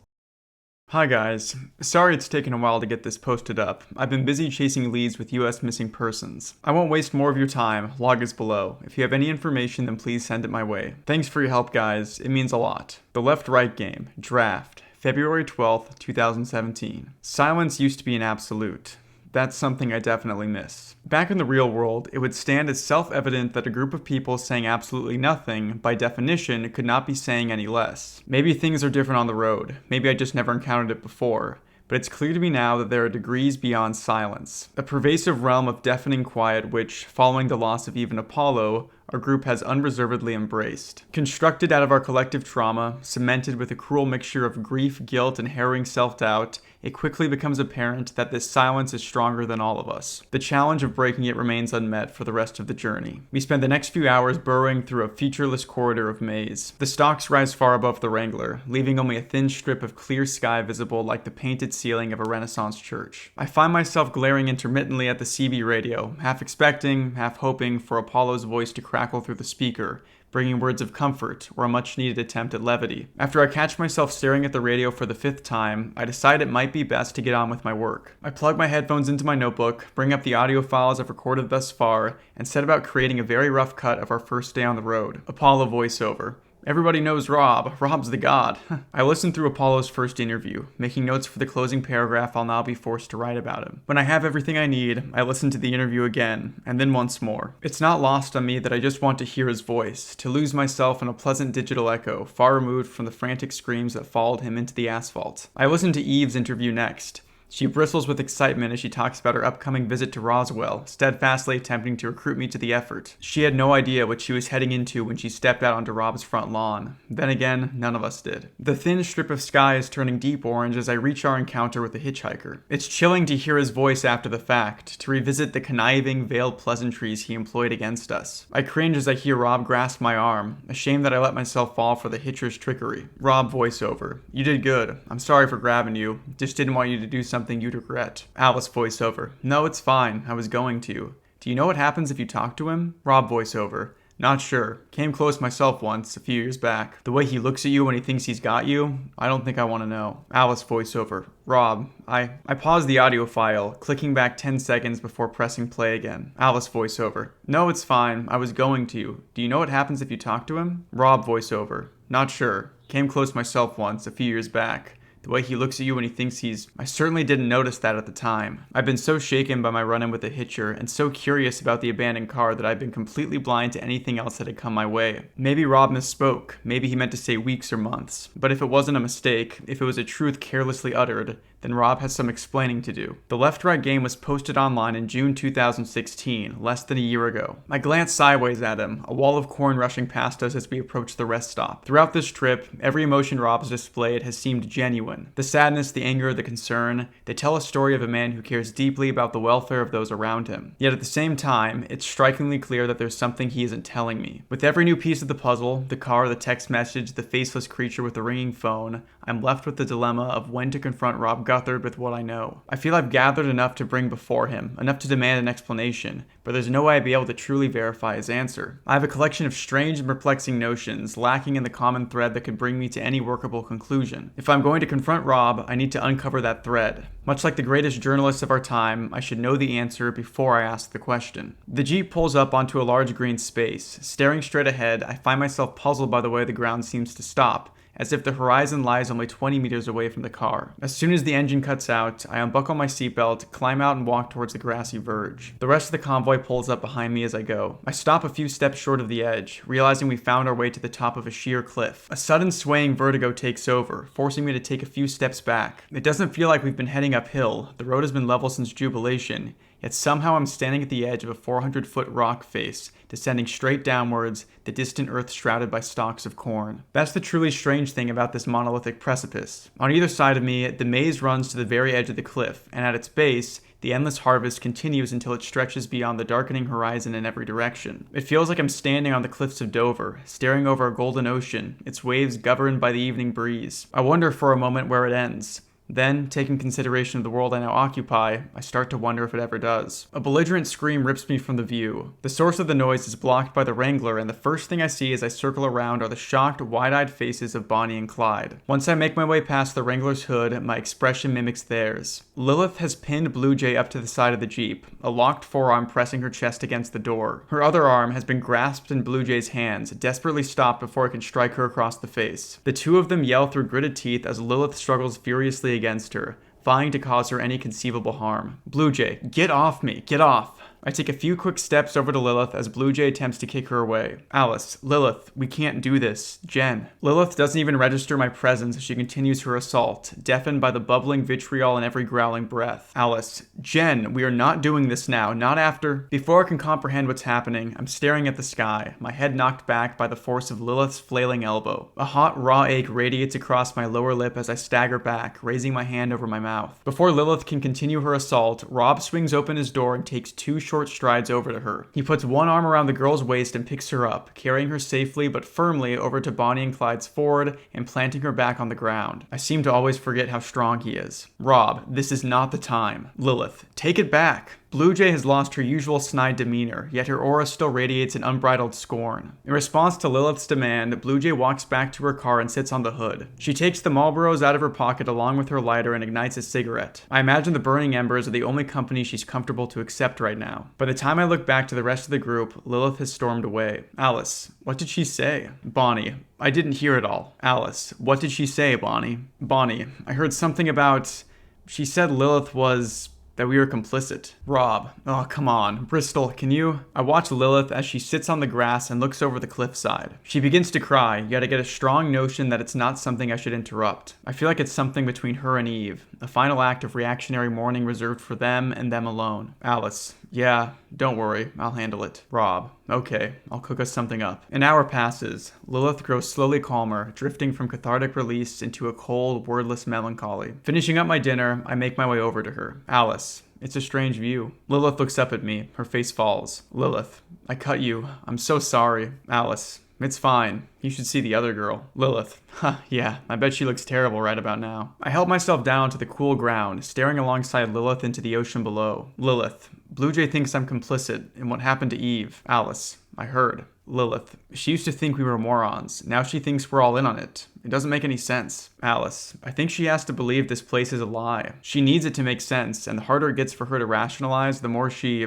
Hi guys, sorry it's taken a while to get this posted up. I've been busy chasing leads with US missing persons. I won't waste more of your time, log is below. If you have any information then please send it my way. Thanks for your help guys, it means a lot. The left-right game, draft, February 12th, 2017. Silence used to be an absolute. That's something I definitely miss. Back in the real world, it would stand as self-evident that a group of people saying absolutely nothing, by definition, could not be saying any less. Maybe things are different on the road. Maybe I just never encountered it before. But it's clear to me now that there are degrees beyond silence. A pervasive realm of deafening quiet which, following the loss of even Apollo, our group has unreservedly embraced. Constructed out of our collective trauma, cemented with a cruel mixture of grief, guilt, and harrowing self-doubt, it quickly becomes apparent that this silence is stronger than all of us. The challenge of breaking it remains unmet for the rest of the journey. We spend the next few hours burrowing through a featureless corridor of maze. The stalks rise far above the Wrangler, leaving only a thin strip of clear sky visible like the painted ceiling of a Renaissance church. I find myself glaring intermittently at the CB radio, half expecting, half hoping for Apollo's voice to crackle through the speaker, bringing words of comfort or a much-needed attempt at levity. After I catch myself staring at the radio for the 5th time, I decide it might be best to get on with my work. I plug my headphones into my notebook, bring up the audio files I've recorded thus far, and set about creating a very rough cut of our first day on the road. Apollo voiceover. Everybody knows Rob. Rob's the god. I listened through Apollo's first interview, making notes for the closing paragraph I'll now be forced to write about him. When I have everything I need, I listen to the interview again, and then once more. It's not lost on me that I just want to hear his voice, to lose myself in a pleasant digital echo, far removed from the frantic screams that followed him into the asphalt. I listen to Eve's interview next. She bristles with excitement as she talks about her upcoming visit to Roswell, steadfastly attempting to recruit me to the effort. She had no idea what she was heading into when she stepped out onto Rob's front lawn. Then again, none of us did. The thin strip of sky is turning deep orange as I reach our encounter with the hitchhiker. It's chilling to hear his voice after the fact, to revisit the conniving, veiled pleasantries he employed against us. I cringe as I hear Rob grasp my arm, ashamed that I let myself fall for the hitcher's trickery. Rob voiceover. You did good. I'm sorry for grabbing you. Just didn't want you to do something you'd regret. Alice voiceover. No, it's fine. I was going to. Do you know what happens if you talk to him? Rob voiceover. Not sure. Came close myself once, a few years back. The way he looks at you when he thinks he's got you, I don't think I want to know. Alice voiceover. Rob, I paused the audio file, clicking back 10 seconds before pressing play again. Alice voiceover. No, it's fine. I was going to. Do you know what happens if you talk to him? Rob voiceover. Not sure. Came close myself once, a few years back. The way he looks at you when he thinks he's... I certainly didn't notice that at the time. I've been so shaken by my run-in with the hitcher and so curious about the abandoned car that I've been completely blind to anything else that had come my way. Maybe Rob misspoke. Maybe he meant to say weeks or months. But if it wasn't a mistake, if it was a truth carelessly uttered, then Rob has some explaining to do. The left-right game was posted online in June 2016, less than a year ago. I glanced sideways at him, a wall of corn rushing past us as we approached the rest stop. Throughout this trip, every emotion Rob's displayed has seemed genuine. The sadness, the anger, the concern, they tell a story of a man who cares deeply about the welfare of those around him. Yet at the same time, it's strikingly clear that there's something he isn't telling me. With every new piece of the puzzle, the car, the text message, the faceless creature with the ringing phone, I'm left with the dilemma of when to confront Rob Guthard with what I know. I feel I've gathered enough to bring before him, enough to demand an explanation, but there's no way I'd be able to truly verify his answer. I have a collection of strange and perplexing notions, lacking in the common thread that could bring me to any workable conclusion. If I'm going to confront Rob, I need to uncover that thread. Much like the greatest journalists of our time, I should know the answer before I ask the question. The Jeep pulls up onto a large green space. Staring straight ahead, I find myself puzzled by the way the ground seems to stop, as if the horizon lies only 20 meters away from the car. As soon as the engine cuts out, I unbuckle my seatbelt, climb out and walk towards the grassy verge. The rest of the convoy pulls up behind me as I go. I stop a few steps short of the edge, realizing we found our way to the top of a sheer cliff. A sudden swaying vertigo takes over, forcing me to take a few steps back. It doesn't feel like we've been heading uphill. The road has been level since Jubilation, yet somehow I'm standing at the edge of a 400-foot rock face, descending straight downwards, the distant earth shrouded by stalks of corn. That's the truly strange thing about this monolithic precipice. On either side of me, the maze runs to the very edge of the cliff, and at its base, the endless harvest continues until it stretches beyond the darkening horizon in every direction. It feels like I'm standing on the cliffs of Dover, staring over a golden ocean, its waves governed by the evening breeze. I wonder for a moment where it ends. Then, taking consideration of the world I now occupy, I start to wonder if it ever does. A belligerent scream rips me from the view. The source of the noise is blocked by the Wrangler, and the first thing I see as I circle around are the shocked, wide-eyed faces of Bonnie and Clyde. Once I make my way past the Wrangler's hood, my expression mimics theirs. Lilith has pinned Blue Jay up to the side of the Jeep, a locked forearm pressing her chest against the door. Her other arm has been grasped in Blue Jay's hands, desperately stopped before it can strike her across the face. The two of them yell through gritted teeth as Lilith struggles furiously against her, vying to cause her any conceivable harm. Blue Jay, get off me, get off! I take a few quick steps over to Lilith as Blue Jay attempts to kick her away. Alice, Lilith, we can't do this. Jen. Lilith doesn't even register my presence as she continues her assault, deafened by the bubbling vitriol in every growling breath. Alice, Jen, we are not doing this now, not after. Before I can comprehend what's happening, I'm staring at the sky, my head knocked back by the force of Lilith's flailing elbow. A hot, raw ache radiates across my lower lip as I stagger back, raising my hand over my mouth. Before Lilith can continue her assault, Rob swings open his door and takes 2 short strides over to her. He puts one arm around the girl's waist and picks her up, carrying her safely but firmly over to Bonnie and Clyde's Ford and planting her back on the ground. I seem to always forget how strong he is. Rob, this is not the time. Lilith, take it back. Blue Jay has lost her usual snide demeanor, yet her aura still radiates an unbridled scorn. In response to Lilith's demand, Blue Jay walks back to her car and sits on the hood. She takes the Marlboros out of her pocket along with her lighter and ignites a cigarette. I imagine the burning embers are the only company she's comfortable to accept right now. By the time I look back to the rest of the group, Lilith has stormed away. Alice, what did she say? Bonnie, I didn't hear it all. Alice, what did she say, Bonnie? Bonnie, I heard something about... She said Lilith was... that we were complicit. Rob, oh come on. Bristol, can you? I watch Lilith as she sits on the grass and looks over the cliffside. She begins to cry, yet I get a strong notion that it's not something I should interrupt. I feel like it's something between her and Eve, a final act of reactionary mourning reserved for them and them alone. Alice, yeah, don't worry, I'll handle it. Rob, okay, I'll cook us something up. An hour passes. Lilith grows slowly calmer, drifting from cathartic release into a cold, wordless melancholy. Finishing up my dinner, I make my way over to her. Alice, it's a strange view. Lilith looks up at me. Her face falls. Lilith, I cut you. I'm so sorry. Alice, it's fine. You should see the other girl. Lilith, yeah, I bet she looks terrible right about now. I help myself down to the cool ground, staring alongside Lilith into the ocean below. Lilith, Blue Jay thinks I'm complicit in what happened to Eve. Alice, I heard. Lilith, she used to think we were morons. Now she thinks we're all in on it. It doesn't make any sense. Alice, I think she has to believe this place is a lie. She needs it to make sense, and the harder it gets for her to rationalize, the more she...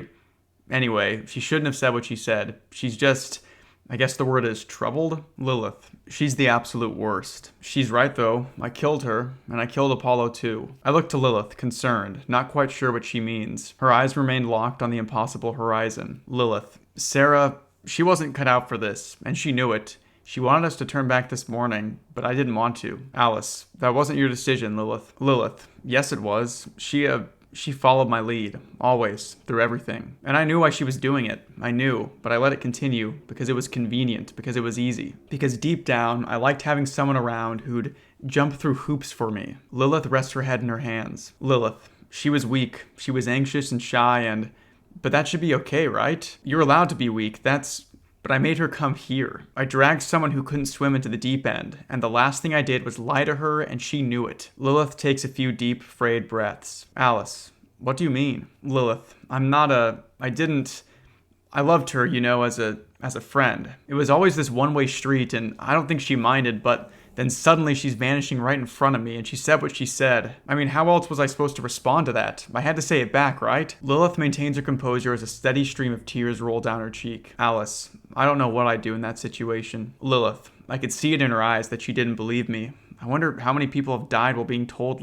Anyway, she shouldn't have said what she said. She's just... I guess the word is troubled? Lilith, she's the absolute worst. She's right though. I killed her, and I killed Apollo too. I look to Lilith, concerned, not quite sure what she means. Her eyes remained locked on the impossible horizon. Lilith, Sarah, she wasn't cut out for this, and she knew it. She wanted us to turn back this morning, but I didn't want to. Alice, that wasn't your decision, Lilith. Lilith, yes it was. She followed my lead, always, through everything. And I knew why she was doing it. I knew, but I let it continue because it was convenient, because it was easy. Because deep down, I liked having someone around who'd jump through hoops for me. Lilith rests her head in her hands. Lilith, she was weak. She was anxious and shy but that should be okay, right? You're allowed to be weak, But I made her come here. I dragged someone who couldn't swim into the deep end, and the last thing I did was lie to her, and she knew it. Lilith takes a few deep, frayed breaths. Alice, what do you mean? Lilith, I loved her, as a friend. It was always this one-way street, and I don't think she minded, but then suddenly she's vanishing right in front of me, and she said what she said. I mean, how else was I supposed to respond to that? I had to say it back, right? Lilith maintains her composure as a steady stream of tears roll down her cheek. Alice, I don't know what I'd do in that situation. Lilith, I could see it in her eyes that she didn't believe me. I wonder how many people have died while being told,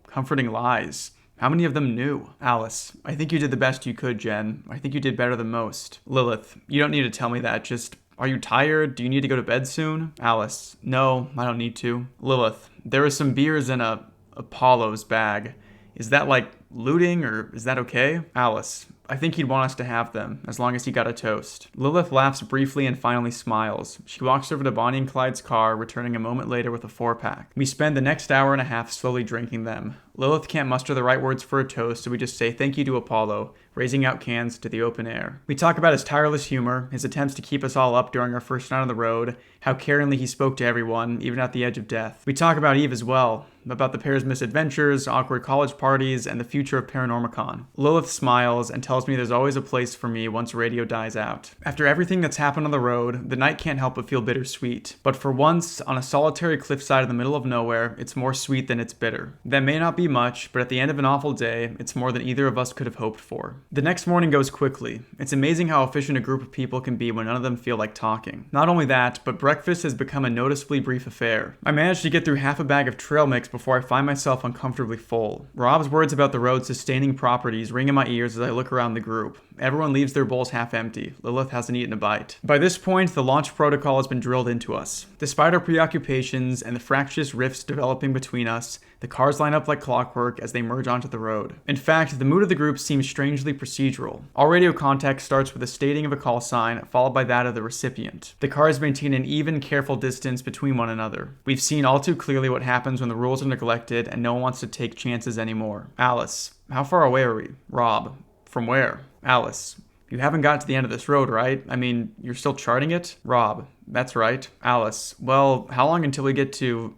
comforting lies. How many of them knew? Alice, I think you did the best you could, Jen. I think you did better than most. Lilith, you don't need to tell me that, just... Are you tired? Do you need to go to bed soon? Alice, no, I don't need to. Lilith, there are some beers in Apollo's bag. Is that looting, or is that okay? Alice, I think he'd want us to have them, as long as he got a toast. Lilith laughs briefly and finally smiles. She walks over to Bonnie and Clyde's car, returning a moment later with a 4-pack. We spend the next hour and a half slowly drinking them. Lilith can't muster the right words for a toast, so we just say thank you to Apollo, raising out cans to the open air. We talk about his tireless humor, his attempts to keep us all up during our first night on the road, how caringly he spoke to everyone, even at the edge of death. We talk about Eve as well, about the pair's misadventures, awkward college parties, and the future of Paranormicon. Lilith smiles and tells me there's always a place for me once radio dies out. After everything that's happened on the road, the night can't help but feel bittersweet. But for once, on a solitary cliffside in the middle of nowhere, it's more sweet than it's bitter. That may not be much, but at the end of an awful day, it's more than either of us could have hoped for. The next morning goes quickly. It's amazing how efficient a group of people can be when none of them feel like talking. Not only that, but breakfast has become a noticeably brief affair. I managed to get through half a bag of trail mix before I find myself uncomfortably full. Rob's words about the road sustaining properties ring in my ears as I look around the group. Everyone leaves their bowls half empty. Lilith hasn't eaten a bite. By this point, the launch protocol has been drilled into us. Despite our preoccupations and the fractious rifts developing between us, The cars line up like clockwork as they merge onto the road. In fact, the mood of the group seems strangely procedural. All radio contact starts with a stating of a call sign, followed by that of the recipient. The cars maintain an even, careful distance between one another. We've seen all too clearly what happens when the rules are neglected and no one wants to take chances anymore. Alice, how far away are we? Rob, from where? Alice, you haven't got to the end of this road, right? I mean, you're still charting it? Rob, that's right. Alice, well, how long until we get to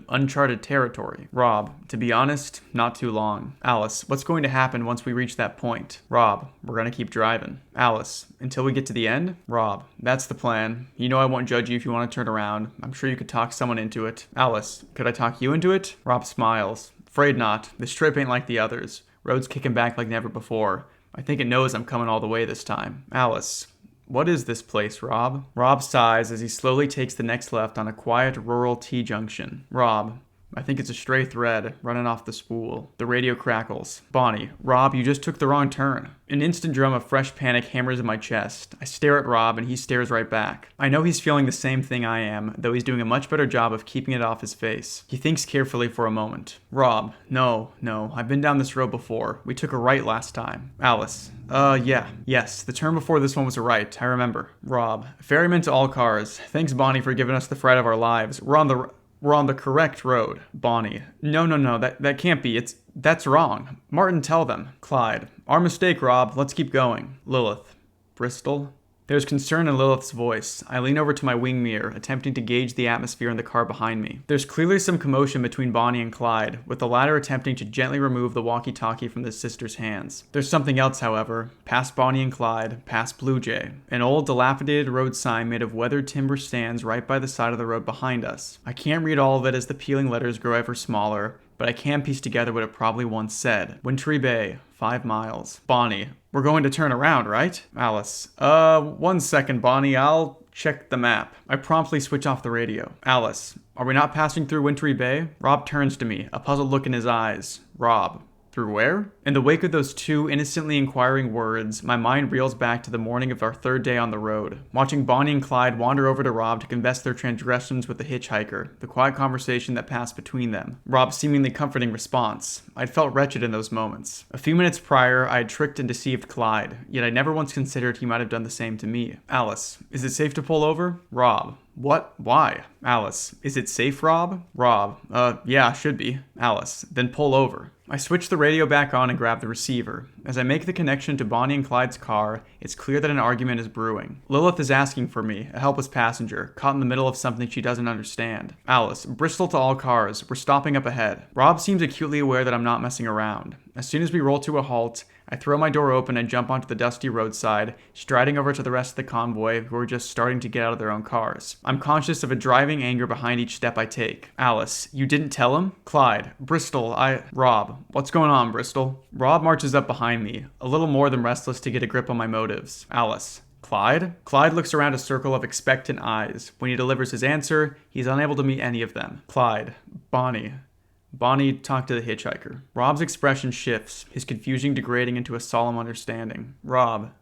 uncharted territory? Rob, to be honest, not too long. Alice, what's going to happen once we reach that point? Rob, we're gonna keep driving. Alice, until we get to the end? Rob, that's the plan. You know I won't judge you if you want to turn around. I'm sure you could talk someone into it. Alice, could I talk you into it? Rob smiles. Afraid not. This trip ain't like the others. Road's kicking back like never before. I think it knows I'm coming all the way this time. Alice, what is this place, Rob? Rob sighs as he slowly takes the next left on a quiet rural T-junction. Rob, I think it's a stray thread running off the spool. The radio crackles. Bonnie, Rob, you just took the wrong turn. An instant drum of fresh panic hammers in my chest. I stare at Rob and he stares right back. I know he's feeling the same thing I am, though he's doing a much better job of keeping it off his face. He thinks carefully for a moment. Rob, no, I've been down this road before. We took a right last time. Alice, yes, the turn before this one was a right, I remember. Rob, ferryman to all cars. Thanks, Bonnie, for giving us the fright of our lives. We're on the correct road. Bonnie, no, that can't be. That's wrong. Martin, tell them. Clyde, our mistake, Rob. Let's keep going. Lilith, Bristol. There's concern in Lilith's voice. I lean over to my wing mirror, attempting to gauge the atmosphere in the car behind me. There's clearly some commotion between Bonnie and Clyde, with the latter attempting to gently remove the walkie-talkie from the sister's hands. There's something else, however. Past Bonnie and Clyde, past Blue Jay. An old, dilapidated road sign made of weathered timber stands right by the side of the road behind us. I can't read all of it as the peeling letters grow ever smaller, but I can piece together what it probably once said. Wintry Bay, 5 miles. Bonnie, we're going to turn around, right? Alice, 1 second, Bonnie, I'll check the map. I promptly switch off the radio. Alice, are we not passing through Wintry Bay? Rob turns to me, a puzzled look in his eyes. Rob, through where? In the wake of those two innocently inquiring words, my mind reels back to the morning of our third day on the road, watching Bonnie and Clyde wander over to Rob to confess their transgressions with the hitchhiker, the quiet conversation that passed between them, Rob's seemingly comforting response. I'd felt wretched in those moments. A few minutes prior, I had tricked and deceived Clyde, yet I never once considered he might have done the same to me. Alice, is it safe to pull over? Rob, what? Why? Alice, is it safe, Rob? Rob, yeah, should be. Alice, then pull over. I switch the radio back on and grab the receiver. As I make the connection to Bonnie and Clyde's car, it's clear that an argument is brewing. Lilith is asking for me, a helpless passenger, caught in the middle of something she doesn't understand. Alice, Bristol to all cars, we're stopping up ahead. Rob seems acutely aware that I'm not messing around. As soon as we roll to a halt, I throw my door open and jump onto the dusty roadside, striding over to the rest of the convoy who are just starting to get out of their own cars. I'm conscious of a driving anger behind each step I take. Alice, you didn't tell him? Clyde, Bristol, Rob, what's going on, Bristol? Rob marches up behind me, a little more than restless to get a grip on my motives. Alice, Clyde? Clyde looks around a circle of expectant eyes. When he delivers his answer, he's unable to meet any of them. Clyde, Bonnie talked to the hitchhiker. Rob's expression shifts, his confusion degrading into a solemn understanding. Rob,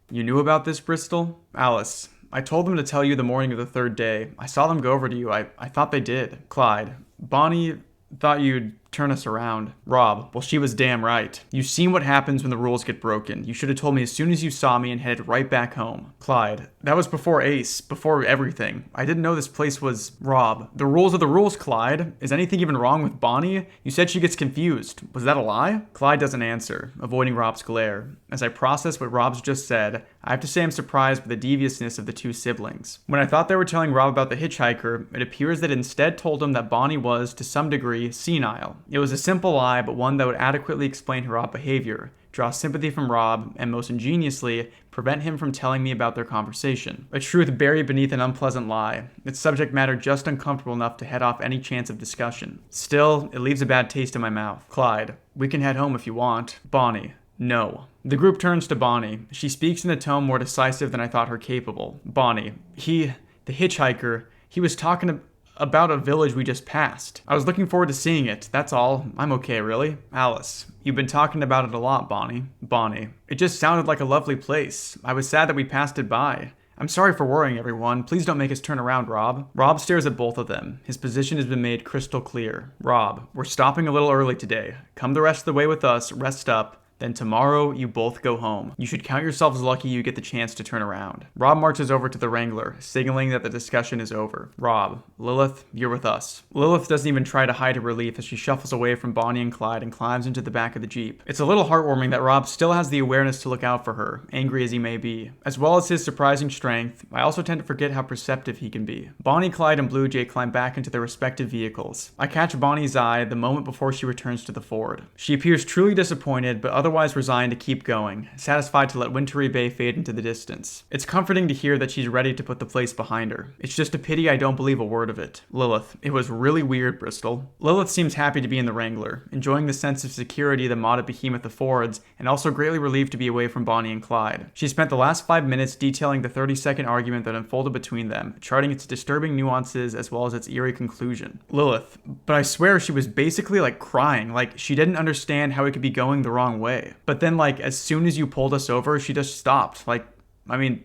you knew about this, Bristol? Alice, I told them to tell you the morning of the third day. I saw them go over to you. I thought they did. Clyde, Bonnie thought you'd turn us around. Rob, well, she was damn right. You've seen what happens when the rules get broken. You should have told me as soon as you saw me and headed right back home. Clyde, that was before Ace, before everything. I didn't know this place was... Rob, the rules are the rules, Clyde. Is anything even wrong with Bonnie? You said she gets confused. Was that a lie? Clyde doesn't answer, avoiding Rob's glare. As I process what Rob's just said, I have to say I'm surprised by the deviousness of the two siblings. When I thought they were telling Rob about the hitchhiker, it appears that instead told him that Bonnie was, to some degree, senile. It was a simple lie, but one that would adequately explain her odd behavior, draw sympathy from Rob, and most ingeniously, prevent him from telling me about their conversation. A truth buried beneath an unpleasant lie, its subject matter just uncomfortable enough to head off any chance of discussion. Still, it leaves a bad taste in my mouth. Clyde, we can head home if you want. Bonnie, no. The group turns to Bonnie. She speaks in a tone more decisive than I thought her capable. Bonnie, the hitchhiker, he was talking about a village we just passed. I was looking forward to seeing it, that's all. I'm okay, really. Alice, you've been talking about it a lot, Bonnie. Bonnie, it just sounded like a lovely place. I was sad that we passed it by. I'm sorry for worrying everyone. Please don't make us turn around, Rob. Rob stares at both of them. His position has been made crystal clear. Rob, we're stopping a little early today. Come the rest of the way with us, rest up. Then tomorrow, you both go home. You should count yourselves lucky you get the chance to turn around. Rob marches over to the Wrangler, signaling that the discussion is over. Rob, Lilith, you're with us. Lilith doesn't even try to hide her relief as she shuffles away from Bonnie and Clyde and climbs into the back of the Jeep. It's a little heartwarming that Rob still has the awareness to look out for her, angry as he may be. As well as his surprising strength, I also tend to forget how perceptive he can be. Bonnie, Clyde, and Blue Jay climb back into their respective vehicles. I catch Bonnie's eye the moment before she returns to the Ford. She appears truly disappointed, but otherwise resigned to keep going, satisfied to let Wintry Bay fade into the distance. It's comforting to hear that she's ready to put the place behind her. It's just a pity I don't believe a word of it. Lilith, it was really weird, Bristol. Lilith seems happy to be in the Wrangler, enjoying the sense of security the modded behemoth affords, and also greatly relieved to be away from Bonnie and Clyde. She spent the last 5 minutes detailing the 30-second argument that unfolded between them, charting its disturbing nuances as well as its eerie conclusion. Lilith, but I swear she was basically like crying, like she didn't understand how it could be going the wrong way. But then, like, as soon as you pulled us over, she just stopped.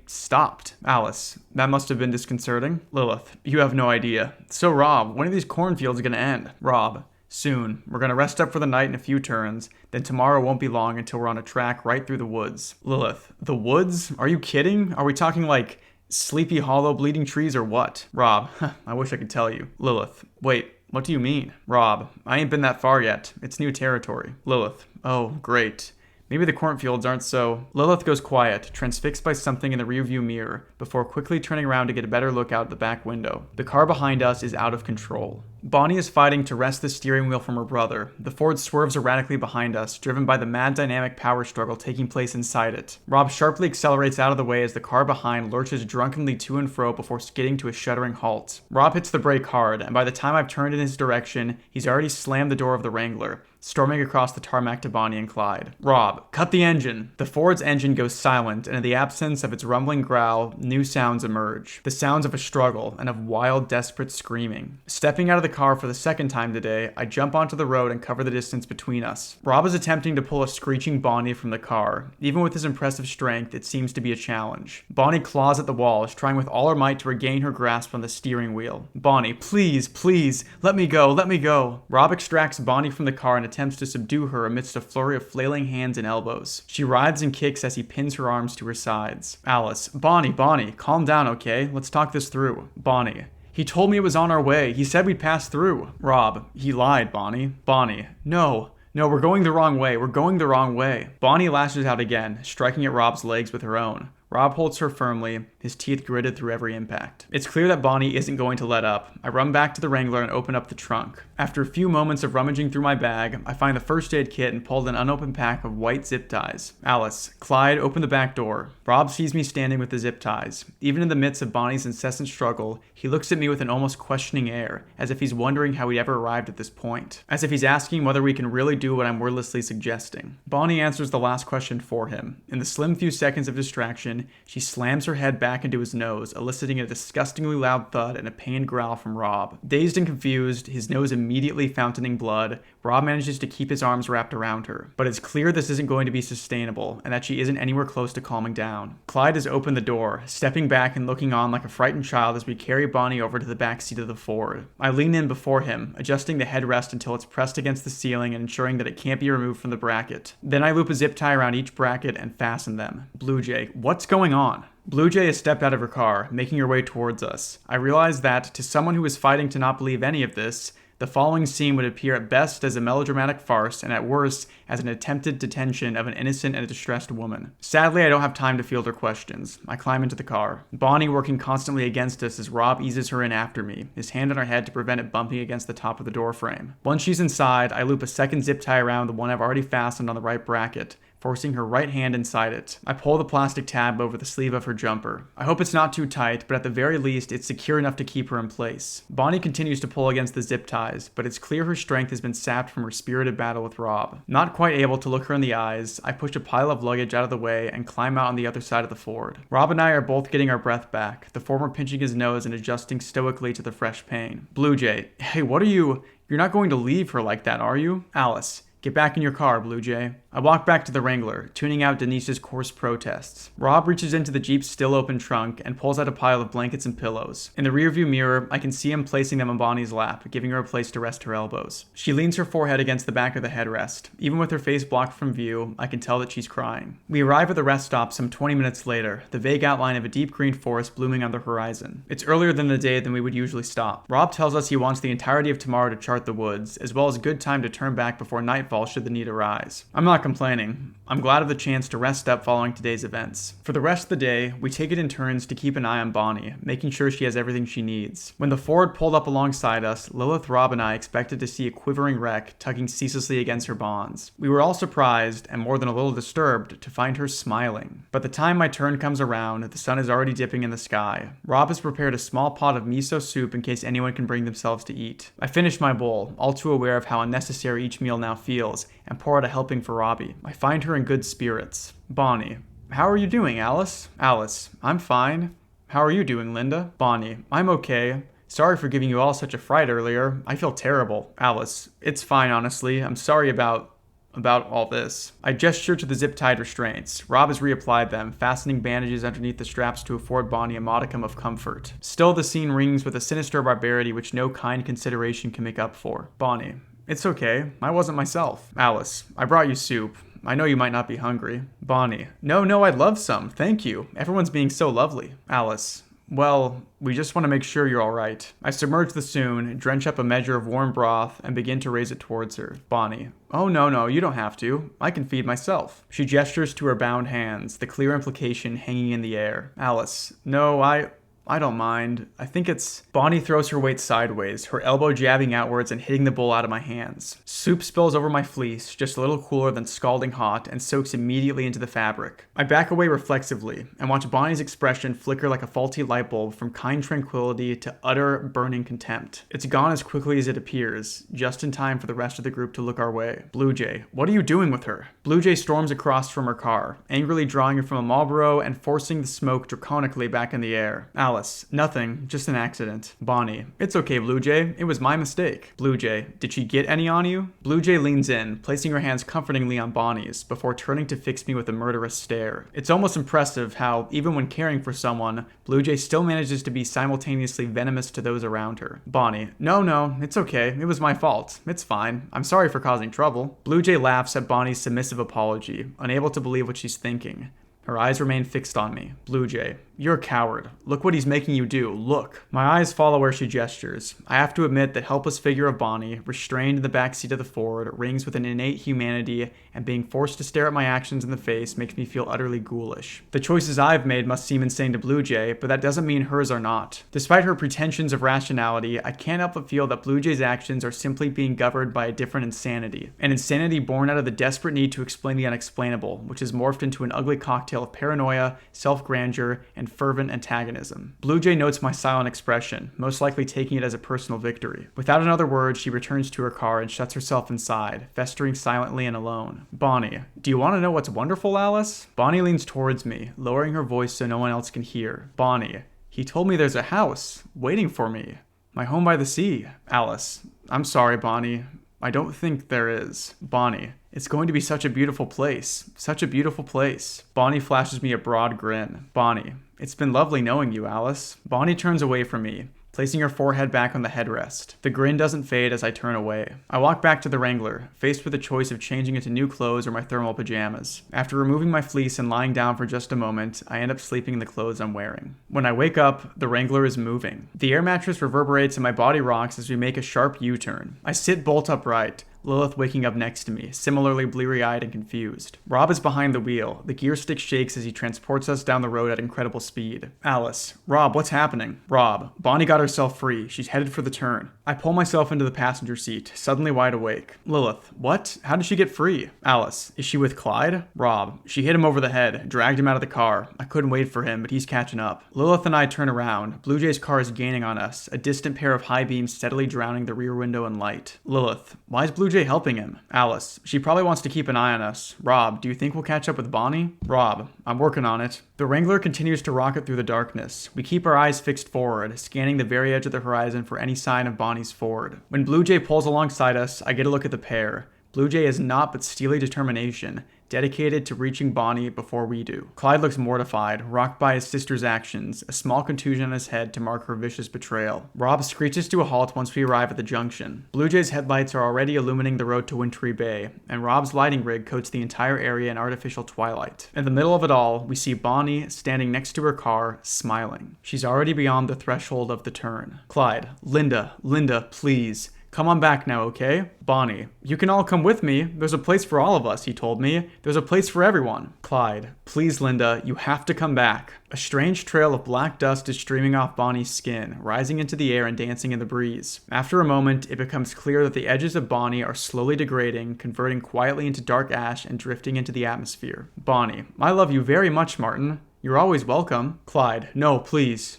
Stopped. Alice, that must have been disconcerting. Lilith, you have no idea. So, Rob, when are these cornfields gonna end? Rob, soon. We're gonna rest up for the night in a few turns, then tomorrow won't be long until we're on a track right through the woods. Lilith, the woods? Are you kidding? Are we talking like Sleepy Hollow, bleeding trees, or what? Rob, I wish I could tell you. Lilith, wait. What do you mean? Rob, I ain't been that far yet. It's new territory. Lilith, oh, great. Maybe the cornfields aren't so... Lilith goes quiet, transfixed by something in the rearview mirror, before quickly turning around to get a better look out the back window. The car behind us is out of control. Bonnie is fighting to wrest the steering wheel from her brother. The Ford swerves erratically behind us, driven by the mad dynamic power struggle taking place inside it. Rob sharply accelerates out of the way as the car behind lurches drunkenly to and fro before skidding to a shuddering halt. Rob hits the brake hard, and by the time I've turned in his direction, he's already slammed the door of the Wrangler, storming across the tarmac to Bonnie and Clyde. Rob, cut the engine! The Ford's engine goes silent, and in the absence of its rumbling growl, new sounds emerge. The sounds of a struggle, and of wild, desperate screaming. Stepping out of the car for the second time today, I jump onto the road and cover the distance between us. Rob is attempting to pull a screeching Bonnie from the car. Even with his impressive strength, it seems to be a challenge. Bonnie claws at the walls, trying with all her might to regain her grasp on the steering wheel. Bonnie, please, please, let me go, let me go. Rob extracts Bonnie from the car and attempts to subdue her amidst a flurry of flailing hands and elbows. She writhes and kicks as he pins her arms to her sides. Alice, Bonnie, calm down, okay? Let's talk this through. Bonnie, he told me it was on our way. He said we'd pass through. Rob, he lied, Bonnie. Bonnie, no, we're going the wrong way. Bonnie lashes out again, striking at Rob's legs with her own. Rob holds her firmly, his teeth gritted through every impact. It's clear that Bonnie isn't going to let up. I run back to the Wrangler and open up the trunk. After a few moments of rummaging through my bag, I find the first aid kit and pull an unopened pack of white zip ties. Alice, Clyde, open the back door. Rob sees me standing with the zip ties. Even in the midst of Bonnie's incessant struggle, he looks at me with an almost questioning air, as if he's wondering how we ever arrived at this point. As if he's asking whether we can really do what I'm wordlessly suggesting. Bonnie answers the last question for him. In the slim few seconds of distraction, she slams her head back into his nose, eliciting a disgustingly loud thud and a pained growl from Rob. Dazed and confused, his nose immediately fountaining blood, Rob manages to keep his arms wrapped around her. But it's clear this isn't going to be sustainable, and that she isn't anywhere close to calming down. Clyde has opened the door, stepping back and looking on like a frightened child as we carry Bonnie over to the back seat of the Ford. I lean in before him, adjusting the headrest until it's pressed against the ceiling and ensuring that it can't be removed from the bracket. Then I loop a zip tie around each bracket and fasten them. Blue Jay, what's going on? Blue Jay has stepped out of her car, making her way towards us. I realize that, to someone who is fighting to not believe any of this, the following scene would appear at best as a melodramatic farce and at worst as an attempted detention of an innocent and distressed woman. Sadly, I don't have time to field her questions. I climb into the car. Bonnie working constantly against us as Rob eases her in after me, his hand on her head to prevent it bumping against the top of the door frame. Once she's inside, I loop a second zip tie around the one I've already fastened on the right bracket, forcing her right hand inside it. I pull the plastic tab over the sleeve of her jumper. I hope it's not too tight, but at the very least, it's secure enough to keep her in place. Bonnie continues to pull against the zip ties, but it's clear her strength has been sapped from her spirited battle with Rob. Not quite able to look her in the eyes, I push a pile of luggage out of the way and climb out on the other side of the Ford. Rob and I are both getting our breath back, the former pinching his nose and adjusting stoically to the fresh pain. Blue Jay, hey, what are you? You're not going to leave her like that, are you? Alice, get back in your car, Blue Jay. I walk back to the Wrangler, tuning out Denise's coarse protests. Rob reaches into the Jeep's still open trunk and pulls out a pile of blankets and pillows. In the rearview mirror, I can see him placing them on Bonnie's lap, giving her a place to rest her elbows. She leans her forehead against the back of the headrest. Even with her face blocked from view, I can tell that she's crying. We arrive at the rest stop some 20 minutes later, the vague outline of a deep green forest blooming on the horizon. It's earlier than the day than we would usually stop. Rob tells us he wants the entirety of tomorrow to chart the woods, as well as a good time to turn back before nightfall should the need arise. I'm not complaining. I'm glad of the chance to rest up following today's events. For the rest of the day, we take it in turns to keep an eye on Bonnie, making sure she has everything she needs. When the Ford pulled up alongside us, Lilith, Rob, and I expected to see a quivering wreck tugging ceaselessly against her bonds. We were all surprised, and more than a little disturbed, to find her smiling. By the time my turn comes around, the sun is already dipping in the sky. Rob has prepared a small pot of miso soup in case anyone can bring themselves to eat. I finish my bowl, all too aware of how unnecessary each meal now feels, and pour out a helping for Robbie. I find her in good spirits. Bonnie. How are you doing, Alice? Alice. I'm fine. How are you doing, Linda? Bonnie. I'm okay. Sorry for giving you all such a fright earlier. I feel terrible. Alice. It's fine, honestly. I'm sorry about all this. I gesture to the zip-tied restraints. Rob has reapplied them, fastening bandages underneath the straps to afford Bonnie a modicum of comfort. Still, the scene rings with a sinister barbarity which no kind consideration can make up for. Bonnie. It's okay. I wasn't myself. Alice. I brought you soup. I know you might not be hungry. Bonnie. No, I'd love some. Thank you. Everyone's being so lovely. Alice. Well, we just want to make sure you're alright. I submerge the Soon, drench up a measure of warm broth, and begin to raise it towards her. Bonnie. Oh, no, you don't have to. I can feed myself. She gestures to her bound hands, the clear implication hanging in the air. Alice. No, I don't mind. I think it's... Bonnie throws her weight sideways, her elbow jabbing outwards and hitting the bowl out of my hands. Soup spills over my fleece, just a little cooler than scalding hot, and soaks immediately into the fabric. I back away reflexively, and watch Bonnie's expression flicker like a faulty light bulb from kind tranquility to utter, burning contempt. It's gone as quickly as it appears, just in time for the rest of the group to look our way. Blue Jay, what are you doing with her? Blue Jay storms across from her car, angrily drawing her from a Marlboro and forcing the smoke draconically back in the air. Alice. Nothing. Just an accident. Bonnie. It's okay, Blue Jay. It was my mistake. Blue Jay. Did she get any on you? Blue Jay leans in, placing her hands comfortingly on Bonnie's, before turning to fix me with a murderous stare. It's almost impressive how, even when caring for someone, Blue Jay still manages to be simultaneously venomous to those around her. Bonnie. No, it's okay. It was my fault. It's fine. I'm sorry for causing trouble. Blue Jay laughs at Bonnie's submissive apology, unable to believe what she's thinking. Her eyes remain fixed on me. Blue Jay. You're a coward. Look what he's making you do. Look. My eyes follow where she gestures. I have to admit that helpless figure of Bonnie, restrained in the backseat of the Ford, rings with an innate humanity, and being forced to stare at my actions in the face makes me feel utterly ghoulish. The choices I've made must seem insane to Blue Jay, but that doesn't mean hers are not. Despite her pretensions of rationality, I can't help but feel that Blue Jay's actions are simply being governed by a different insanity. An insanity born out of the desperate need to explain the unexplainable, which has morphed into an ugly cocktail of paranoia, self-grandeur, and fervent antagonism. Blue Jay notes my silent expression, most likely taking it as a personal victory. Without another word, she returns to her car and shuts herself inside, festering silently and alone. Bonnie. Do you want to know what's wonderful, Alice? Bonnie leans towards me, lowering her voice so no one else can hear. Bonnie. He told me there's a house waiting for me. My home by the sea. Alice. I'm sorry, Bonnie. I don't think there is. Bonnie. It's going to be such a beautiful place. Such a beautiful place. Bonnie flashes me a broad grin. Bonnie. It's been lovely knowing you, Alice. Bonnie turns away from me, placing her forehead back on the headrest. The grin doesn't fade as I turn away. I walk back to the Wrangler, faced with the choice of changing into new clothes or my thermal pajamas. After removing my fleece and lying down for just a moment, I end up sleeping in the clothes I'm wearing. When I wake up, the Wrangler is moving. The air mattress reverberates and my body rocks as we make a sharp U-turn. I sit bolt upright, Lilith waking up next to me, similarly bleary-eyed and confused. Rob is behind the wheel. The gear stick shakes as he transports us down the road at incredible speed. Alice. Rob, what's happening? Rob. Bonnie got herself free. She's headed for the turn. I pull myself into the passenger seat, suddenly wide awake. Lilith. What? How did she get free? Alice. Is she with Clyde? Rob. She hit him over the head, dragged him out of the car. I couldn't wait for him, but he's catching up. Lilith and I turn around. Blue Jay's car is gaining on us, a distant pair of high beams steadily drowning the rear window in light. Lilith. Why is Blue Jay helping him? Alice. She probably wants to keep an eye on us. Rob. Do you think we'll catch up with Bonnie? Rob. I'm working on it. The Wrangler continues to rocket through the darkness. We keep our eyes fixed forward, scanning the very edge of the horizon for any sign of Bonnie's Ford. When Blue Jay pulls alongside us, I get a look at the pair. Blue Jay is naught but steely determination, dedicated to reaching Bonnie before we do. Clyde looks mortified, rocked by his sister's actions, a small contusion on his head to mark her vicious betrayal. Rob screeches to a halt once we arrive at the junction. Blue Jay's headlights are already illuminating the road to Wintry Bay, and Rob's lighting rig coats the entire area in artificial twilight. In the middle of it all, we see Bonnie standing next to her car, smiling. She's already beyond the threshold of the turn. Clyde, Linda, please. Come on back now, okay? Bonnie, you can all come with me. There's a place for all of us, he told me. There's a place for everyone. Clyde, please, Linda, you have to come back. A strange trail of black dust is streaming off Bonnie's skin, rising into the air and dancing in the breeze. After a moment, it becomes clear that the edges of Bonnie are slowly degrading, converting quietly into dark ash and drifting into the atmosphere. Bonnie, I love you very much, Martin. You're always welcome. Clyde, no, please.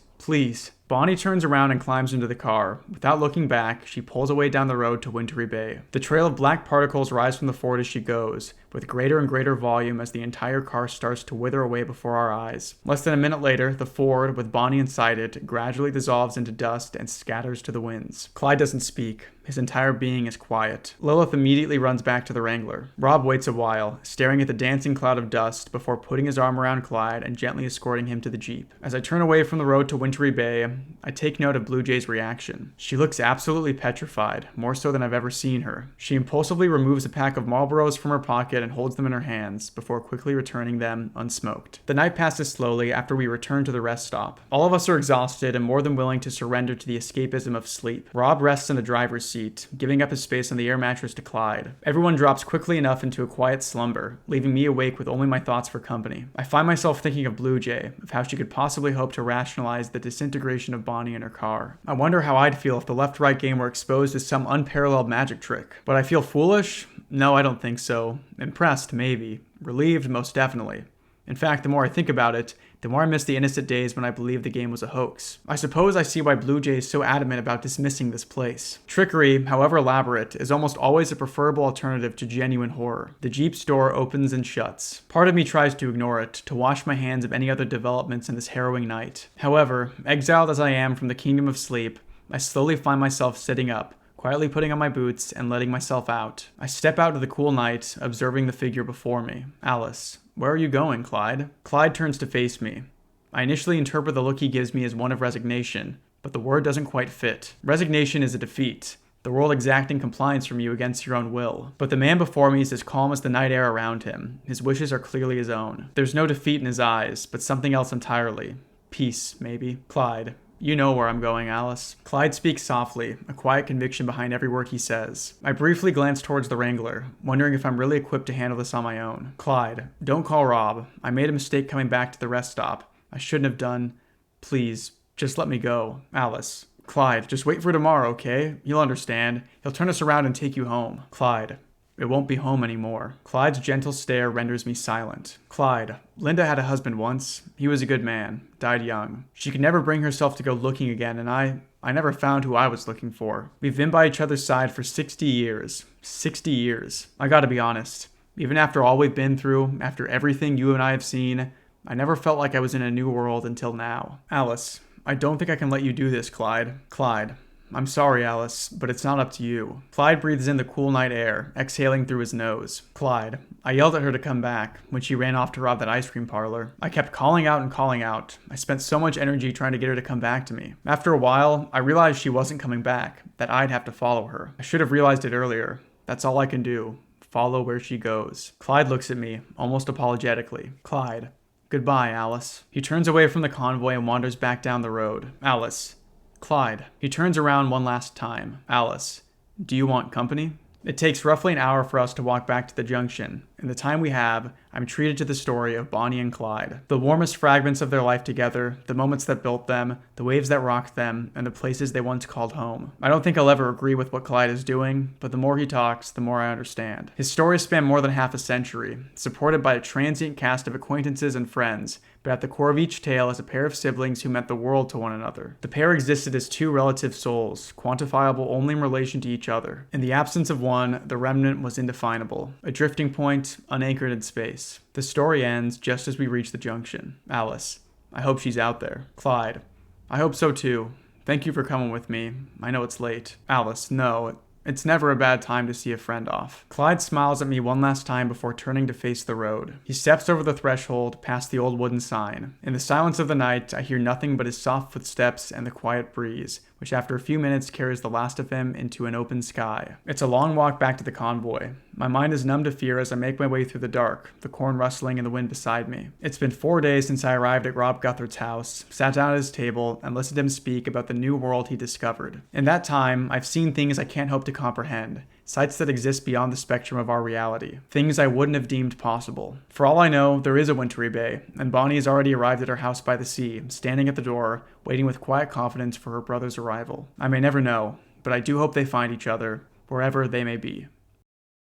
Bonnie turns around and climbs into the car. Without looking back, she pulls away down the road to Wintry Bay. The trail of black particles rise from the Ford as she goes, with greater and greater volume as the entire car starts to wither away before our eyes. Less than a minute later, the Ford, with Bonnie inside it, gradually dissolves into dust and scatters to the winds. Clyde doesn't speak. His entire being is quiet. Lilith immediately runs back to the Wrangler. Rob waits a while, staring at the dancing cloud of dust before putting his arm around Clyde and gently escorting him to the Jeep. As I turn away from the road to Wintry Bay, I take note of Blue Jay's reaction. She looks absolutely petrified, more so than I've ever seen her. She impulsively removes a pack of Marlboros from her pocket and holds them in her hands, before quickly returning them unsmoked. The night passes slowly after we return to the rest stop. All of us are exhausted and more than willing to surrender to the escapism of sleep. Rob rests in the driver's seat, giving up his space on the air mattress to Clyde. Everyone drops quickly enough into a quiet slumber, leaving me awake with only my thoughts for company. I find myself thinking of Blue Jay, of how she could possibly hope to rationalize the disintegration of Bonnie in her car. I wonder how I'd feel if the left-right game were exposed to some unparalleled magic trick. Would I feel foolish? No, I don't think so. Impressed, maybe. Relieved, most definitely. In fact, the more I think about it, the more I miss the innocent days when I believed the game was a hoax. I suppose I see why Blue Jay is so adamant about dismissing this place. Trickery, however elaborate, is almost always a preferable alternative to genuine horror. The Jeep's door opens and shuts. Part of me tries to ignore it, to wash my hands of any other developments in this harrowing night. However, exiled as I am from the kingdom of sleep, I slowly find myself sitting up, quietly putting on my boots and letting myself out. I step out to the cool night, observing the figure before me. Alice. Where are you going, Clyde? Clyde turns to face me. I initially interpret the look he gives me as one of resignation, but the word doesn't quite fit. Resignation is a defeat, the world exacting compliance from you against your own will. But the man before me is as calm as the night air around him. His wishes are clearly his own. There's no defeat in his eyes, but something else entirely. Peace, maybe. Clyde. You know where I'm going, Alice. Clyde speaks softly, a quiet conviction behind every word he says. I briefly glance towards the Wrangler, wondering if I'm really equipped to handle this on my own. Clyde, don't call Rob. I made a mistake coming back to the rest stop. I shouldn't have done. Please, just let me go. Alice. Clyde, just wait for tomorrow, okay? You'll understand. He'll turn us around and take you home. Clyde. It won't be home anymore. Clyde's gentle stare renders me silent. Clyde, Linda had a husband once. He was a good man. Died young. She could never bring herself to go looking again, and I never found who I was looking for. We've been by each other's side for 60 years. 60 years. I gotta be honest. Even after all we've been through, after everything you and I have seen, I never felt like I was in a new world until now. Alice, I don't think I can let you do this, Clyde. Clyde. I'm sorry, Alice, but it's not up to you. Clyde breathes in the cool night air, exhaling through his nose. Clyde. I yelled at her to come back when she ran off to rob that ice cream parlor. I kept calling out and calling out. I spent so much energy trying to get her to come back to me. After a while, I realized she wasn't coming back, that I'd have to follow her. I should have realized it earlier. That's all I can do. Follow where she goes. Clyde looks at me, almost apologetically. Clyde. Goodbye, Alice. He turns away from the convoy and wanders back down the road. Alice. Clyde. He turns around one last time. Alice. Do you want company? It takes roughly an hour for us to walk back to the junction. In the time we have, I'm treated to the story of Bonnie and Clyde. The warmest fragments of their life together, the moments that built them, the waves that rocked them, and the places they once called home. I don't think I'll ever agree with what Clyde is doing, but the more he talks, the more I understand. His stories span more than half a century, supported by a transient cast of acquaintances and friends, but at the core of each tale is a pair of siblings who meant the world to one another. The pair existed as two relative souls, quantifiable only in relation to each other. In the absence of one, the remnant was indefinable, a drifting point, unanchored in space. The story ends just as we reach the junction. Alice. I hope she's out there. Clyde. I hope so too. Thank you for coming with me. I know it's late. Alice. No, It's never a bad time to see a friend off. Clyde smiles at me one last time before turning to face the road. He steps over the threshold, past the old wooden sign. In the silence of the night, I hear nothing but his soft footsteps and the quiet breeze, which after a few minutes carries the last of him into an open sky. It's a long walk back to the convoy. My mind is numb to fear as I make my way through the dark, the corn rustling in the wind beside me. It's been 4 days since I arrived at Rob Guthard's house, sat down at his table, and listened to him speak about the new world he discovered. In that time, I've seen things I can't hope to comprehend. Sites that exist beyond the spectrum of our reality. Things I wouldn't have deemed possible. For all I know, there is a wintry bay, and Bonnie has already arrived at her house by the sea, standing at the door, waiting with quiet confidence for her brother's arrival. I may never know, but I do hope they find each other, wherever they may be.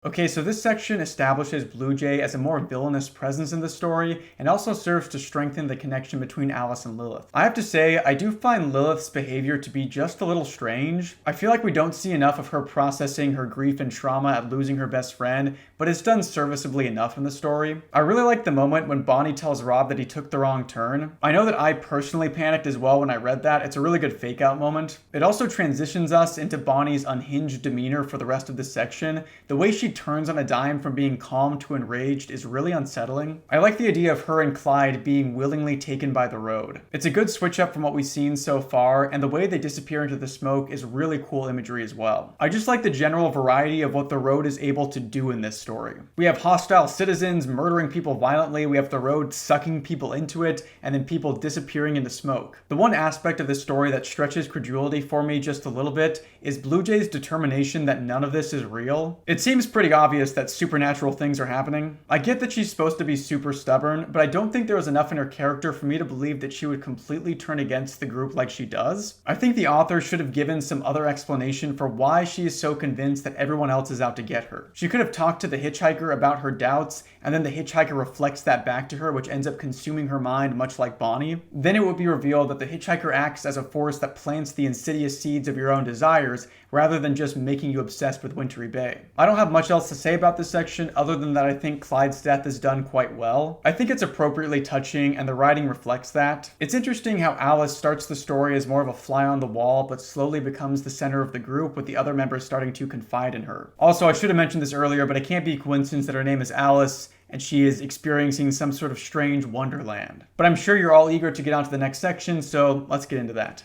Okay, so this section establishes Blue Jay as a more villainous presence in the story, and also serves to strengthen the connection between Alice and Lilith. I have to say, I do find Lilith's behavior to be just a little strange. I feel like we don't see enough of her processing her grief and trauma at losing her best friend, but it's done serviceably enough in the story. I really like the moment when Bonnie tells Rob that he took the wrong turn. I know that I personally panicked as well when I read that. It's a really good fake out moment. It also transitions us into Bonnie's unhinged demeanor for the rest of this section. The way she turns on a dime from being calm to enraged is really unsettling. I like the idea of her and Clyde being willingly taken by the road. It's a good switch up from what we've seen so far, and the way they disappear into the smoke is really cool imagery as well. I just like the general variety of what the road is able to do in this story. We have hostile citizens murdering people violently, we have the road sucking people into it, and then people disappearing into smoke. The one aspect of this story that stretches credulity for me just a little bit is Blue Jay's determination that none of this is real. It seems pretty obvious that supernatural things are happening. I get that she's supposed to be super stubborn, but I don't think there was enough in her character for me to believe that she would completely turn against the group like she does. I think the author should have given some other explanation for why she is so convinced that everyone else is out to get her. She could have talked to the hitchhiker about her doubts, and then the hitchhiker reflects that back to her, which ends up consuming her mind much like Bonnie. Then it would be revealed that the hitchhiker acts as a force that plants the insidious seeds of your own desires, rather than just making you obsessed with Wintry Bay. I don't have much else to say about this section other than that I think Clyde's death is done quite well. I think it's appropriately touching and the writing reflects that. It's interesting how Alice starts the story as more of a fly on the wall but slowly becomes the center of the group, with the other members starting to confide in her. Also, I should have mentioned this earlier, but it can't be a coincidence that her name is Alice and she is experiencing some sort of strange wonderland. But I'm sure you're all eager to get on to the next section, so let's get into that.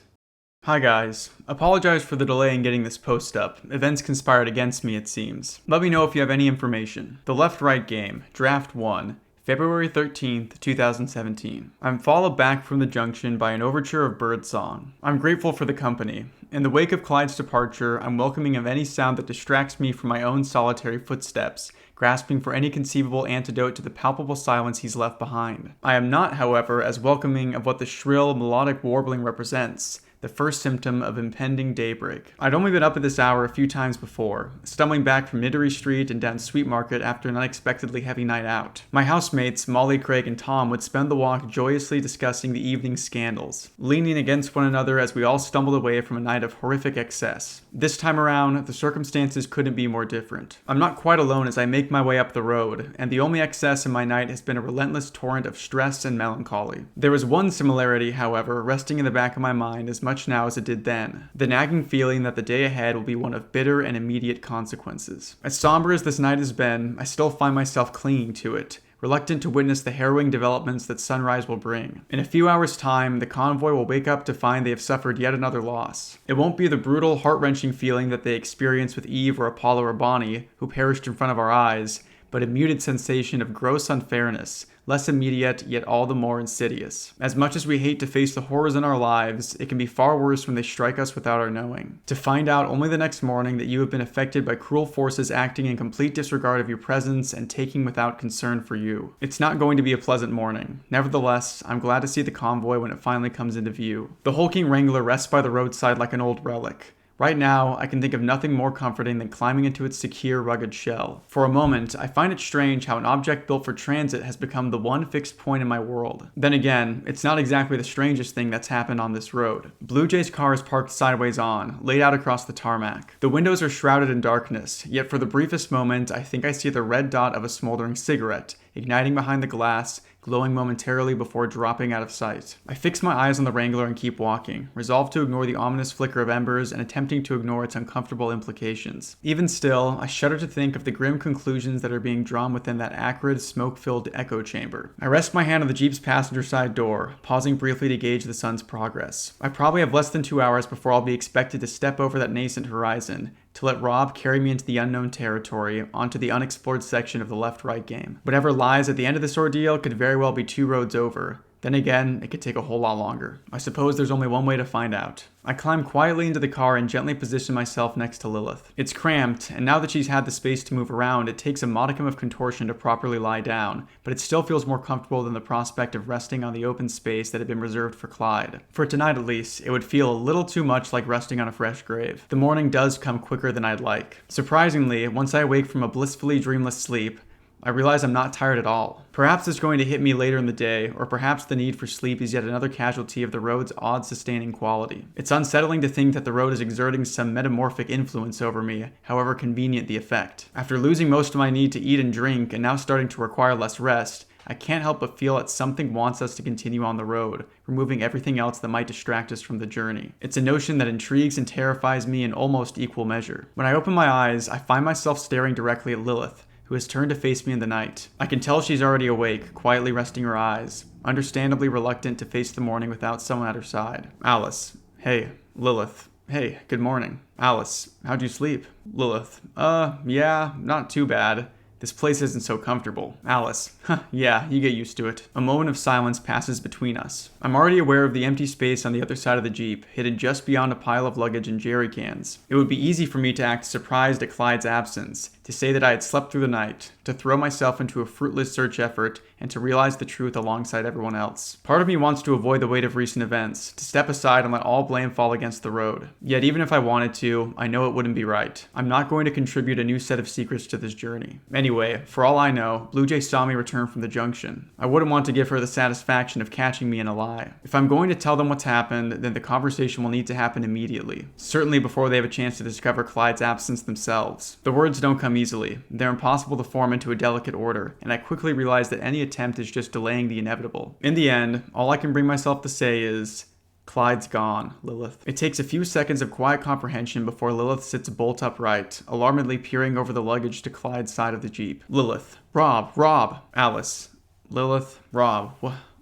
Hi guys. Apologize for the delay in getting this post up. Events conspired against me, it seems. Let me know if you have any information. The Left-Right Game, Draft 1, February 13th, 2017. I'm followed back from the junction by an overture of birdsong. I'm grateful for the company. In the wake of Clyde's departure, I'm welcoming of any sound that distracts me from my own solitary footsteps, grasping for any conceivable antidote to the palpable silence he's left behind. I am not, however, as welcoming of what the shrill, melodic warbling represents, the first symptom of impending daybreak. I'd only been up at this hour a few times before, stumbling back from Nittery Street and down Sweet Market after an unexpectedly heavy night out. My housemates, Molly, Craig, and Tom, would spend the walk joyously discussing the evening's scandals, leaning against one another as we all stumbled away from a night of horrific excess. This time around, the circumstances couldn't be more different. I'm not quite alone as I make my way up the road, and the only excess in my night has been a relentless torrent of stress and melancholy. There is one similarity, however, resting in the back of my mind as much now as it did then, the nagging feeling that the day ahead will be one of bitter and immediate consequences. As somber as this night has been, I still find myself clinging to it, reluctant to witness the harrowing developments that sunrise will bring. In a few hours' time, the convoy will wake up to find they have suffered yet another loss. It won't be the brutal, heart-wrenching feeling that they experienced with Eve or Apollo or Bonnie, who perished in front of our eyes, but a muted sensation of gross unfairness, less immediate, yet all the more insidious. As much as we hate to face the horrors in our lives, it can be far worse when they strike us without our knowing. To find out only the next morning that you have been affected by cruel forces acting in complete disregard of your presence and taking without concern for you. It's not going to be a pleasant morning. Nevertheless, I'm glad to see the convoy when it finally comes into view. The hulking Wrangler rests by the roadside like an old relic. Right now, I can think of nothing more comforting than climbing into its secure, rugged shell. For a moment, I find it strange how an object built for transit has become the one fixed point in my world. Then again, it's not exactly the strangest thing that's happened on this road. Blue Jay's car is parked sideways on, laid out across the tarmac. The windows are shrouded in darkness, yet for the briefest moment, I think I see the red dot of a smoldering cigarette, igniting behind the glass, glowing momentarily before dropping out of sight. I fix my eyes on the Wrangler and keep walking, resolved to ignore the ominous flicker of embers and attempting to ignore its uncomfortable implications. Even still, I shudder to think of the grim conclusions that are being drawn within that acrid, smoke-filled echo chamber. I rest my hand on the Jeep's passenger side door, pausing briefly to gauge the sun's progress. I probably have less than 2 hours before I'll be expected to step over that nascent horizon, to let Rob carry me into the unknown territory, onto the unexplored section of the left-right game. Whatever lies at the end of this ordeal could very well be 2 roads over. Then again, it could take a whole lot longer. I suppose there's only one way to find out. I climb quietly into the car and gently position myself next to Lilith. It's cramped, and now that she's had the space to move around, it takes a modicum of contortion to properly lie down, but it still feels more comfortable than the prospect of resting on the open space that had been reserved for Clyde. For tonight at least, it would feel a little too much like resting on a fresh grave. The morning does come quicker than I'd like. Surprisingly, once I awake from a blissfully dreamless sleep, I realize I'm not tired at all. Perhaps it's going to hit me later in the day, or perhaps the need for sleep is yet another casualty of the road's odd sustaining quality. It's unsettling to think that the road is exerting some metamorphic influence over me, however convenient the effect. After losing most of my need to eat and drink, and now starting to require less rest, I can't help but feel that something wants us to continue on the road, removing everything else that might distract us from the journey. It's a notion that intrigues and terrifies me in almost equal measure. When I open my eyes, I find myself staring directly at Lilith, who has turned to face me in the night. I can tell she's already awake, quietly resting her eyes, understandably reluctant to face the morning without someone at her side. Alice. Hey. Lilith. Hey, good morning. Alice. How'd you sleep? Lilith. Yeah, not too bad. This place isn't so comfortable. Alice. Yeah, you get used to it. A moment of silence passes between us. I'm already aware of the empty space on the other side of the Jeep, hidden just beyond a pile of luggage and jerry cans. It would be easy for me to act surprised at Clyde's absence, to say that I had slept through the night, to throw myself into a fruitless search effort, and to realize the truth alongside everyone else. Part of me wants to avoid the weight of recent events, to step aside and let all blame fall against the road. Yet even if I wanted to, I know it wouldn't be right. I'm not going to contribute a new set of secrets to this journey. Anyway, for all I know, Blue Jay saw me return from the junction. I wouldn't want to give her the satisfaction of catching me in a lie. If I'm going to tell them what's happened, then the conversation will need to happen immediately. Certainly before they have a chance to discover Clyde's absence themselves. The words don't come easily. They're impossible to form into a delicate order, and I quickly realize that any attempt is just delaying the inevitable. In the end, all I can bring myself to say is, Clyde's gone, Lilith. It takes a few seconds of quiet comprehension before Lilith sits bolt upright, alarmedly peering over the luggage to Clyde's side of the Jeep. Lilith. Rob. Alice. Lilith. Rob.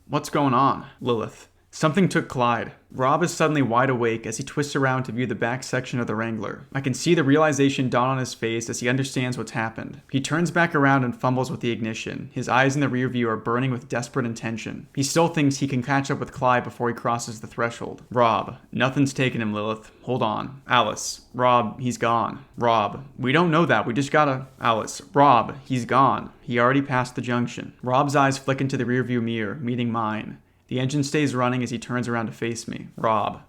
What's going on? Lilith. Something took Clyde. Rob is suddenly wide awake as he twists around to view the back section of the Wrangler. I can see the realization dawn on his face as he understands what's happened. He turns back around and fumbles with the ignition. His eyes in the rear view are burning with desperate intention. He still thinks he can catch up with Clyde before he crosses the threshold. Rob. Nothing's taken him, Lilith. Hold on. Alice. Rob, he's gone. Rob. We don't know that. We just gotta... Alice. Rob, he's gone. He already passed the junction. Rob's eyes flick into the rear view mirror, meeting mine. The engine stays running as he turns around to face me. Rob.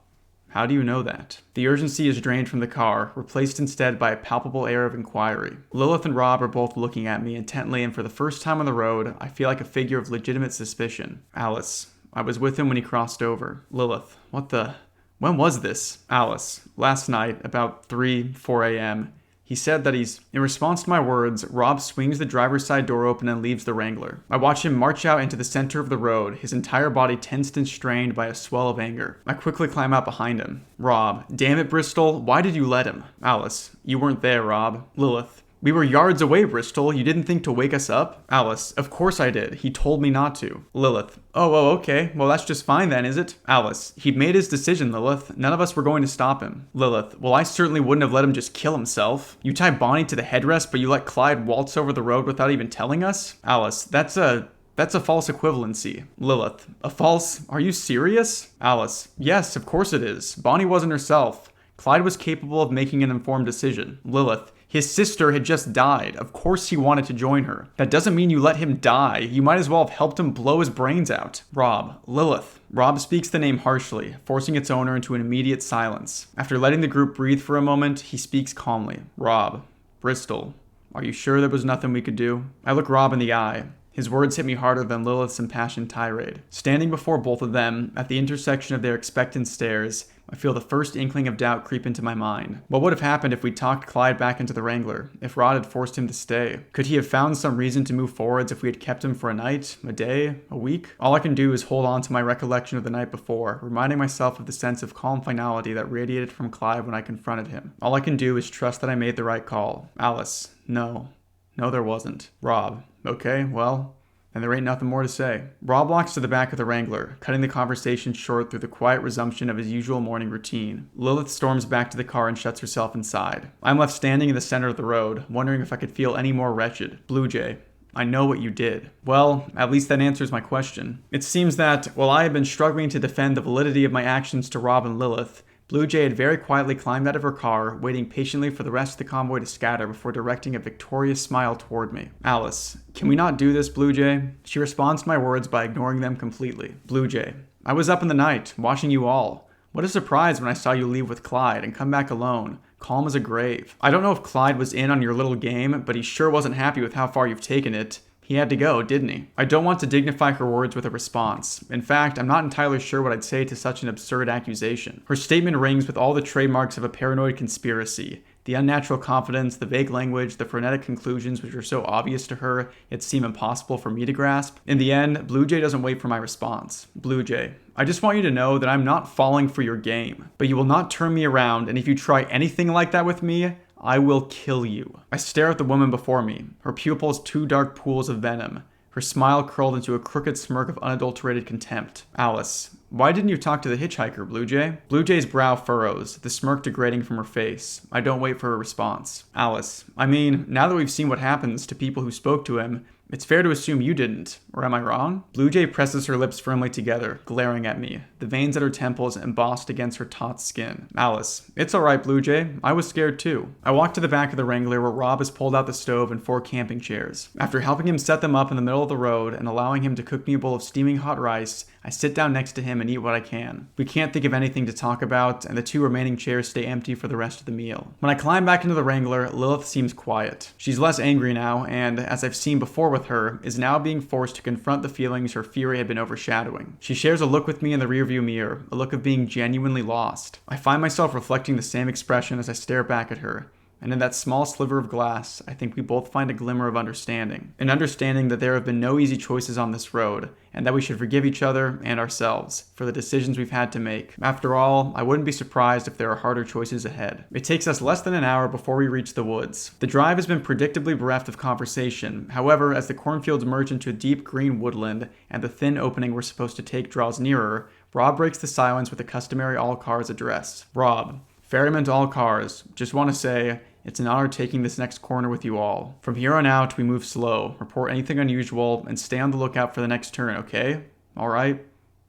How do you know that? The urgency is drained from the car, replaced instead by a palpable air of inquiry. Lilith and Rob are both looking at me intently, and for the first time on the road, I feel like a figure of legitimate suspicion. Alice. I was with him when he crossed over. Lilith. What the... When was this? Alice. Last night, about 4 a.m. He said that he's... In response to my words, Rob swings the driver's side door open and leaves the Wrangler. I watch him march out into the center of the road, his entire body tensed and strained by a swell of anger. I quickly climb out behind him. Rob. Damn it, Bristol. Why did you let him? Alice. You weren't there, Rob. Lilith. We were yards away, Bristol. You didn't think to wake us up? Alice. Of course I did. He told me not to. Lilith. Oh, okay. Well, that's just fine then, is it? Alice. He'd made his decision, Lilith. None of us were going to stop him. Lilith. Well, I certainly wouldn't have let him just kill himself. You tied Bonnie to the headrest, but you let Clyde waltz over the road without even telling us? Alice. That's a false equivalency. Lilith. A false... Are you serious? Alice. Yes, of course it is. Bonnie wasn't herself. Clyde was capable of making an informed decision. Lilith. His sister had just died. Of course he wanted to join her. That doesn't mean you let him die. You might as well have helped him blow his brains out. Rob. Lilith. Rob speaks the name harshly, forcing its owner into an immediate silence. After letting the group breathe for a moment, he speaks calmly. Rob. Bristol. Are you sure there was nothing we could do? I look Rob in the eye. His words hit me harder than Lilith's impassioned tirade. Standing before both of them, at the intersection of their expectant stares, I feel the first inkling of doubt creep into my mind. What would have happened if we talked Clyde back into the Wrangler, if Rod had forced him to stay? Could he have found some reason to move forwards if we had kept him for a night, a day, a week? All I can do is hold on to my recollection of the night before, reminding myself of the sense of calm finality that radiated from Clyde when I confronted him. All I can do is trust that I made the right call. Alice, no. No, there wasn't. Rob, okay, well... and there ain't nothing more to say. Rob walks to the back of the Wrangler, cutting the conversation short through the quiet resumption of his usual morning routine. Lilith storms back to the car and shuts herself inside. I'm left standing in the center of the road, wondering if I could feel any more wretched. Blue Jay, I know what you did. Well, at least that answers my question. It seems that, while I have been struggling to defend the validity of my actions to Rob and Lilith, Blue Jay had very quietly climbed out of her car, waiting patiently for the rest of the convoy to scatter before directing a victorious smile toward me. Alice, can we not do this, Blue Jay? She responds to my words by ignoring them completely. Blue Jay, I was up in the night, watching you all. What a surprise when I saw you leave with Clyde and come back alone, calm as a grave. I don't know if Clyde was in on your little game, but he sure wasn't happy with how far you've taken it. He had to go, didn't he? I don't want to dignify her words with a response. In fact, I'm not entirely sure what I'd say to such an absurd accusation. Her statement rings with all the trademarks of a paranoid conspiracy. The unnatural confidence, the vague language, the frenetic conclusions which are so obvious to her, yet seem impossible for me to grasp. In the end, Blue Jay doesn't wait for my response. Blue Jay, I just want you to know that I'm not falling for your game, but you will not turn me around, and if you try anything like that with me, I will kill you. I stare at the woman before me, her pupils two dark pools of venom, her smile curled into a crooked smirk of unadulterated contempt. Alice, why didn't you talk to the hitchhiker, Blue Jay? Blue Jay's brow furrows, the smirk degrading from her face. I don't wait for her response. Alice, I mean, now that we've seen what happens to people who spoke to him, it's fair to assume you didn't, or am I wrong? Blue Jay presses her lips firmly together, glaring at me, the veins at her temples embossed against her taut skin. Alice, it's alright, Blue Jay. I was scared too. I walk to the back of the Wrangler where Rob has pulled out the stove and 4 camping chairs. After helping him set them up in the middle of the road and allowing him to cook me a bowl of steaming hot rice, I sit down next to him and eat what I can. We can't think of anything to talk about, and the 2 remaining chairs stay empty for the rest of the meal. When I climb back into the Wrangler, Lilith seems quiet. She's less angry now, and, as I've seen before with her, is now being forced to confront the feelings her fury had been overshadowing. She shares a look with me in the rearview mirror, a look of being genuinely lost. I find myself reflecting the same expression as I stare back at her. And in that small sliver of glass, I think we both find a glimmer of understanding. An understanding that there have been no easy choices on this road, and that we should forgive each other and ourselves for the decisions we've had to make. After all, I wouldn't be surprised if there are harder choices ahead. It takes us less than an hour before we reach the woods. The drive has been predictably bereft of conversation. However, as the cornfields merge into a deep green woodland, and the thin opening we're supposed to take draws nearer, Rob breaks the silence with the customary all cars address. Rob, ferryman to all cars, just want to say, it's an honor taking this next corner with you all. From here on out, we move slow, report anything unusual, and stay on the lookout for the next turn, okay? Alright,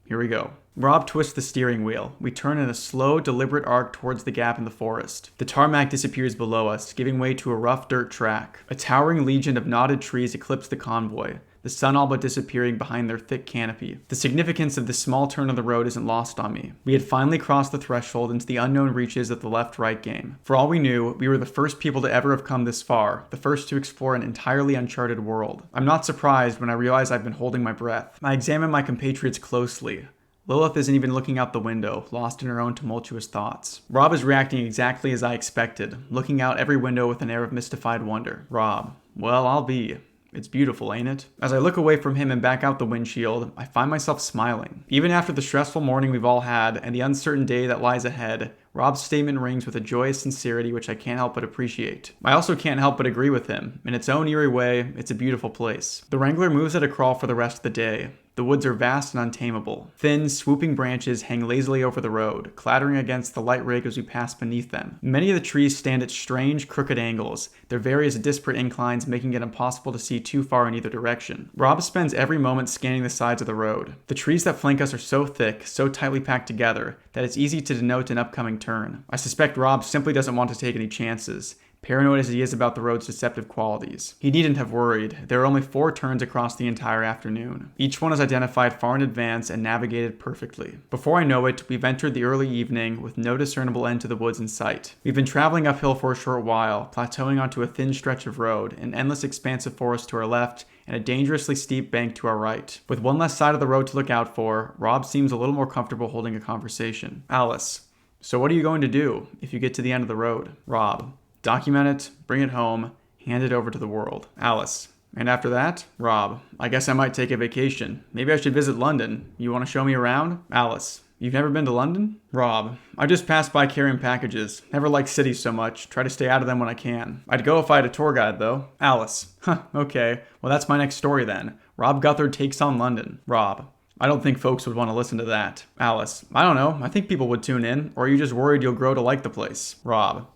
here we go. Rob twists the steering wheel. We turn in a slow, deliberate arc towards the gap in the forest. The tarmac disappears below us, giving way to a rough dirt track. A towering legion of knotted trees eclipse the convoy, the sun all but disappearing behind their thick canopy. The significance of this small turn of the road isn't lost on me. We had finally crossed the threshold into the unknown reaches of the left-right game. For all we knew, we were the first people to ever have come this far, the first to explore an entirely uncharted world. I'm not surprised when I realize I've been holding my breath. I examine my compatriots closely. Lilith isn't even looking out the window, lost in her own tumultuous thoughts. Rob is reacting exactly as I expected, looking out every window with an air of mystified wonder. Rob, well, I'll be. It's beautiful, ain't it? As I look away from him and back out the windshield, I find myself smiling. Even after the stressful morning we've all had and the uncertain day that lies ahead, Rob's statement rings with a joyous sincerity which I can't help but appreciate. I also can't help but agree with him. In its own eerie way, it's a beautiful place. The Wrangler moves at a crawl for the rest of the day. The woods are vast and untamable. Thin, swooping branches hang lazily over the road, clattering against the light rig as we pass beneath them. Many of the trees stand at strange, crooked angles, their various disparate inclines making it impossible to see too far in either direction. Rob spends every moment scanning the sides of the road. The trees that flank us are so thick, so tightly packed together, that it's easy to denote an upcoming turn. I suspect Rob simply doesn't want to take any chances. paranoid as he is about the road's deceptive qualities. He needn't have worried. There are only 4 turns across the entire afternoon. Each one is identified far in advance and navigated perfectly. Before I know it, we've entered the early evening with no discernible end to the woods in sight. We've been traveling uphill for a short while, plateauing onto a thin stretch of road, an endless expanse of forest to our left, and a dangerously steep bank to our right. With one less side of the road to look out for, Rob seems a little more comfortable holding a conversation. Alice: so what are you going to do if you get to the end of the road? Rob: document it, bring it home, hand it over to the world. Alice: and after that? Rob: I guess I might take a vacation. Maybe I should visit London. You want to show me around? Alice: you've never been to London? Rob: I just passed by carrying packages. Never liked cities so much. Try to stay out of them when I can. I'd go if I had a tour guide, though. Alice: okay. Well, that's my next story then. Rob Guthard takes on London. Rob: I don't think folks would want to listen to that. Alice: I don't know. I think people would tune in. Or are you just worried you'll grow to like the place? Rob: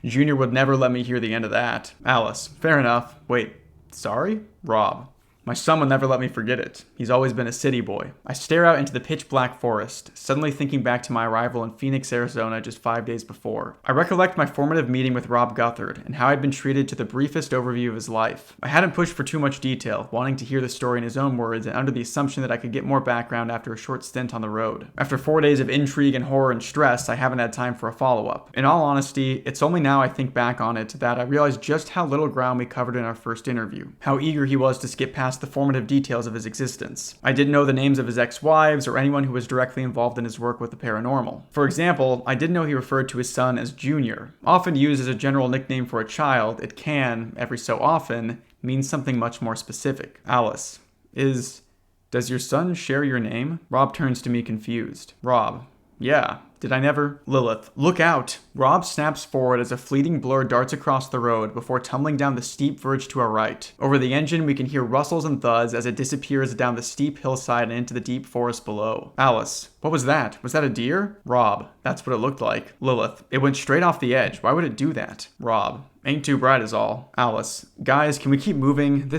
Junior would never let me hear the end of that. Alice: fair enough. Wait, sorry? Rob: my son would never let me forget it. He's always been a city boy. I stare out into the pitch black forest, suddenly thinking back to my arrival in Phoenix, Arizona just 5 days before. I recollect my formative meeting with Rob Guthard and how I'd been treated to the briefest overview of his life. I hadn't pushed for too much detail, wanting to hear the story in his own words and under the assumption that I could get more background after a short stint on the road. After 4 days of intrigue and horror and stress, I haven't had time for a follow-up. In all honesty, it's only now I think back on it that I realize just how little ground we covered in our first interview. How eager he was to skip past the formative details of his existence. I didn't know the names of his ex-wives or anyone who was directly involved in his work with the paranormal. For example, I didn't know he referred to his son as Junior. Often used as a general nickname for a child, it can, every so often, mean something much more specific. Alice: does your son share your name? Rob turns to me confused. Rob: yeah. Did I never? Lilith: look out! Rob snaps forward as a fleeting blur darts across the road before tumbling down the steep verge to our right. Over the engine, we can hear rustles and thuds as it disappears down the steep hillside and into the deep forest below. Alice: what was that? Was that a deer? Rob: that's what it looked like. Lilith: it went straight off the edge. Why would it do that? Rob: ain't too bright is all. Alice: guys, can we keep moving?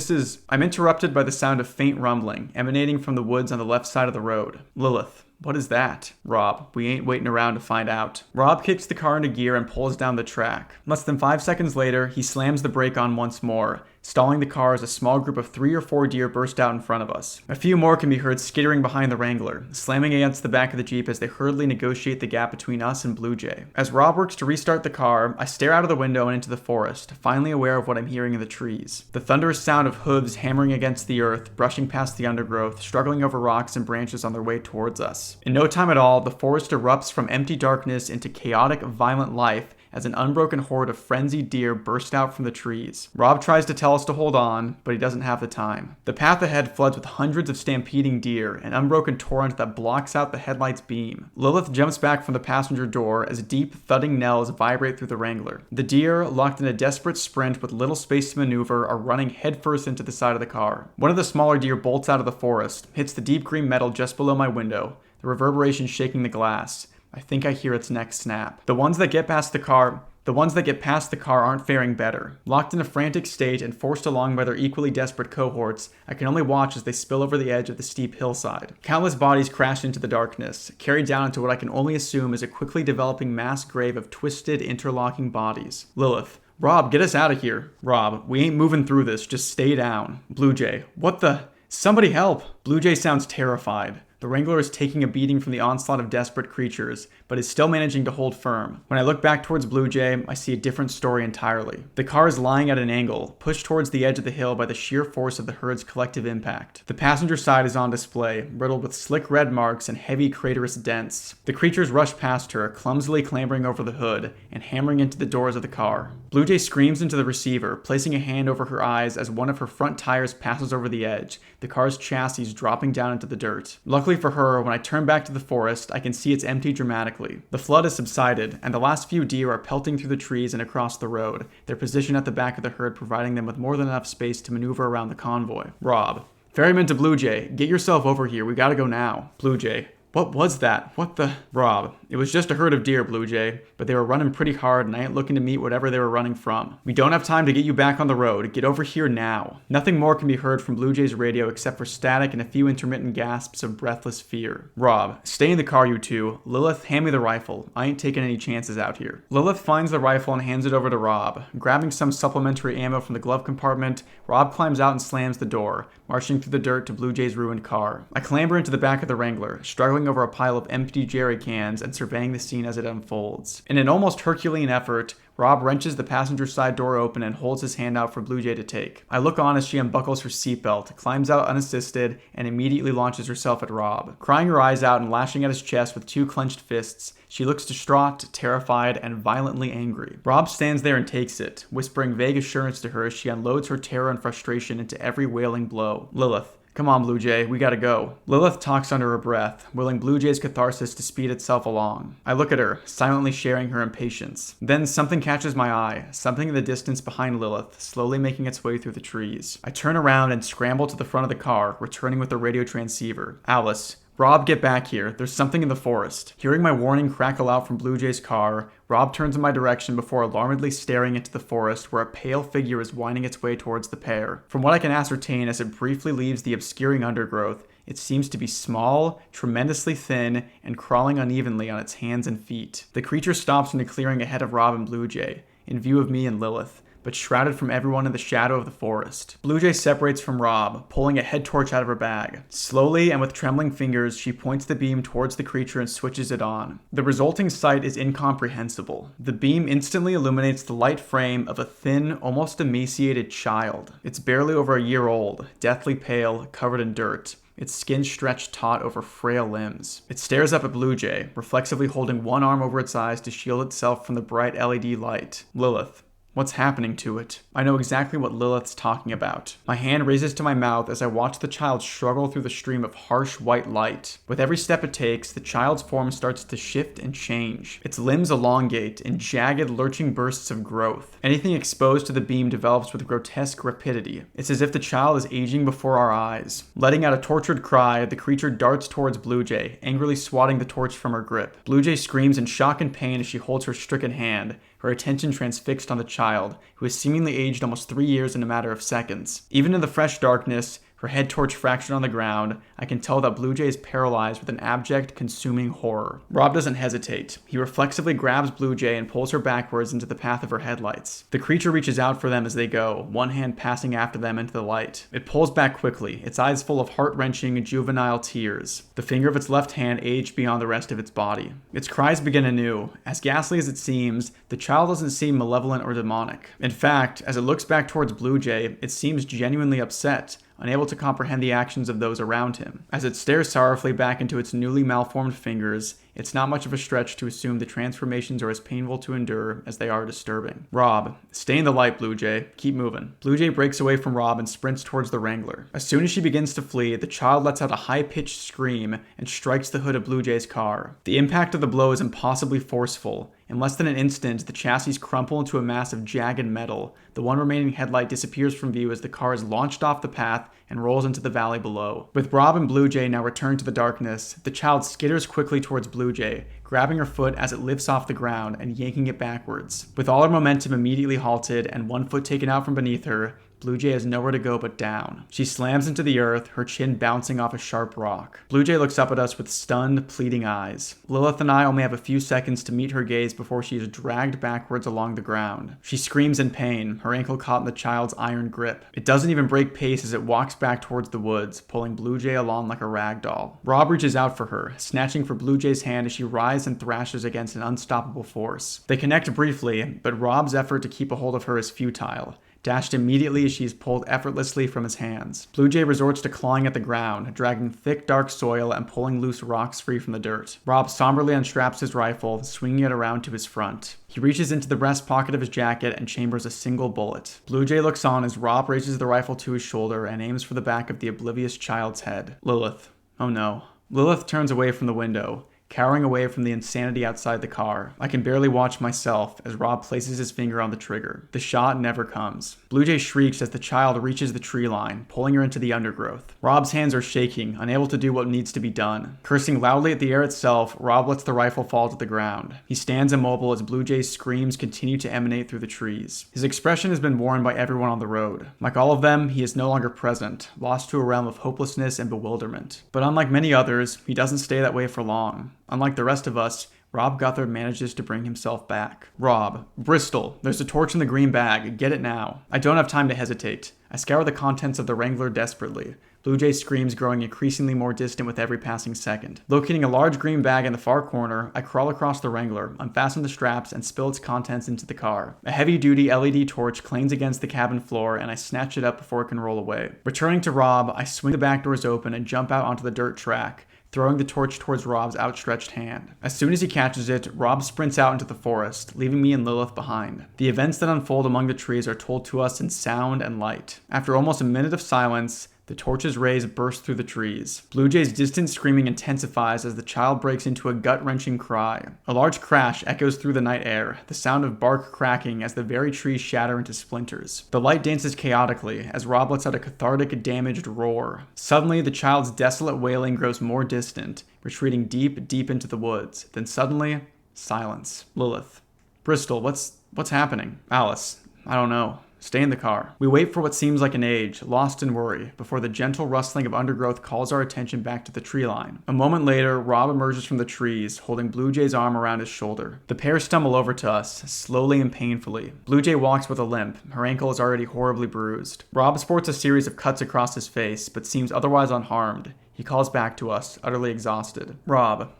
I'm interrupted by the sound of faint rumbling, emanating from the woods on the left side of the road. Lilith: what is that? Rob: we ain't waiting around to find out. Rob kicks the car into gear and pulls down the track. Less than 5 seconds later, he slams the brake on once more, stalling the car as a small group of 3 or 4 deer burst out in front of us. A few more can be heard skittering behind the Wrangler, slamming against the back of the Jeep as they hurriedly negotiate the gap between us and Blue Jay. As Rob works to restart the car, I stare out of the window and into the forest, finally aware of what I'm hearing in the trees. The thunderous sound of hooves hammering against the earth, brushing past the undergrowth, struggling over rocks and branches on their way towards us. In no time at all, the forest erupts from empty darkness into chaotic, violent life as an unbroken horde of frenzied deer burst out from the trees. Rob tries to tell us to hold on, but he doesn't have the time. The path ahead floods with hundreds of stampeding deer, an unbroken torrent that blocks out the headlight's beam. Lilith jumps back from the passenger door as deep, thudding knells vibrate through the Wrangler. The deer, locked in a desperate sprint with little space to maneuver, are running headfirst into the side of the car. One of the smaller deer bolts out of the forest, hits the deep green metal just below my window, the reverberation shaking the glass. I think I hear its neck snap. The ones that get past the car aren't faring better. Locked in a frantic state and forced along by their equally desperate cohorts, I can only watch as they spill over the edge of the steep hillside. Countless bodies crash into the darkness, carried down into what I can only assume is a quickly developing mass grave of twisted, interlocking bodies. Lilith: Rob, get us out of here. Rob: we ain't moving through this, just stay down. Blue Jay: what the? Somebody help! Blue Jay sounds terrified. The Wrangler is taking a beating from the onslaught of desperate creatures, but is still managing to hold firm. When I look back towards Blue Jay, I see a different story entirely. The car is lying at an angle, pushed towards the edge of the hill by the sheer force of the herd's collective impact. The passenger side is on display, riddled with slick red marks and heavy craterous dents. The creatures rush past her, clumsily clambering over the hood and hammering into the doors of the car. Blue Jay screams into the receiver, placing a hand over her eyes as one of her front tires passes over the edge, the car's chassis dropping down into the dirt. Luckily for her, when I turn back to the forest, I can see it's empty dramatically. The flood has subsided, and the last few deer are pelting through the trees and across the road, their position at the back of the herd providing them with more than enough space to maneuver around the convoy. Rob: ferryman to Blue Jay, get yourself over here, we gotta go now. Blue Jay: What was that? What the? Rob, it was just a herd of deer, Blue Jay, but they were running pretty hard and I ain't looking to meet whatever they were running from. We don't have time to get you back on the road. Get over here now. Nothing more can be heard from Blue Jay's radio except for static and a few intermittent gasps of breathless fear. Rob, stay in the car, you two. Lilith, hand me the rifle. I ain't taking any chances out here. Lilith finds the rifle and hands it over to Rob. Grabbing some supplementary ammo from the glove compartment, Rob climbs out and slams the door, marching through the dirt to Blue Jay's ruined car. I clamber into the back of the Wrangler, struggling over a pile of empty jerry cans and surveying the scene as it unfolds. In an almost Herculean effort, Rob wrenches the passenger side door open and holds his hand out for Blue Jay to take. I look on as she unbuckles her seatbelt, climbs out unassisted, and immediately launches herself at Rob. Crying her eyes out and lashing at his chest with two clenched fists, she looks distraught, terrified, and violently angry. Rob stands there and takes it, whispering vague assurance to her as she unloads her terror and frustration into every wailing blow. Lilith, come on, Blue Jay, we gotta go. Lilith talks under her breath, willing Blue Jay's catharsis to speed itself along. I look at her, silently sharing her impatience. Then something catches my eye, something in the distance behind Lilith, slowly making its way through the trees. I turn around and scramble to the front of the car, returning with the radio transceiver. Alice, Rob, get back here. There's something in the forest. Hearing my warning crackle out from Blue Jay's car, Rob turns in my direction before alarmedly staring into the forest where a pale figure is winding its way towards the pair. From what I can ascertain as it briefly leaves the obscuring undergrowth, it seems to be small, tremendously thin, and crawling unevenly on its hands and feet. The creature stops in a clearing ahead of Rob and Blue Jay, in view of me and Lilith, but shrouded from everyone in the shadow of the forest. Blue Jay separates from Rob, pulling a head torch out of her bag. Slowly and with trembling fingers, she points the beam towards the creature and switches it on. The resulting sight is incomprehensible. The beam instantly illuminates the light frame of a thin, almost emaciated child. It's barely over a year old, deathly pale, covered in dirt, its skin stretched taut over frail limbs. It stares up at Blue Jay, reflexively holding one arm over its eyes to shield itself from the bright LED light. Lilith, what's happening to it? I know exactly what Lilith's talking about. My hand raises to my mouth as I watch the child struggle through the stream of harsh white light. With every step it takes, the child's form starts to shift and change. Its limbs elongate in jagged, lurching bursts of growth. Anything exposed to the beam develops with grotesque rapidity. It's as if the child is aging before our eyes. Letting out a tortured cry, the creature darts towards Blue Jay, angrily swatting the torch from her grip. Blue Jay screams in shock and pain as she holds her stricken hand, her attention transfixed on the child, who has seemingly aged almost 3 years in a matter of seconds. Even in the fresh darkness, her head torch fractured on the ground, I can tell that Blue Jay is paralyzed with an abject, consuming horror. Rob doesn't hesitate. He reflexively grabs Blue Jay and pulls her backwards into the path of her headlights. The creature reaches out for them as they go, one hand passing after them into the light. It pulls back quickly, its eyes full of heart-wrenching, juvenile tears. The finger of its left hand aged beyond the rest of its body. Its cries begin anew. As ghastly as it seems, the child doesn't seem malevolent or demonic. In fact, as it looks back towards Blue Jay, it seems genuinely upset, unable to comprehend the actions of those around him. As it stares sorrowfully back into its newly malformed fingers, it's not much of a stretch to assume the transformations are as painful to endure as they are disturbing. Rob, stay in the light, Blue Jay. Keep moving. Blue Jay breaks away from Rob and sprints towards the Wrangler. As soon as she begins to flee, the child lets out a high-pitched scream and strikes the hood of Blue Jay's car. The impact of the blow is impossibly forceful. In less than an instant, the chassis crumple into a mass of jagged metal. The one remaining headlight disappears from view as the car is launched off the path and rolls into the valley below. With Rob and Blue Jay now returned to the darkness, the child skitters quickly towards Blue Jay, grabbing her foot as it lifts off the ground and yanking it backwards. With all her momentum immediately halted and one foot taken out from beneath her, Blue Jay has nowhere to go but down. She slams into the earth, her chin bouncing off a sharp rock. Blue Jay looks up at us with stunned, pleading eyes. Lilith and I only have a few seconds to meet her gaze before she is dragged backwards along the ground. She screams in pain, her ankle caught in the child's iron grip. It doesn't even break pace as it walks back towards the woods, pulling Blue Jay along like a rag doll. Rob reaches out for her, snatching for Blue Jay's hand as she writhes and thrashes against an unstoppable force. They connect briefly, but Rob's effort to keep a hold of her is futile, dashed immediately as she is pulled effortlessly from his hands. Blue Jay resorts to clawing at the ground, dragging thick, dark soil and pulling loose rocks free from the dirt. Rob somberly unstraps his rifle, swinging it around to his front. He reaches into the breast pocket of his jacket and chambers a single bullet. Blue Jay looks on as Rob raises the rifle to his shoulder and aims for the back of the oblivious child's head. Lilith. Oh no. Lilith turns away from the window, cowering away from the insanity outside the car. I can barely watch myself as Rob places his finger on the trigger. The shot never comes. Blue Jay shrieks as the child reaches the tree line, pulling her into the undergrowth. Rob's hands are shaking, unable to do what needs to be done. Cursing loudly at the air itself, Rob lets the rifle fall to the ground. He stands immobile as Blue Jay's screams continue to emanate through the trees. His expression has been worn by everyone on the road. Like all of them, he is no longer present, lost to a realm of hopelessness and bewilderment. But unlike many others, he doesn't stay that way for long. Unlike the rest of us, Rob Guthard manages to bring himself back. Rob, Bristol, there's a torch in the green bag. Get it now. I don't have time to hesitate. I scour the contents of the Wrangler desperately. Blue Jay's screams growing increasingly more distant with every passing second. Locating a large green bag in the far corner, I crawl across the Wrangler, unfasten the straps, and spill its contents into the car. A heavy-duty LED torch clangs against the cabin floor, and I snatch it up before it can roll away. Returning to Rob, I swing the back doors open and jump out onto the dirt track, throwing the torch towards Rob's outstretched hand. As soon as he catches it, Rob sprints out into the forest, leaving me and Lilith behind. The events that unfold among the trees are told to us in sound and light. After almost a minute of silence, the torch's rays burst through the trees. Blue Jay's distant screaming intensifies as the child breaks into a gut-wrenching cry. A large crash echoes through the night air, the sound of bark cracking as the very trees shatter into splinters. The light dances chaotically as Rob lets out a cathartic, damaged roar. Suddenly, the child's desolate wailing grows more distant, retreating deep, deep into the woods. Then suddenly, silence. Lilith. Bristol, what's happening? Alice. I don't know. Stay in the car. We wait for what seems like an age, lost in worry, before the gentle rustling of undergrowth calls our attention back to the tree line. A moment later, Rob emerges from the trees, holding Blue Jay's arm around his shoulder. The pair stumble over to us, slowly and painfully. Blue Jay walks with a limp. Her ankle is already horribly bruised. Rob sports a series of cuts across his face, but seems otherwise unharmed. He calls back to us, utterly exhausted. Rob.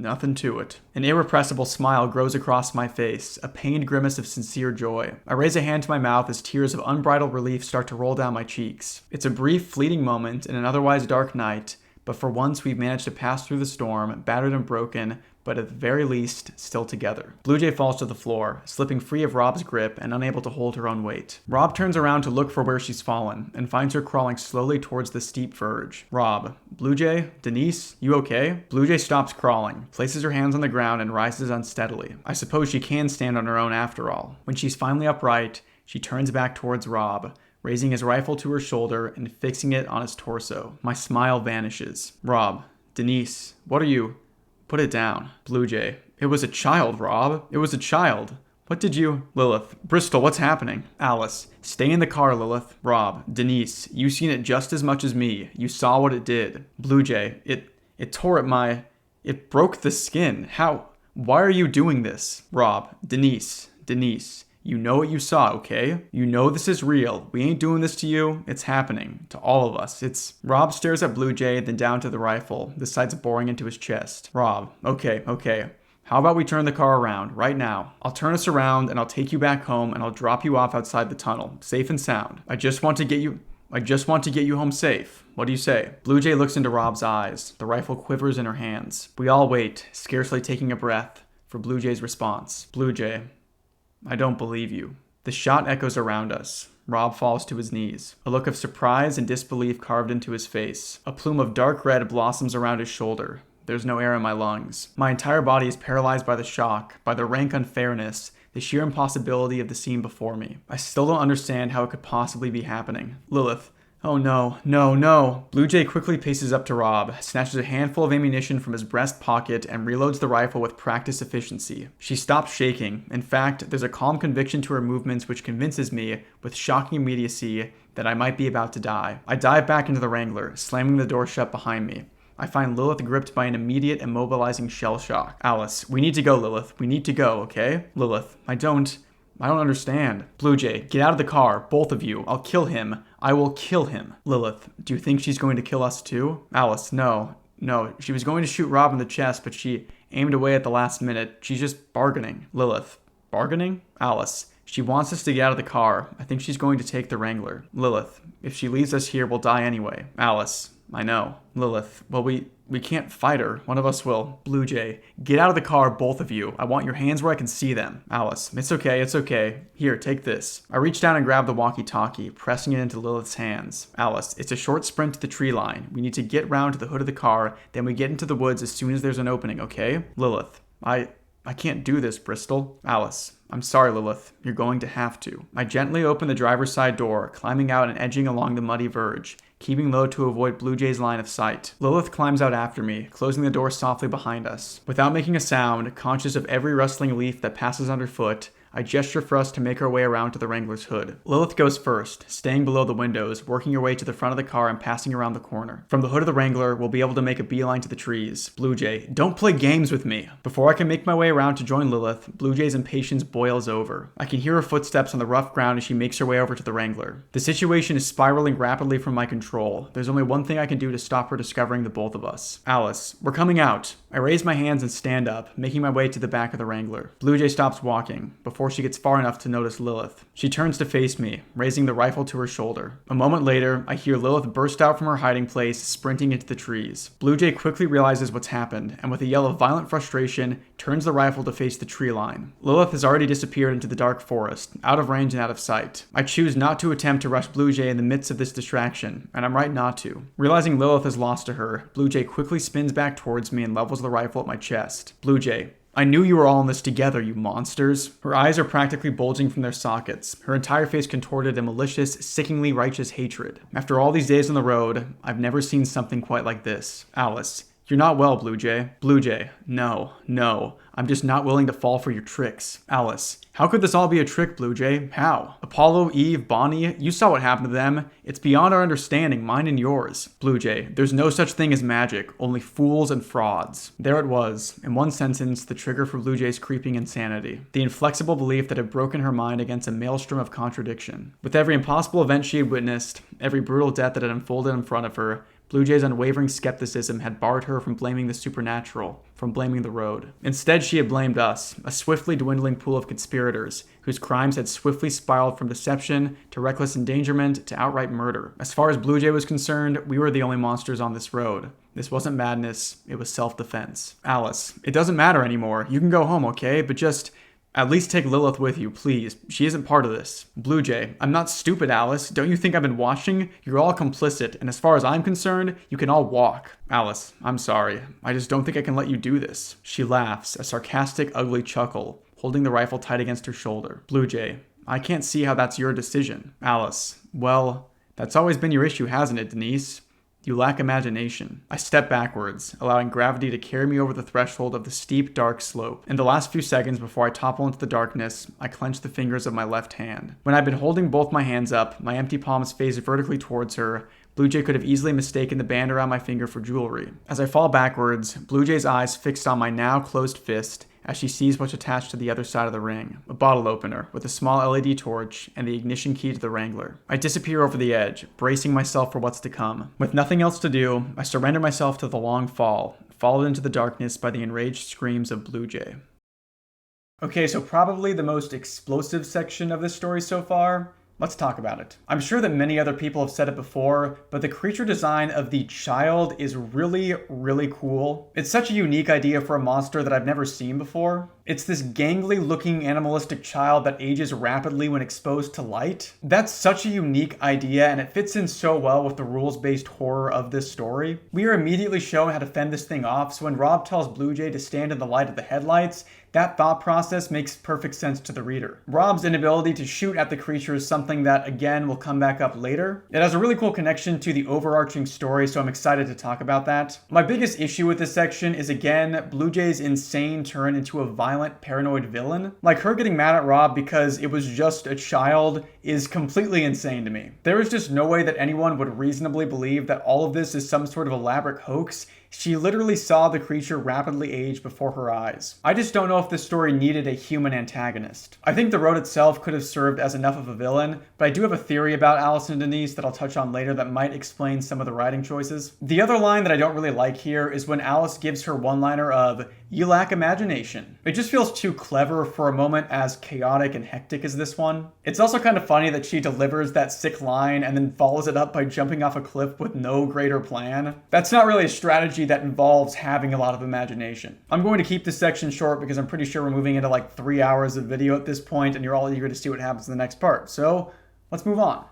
Nothing to it. An irrepressible smile grows across my face, a pained grimace of sincere joy. I raise a hand to my mouth as tears of unbridled relief start to roll down my cheeks. It's a brief, fleeting moment in an otherwise dark night, but for once we've managed to pass through the storm, battered and broken, but at the very least, still together. Blue Jay falls to the floor, slipping free of Rob's grip and unable to hold her own weight. Rob turns around to look for where she's fallen, and finds her crawling slowly towards the steep verge. Rob, Blue Jay, Denise, you okay? Blue Jay stops crawling, places her hands on the ground, and rises unsteadily. I suppose she can stand on her own after all. When she's finally upright, she turns back towards Rob, raising his rifle to her shoulder and fixing it on his torso. My smile vanishes. Rob, Denise, what are you? Put it down. Blue Jay. It was a child, Rob. It was a child. What did you... Lilith. Bristol, what's happening? Alice. Stay in the car, Lilith. Rob. Denise. You seen it just as much as me. You saw what it did. Blue Jay. It tore at my... It broke the skin. How... Why are you doing this? Rob. Denise. You know what you saw, okay? You know this is real. We ain't doing this to you. It's happening. To all of us. It's... Rob stares at Blue Jay, then down to the rifle, the sights boring into his chest. Rob. Okay. How about we turn the car around, right now? I'll turn us around, and I'll take you back home, and I'll drop you off outside the tunnel, safe and sound. I just want to get you home safe. What do you say? Blue Jay looks into Rob's eyes. The rifle quivers in her hands. We all wait, scarcely taking a breath, for Blue Jay's response. Blue Jay. I don't believe you. The shot echoes around us. Rob falls to his knees. A look of surprise and disbelief carved into his face. A plume of dark red blossoms around his shoulder. There's no air in my lungs. My entire body is paralyzed by the shock, by the rank unfairness, the sheer impossibility of the scene before me. I still don't understand how it could possibly be happening. Lilith. Oh no. Blue Jay quickly paces up to Rob, snatches a handful of ammunition from his breast pocket, and reloads the rifle with practiced efficiency. She stops shaking. In fact, there's a calm conviction to her movements which convinces me, with shocking immediacy, that I might be about to die. I dive back into the Wrangler, slamming the door shut behind me. I find Lilith gripped by an immediate immobilizing shell shock. Alice, we need to go, Lilith. We need to go, okay? Lilith, I don't understand. Blue Jay, get out of the car, both of you. I'll kill him. I will kill him. Lilith, do you think she's going to kill us too? Alice, no. She was going to shoot Rob in the chest, but she aimed away at the last minute. She's just bargaining. Lilith, bargaining? Alice, she wants us to get out of the car. I think she's going to take the Wrangler. Lilith, if she leaves us here, we'll die anyway. Alice, I know. Lilith, well, we can't fight her. One of us will. Blue Jay, get out of the car, both of you. I want your hands where I can see them. Alice, it's okay, it's okay. Here, take this. I reach down and grab the walkie-talkie, pressing it into Lilith's hands. Alice, it's a short sprint to the tree line. We need to get round to the hood of the car, then we get into the woods as soon as there's an opening, okay? Lilith, I can't do this, Bristol. Alice, I'm sorry, Lilith. You're going to have to. I gently open the driver's side door, climbing out and edging along the muddy verge, keeping low to avoid Blue Jay's line of sight. Lilith climbs out after me, closing the door softly behind us. Without making a sound, conscious of every rustling leaf that passes underfoot, I gesture for us to make our way around to the Wrangler's hood. Lilith goes first, staying below the windows, working her way to the front of the car and passing around the corner. From the hood of the Wrangler, we'll be able to make a beeline to the trees. Blue Jay, don't play games with me! Before I can make my way around to join Lilith, Blue Jay's impatience boils over. I can hear her footsteps on the rough ground as she makes her way over to the Wrangler. The situation is spiraling rapidly from my control. There's only one thing I can do to stop her discovering the both of us. Alice, we're coming out. I raise my hands and stand up, making my way to the back of the Wrangler. Blue Jay stops walking, before she gets far enough to notice Lilith. She turns to face me, raising the rifle to her shoulder. A moment later, I hear Lilith burst out from her hiding place, sprinting into the trees. Blue Jay quickly realizes what's happened, and with a yell of violent frustration, turns the rifle to face the tree line. Lilith has already disappeared into the dark forest, out of range and out of sight. I choose not to attempt to rush Blue Jay in the midst of this distraction, and I'm right not to. Realizing Lilith is lost to her, Blue Jay quickly spins back towards me and levels the rifle at my chest. Blue Jay, I knew you were all in this together, you monsters. Her eyes are practically bulging from their sockets, her entire face contorted in malicious, sickeningly righteous hatred. After all these days on the road, I've never seen something quite like this. Alice, you're not well, Blue Jay. Blue Jay, no. I'm just not willing to fall for your tricks. Alice, how could this all be a trick, Blue Jay? How? Apollo, Eve, Bonnie, you saw what happened to them. It's beyond our understanding, mine and yours. Blue Jay, there's no such thing as magic, only fools and frauds. There it was, in one sentence, the trigger for Blue Jay's creeping insanity. The inflexible belief that had broken her mind against a maelstrom of contradiction. With every impossible event she had witnessed, every brutal death that had unfolded in front of her, Blue Jay's unwavering skepticism had barred her from blaming the supernatural, from blaming the road. Instead, she had blamed us, a swiftly dwindling pool of conspirators, whose crimes had swiftly spiraled from deception to reckless endangerment to outright murder. As far as Blue Jay was concerned, we were the only monsters on this road. This wasn't madness, it was self-defense. Alice, it doesn't matter anymore. You can go home, okay? But just at least take Lilith with you, please. She isn't part of this. Blue Jay, I'm not stupid, Alice. Don't you think I've been watching? You're all complicit, and as far as I'm concerned, you can all walk. Alice, I'm sorry. I just don't think I can let you do this. She laughs, a sarcastic, ugly chuckle, holding the rifle tight against her shoulder. Blue Jay, I can't see how that's your decision. Alice, well, that's always been your issue, hasn't it, Denise? You lack imagination. I step backwards, allowing gravity to carry me over the threshold of the steep, dark slope. In the last few seconds before I topple into the darkness, I clench the fingers of my left hand. When I'd been holding both my hands up, my empty palms faced vertically towards her, Blue Jay could have easily mistaken the band around my finger for jewelry. As I fall backwards, Blue Jay's eyes fixed on my now closed fist, as she sees what's attached to the other side of the ring, a bottle opener with a small LED torch and the ignition key to the Wrangler. I disappear over the edge, bracing myself for what's to come. With nothing else to do, I surrender myself to the long fall, followed into the darkness by the enraged screams of Blue Jay. Okay, so probably the most explosive section of this story so far. Let's talk about it. I'm sure that many other people have said it before, but the creature design of the child is really, really cool. It's such a unique idea for a monster that I've never seen before. It's this gangly looking animalistic child that ages rapidly when exposed to light. That's such a unique idea, and it fits in so well with the rules-based horror of this story. We are immediately shown how to fend this thing off, so when Rob tells Blue Jay to stand in the light of the headlights, that thought process makes perfect sense to the reader. Rob's inability to shoot at the creature is something that, again, will come back up later. It has a really cool connection to the overarching story, so I'm excited to talk about that. My biggest issue with this section is, again, Blue Jay's insane turn into a violent, paranoid villain. Like, her getting mad at Rob because it was just a child is completely insane to me. There is just no way that anyone would reasonably believe that all of this is some sort of elaborate hoax She literally saw the creature rapidly age before her eyes. I just don't know if this story needed a human antagonist. I think the road itself could have served as enough of a villain, but I do have a theory about Alice and Denise that I'll touch on later that might explain some of the writing choices. The other line that I don't really like here is when Alice gives her one-liner of, "You lack imagination." It just feels too clever for a moment as chaotic and hectic as this one. It's also kind of funny that she delivers that sick line and then follows it up by jumping off a cliff with no greater plan. That's not really a strategy that involves having a lot of imagination. I'm going to keep this section short because I'm pretty sure we're moving into like 3 hours of video at this point and you're all eager to see what happens in the next part. So let's move on.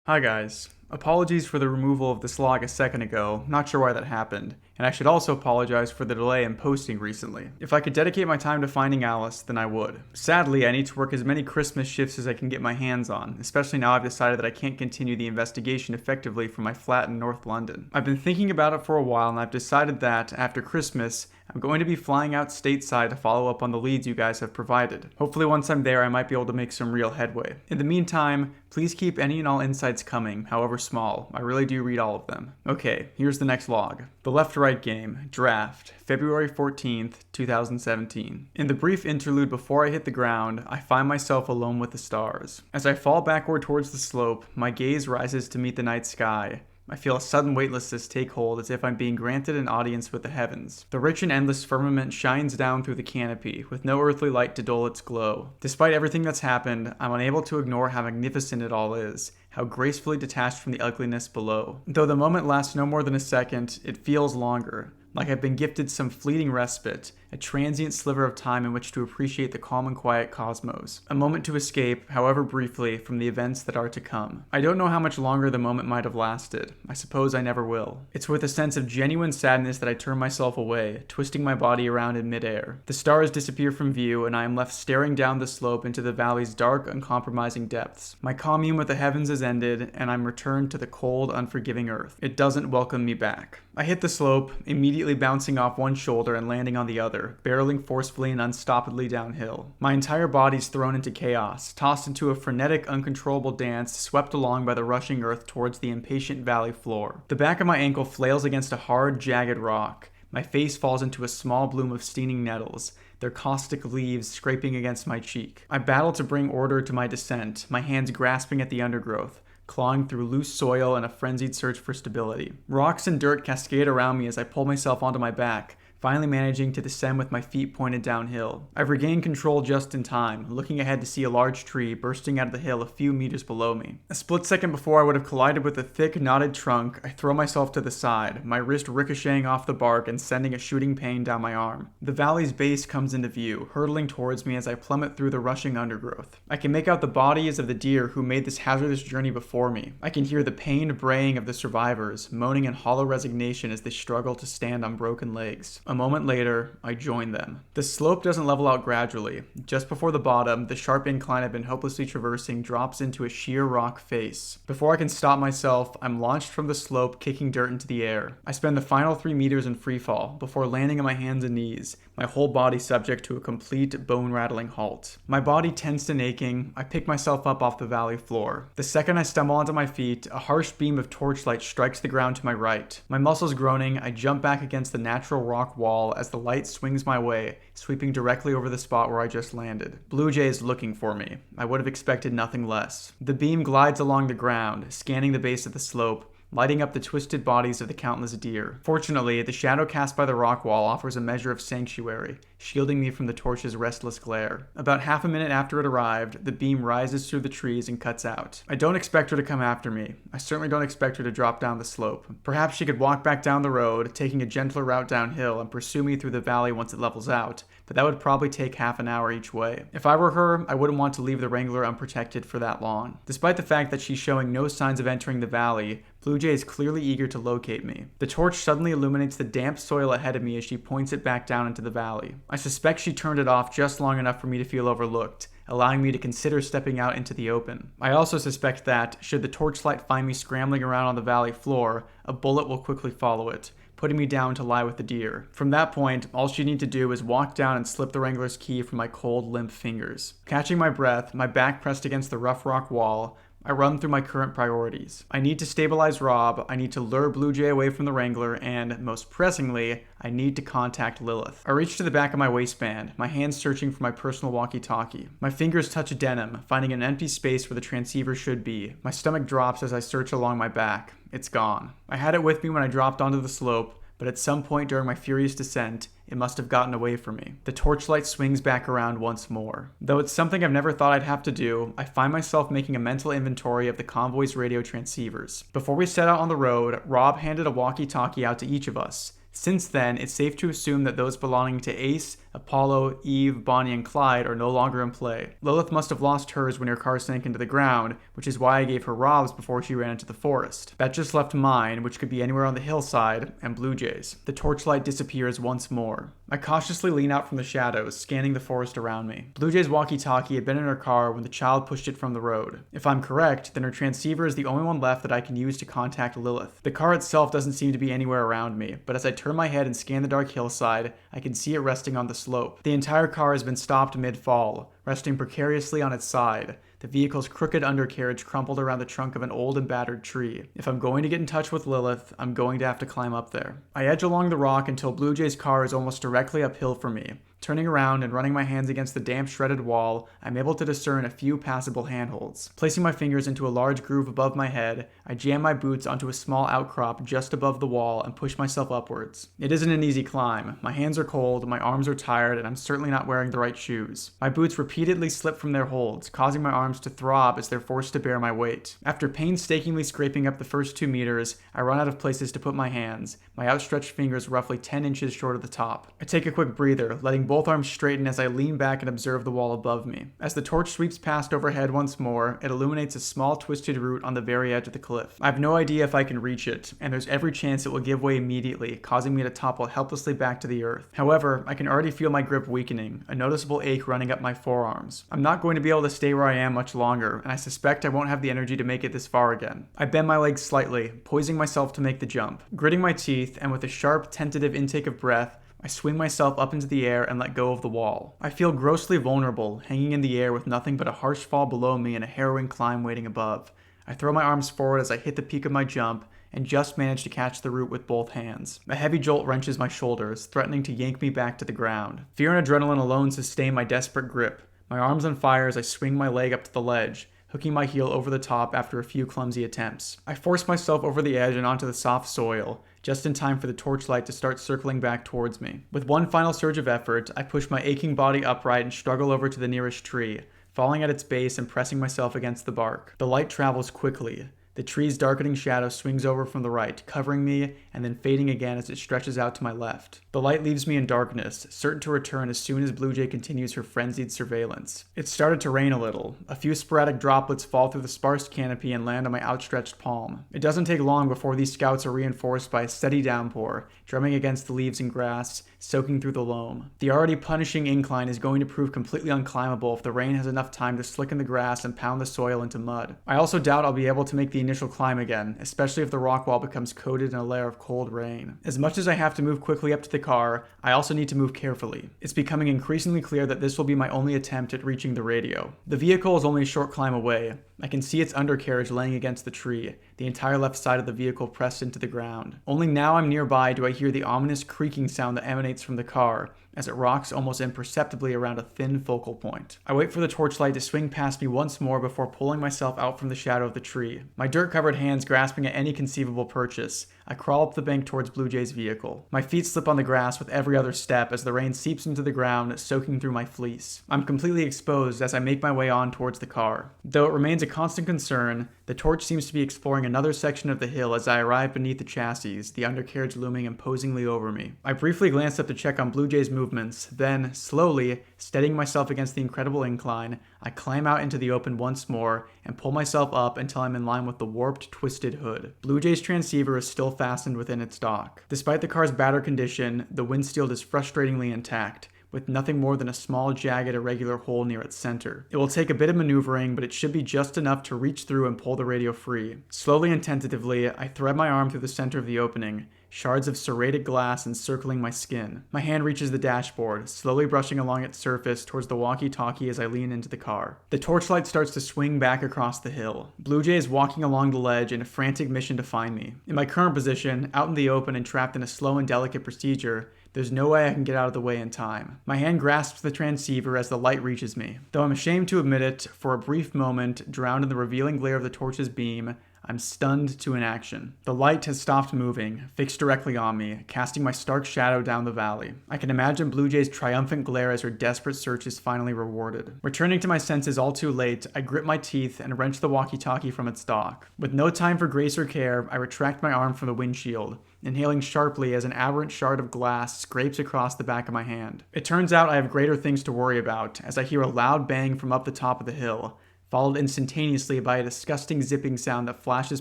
Hi guys. Apologies for the removal of this log a second ago, not sure why that happened, and I should also apologize for the delay in posting recently. If I could dedicate my time to finding Alice, then I would. Sadly, I need to work as many Christmas shifts as I can get my hands on, especially now I've decided that I can't continue the investigation effectively from my flat in North London. I've been thinking about it for a while and I've decided that, after Christmas, I'm going to be flying out stateside to follow up on the leads you guys have provided. Hopefully once I'm there I might be able to make some real headway. In the meantime, please keep any and all insights coming, however small. I really do read all of them. Okay, here's the next log. The Left-Right Game, Draft, February 14th, 2017. In the brief interlude before I hit the ground, I find myself alone with the stars. As I fall backward towards the slope, my gaze rises to meet the night sky. I feel a sudden weightlessness take hold as if I'm being granted an audience with the heavens. The rich and endless firmament shines down through the canopy, with no earthly light to dull its glow. Despite everything that's happened, I'm unable to ignore how magnificent it all is, how gracefully detached from the ugliness below. Though the moment lasts no more than a second, it feels longer, like I've been gifted some fleeting respite, a transient sliver of time in which to appreciate the calm and quiet cosmos. A moment to escape, however briefly, from the events that are to come. I don't know how much longer the moment might have lasted. I suppose I never will. It's with a sense of genuine sadness that I turn myself away, twisting my body around in midair. The stars disappear from view, and I am left staring down the slope into the valley's dark, uncompromising depths. My commune with the heavens is ended, and I'm returned to the cold, unforgiving earth. It doesn't welcome me back. I hit the slope, immediately bouncing off one shoulder and landing on the other, barreling forcefully and unstoppably downhill. My entire body's thrown into chaos, tossed into a frenetic, uncontrollable dance, swept along by the rushing earth towards the impatient valley floor. The back of my ankle flails against a hard, jagged rock. My face falls into a small bloom of stinging nettles, their caustic leaves scraping against my cheek. I battle to bring order to my descent, my hands grasping at the undergrowth, clawing through loose soil in a frenzied search for stability. Rocks and dirt cascade around me as I pull myself onto my back, finally managing to descend with my feet pointed downhill. I've regained control just in time, looking ahead to see a large tree bursting out of the hill a few meters below me. A split second before I would have collided with a thick, knotted trunk, I throw myself to the side, my wrist ricocheting off the bark and sending a shooting pain down my arm. The valley's base comes into view, hurtling towards me as I plummet through the rushing undergrowth. I can make out the bodies of the deer who made this hazardous journey before me. I can hear the pained braying of the survivors, moaning in hollow resignation as they struggle to stand on broken legs. A moment later, I join them. The slope doesn't level out gradually. Just before the bottom, the sharp incline I've been hopelessly traversing drops into a sheer rock face. Before I can stop myself, I'm launched from the slope, kicking dirt into the air. I spend the final 3 meters in freefall, before landing on my hands and knees, my whole body subject to a complete bone-rattling halt. My body tensed and aching, I pick myself up off the valley floor. The second I stumble onto my feet, a harsh beam of torchlight strikes the ground to my right. My muscles groaning, I jump back against the natural rock wall as the light swings my way, sweeping directly over the spot where I just landed. Blue Jay is looking for me. I would have expected nothing less. The beam glides along the ground, scanning the base of the slope, lighting up the twisted bodies of the countless deer. Fortunately, the shadow cast by the rock wall offers a measure of sanctuary, shielding me from the torch's restless glare. About half a minute after it arrived, the beam rises through the trees and cuts out. I don't expect her to come after me. I certainly don't expect her to drop down the slope. Perhaps she could walk back down the road, taking a gentler route downhill and pursue me through the valley once it levels out, but that would probably take half an hour each way. If I were her, I wouldn't want to leave the Wrangler unprotected for that long. Despite the fact that she's showing no signs of entering the valley, Blue Jay is clearly eager to locate me. The torch suddenly illuminates the damp soil ahead of me as she points it back down into the valley. I suspect she turned it off just long enough for me to feel overlooked, allowing me to consider stepping out into the open. I also suspect that, should the torchlight find me scrambling around on the valley floor, a bullet will quickly follow it, putting me down to lie with the deer. From that point, all she'd need to do is walk down and slip the Wrangler's key from my cold, limp fingers. Catching my breath, my back pressed against the rough rock wall, I run through my current priorities. I need to stabilize Rob, I need to lure Blue Jay away from the Wrangler, and, most pressingly, I need to contact Lilith. I reach to the back of my waistband, my hands searching for my personal walkie-talkie. My fingers touch denim, finding an empty space where the transceiver should be. My stomach drops as I search along my back. It's gone. I had it with me when I dropped onto the slope, but at some point during my furious descent, it must have gotten away from me. The torchlight swings back around once more. Though it's something I've never thought I'd have to do, I find myself making a mental inventory of the convoy's radio transceivers. Before we set out on the road, Rob handed a walkie-talkie out to each of us. Since then, it's safe to assume that those belonging to Ace, Apollo, Eve, Bonnie, and Clyde are no longer in play. Lilith must have lost hers when her car sank into the ground, which is why I gave her Rob's before she ran into the forest. That just left mine, which could be anywhere on the hillside, and Blue Jay's. The torchlight disappears once more. I cautiously lean out from the shadows, scanning the forest around me. Blue Jay's walkie-talkie had been in her car when the child pushed it from the road. If I'm correct, then her transceiver is the only one left that I can use to contact Lilith. The car itself doesn't seem to be anywhere around me, but as I turn my head and scan the dark hillside, I can see it resting on the slope. The entire car has been stopped mid-fall, resting precariously on its side, the vehicle's crooked undercarriage crumpled around the trunk of an old and battered tree. If I'm going to get in touch with Lilith, I'm going to have to climb up there. I edge along the rock until Blue Jay's car is almost directly uphill from me. Turning around and running my hands against the damp, shredded wall, I'm able to discern a few passable handholds. Placing my fingers into a large groove above my head, I jam my boots onto a small outcrop just above the wall and push myself upwards. It isn't an easy climb. My hands are cold, my arms are tired, and I'm certainly not wearing the right shoes. My boots repeatedly slip from their holds, causing my arms to throb as they're forced to bear my weight. After painstakingly scraping up the first 2 meters, I run out of places to put my hands, my outstretched fingers roughly 10 inches short of the top. I take a quick breather, letting both arms straighten as I lean back and observe the wall above me. As the torch sweeps past overhead once more, it illuminates a small twisted root on the very edge of the cliff. I have no idea if I can reach it, and there's every chance it will give way immediately, causing me to topple helplessly back to the earth. However, I can already feel my grip weakening, a noticeable ache running up my forearms. I'm not going to be able to stay where I am much longer, and I suspect I won't have the energy to make it this far again. I bend my legs slightly, poising myself to make the jump. Gritting my teeth, and with a sharp, tentative intake of breath, I swing myself up into the air and let go of the wall. I feel grossly vulnerable, hanging in the air with nothing but a harsh fall below me and a harrowing climb waiting above. I throw my arms forward as I hit the peak of my jump, and just manage to catch the root with both hands. A heavy jolt wrenches my shoulders, threatening to yank me back to the ground. Fear and adrenaline alone sustain my desperate grip. My arms on fire as I swing my leg up to the ledge, hooking my heel over the top after a few clumsy attempts. I force myself over the edge and onto the soft soil, just in time for the torchlight to start circling back towards me. With one final surge of effort, I push my aching body upright and struggle over to the nearest tree, falling at its base and pressing myself against the bark. The light travels quickly. The tree's darkening shadow swings over from the right, covering me and then fading again as it stretches out to my left. The light leaves me in darkness, certain to return as soon as Blue Jay continues her frenzied surveillance. It started to rain a little. A few sporadic droplets fall through the sparse canopy and land on my outstretched palm. It doesn't take long before these scouts are reinforced by a steady downpour, drumming against the leaves and grass, soaking through the loam. The already punishing incline is going to prove completely unclimbable if the rain has enough time to slicken the grass and pound the soil into mud. I also doubt I'll be able to make the initial climb again, especially if the rock wall becomes coated in a layer of cold rain. As much as I have to move quickly up to the car, I also need to move carefully. It's becoming increasingly clear that this will be my only attempt at reaching the radio. The vehicle is only a short climb away. I can see its undercarriage laying against the tree, the entire left side of the vehicle pressed into the ground. Only now I'm nearby do I hear the ominous creaking sound that emanates from the car, as it rocks almost imperceptibly around a thin focal point. I wait for the torchlight to swing past me once more before pulling myself out from the shadow of the tree. My dirt-covered hands grasping at any conceivable purchase, I crawl up the bank towards Blue Jay's vehicle. My feet slip on the grass with every other step as the rain seeps into the ground, soaking through my fleece. I'm completely exposed as I make my way on towards the car. Though it remains a constant concern, the torch seems to be exploring another section of the hill as I arrive beneath the chassis, the undercarriage looming imposingly over me. I briefly glance up to check on Blue Jay's movements, then, slowly, steadying myself against the incredible incline, I climb out into the open once more and pull myself up until I'm in line with the warped, twisted hood. Blue Jay's transceiver is still fastened within its dock. Despite the car's battered condition, the windshield is frustratingly intact, with nothing more than a small, jagged, irregular hole near its center. It will take a bit of maneuvering, but it should be just enough to reach through and pull the radio free. Slowly and tentatively, I thread my arm through the center of the opening, shards of serrated glass encircling my skin. My hand reaches the dashboard, slowly brushing along its surface towards the walkie-talkie as I lean into the car. The torchlight starts to swing back across the hill. Blue Jay is walking along the ledge in a frantic mission to find me. In my current position, out in the open and trapped in a slow and delicate procedure, there's no way I can get out of the way in time. My hand grasps the transceiver as the light reaches me. Though I'm ashamed to admit it, for a brief moment, drowned in the revealing glare of the torch's beam, I'm stunned to inaction. The light has stopped moving, fixed directly on me, casting my stark shadow down the valley. I can imagine Blue Jay's triumphant glare as her desperate search is finally rewarded. Returning to my senses all too late, I grit my teeth and wrench the walkie-talkie from its dock. With no time for grace or care, I retract my arm from the windshield, inhaling sharply as an aberrant shard of glass scrapes across the back of my hand. It turns out I have greater things to worry about, as I hear a loud bang from up the top of the hill, followed instantaneously by a disgusting zipping sound that flashes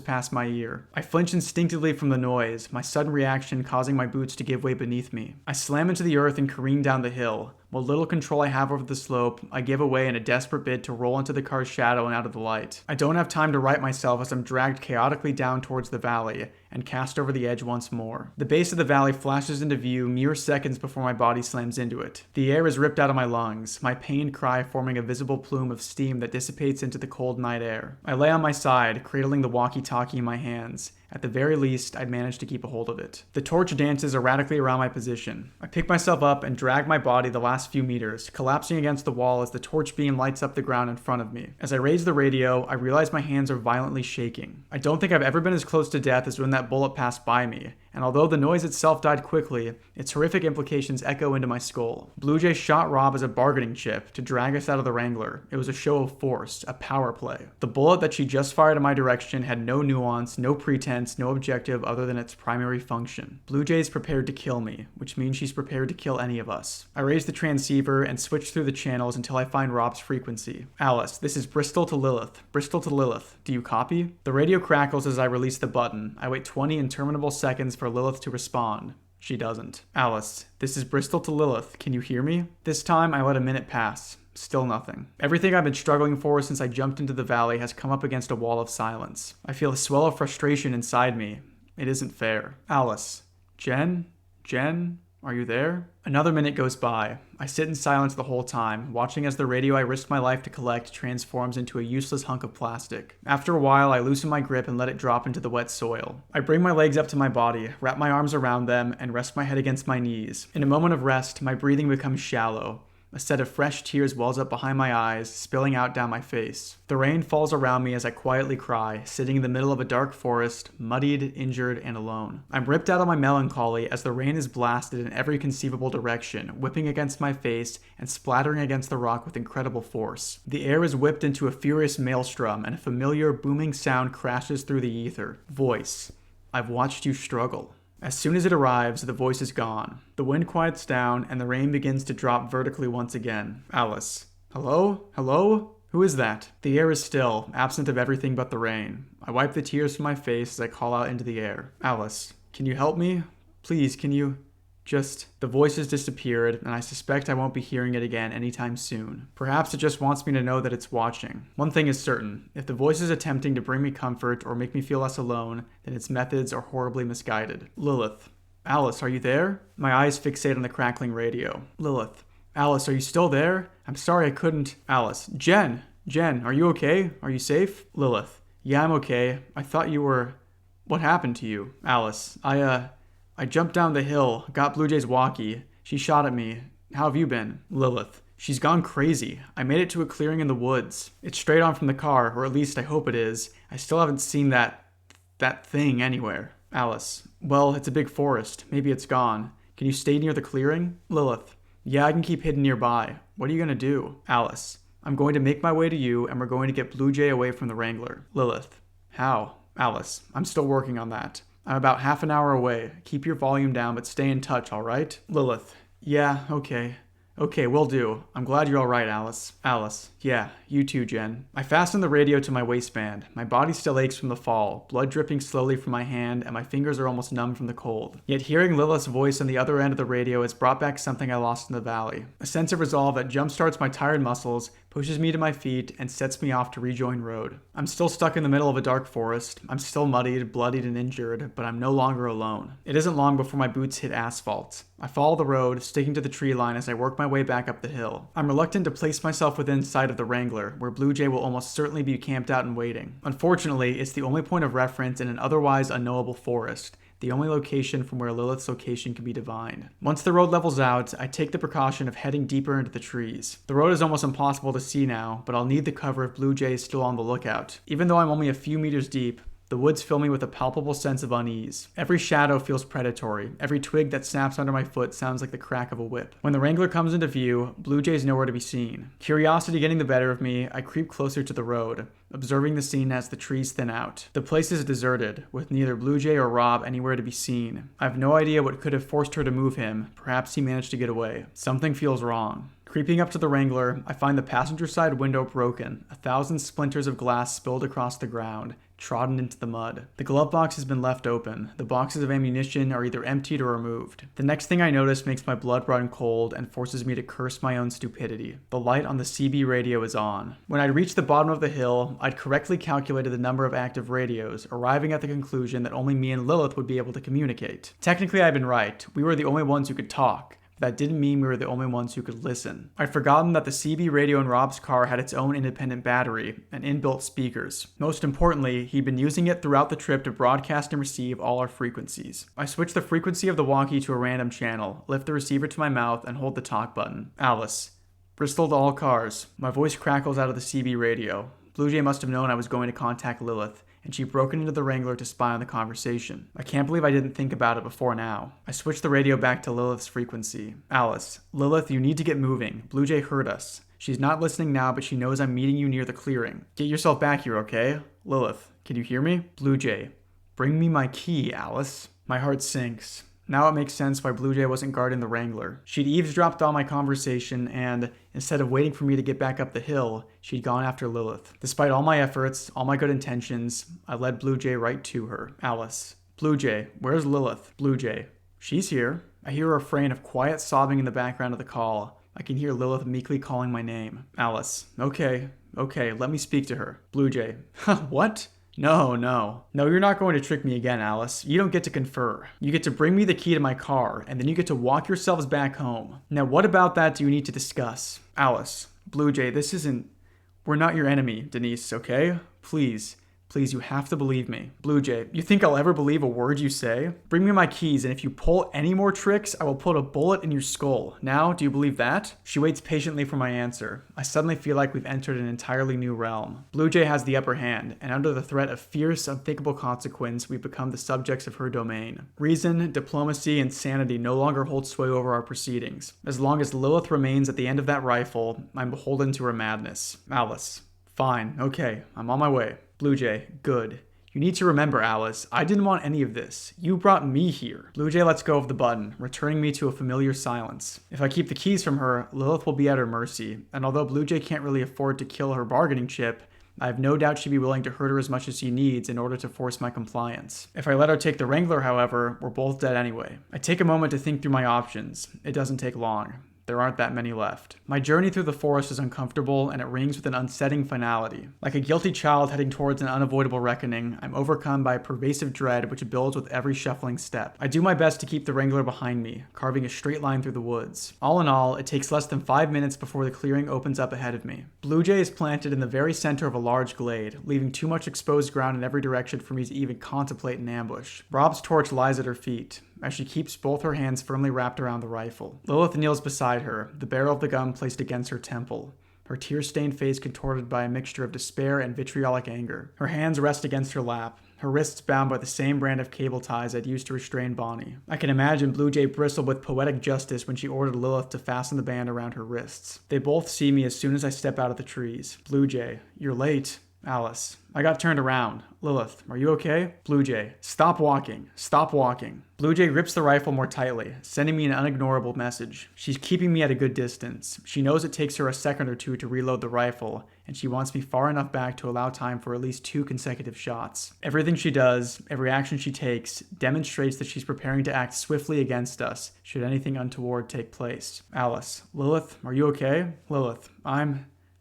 past my ear. I flinch instinctively from the noise, my sudden reaction causing my boots to give way beneath me. I slam into the earth and careen down the hill. What little control I have over the slope, I give away in a desperate bid to roll into the car's shadow and out of the light. I don't have time to right myself as I'm dragged chaotically down towards the valley and cast over the edge once more. The base of the valley flashes into view mere seconds before my body slams into it. The air is ripped out of my lungs, my pained cry forming a visible plume of steam that dissipates into the cold night air. I lay on my side, cradling the walkie-talkie in my hands. At the very least, I'd managed to keep a hold of it. The torch dances erratically around my position. I pick myself up and drag my body the last few meters, collapsing against the wall as the torch beam lights up the ground in front of me. As I raise the radio, I realize my hands are violently shaking. I don't think I've ever been as close to death as when that bullet passed by me, and although the noise itself died quickly, its horrific implications echo into my skull. Blue Jay shot Rob as a bargaining chip to drag us out of the Wrangler. It was a show of force, a power play. The bullet that she just fired in my direction had no nuance, no pretense, no objective other than its primary function. Blue Jay's prepared to kill me, which means she's prepared to kill any of us. I raise the transceiver and switch through the channels until I find Rob's frequency. Alice, this is Bristol to Lilith. Bristol to Lilith. Do you copy? The radio crackles as I release the button. I wait 20 interminable seconds for Lilith to respond. She doesn't. Alice, this is Bristol to Lilith. Can you hear me? This time I let a minute pass. Still nothing. Everything I've been struggling for since I jumped into the valley has come up against a wall of silence. I feel a swell of frustration inside me. It isn't fair. Alice. Jen? Are you there? Another minute goes by. I sit in silence the whole time, watching as the radio I risked my life to collect transforms into a useless hunk of plastic. After a while, I loosen my grip and let it drop into the wet soil. I bring my legs up to my body, wrap my arms around them, and rest my head against my knees. In a moment of rest, my breathing becomes shallow. A set of fresh tears wells up behind my eyes, spilling out down my face. The rain falls around me as I quietly cry, sitting in the middle of a dark forest, muddied, injured, and alone. I'm ripped out of my melancholy as the rain is blasted in every conceivable direction, whipping against my face and splattering against the rock with incredible force. The air is whipped into a furious maelstrom, and a familiar, booming sound crashes through the ether. Voice. I've watched you struggle. As soon as it arrives, the voice is gone. The wind quiets down, and the rain begins to drop vertically once again. Alice. Hello? Hello? Who is that? The air is still, absent of everything but the rain. I wipe the tears from my face as I call out into the air. Alice. Can you help me? Please, can you... The voice has disappeared, and I suspect I won't be hearing it again anytime soon. Perhaps it just wants me to know that it's watching. One thing is certain. If the voice is attempting to bring me comfort or make me feel less alone, then its methods are horribly misguided. Lilith. Alice, are you there? My eyes fixate on the crackling radio. Lilith. Alice, are you still there? I'm sorry I couldn't... Alice. Jen, are you okay? Are you safe? Lilith. Yeah, I'm okay. I thought you were... What happened to you? Alice. I jumped down the hill, got Blue Jay's walkie. She shot at me. How have you been? Lilith. She's gone crazy. I made it to a clearing in the woods. It's straight on from the car, or at least I hope it is. I still haven't seen that thing anywhere. Alice. Well, it's a big forest. Maybe it's gone. Can you stay near the clearing? Lilith. Yeah, I can keep hidden nearby. What are you going to do? Alice. I'm going to make my way to you, and we're going to get Blue Jay away from the Wrangler. Lilith. How? Alice. I'm still working on that. I'm about half an hour away. Keep your volume down, but stay in touch, all right? Lilith. Yeah, okay. Okay, will do. I'm glad you're all right, Alice. Alice. Yeah, you too, Jen. I fasten the radio to my waistband. My body still aches from the fall, blood dripping slowly from my hand, and my fingers are almost numb from the cold. Yet hearing Lilith's voice on the other end of the radio has brought back something I lost in the valley. A sense of resolve that jumpstarts my tired muscles, pushes me to my feet, and sets me off to rejoin road. I'm still stuck in the middle of a dark forest. I'm still muddied, bloodied, and injured, but I'm no longer alone. It isn't long before my boots hit asphalt. I follow the road, sticking to the tree line as I work my way back up the hill. I'm reluctant to place myself within sight of the Wrangler, where Blue Jay will almost certainly be camped out and waiting. Unfortunately, it's the only point of reference in an otherwise unknowable forest, the only location from where Lilith's location can be divined. Once the road levels out, I take the precaution of heading deeper into the trees. The road is almost impossible to see now, but I'll need the cover if Blue Jay is still on the lookout. Even though I'm only a few meters deep, the woods fill me with a palpable sense of unease. Every shadow feels predatory. Every twig that snaps under my foot sounds like the crack of a whip. When the Wrangler comes into view, Blue Jay's nowhere to be seen. Curiosity getting the better of me, I creep closer to the road, observing the scene as the trees thin out. The place is deserted, with neither Blue Jay or Rob anywhere to be seen. I have no idea what could have forced her to move him. Perhaps he managed to get away. Something feels wrong. Creeping up to the Wrangler, I find the passenger side window broken, 1,000 splinters of glass spilled across the ground, trodden into the mud. The glove box has been left open. The boxes of ammunition are either emptied or removed. The next thing I notice makes my blood run cold and forces me to curse my own stupidity. The light on the CB radio is on. When I'd reached the bottom of the hill, I'd correctly calculated the number of active radios, arriving at the conclusion that only me and Lilith would be able to communicate. Technically, I'd been right. We were the only ones who could talk. That didn't mean we were the only ones who could listen. I'd forgotten that the CB radio in Rob's car had its own independent battery and inbuilt speakers. Most importantly, he'd been using it throughout the trip to broadcast and receive all our frequencies. I switch the frequency of the walkie to a random channel, lift the receiver to my mouth, and hold the talk button. Alice. Bristol to all cars. My voice crackles out of the CB radio. Blue Jay must have known I was going to contact Lilith, and she broke into the Wrangler to spy on the conversation. I can't believe I didn't think about it before now. I switched the radio back to Lilith's frequency. Alice, Lilith, you need to get moving. Blue Jay heard us. She's not listening now, but she knows I'm meeting you near the clearing. Get yourself back here, okay? Lilith, can you hear me? Blue Jay, bring me my key, Alice. My heart sinks. Now it makes sense why Blue Jay wasn't guarding the Wrangler. She'd eavesdropped on my conversation and, instead of waiting for me to get back up the hill, she'd gone after Lilith. Despite all my efforts, all my good intentions, I led Blue Jay right to her. Alice. Blue Jay, where's Lilith? Blue Jay. She's here. I hear a refrain of quiet sobbing in the background of the call. I can hear Lilith meekly calling my name. Alice. Okay, let me speak to her. Blue Jay. What? No, you're not going to trick me again, Alice. You don't get to confer. You get to bring me the key to my car, and then you get to walk yourselves back home. Now, what about that do you need to discuss? Alice, Blue Jay, we're not your enemy, Denise, okay? Please, you have to believe me. Blue Jay, you think I'll ever believe a word you say? Bring me my keys, and if you pull any more tricks, I will put a bullet in your skull. Now, do you believe that? She waits patiently for my answer. I suddenly feel like we've entered an entirely new realm. Blue Jay has the upper hand, and under the threat of fierce, unthinkable consequence, we've become the subjects of her domain. Reason, diplomacy, and sanity no longer hold sway over our proceedings. As long as Lilith remains at the end of that rifle, I'm beholden to her madness. Alice. Fine, okay, I'm on my way. Blue Jay, good. You need to remember, Alice, I didn't want any of this. You brought me here. Blue Jay lets go of the button, returning me to a familiar silence. If I keep the keys from her, Lilith will be at her mercy, and although Blue Jay can't really afford to kill her bargaining chip, I have no doubt she'd be willing to hurt her as much as she needs in order to force my compliance. If I let her take the Wrangler, however, we're both dead anyway. I take a moment to think through my options. It doesn't take long. There aren't that many left. My journey through the forest is uncomfortable, and it rings with an unsettling finality. Like a guilty child heading towards an unavoidable reckoning, I'm overcome by a pervasive dread which builds with every shuffling step. I do my best to keep the Wrangler behind me, carving a straight line through the woods. All in all, it takes less than 5 minutes before the clearing opens up ahead of me. Blue Jay is planted in the very center of a large glade, leaving too much exposed ground in every direction for me to even contemplate an ambush. Rob's torch lies at her feet, as she keeps both her hands firmly wrapped around the rifle. Lilith kneels beside her, the barrel of the gun placed against her temple, her tear-stained face contorted by a mixture of despair and vitriolic anger. Her hands rest against her lap, her wrists bound by the same brand of cable ties I'd used to restrain Bonnie. I can imagine Blue Jay bristled with poetic justice when she ordered Lilith to fasten the band around her wrists. They both see me as soon as I step out of the trees. Blue Jay, you're late. Alice. I got turned around. Lilith, are you okay? Blue Jay, stop walking. Stop walking. Blue Jay grips the rifle more tightly, sending me an unignorable message. She's keeping me at a good distance. She knows it takes her a second or two to reload the rifle, and she wants me far enough back to allow time for at least 2 consecutive shots. Everything she does, every action she takes, demonstrates that she's preparing to act swiftly against us should anything untoward take place. Alice. Lilith, are you okay? Lilith,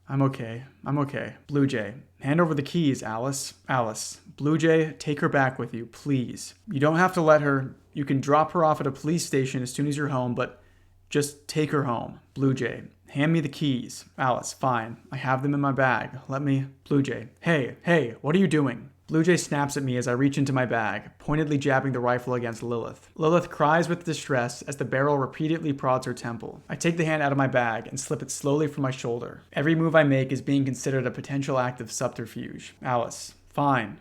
I'm okay. I'm okay. Blue Jay, hand over the keys, Alice. Alice, Blue Jay, take her back with you, please. You don't have to let her. You can drop her off at a police station as soon as you're home, but just take her home. Blue Jay, hand me the keys. Alice, fine. I have them in my bag. Let me. Blue Jay, hey, what are you doing? Blue Jay snaps at me as I reach into my bag, pointedly jabbing the rifle against Lilith. Lilith cries with distress as the barrel repeatedly prods her temple. I take the hand out of my bag and slip it slowly from my shoulder. Every move I make is being considered a potential act of subterfuge. Alice, fine,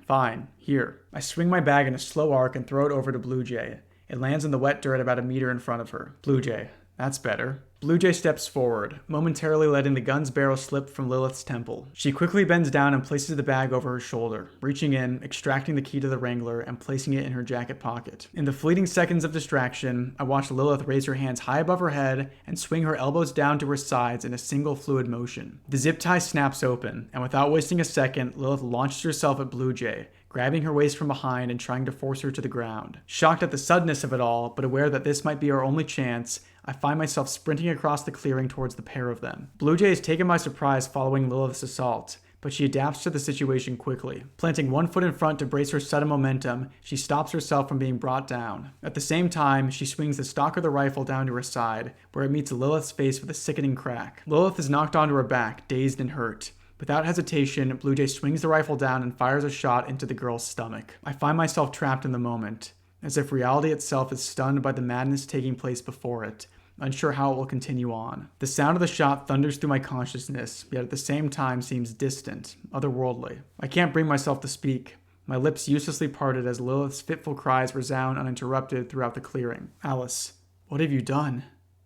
here. I swing my bag in a slow arc and throw it over to Blue Jay. It lands in the wet dirt about a meter in front of her. Blue Jay, that's better. Blue Jay steps forward, momentarily letting the gun's barrel slip from Lilith's temple. She quickly bends down and places the bag over her shoulder, reaching in, extracting the key to the Wrangler, and placing it in her jacket pocket. In the fleeting seconds of distraction, I watched Lilith raise her hands high above her head and swing her elbows down to her sides in a single fluid motion. The zip tie snaps open, and without wasting a second, Lilith launched herself at Blue Jay, grabbing her waist from behind and trying to force her to the ground. Shocked at the suddenness of it all, but aware that this might be our only chance, I find myself sprinting across the clearing towards the pair of them. Blue Jay is taken by surprise following Lilith's assault, but she adapts to the situation quickly. Planting one foot in front to brace her sudden momentum, she stops herself from being brought down. At the same time, she swings the stock of the rifle down to her side, where it meets Lilith's face with a sickening crack. Lilith is knocked onto her back, dazed and hurt. Without hesitation, Blue Jay swings the rifle down and fires a shot into the girl's stomach. I find myself trapped in the moment, as if reality itself is stunned by the madness taking place before it, unsure how it will continue on. The sound of the shot thunders through my consciousness, yet at the same time seems distant, otherworldly. I can't bring myself to speak, my lips uselessly parted as Lilith's fitful cries resound uninterrupted throughout the clearing. Alice, what have you done?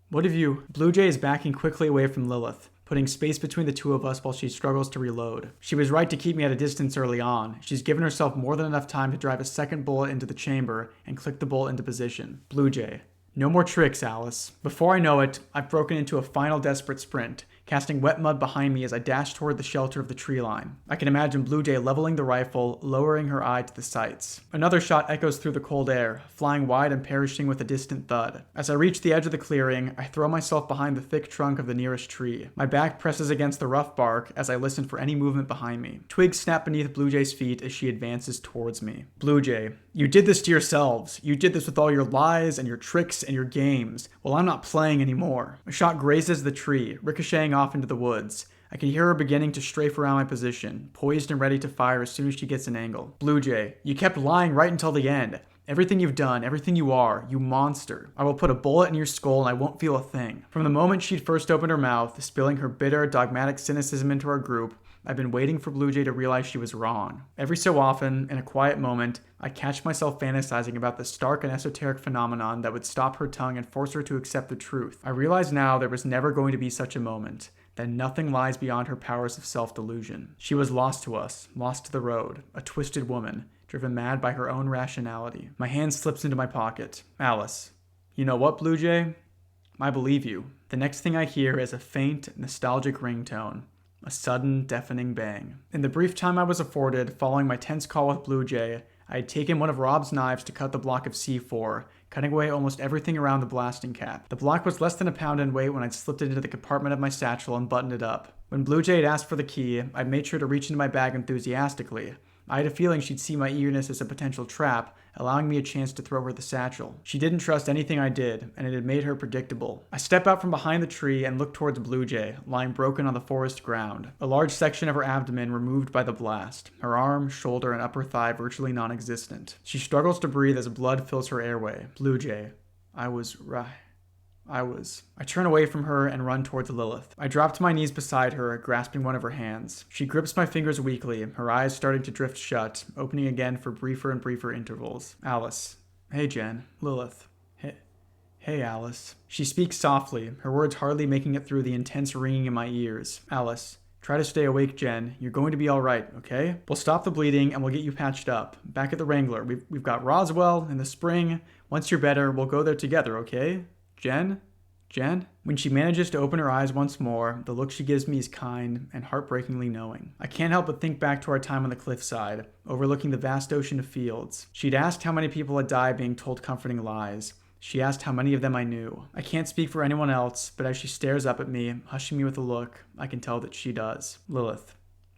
What have you... Blue Jay is backing quickly away from Lilith, putting space between the two of us while she struggles to reload. She was right to keep me at a distance early on. She's given herself more than enough time to drive a second bullet into the chamber and click the bolt into position. Blue Jay, no more tricks, Alice. Before I know it, I've broken into a final desperate sprint, casting wet mud behind me as I dash toward the shelter of the tree line. I can imagine Blue Jay leveling the rifle, lowering her eye to the sights. Another shot echoes through the cold air, flying wide and perishing with a distant thud. As I reach the edge of the clearing, I throw myself behind the thick trunk of the nearest tree. My back presses against the rough bark as I listen for any movement behind me. Twigs snap beneath Blue Jay's feet as she advances towards me. Blue Jay, you did this to yourselves. You did this with all your lies and your tricks and your games. Well, I'm not playing anymore. A shot grazes the tree, ricocheting off into the woods. I can hear her beginning to strafe around my position, poised and ready to fire as soon as she gets an angle. Blue Jay, you kept lying right until the end. Everything you've done, everything you are, you monster. I will put a bullet in your skull and I won't feel a thing. From the moment she'd first opened her mouth, spilling her bitter, dogmatic cynicism into our group, I've been waiting for Blue Jay to realize she was wrong. Every so often, in a quiet moment, I catch myself fantasizing about the stark and esoteric phenomenon that would stop her tongue and force her to accept the truth. I realize now there was never going to be such a moment, that nothing lies beyond her powers of self-delusion. She was lost to us, lost to the road, a twisted woman, driven mad by her own rationality. My hand slips into my pocket. Alice, you know what, Blue Jay? I believe you. The next thing I hear is a faint, nostalgic ringtone. A sudden, deafening bang. In the brief time I was afforded, following my tense call with Blue Jay, I had taken one of Rob's knives to cut the block of C4, cutting away almost everything around the blasting cap. The block was less than a pound in weight when I'd slipped it into the compartment of my satchel and buttoned it up. When Blue Jay had asked for the key, I'd made sure to reach into my bag enthusiastically. I had a feeling she'd see my eagerness as a potential trap, allowing me a chance to throw her the satchel. She didn't trust anything I did, and it had made her predictable. I step out from behind the tree and look towards Blue Jay, lying broken on the forest ground, a large section of her abdomen removed by the blast, her arm, shoulder, and upper thigh virtually non-existent. She struggles to breathe as blood fills her airway. Blue Jay, I turn away from her and run towards Lilith. I drop to my knees beside her, grasping one of her hands. She grips my fingers weakly, her eyes starting to drift shut, opening again for briefer and briefer intervals. Alice. Hey, Jen. Lilith. Hey, Alice. She speaks softly, her words hardly making it through the intense ringing in my ears. Alice. Try to stay awake, Jen. You're going to be all right, okay? We'll stop the bleeding and we'll get you patched up. Back at the Wrangler. We've got Roswell in the spring. Once you're better, we'll go there together, okay? Jen? When she manages to open her eyes once more, the look she gives me is kind and heartbreakingly knowing. I can't help but think back to our time on the cliffside, overlooking the vast ocean of fields. She'd asked how many people had died being told comforting lies, She asked how many of them I knew. I can't speak for anyone else, but as she stares up at me, hushing me with a look, I can tell that she does. Lilith.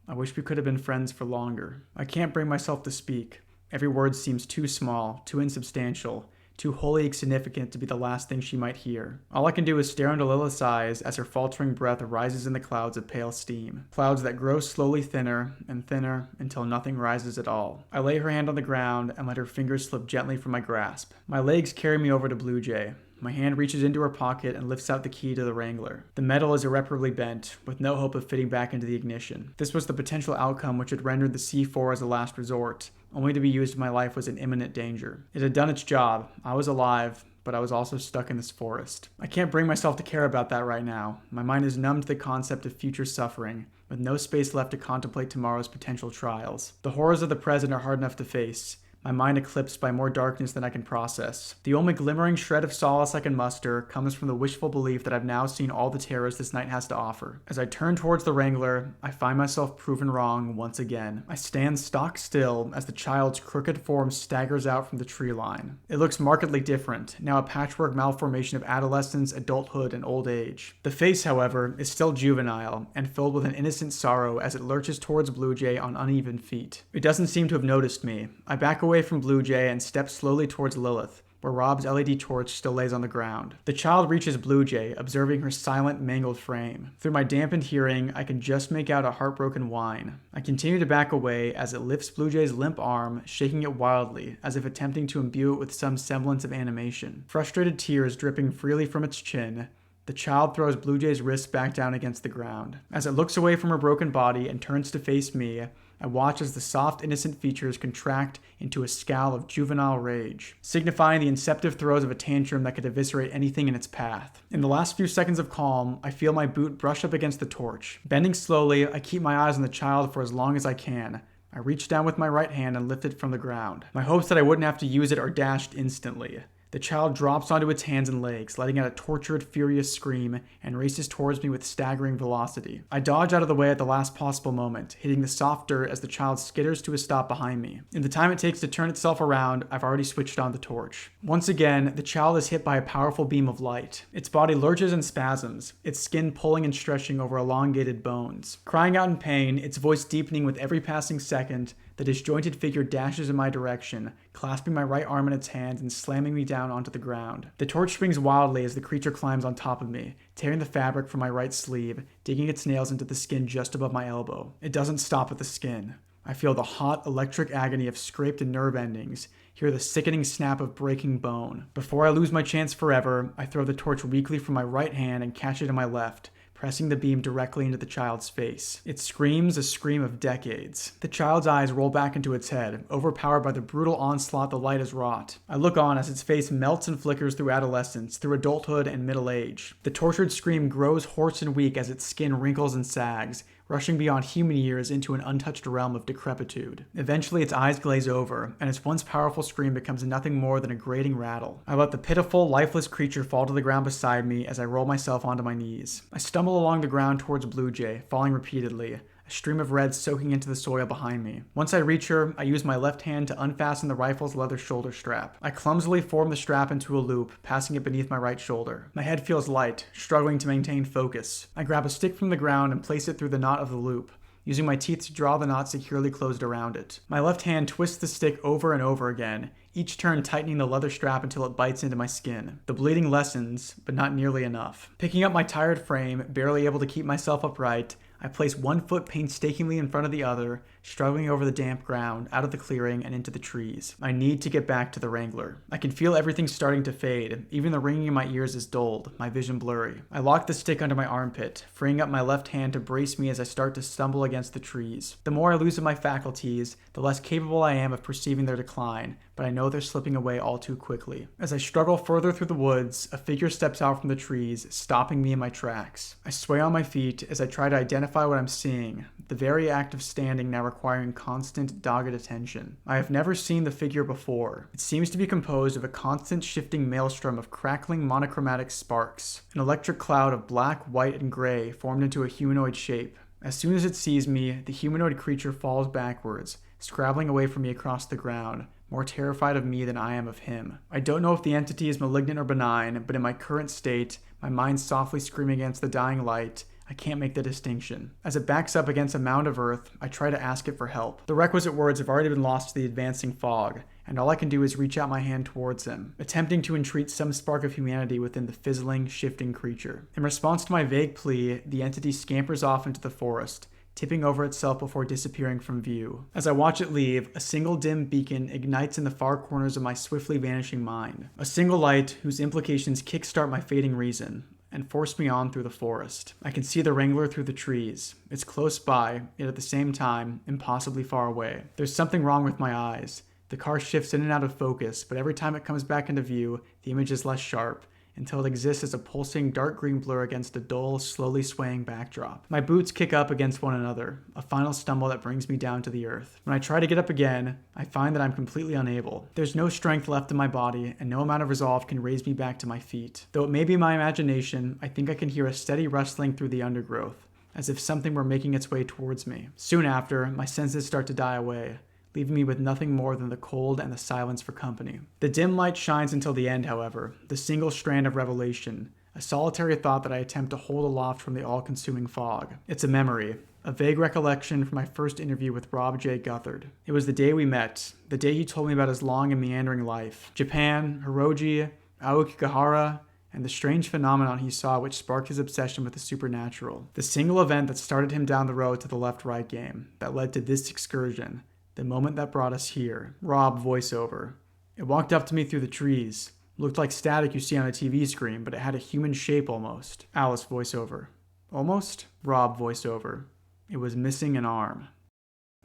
I wish we could have been friends for longer. I can't bring myself to speak. Every word seems too small, too insubstantial, too wholly insignificant to be the last thing she might hear. All I can do is stare into Lilith's eyes as her faltering breath rises in the clouds of pale steam. Clouds that grow slowly thinner and thinner until nothing rises at all. I lay her hand on the ground and let her fingers slip gently from my grasp. My legs carry me over to Blue Jay. My hand reaches into her pocket and lifts out the key to the Wrangler. The metal is irreparably bent, with no hope of fitting back into the ignition. This was the potential outcome which had rendered the C4 as a last resort, only to be used when my life was in imminent danger. It had done its job. I was alive, but I was also stuck in this forest. I can't bring myself to care about that right now. My mind is numb to the concept of future suffering, with no space left to contemplate tomorrow's potential trials. The horrors of the present are hard enough to face, my mind eclipsed by more darkness than I can process. The only glimmering shred of solace I can muster comes from the wishful belief that I've now seen all the terrors this night has to offer. As I turn towards the Wrangler, I find myself proven wrong once again. I stand stock still as the child's crooked form staggers out from the tree line. It looks markedly different, now a patchwork malformation of adolescence, adulthood, and old age. The face, however, is still juvenile and filled with an innocent sorrow as it lurches towards Blue Jay on uneven feet. It doesn't seem to have noticed me. I back away from Blue Jay and step slowly towards Lilith, where Rob's LED torch still lays on the ground. The child reaches Blue Jay, observing her silent, mangled frame. Through my dampened hearing, I can just make out a heartbroken whine. I continue to back away as it lifts Blue Jay's limp arm, shaking it wildly, as if attempting to imbue it with some semblance of animation. Frustrated tears dripping freely from its chin, the child throws Blue Jay's wrist back down against the ground. As it looks away from her broken body and turns to face me, I watch as the soft, innocent features contract into a scowl of juvenile rage, signifying the inceptive throes of a tantrum that could eviscerate anything in its path. In the last few seconds of calm, I feel my boot brush up against the torch. Bending slowly, I keep my eyes on the child for as long as I can. I reach down with my right hand and lift it from the ground. My hopes that I wouldn't have to use it are dashed instantly. The child drops onto its hands and legs, letting out a tortured, furious scream, and races towards me with staggering velocity. I dodge out of the way at the last possible moment, hitting the soft dirt as the child skitters to a stop behind me. In the time it takes to turn itself around, I've already switched on the torch. Once again, the child is hit by a powerful beam of light. Its body lurches and spasms, its skin pulling and stretching over elongated bones. Crying out in pain, its voice deepening with every passing second, the disjointed figure dashes in my direction, clasping my right arm in its hands and slamming me down onto the ground. The torch swings wildly as the creature climbs on top of me, tearing the fabric from my right sleeve, digging its nails into the skin just above my elbow. It doesn't stop at the skin. I feel the hot, electric agony of scraped nerve endings, hear the sickening snap of breaking bone. Before I lose my chance forever, I throw the torch weakly from my right hand and catch it in my left, pressing the beam directly into the child's face. It screams a scream of decades. The child's eyes roll back into its head, overpowered by the brutal onslaught the light has wrought. I look on as its face melts and flickers through adolescence, through adulthood and middle age. The tortured scream grows hoarse and weak as its skin wrinkles and sags, rushing beyond human years into an untouched realm of decrepitude. Eventually, its eyes glaze over, and its once powerful scream becomes nothing more than a grating rattle. I let the pitiful, lifeless creature fall to the ground beside me as I roll myself onto my knees. I stumble along the ground towards Blue Jay, falling repeatedly, a stream of red soaking into the soil behind me. Once I reach her, I use my left hand to unfasten the rifle's leather shoulder strap. I clumsily form the strap into a loop, passing it beneath my right shoulder. My head feels light, struggling to maintain focus. I grab a stick from the ground and place it through the knot of the loop, using my teeth to draw the knot securely closed around it. My left hand twists the stick over and over again, each turn tightening the leather strap until it bites into my skin. The bleeding lessens, but not nearly enough. Picking up my tired frame, barely able to keep myself upright, I place one foot painstakingly in front of the other, struggling over the damp ground, out of the clearing, and into the trees. I need to get back to the Wrangler. I can feel everything starting to fade. Even the ringing in my ears is dulled, my vision blurry. I lock the stick under my armpit, freeing up my left hand to brace me as I start to stumble against the trees. The more I lose of my faculties, the less capable I am of perceiving their decline, but I know they're slipping away all too quickly. As I struggle further through the woods, a figure steps out from the trees, stopping me in my tracks. I sway on my feet as I try to identify what I'm seeing, the very act of standing now requiring constant, dogged attention. I have never seen the figure before. It seems to be composed of a constant shifting maelstrom of crackling monochromatic sparks. An electric cloud of black, white, and gray formed into a humanoid shape. As soon as it sees me, the humanoid creature falls backwards, scrabbling away from me across the ground, more terrified of me than I am of him. I don't know if the entity is malignant or benign, but in my current state, my mind softly screaming against the dying light, I can't make the distinction. As it backs up against a mound of earth, I try to ask it for help. The requisite words have already been lost to the advancing fog, and all I can do is reach out my hand towards him, attempting to entreat some spark of humanity within the fizzling, shifting creature. In response to my vague plea, the entity scampers off into the forest, tipping over itself before disappearing from view. As I watch it leave, a single dim beacon ignites in the far corners of my swiftly vanishing mind. A single light whose implications kickstart my fading reason and force me on through the forest. I can see the Wrangler through the trees. It's close by, yet at the same time, impossibly far away. There's something wrong with my eyes. The car shifts in and out of focus, but every time it comes back into view, the image is less sharp, until it exists as a pulsing dark green blur against a dull, slowly swaying backdrop. My boots kick up against one another, a final stumble that brings me down to the earth. When I try to get up again, I find that I'm completely unable. There's no strength left in my body, and no amount of resolve can raise me back to my feet. Though it may be my imagination, I think I can hear a steady rustling through the undergrowth, as if something were making its way towards me. Soon after, my senses start to die away, leaving me with nothing more than the cold and the silence for company. The dim light shines until the end, however, the single strand of revelation, a solitary thought that I attempt to hold aloft from the all-consuming fog. It's a memory, a vague recollection from my first interview with Rob J. Guthard. It was the day we met, the day he told me about his long and meandering life, Japan, Hiroji, Aokigahara, and the strange phenomenon he saw which sparked his obsession with the supernatural. The single event that started him down the road to the left-right game, that led to this excursion, the moment that brought us here. Rob voiceover. It walked up to me through the trees. Looked like static you see on a TV screen, but it had a human shape almost. Alice voiceover. Almost? Rob voiceover. It was missing an arm.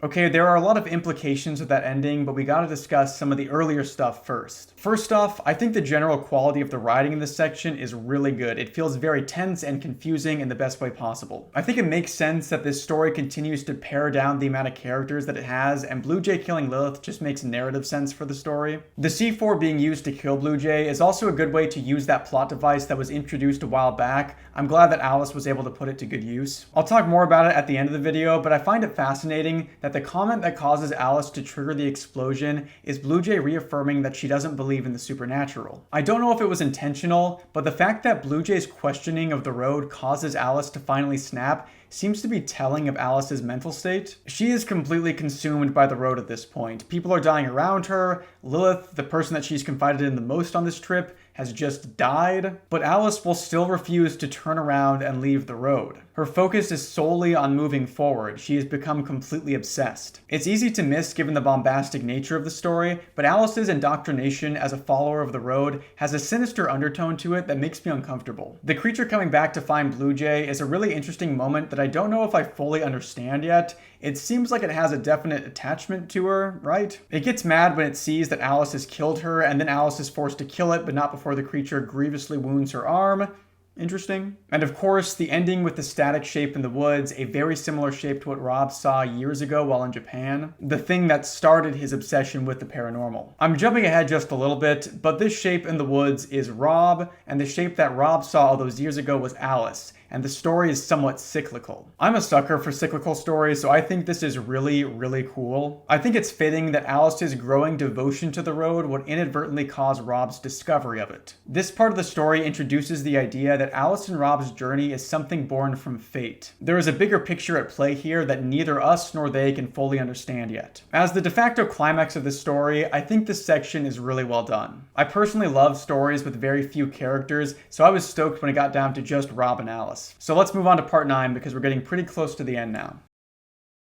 Okay, there are a lot of implications with that ending, but we gotta discuss some of the earlier stuff first. First off, I think the general quality of the writing in this section is really good. It feels very tense and confusing in the best way possible. I think it makes sense that this story continues to pare down the amount of characters that it has, and Blue Jay killing Lilith just makes narrative sense for the story. The C4 being used to kill Blue Jay is also a good way to use that plot device that was introduced a while back. I'm glad that Alice was able to put it to good use. I'll talk more about it at the end of the video, but I find it fascinating that the comment that causes Alice to trigger the explosion is Blue Jay reaffirming that she doesn't believe in the supernatural. I don't know if it was intentional, but the fact that Blue Jay's questioning of the road causes Alice to finally snap seems to be telling of Alice's mental state. She is completely consumed by the road at this point. People are dying around her. Lilith, the person that she's confided in the most on this trip, has just died, but Alice will still refuse to turn around and leave the road. Her focus is solely on moving forward. She has become completely obsessed. It's easy to miss given the bombastic nature of the story, but Alice's indoctrination as a follower of the road has a sinister undertone to it that makes me uncomfortable. The creature coming back to find Blue Jay is a really interesting moment that I don't know if I fully understand yet. It seems like it has a definite attachment to her, right? It gets mad when it sees that Alice has killed her, and then Alice is forced to kill it, but not before the creature grievously wounds her arm. Interesting. And of course, the ending with the static shape in the woods, a very similar shape to what Rob saw years ago while in Japan. The thing that started his obsession with the paranormal. I'm jumping ahead just a little bit, but this shape in the woods is Rob, and the shape that Rob saw all those years ago was Alice. And the story is somewhat cyclical. I'm a sucker for cyclical stories, so I think this is really, really cool. I think it's fitting that Alice's growing devotion to the road would inadvertently cause Rob's discovery of it. This part of the story introduces the idea that Alice and Rob's journey is something born from fate. There is a bigger picture at play here that neither us nor they can fully understand yet. As the de facto climax of this story, I think this section is really well done. I personally love stories with very few characters, so I was stoked when it got down to just Rob and Alice. So let's move on to part 9 because we're getting pretty close to the end now.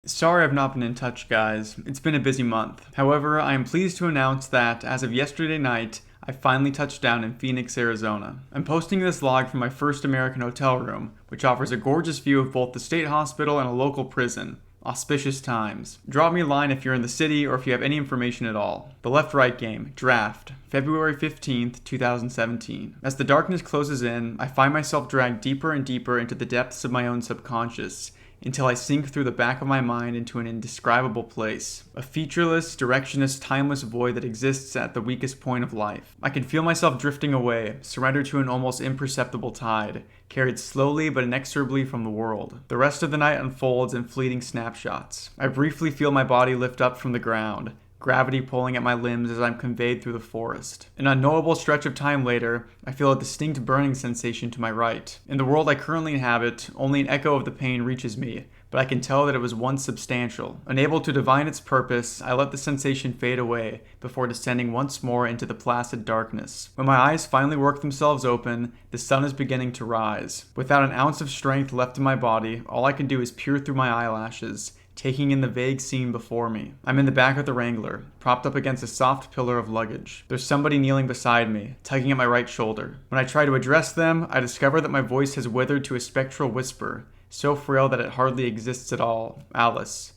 Sorry I've not been in touch, guys. It's been a busy month. However, I am pleased to announce that, as of yesterday night, I finally touched down in Phoenix, Arizona. I'm posting this vlog from my first American hotel room, which offers a gorgeous view of both the state hospital and a local prison. Auspicious times. Drop me a line if you're in the city or if you have any information at all. The left-right game, draft, February 15th, 2017. As the darkness closes in, I find myself dragged deeper and deeper into the depths of my own subconscious, until I sink through the back of my mind into an indescribable place. A featureless, directionless, timeless void that exists at the weakest point of life. I can feel myself drifting away, surrendered to an almost imperceptible tide, carried slowly but inexorably from the world. The rest of the night unfolds in fleeting snapshots. I briefly feel my body lift up from the ground, gravity pulling at my limbs as I'm conveyed through the forest. An unknowable stretch of time later, I feel a distinct burning sensation to my right. In the world I currently inhabit, only an echo of the pain reaches me, but I can tell that it was once substantial. Unable to divine its purpose, I let the sensation fade away before descending once more into the placid darkness. When my eyes finally work themselves open, the sun is beginning to rise. Without an ounce of strength left in my body, all I can do is peer through my eyelashes, taking in the vague scene before me. I'm in the back of the Wrangler, propped up against a soft pillar of luggage. There's somebody kneeling beside me, tugging at my right shoulder. When I try to address them, I discover that my voice has withered to a spectral whisper, so frail that it hardly exists at all. Alice.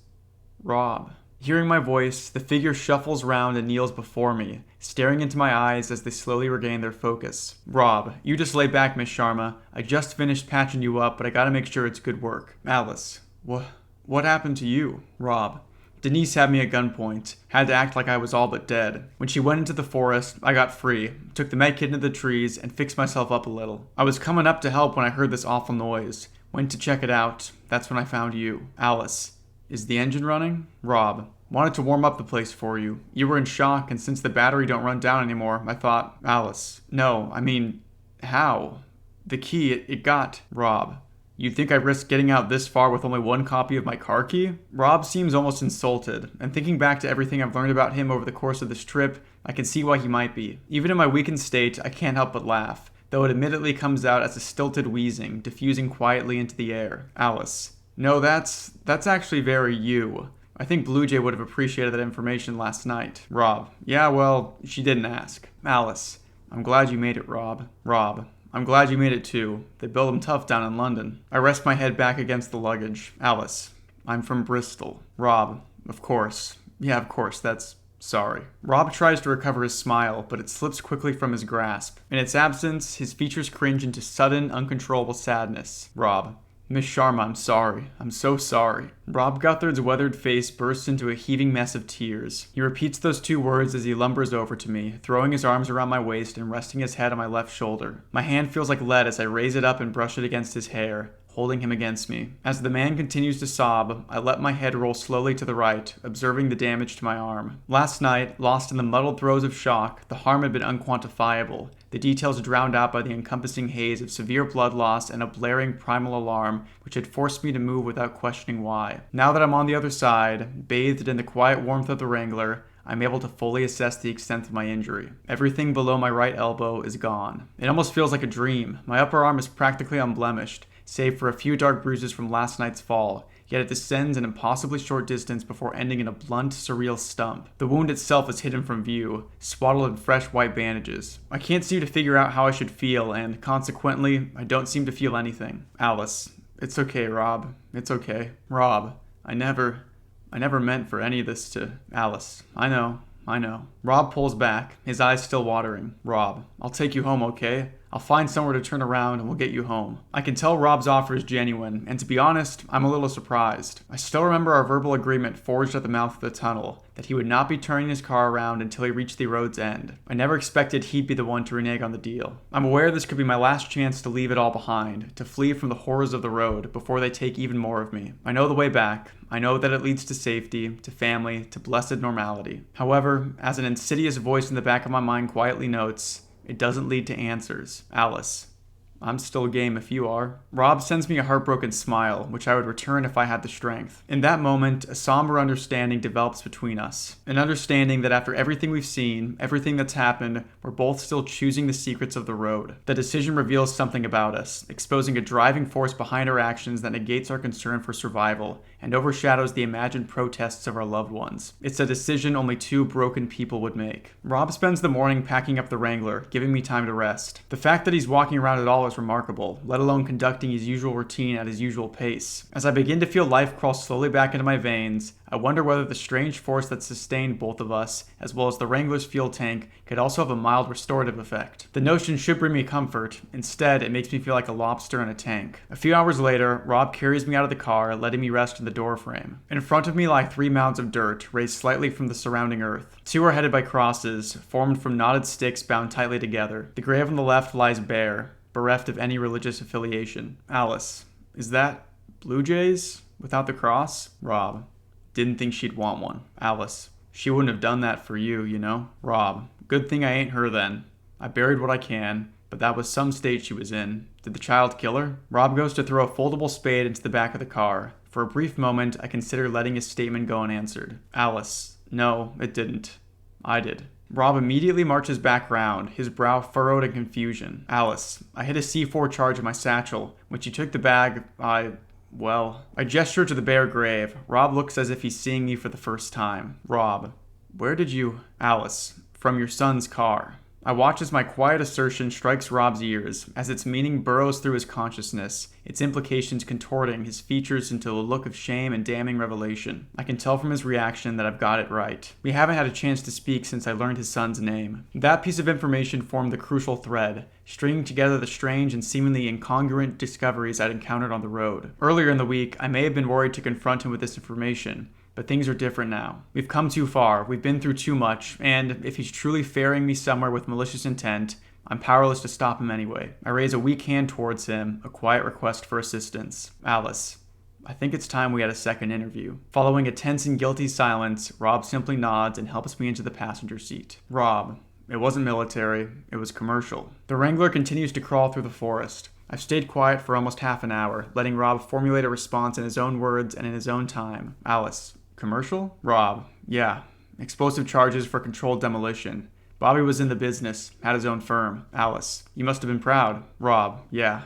Rob. Hearing my voice, the figure shuffles round and kneels before me, staring into my eyes as they slowly regain their focus. Rob, you just lay back, Miss Sharma. I just finished patching you up, but I gotta make sure it's good work. Alice. What happened to you? Rob. Denise had me at gunpoint, had to act like I was all but dead. When she went into the forest, I got free, took the med kit into the trees, and fixed myself up a little. I was coming up to help when I heard this awful noise. Went to check it out. That's when I found you. Alice. Is the engine running? Rob. Wanted to warm up the place for you. You were in shock, and since the battery don't run down anymore, I thought... Alice. No, I mean... How? The key, it got... Rob. You think I risked getting out this far with only one copy of my car key? Rob seems almost insulted, and thinking back to everything I've learned about him over the course of this trip, I can see why he might be. Even in my weakened state, I can't help but laugh, though it admittedly comes out as a stilted wheezing, diffusing quietly into the air. Alice. No, that's actually very you. I think Blue Jay would have appreciated that information last night. Rob. Yeah, well, she didn't ask. Alice. I'm glad you made it, Rob. Rob. I'm glad you made it too. They build them tough down in London. I rest my head back against the luggage. Alice. I'm from Bristol. Rob. Of course. Yeah, of course, that's... Sorry. Rob tries to recover his smile, but it slips quickly from his grasp. In its absence, his features cringe into sudden, uncontrollable sadness. Rob. Miss Sharma, I'm sorry. I'm so sorry. Rob Guthard's weathered face bursts into a heaving mess of tears. He repeats those two words as he lumbers over to me, throwing his arms around my waist and resting his head on my left shoulder. My hand feels like lead as I raise it up and brush it against his hair, holding him against me. As the man continues to sob, I let my head roll slowly to the right, observing the damage to my arm. Last night, lost in the muddled throes of shock, the harm had been unquantifiable, the details drowned out by the encompassing haze of severe blood loss and a blaring primal alarm which had forced me to move without questioning why. Now that I'm on the other side, bathed in the quiet warmth of the Wrangler, I'm able to fully assess the extent of my injury. Everything below my right elbow is gone. It almost feels like a dream. My upper arm is practically unblemished, save for a few dark bruises from last night's fall, yet it descends an impossibly short distance before ending in a blunt, surreal stump. The wound itself is hidden from view, swaddled in fresh white bandages. I can't seem to figure out how I should feel, and consequently, I don't seem to feel anything. Alice. It's okay, Rob. It's okay. Rob. I never meant for any of this to... Alice. I know. Rob pulls back, his eyes still watering. Rob. I'll take you home, okay? I'll find somewhere to turn around and we'll get you home. I can tell Rob's offer is genuine, and to be honest, I'm a little surprised. I still remember our verbal agreement forged at the mouth of the tunnel, that he would not be turning his car around until he reached the road's end. I never expected he'd be the one to renege on the deal. I'm aware this could be my last chance to leave it all behind, to flee from the horrors of the road before they take even more of me. I know the way back. I know that it leads to safety, to family, to blessed normality. However, as an insidious voice in the back of my mind quietly notes, it doesn't lead to answers. Alice. I'm still game if you are. Rob sends me a heartbroken smile, which I would return if I had the strength. In that moment, a somber understanding develops between us. An understanding that after everything we've seen, everything that's happened, we're both still choosing the secrets of the road. The decision reveals something about us, exposing a driving force behind our actions that negates our concern for survival and overshadows the imagined protests of our loved ones. It's a decision only two broken people would make. Rob spends the morning packing up the Wrangler, giving me time to rest. The fact that he's walking around at all is remarkable, let alone conducting his usual routine at his usual pace. As I begin to feel life crawl slowly back into my veins, I wonder whether the strange force that sustained both of us, as well as the Wrangler's fuel tank, could also have a mild restorative effect. The notion should bring me comfort. Instead, it makes me feel like a lobster in a tank. A few hours later, Rob carries me out of the car, letting me rest in the doorframe. In front of me lie 3 mounds of dirt, raised slightly from the surrounding earth. 2 are headed by crosses, formed from knotted sticks bound tightly together. The grave on the left lies bare, bereft of any religious affiliation. Alice. Is that Blue Jays? Without the cross? Rob. Didn't think she'd want one. Alice. She wouldn't have done that for you, you know? Rob, good thing I ain't her then. I buried what I can, but that was some state she was in. Did the child kill her? Rob goes to throw a foldable spade into the back of the car. For a brief moment, I consider letting his statement go unanswered. Alice, no, it didn't. I did. Rob immediately marches back round, his brow furrowed in confusion. Alice, I hid a C4 charge in my satchel. When she took the bag, I gesture to the bare grave. Rob looks as if he's seeing me for the first time. Rob, where did you... Alice, from your son's car. I watch as my quiet assertion strikes Rob's ears, as its meaning burrows through his consciousness, its implications contorting his features into a look of shame and damning revelation. I can tell from his reaction that I've got it right. We haven't had a chance to speak since I learned his son's name. That piece of information formed the crucial thread, stringing together the strange and seemingly incongruent discoveries I'd encountered on the road. Earlier in the week, I may have been worried to confront him with this information, but things are different now. We've come too far, we've been through too much, and if he's truly ferrying me somewhere with malicious intent, I'm powerless to stop him anyway. I raise a weak hand towards him, a quiet request for assistance. Alice, I think it's time we had a second interview. Following a tense and guilty silence, Rob simply nods and helps me into the passenger seat. Rob, it wasn't military, it was commercial. The Wrangler continues to crawl through the forest. I've stayed quiet for almost half an hour, letting Rob formulate a response in his own words and in his own time. Alice, commercial? Rob, yeah. Explosive charges for controlled demolition. Bobby was in the business, had his own firm. Alice, you must have been proud. Rob, yeah.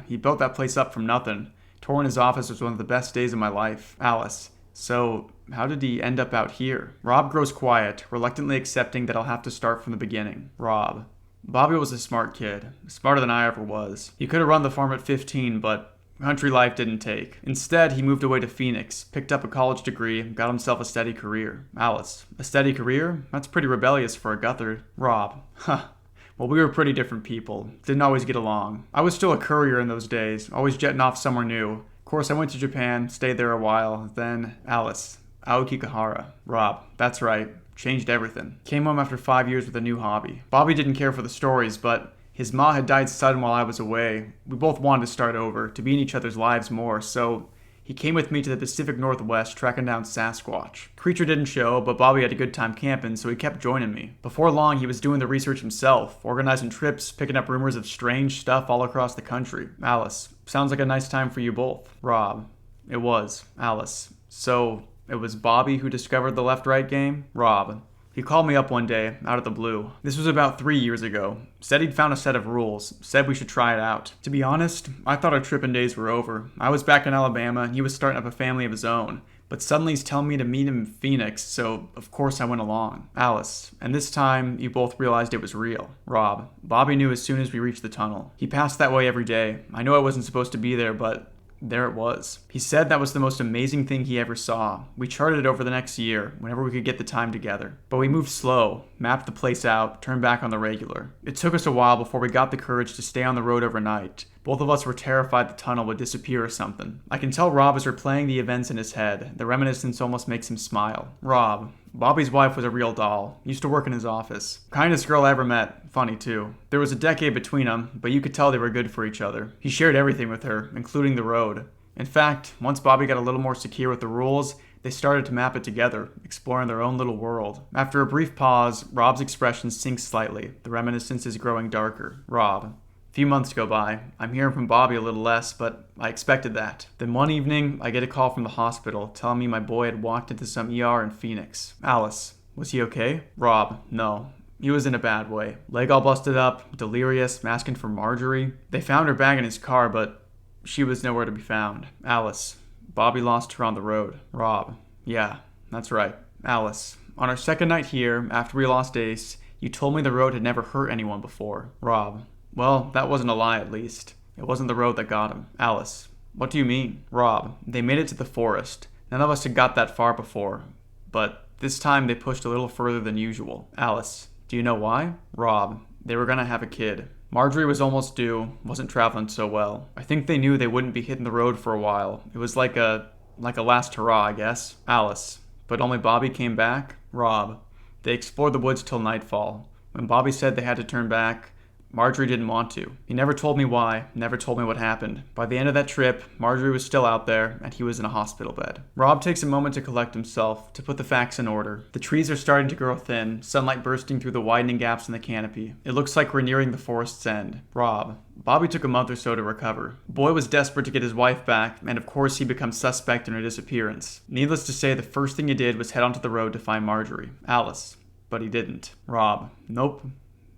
He built that place up from nothing. Touring his office was one of the best days of my life. Alice, so how did he end up out here? Rob grows quiet, reluctantly accepting that I'll have to start from the beginning. Rob, Bobby was a smart kid, smarter than I ever was. He could have run the farm at 15, but country life didn't take. Instead, he moved away to Phoenix, picked up a college degree, and got himself a steady career. Alice, a steady career? That's pretty rebellious for a guthrie. Rob, well, we were pretty different people. Didn't always get along. I was still a courier in those days, always jetting off somewhere new. Of course, I went to Japan, stayed there a while, then Alice, Aokigahara. Rob, that's right. Changed everything. Came home after 5 years with a new hobby. Bobby didn't care for the stories, but his ma had died sudden while I was away. We both wanted to start over, to be in each other's lives more, so he came with me to the Pacific Northwest, tracking down Sasquatch. Creature didn't show, but Bobby had a good time camping, so he kept joining me. Before long, he was doing the research himself, organizing trips, picking up rumors of strange stuff all across the country. Alice, sounds like a nice time for you both. Rob, it was. Alice, so it was Bobby who discovered the left-right game? Rob, he called me up one day, out of the blue. This was about 3 years ago. Said he'd found a set of rules. Said we should try it out. To be honest, I thought our tripping days were over. I was back in Alabama, and he was starting up a family of his own. But suddenly he's telling me to meet him in Phoenix, so of course I went along. Alice, and this time you both realized it was real. Rob, Bobby knew as soon as we reached the tunnel. He passed that way every day. I know I wasn't supposed to be there, but there it was. He said that was the most amazing thing he ever saw. We charted it over the next year, whenever we could get the time together. But we moved slow, mapped the place out, turned back on the regular. It took us a while before we got the courage to stay on the road overnight. Both of us were terrified the tunnel would disappear or something. I can tell Rob is replaying the events in his head. The reminiscence almost makes him smile. Rob, Bobby's wife was a real doll. Used to work in his office. Kindest girl I ever met. Funny too. There was a decade between them, but you could tell they were good for each other. He shared everything with her, including the road. In fact, once Bobby got a little more secure with the rules, they started to map it together, exploring their own little world. After a brief pause, Rob's expression sinks slightly. The reminiscence is growing darker. Rob, a few months go by. I'm hearing from Bobby a little less, but I expected that. Then one evening, I get a call from the hospital telling me my boy had walked into some ER in Phoenix. Alice, was he okay? Rob, no. He was in a bad way. Leg all busted up, delirious, asking for Marjorie. They found her bag in his car, but she was nowhere to be found. Alice, Bobby lost her on the road. Rob, yeah, that's right. Alice, on our second night here, after we lost Ace, you told me the road had never hurt anyone before. Rob, well, that wasn't a lie at least. It wasn't the road that got him. Alice, what do you mean? Rob, they made it to the forest. None of us had got that far before, but this time they pushed a little further than usual. Alice, do you know why? Rob, they were gonna have a kid. Marjorie was almost due, wasn't traveling so well. I think they knew they wouldn't be hitting the road for a while. It was like a last hurrah, I guess. Alice, but only Bobby came back? Rob, they explored the woods till nightfall. When Bobby said they had to turn back, Marjorie didn't want to. He never told me why, never told me what happened. By the end of that trip, Marjorie was still out there, and he was in a hospital bed. Rob takes a moment to collect himself, to put the facts in order. The trees are starting to grow thin, sunlight bursting through the widening gaps in the canopy. It looks like we're nearing the forest's end. Rob. Bobby took a month or so to recover. Boy was desperate to get his wife back, and of course he becomes suspect in her disappearance. Needless to say, the first thing he did was head onto the road to find Marjorie. Alice. But he didn't. Rob. Nope.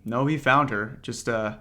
No, he found her. Just, a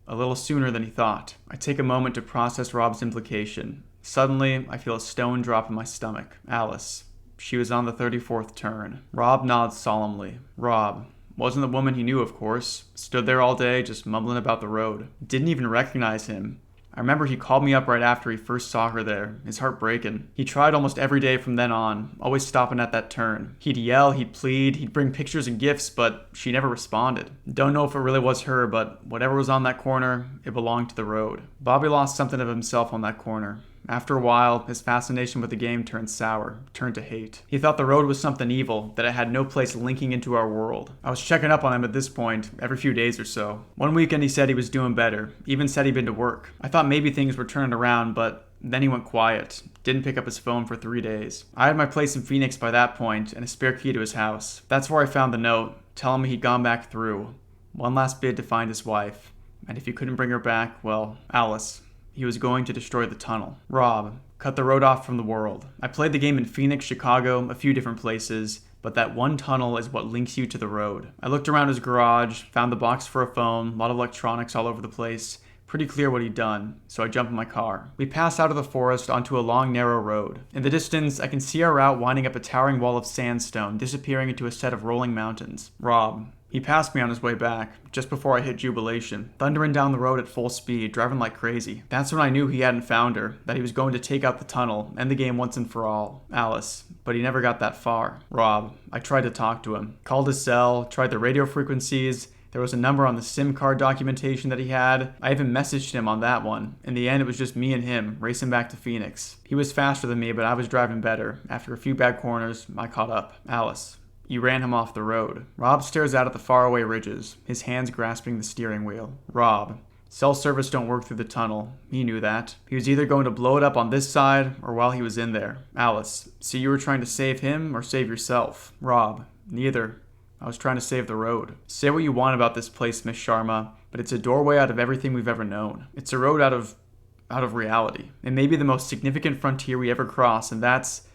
little sooner than he thought. I take a moment to process Rob's implication. Suddenly, I feel a stone drop in my stomach. Alice. She was on the 34th turn. Rob nods solemnly. Rob. Wasn't the woman he knew, of course. Stood there all day, just mumbling about the road. Didn't even recognize him. I remember he called me up right after he first saw her there, his heart breaking. He tried almost every day from then on, always stopping at that turn. He'd yell, he'd plead, he'd bring pictures and gifts, but she never responded. Don't know if it really was her, but whatever was on that corner, it belonged to the road. Bobby lost something of himself on that corner. After a while, his fascination with the game turned sour, turned to hate. He thought the road was something evil, that it had no place linking into our world. I was checking up on him at this point, every few days or so. One weekend he said he was doing better, even said he'd been to work. I thought maybe things were turning around, but then he went quiet. Didn't pick up his phone for 3 days. I had my place in Phoenix by that point, and a spare key to his house. That's where I found the note, telling me he'd gone back through. One last bid to find his wife. And if he couldn't bring her back, well, Alice. He was going to destroy the tunnel. Rob. Cut the road off from the world. I played the game in Phoenix, Chicago, a few different places, but that one tunnel is what links you to the road. I looked around his garage, found the box for a phone, a lot of electronics all over the place. Pretty clear what he'd done, so I jumped in my car. We passed out of the forest onto a long, narrow road. In the distance, I can see our route winding up a towering wall of sandstone, disappearing into a set of rolling mountains. Rob. He passed me on his way back, just before I hit Jubilation, thundering down the road at full speed, driving like crazy. That's when I knew he hadn't found her, that he was going to take out the tunnel, end the game once and for all. Alice. But he never got that far. Rob. I tried to talk to him. Called his cell, tried the radio frequencies. There was a number on the SIM card documentation that he had. I even messaged him on that one. In the end, it was just me and him, racing back to Phoenix. He was faster than me, but I was driving better. After a few bad corners, I caught up. Alice. You ran him off the road. Rob stares out at the faraway ridges, his hands grasping the steering wheel. Rob. Cell service don't work through the tunnel. He knew that. He was either going to blow it up on this side, or while he was in there. Alice. So you were trying to save him, or save yourself? Rob. Neither. I was trying to save the road. Say what you want about this place, Miss Sharma, but it's a doorway out of everything we've ever known. It's a road out of reality. It may be the most significant frontier we ever cross, and that's...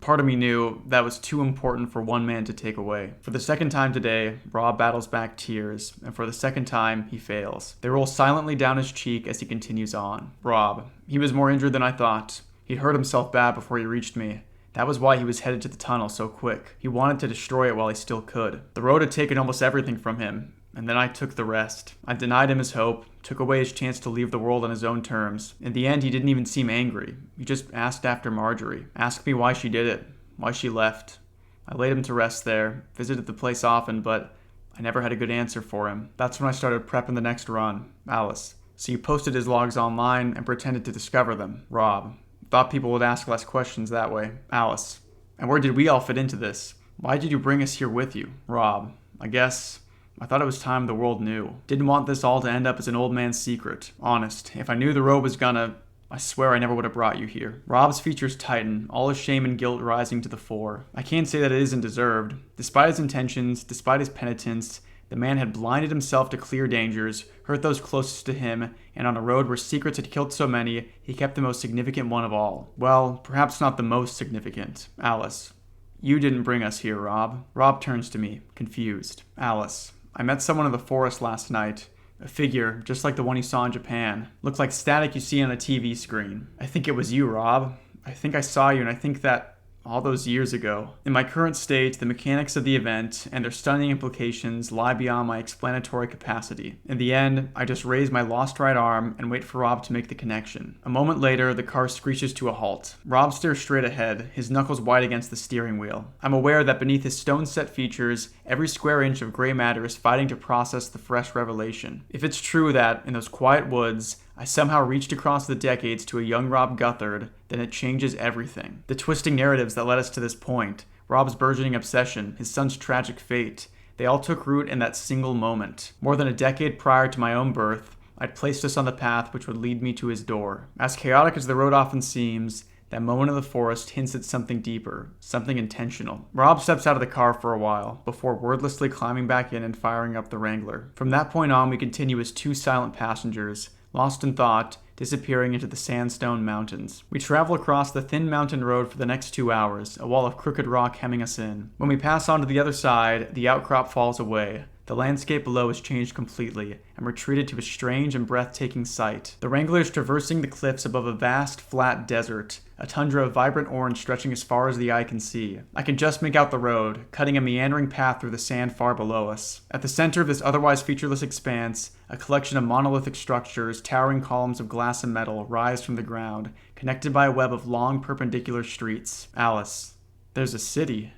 Part of me knew that was too important for one man to take away. For the second time today, Rob battles back tears, and for the second time, he fails. They roll silently down his cheek as he continues on. Rob. He was more injured than I thought. He'd hurt himself bad before he reached me. That was why he was headed to the tunnel so quick. He wanted to destroy it while he still could. The road had taken almost everything from him, and then I took the rest. I denied him his hope, took away his chance to leave the world on his own terms. In the end, he didn't even seem angry. He just asked after Marjorie. Asked me why she did it, why she left. I laid him to rest there, visited the place often, but I never had a good answer for him. That's when I started prepping the next run. Alice. So you posted his logs online and pretended to discover them. Rob. Thought people would ask less questions that way. Alice. And where did we all fit into this? Why did you bring us here with you? Rob. I thought it was time the world knew. Didn't want this all to end up as an old man's secret. Honest, if I knew the road was gonna... I swear I never would have brought you here. Rob's features tighten, all his shame and guilt rising to the fore. I can't say that it isn't deserved. Despite his intentions, despite his penitence, the man had blinded himself to clear dangers, hurt those closest to him, and on a road where secrets had killed so many, he kept the most significant one of all. Well, perhaps not the most significant. Alice. You didn't bring us here, Rob. Rob turns to me, confused. Alice. I met someone in the forest last night. A figure, just like the one you saw in Japan. Looked like static you see on a TV screen. I think it was you, Rob. I think I saw you, and I think that all those years ago. In my current state, the mechanics of the event and their stunning implications lie beyond my explanatory capacity. In the end, I just raise my lost right arm and wait for Rob to make the connection. A moment later, the car screeches to a halt. Rob stares straight ahead, his knuckles wide against the steering wheel. I'm aware that beneath his stone-set features, every square inch of gray matter is fighting to process the fresh revelation. If it's true that, in those quiet woods, I somehow reached across the decades to a young Rob Guthard, then it changes everything. The twisting narratives that led us to this point, Rob's burgeoning obsession, his son's tragic fate, They all took root in that single moment. More than a decade prior to my own birth, I'd placed us on the path which would lead me to his door. As chaotic as the road often seems, that moment in the forest hints at something deeper, something intentional. Rob steps out of the car for a while, before wordlessly climbing back in and firing up the Wrangler. From that point on, we continue as two silent passengers, lost in thought, disappearing into the sandstone mountains. We travel across the thin mountain road for the next 2 hours, a wall of crooked rock hemming us in. When we pass on to the other side, the outcrop falls away. The landscape below has changed completely, and we're treated to a strange and breathtaking sight. The Wrangler is traversing the cliffs above a vast, flat desert, a tundra of vibrant orange stretching as far as the eye can see. I can just make out the road, cutting a meandering path through the sand far below us. At the center of this otherwise featureless expanse, a collection of monolithic structures, towering columns of glass and metal, rise from the ground, connected by a web of long, perpendicular streets. Alice, there's a city.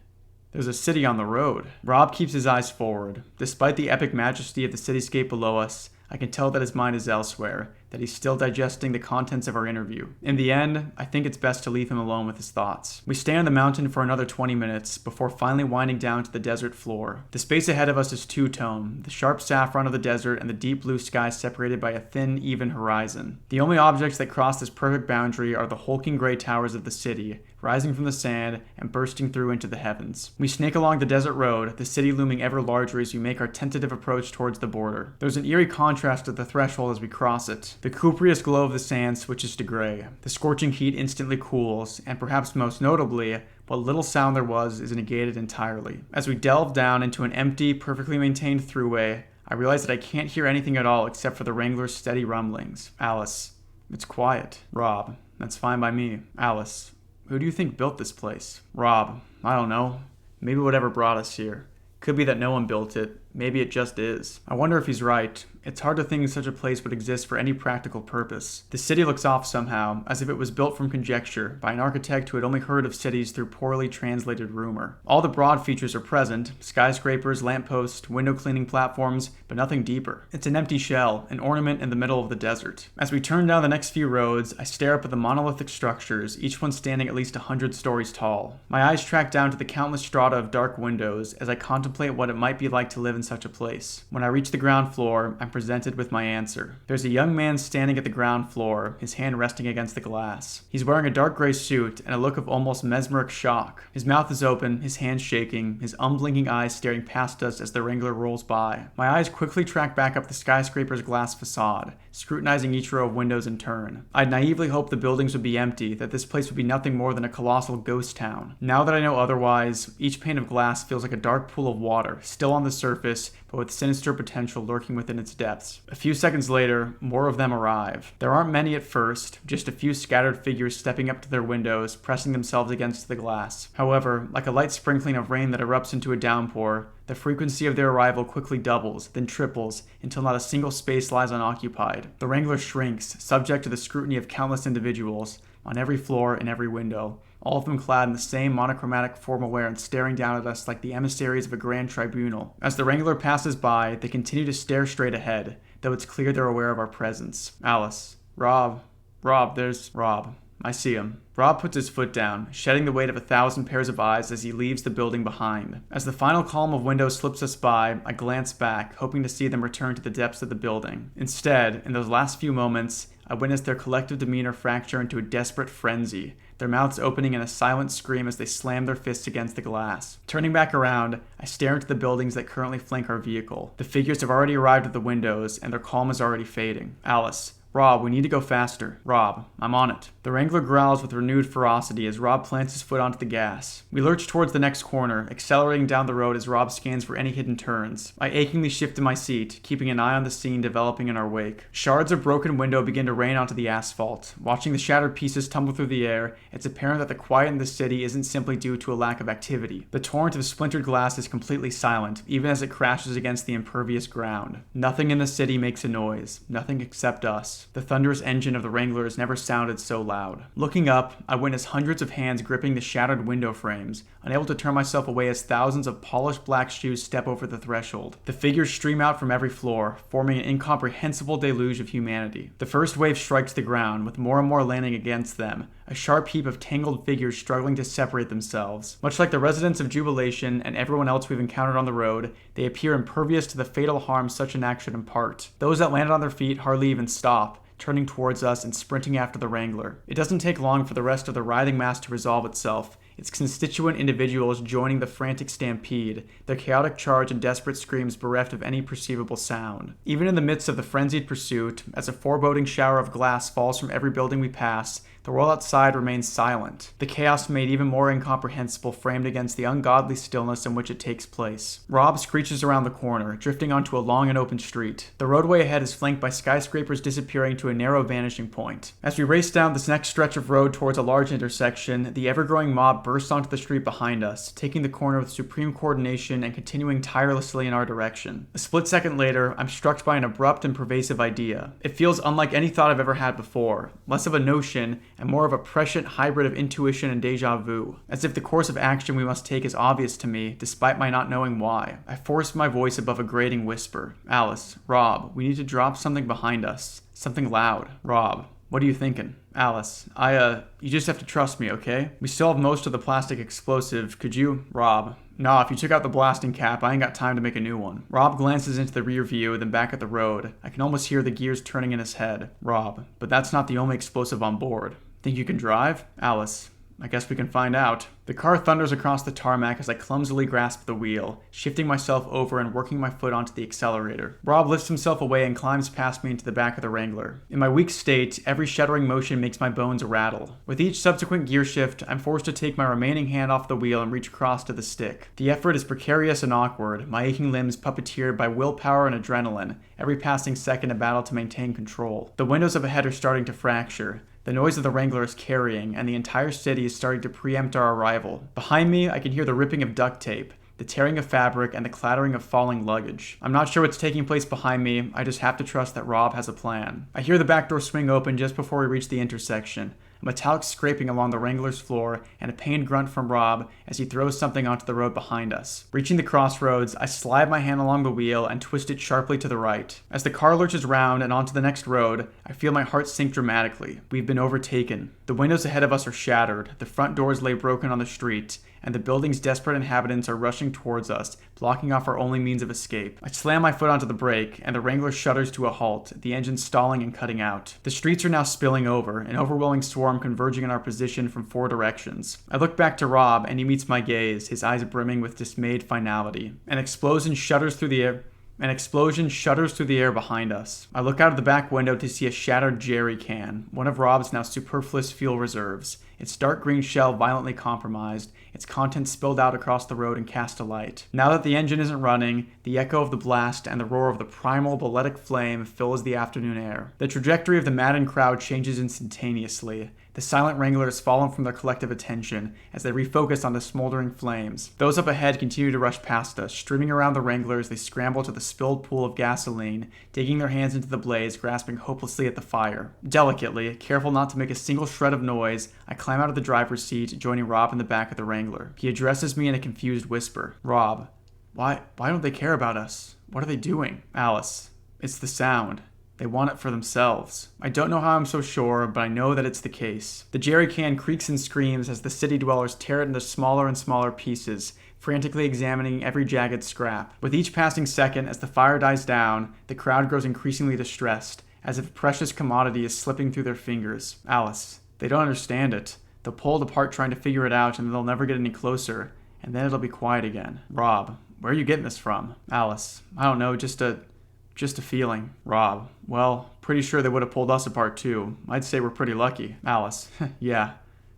There's a city on the road. Rob keeps his eyes forward. Despite the epic majesty of the cityscape below us, I can tell that his mind is elsewhere, that he's still digesting the contents of our interview. In the end, I think it's best to leave him alone with his thoughts. We stay on the mountain for another 20 minutes before finally winding down to the desert floor. The space ahead of us is two-tone, the sharp saffron of the desert and the deep blue sky separated by a thin, even horizon. The only objects that cross this perfect boundary are the hulking gray towers of the city, rising from the sand and bursting through into the heavens. We snake along the desert road, the city looming ever larger as we make our tentative approach towards the border. There's an eerie contrast at the threshold as we cross it. The cupreous glow of the sand switches to gray. The scorching heat instantly cools, and perhaps most notably, what little sound there was is negated entirely. As we delve down into an empty, perfectly maintained throughway, I realize that I can't hear anything at all except for the Wrangler's steady rumblings. Alice, it's quiet. Rob, that's fine by me. Alice, who do you think built this place? Rob, I don't know. Maybe whatever brought us here. Could be that no one built it. Maybe it just is. I wonder if he's right. It's hard to think such a place would exist for any practical purpose. The city looks off somehow, as if it was built from conjecture by an architect who had only heard of cities through poorly translated rumor. All the broad features are present: skyscrapers, lampposts, window cleaning platforms, but nothing deeper. It's an empty shell, an ornament in the middle of the desert. As we turn down the next few roads, I stare up at the monolithic structures, each one standing at least 100 stories tall. My eyes track down to the countless strata of dark windows as I contemplate what it might be like to live in such a place. When I reach the ground floor, I'm presented with my answer. There's a young man standing at the ground floor, his hand resting against the glass. He's wearing a dark gray suit and a look of almost mesmeric shock. His mouth is open, his hands shaking, his unblinking eyes staring past us as the Wrangler rolls by. My eyes quickly track back up the skyscraper's glass facade, scrutinizing each row of windows in turn. I'd naively hoped the buildings would be empty, that this place would be nothing more than a colossal ghost town. Now that I know otherwise, each pane of glass feels like a dark pool of water, still on the surface, but with sinister potential lurking within its depths. A few seconds later, more of them arrive. There aren't many at first, just a few scattered figures stepping up to their windows, pressing themselves against the glass. However, like a light sprinkling of rain that erupts into a downpour, the frequency of their arrival quickly doubles, then triples, until not a single space lies unoccupied. The Wrangler shrinks, subject to the scrutiny of countless individuals, on every floor and every window, all of them clad in the same monochromatic formal wear and staring down at us like the emissaries of a grand tribunal. As the Wrangler passes by, they continue to stare straight ahead, though it's clear they're aware of our presence. Alice. Rob, there's Rob. I see him. Rob puts his foot down, shedding the weight of 1,000 pairs of eyes as he leaves the building behind. As the final column of windows slips us by, I glance back, hoping to see them return to the depths of the building. Instead, in those last few moments, I witness their collective demeanor fracture into a desperate frenzy, their mouths opening in a silent scream as they slam their fists against the glass. Turning back around, I stare into the buildings that currently flank our vehicle. The figures have already arrived at the windows, and their calm is already fading. Alice. Rob, we need to go faster. Rob, I'm on it. The Wrangler growls with renewed ferocity as Rob plants his foot onto the gas. We lurch towards the next corner, accelerating down the road as Rob scans for any hidden turns. I achingly shift in my seat, keeping an eye on the scene developing in our wake. Shards of broken window begin to rain onto the asphalt. Watching the shattered pieces tumble through the air, it's apparent that the quiet in the city isn't simply due to a lack of activity. The torrent of splintered glass is completely silent, even as it crashes against the impervious ground. Nothing in the city makes a noise, nothing except us. The thunderous engine of the Wrangler has never sounded so loud. Looking up, I witness hundreds of hands gripping the shattered window frames, unable to turn myself away as thousands of polished black shoes step over the threshold. The figures stream out from every floor, forming an incomprehensible deluge of humanity. The first wave strikes the ground, with more and more landing against them, a sharp heap of tangled figures struggling to separate themselves. Much like the residents of Jubilation and everyone else we've encountered on the road, they appear impervious to the fatal harm such an action impart. Those that landed on their feet hardly even stop, turning towards us and sprinting after the Wrangler. It doesn't take long for the rest of the writhing mass to resolve itself, its constituent individuals joining the frantic stampede, their chaotic charge and desperate screams bereft of any perceivable sound. Even in the midst of the frenzied pursuit, as a foreboding shower of glass falls from every building we pass, the world outside remains silent, the chaos made even more incomprehensible framed against the ungodly stillness in which it takes place. Rob screeches around the corner, drifting onto a long and open street. The roadway ahead is flanked by skyscrapers disappearing to a narrow vanishing point. As we race down this next stretch of road towards a large intersection, the ever-growing mob bursts onto the street behind us, taking the corner with supreme coordination and continuing tirelessly in our direction. A split second later, I'm struck by an abrupt and pervasive idea. It feels unlike any thought I've ever had before, less of a notion and more of a prescient hybrid of intuition and deja vu, as if the course of action we must take is obvious to me, despite my not knowing why. I forced my voice above a grating whisper. Alice, Rob, we need to drop something behind us. Something loud. Rob, what are you thinking? Alice, you just have to trust me, okay? We still have most of the plastic explosive. Could you? Rob, nah, if you took out the blasting cap, I ain't got time to make a new one. Rob glances into the rear view, then back at the road. I can almost hear the gears turning in his head. Rob, but that's not the only explosive on board. Think you can drive? Alice, I guess we can find out. The car thunders across the tarmac as I clumsily grasp the wheel, shifting myself over and working my foot onto the accelerator. Rob lifts himself away and climbs past me into the back of the Wrangler. In my weak state, every shuddering motion makes my bones rattle. With each subsequent gear shift, I'm forced to take my remaining hand off the wheel and reach across to the stick. The effort is precarious and awkward, my aching limbs puppeteered by willpower and adrenaline, every passing second a battle to maintain control. The windows up ahead are starting to fracture. The noise of the Wrangler is carrying, and the entire city is starting to preempt our arrival. Behind me, I can hear the ripping of duct tape, the tearing of fabric, and the clattering of falling luggage. I'm not sure what's taking place behind me, I just have to trust that Rob has a plan. I hear the back door swing open just before we reach the intersection. A metallic scraping along the Wrangler's floor, and a pained grunt from Rob as he throws something onto the road behind us. Reaching the crossroads, I slide my hand along the wheel and twist it sharply to the right. As the car lurches round and onto the next road, I feel my heart sink dramatically. We've been overtaken. The windows ahead of us are shattered, the front doors lay broken on the street, and the building's desperate inhabitants are rushing towards us, blocking off our only means of escape. I slam my foot onto the brake, and the Wrangler shudders to a halt, the engine stalling and cutting out. The streets are now spilling over, an overwhelming swarm converging in our position from four directions. I look back to Rob, and he meets my gaze, his eyes brimming with dismayed finality. An explosion shudders through the air behind us. I look out of the back window to see a shattered jerry can, one of Rob's now superfluous fuel reserves, its dark green shell violently compromised, its contents spilled out across the road and cast alight. Now that the engine isn't running, the echo of the blast and the roar of the primal balletic flame fills the afternoon air. The trajectory of the maddened crowd changes instantaneously. The silent Wrangler has fallen from their collective attention as they refocus on the smoldering flames. Those up ahead continue to rush past us, streaming around the Wrangler as they scramble to the spilled pool of gasoline, digging their hands into the blaze, grasping hopelessly at the fire. Delicately, careful not to make a single shred of noise, I climb out of the driver's seat, joining Rob in the back of the Wrangler. He addresses me in a confused whisper. Rob, why don't they care about us? What are they doing? Alice, it's the sound. They want it for themselves. I don't know how I'm so sure, but I know that it's the case. The jerry can creaks and screams as the city dwellers tear it into smaller and smaller pieces, frantically examining every jagged scrap. With each passing second, as the fire dies down, the crowd grows increasingly distressed, as if a precious commodity is slipping through their fingers. Alice, they don't understand it. They'll pull it apart trying to figure it out, and they'll never get any closer, and then it'll be quiet again. Rob, where are you getting this from? Alice, I don't know, just a feeling. Rob, well, pretty sure they would have pulled us apart too. I'd say we're pretty lucky. Alice, yeah,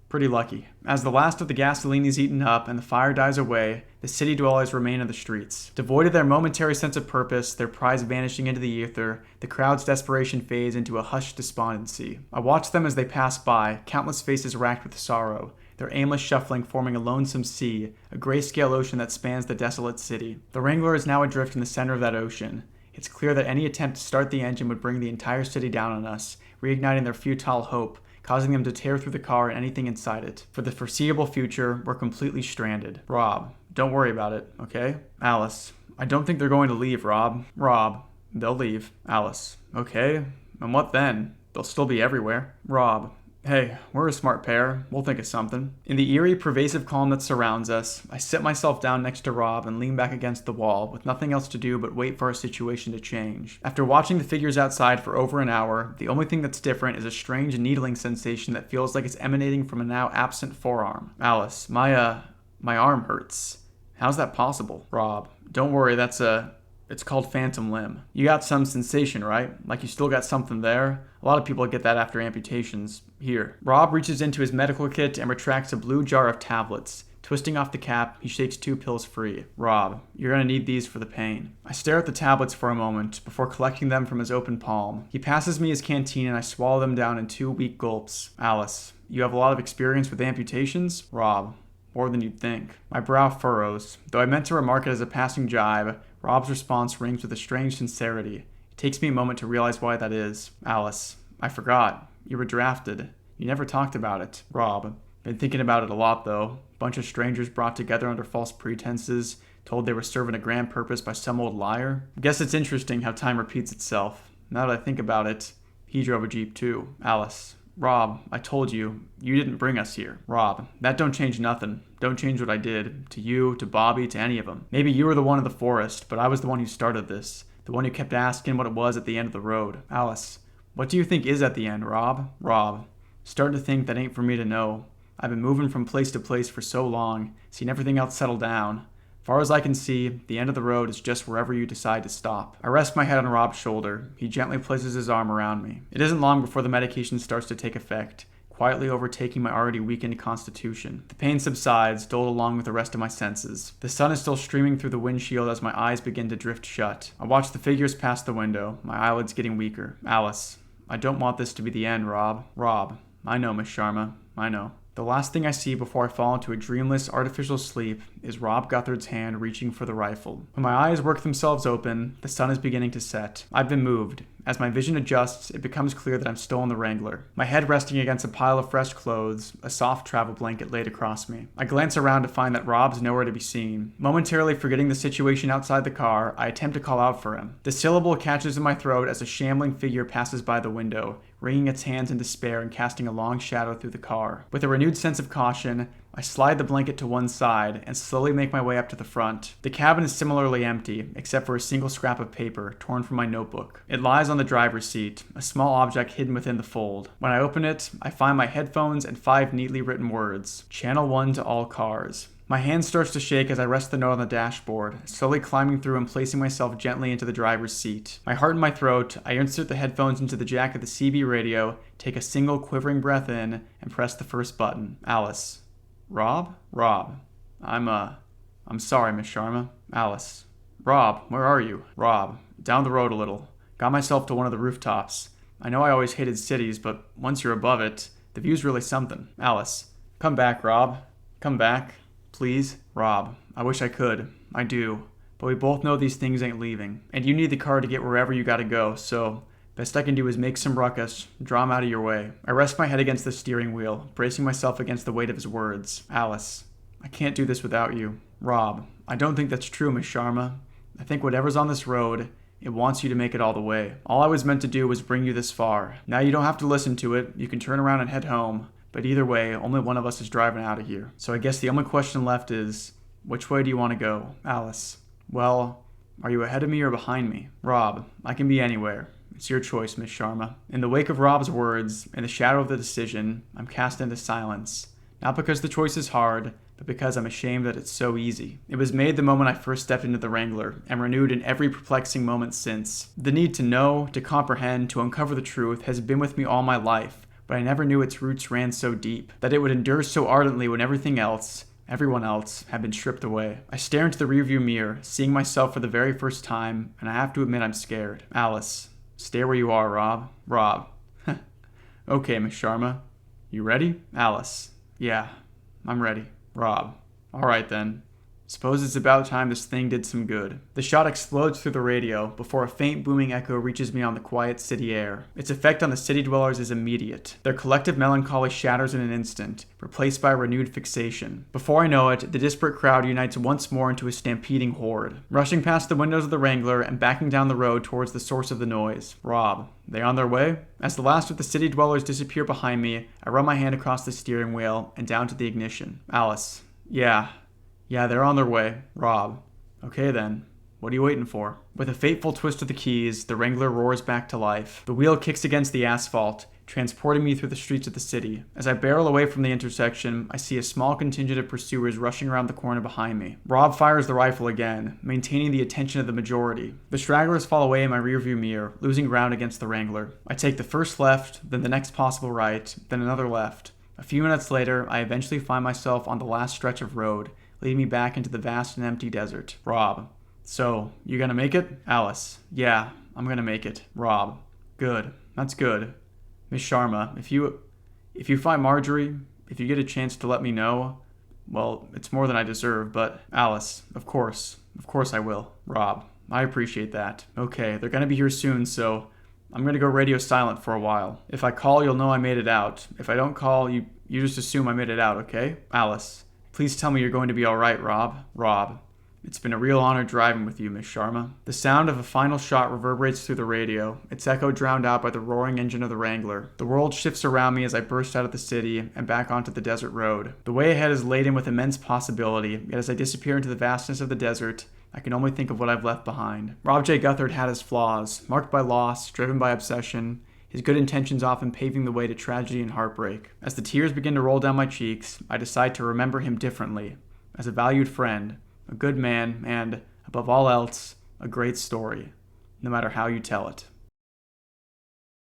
pretty lucky. As the last of the gasoline is eaten up and the fire dies away, the city dwellers remain in the streets. Devoid of their momentary sense of purpose, their prize vanishing into the ether, the crowd's desperation fades into a hushed despondency. I watch them as they pass by, countless faces racked with sorrow, their aimless shuffling forming a lonesome sea, a grayscale ocean that spans the desolate city. The Wrangler is now adrift in the center of that ocean. It's clear that any attempt to start the engine would bring the entire city down on us, reigniting their futile hope, causing them to tear through the car and anything inside it. For the foreseeable future, we're completely stranded. Rob, don't worry about it, okay? Alice, I don't think they're going to leave, Rob. Rob, they'll leave. Alice, okay? And what then? They'll still be everywhere. Rob, Hey, we're a smart pair. We'll think of something. In the eerie, pervasive calm that surrounds us, I sit myself down next to Rob and lean back against the wall, with nothing else to do but wait for our situation to change. After watching the figures outside for over an hour, the only thing that's different is a strange needling sensation that feels like it's emanating from a now absent forearm. Alice, my arm hurts. How's that possible? Rob, don't worry, it's called phantom limb. You got some sensation, right? Like you still got something there? A lot of people get that after amputations. Here. Rob reaches into his medical kit and retracts a blue jar of tablets. Twisting off the cap, he shakes 2 pills free. Rob, you're gonna need these for the pain. I stare at the tablets for a moment before collecting them from his open palm. He passes me his canteen and I swallow them down in 2 weak gulps. Alice, you have a lot of experience with amputations? Rob, more than you'd think. My brow furrows. Though I meant to remark it as a passing jibe, Rob's response rings with a strange sincerity. It takes me a moment to realize why that is. Alice, I forgot. You were drafted. You never talked about it. Rob, been thinking about it a lot though. Bunch of strangers brought together under false pretenses, told they were serving a grand purpose by some old liar. Guess it's interesting how time repeats itself. Now that I think about it, he drove a Jeep too. Alice, Rob, I told you, you didn't bring us here. Rob, that don't change nothing. Don't change what I did. To you, to Bobby, to any of them. Maybe you were the one in the forest, but I was the one who started this. The one who kept asking what it was at the end of the road. Alice, what do you think is at the end, Rob? Rob, starting to think that ain't for me to know. I've been moving from place to place for so long, seen everything else settle down. Far as I can see, the end of the road is just wherever you decide to stop. I rest my head on Rob's shoulder. He gently places his arm around me. It isn't long before the medication starts to take effect, quietly overtaking my already weakened constitution. The pain subsides, dulled along with the rest of my senses. The sun is still streaming through the windshield as my eyes begin to drift shut. I watch the figures pass the window, my eyelids getting weaker. Alice, I don't want this to be the end, Rob. Rob, I know, Miss Sharma. I know. The last thing I see before I fall into a dreamless, artificial sleep is Rob Guthard's hand reaching for the rifle. When my eyes work themselves open, the sun is beginning to set. I've been moved. As my vision adjusts, it becomes clear that I'm still in the Wrangler. My head resting against a pile of fresh clothes, a soft travel blanket laid across me. I glance around to find that Rob's nowhere to be seen. Momentarily forgetting the situation outside the car, I attempt to call out for him. The syllable catches in my throat as a shambling figure passes by the window, wringing its hands in despair and casting a long shadow through the car. With a renewed sense of caution, I slide the blanket to one side and slowly make my way up to the front. The cabin is similarly empty, except for a single scrap of paper torn from my notebook. It lies on the driver's seat, a small object hidden within the fold. When I open it, I find my headphones and 5 neatly written words. Channel 1 to all cars. My hand starts to shake as I rest the note on the dashboard, slowly climbing through and placing myself gently into the driver's seat. My heart in my throat, I insert the headphones into the jack of the CB radio, take a single quivering breath in, and press the first button. Alice. Rob? Rob. I'm sorry, Miss Sharma. Alice. Rob, where are you? Rob. Down the road a little. Got myself to one of the rooftops. I know I always hated cities, but once you're above it, the view's really something. Alice. Come back, Rob. Come back. Please? Rob. I wish I could. I do. But we both know these things ain't leaving. And you need the car to get wherever you gotta go, so best I can do is make some ruckus, draw him out of your way. I rest my head against the steering wheel, bracing myself against the weight of his words. Alice. I can't do this without you. Rob. I don't think that's true, Miss Sharma. I think whatever's on this road, it wants you to make it all the way. All I was meant to do was bring you this far. Now you don't have to listen to it. You can turn around and head home. But either way, only one of us is driving out of here. So I guess the only question left is, which way do you want to go? Alice. Well, are you ahead of me or behind me? Rob. I can be anywhere. It's your choice, Miss Sharma. In the wake of Rob's words, in the shadow of the decision, I'm cast into silence. Not because the choice is hard, but because I'm ashamed that it's so easy. It was made the moment I first stepped into the Wrangler, and renewed in every perplexing moment since. The need to know, to comprehend, to uncover the truth has been with me all my life, but I never knew its roots ran so deep, that it would endure so ardently when everything else, everyone else, had been stripped away. I stare into the rearview mirror, seeing myself for the very first time, and I have to admit I'm scared. Alice. Stay where you are, Rob. Rob. Okay, Miss Sharma. You ready? Alice. Yeah, I'm ready. Rob. All right then. Suppose it's about time this thing did some good. The shot explodes through the radio before a faint booming echo reaches me on the quiet city air. Its effect on the city dwellers is immediate. Their collective melancholy shatters in an instant, replaced by a renewed fixation. Before I know it, the disparate crowd unites once more into a stampeding horde, rushing past the windows of the Wrangler and backing down the road towards the source of the noise. Rob. They on their way? As the last of the city dwellers disappear behind me, I run my hand across the steering wheel and down to the ignition. Alice. Yeah, they're on their way. Rob. Okay then. What are you waiting for? With a fateful twist of the keys, the Wrangler roars back to life. The wheel kicks against the asphalt, transporting me through the streets of the city. As I barrel away from the intersection, I see a small contingent of pursuers rushing around the corner behind me. Rob fires the rifle again, maintaining the attention of the majority. The stragglers fall away in my rearview mirror, losing ground against the Wrangler. I take the first left, then the next possible right, then another left. A few minutes later, I eventually find myself on the last stretch of road, leading me back into the vast and empty desert. Rob. So, you gonna make it? Alice. Yeah, I'm gonna make it. Rob. Good. That's good. Miss Sharma, if you find Marjorie, if you get a chance to let me know, well, it's more than I deserve, but Alice, of course I will. Rob. I appreciate that. Okay, they're gonna be here soon, so I'm gonna go radio silent for a while. If I call, you'll know I made it out. If I don't call, you just assume I made it out, okay? Alice. Please tell me you're going to be alright, Rob. Rob. It's been a real honor driving with you, Miss Sharma. The sound of a final shot reverberates through the radio, its echo drowned out by the roaring engine of the Wrangler. The world shifts around me as I burst out of the city and back onto the desert road. The way ahead is laden with immense possibility, yet as I disappear into the vastness of the desert, I can only think of what I've left behind. Rob J. Guthard had his flaws, marked by loss, driven by obsession, his good intentions often paving the way to tragedy and heartbreak. As the tears begin to roll down my cheeks, I decide to remember him differently, as a valued friend, a good man, and, above all else, a great story, no matter how you tell it.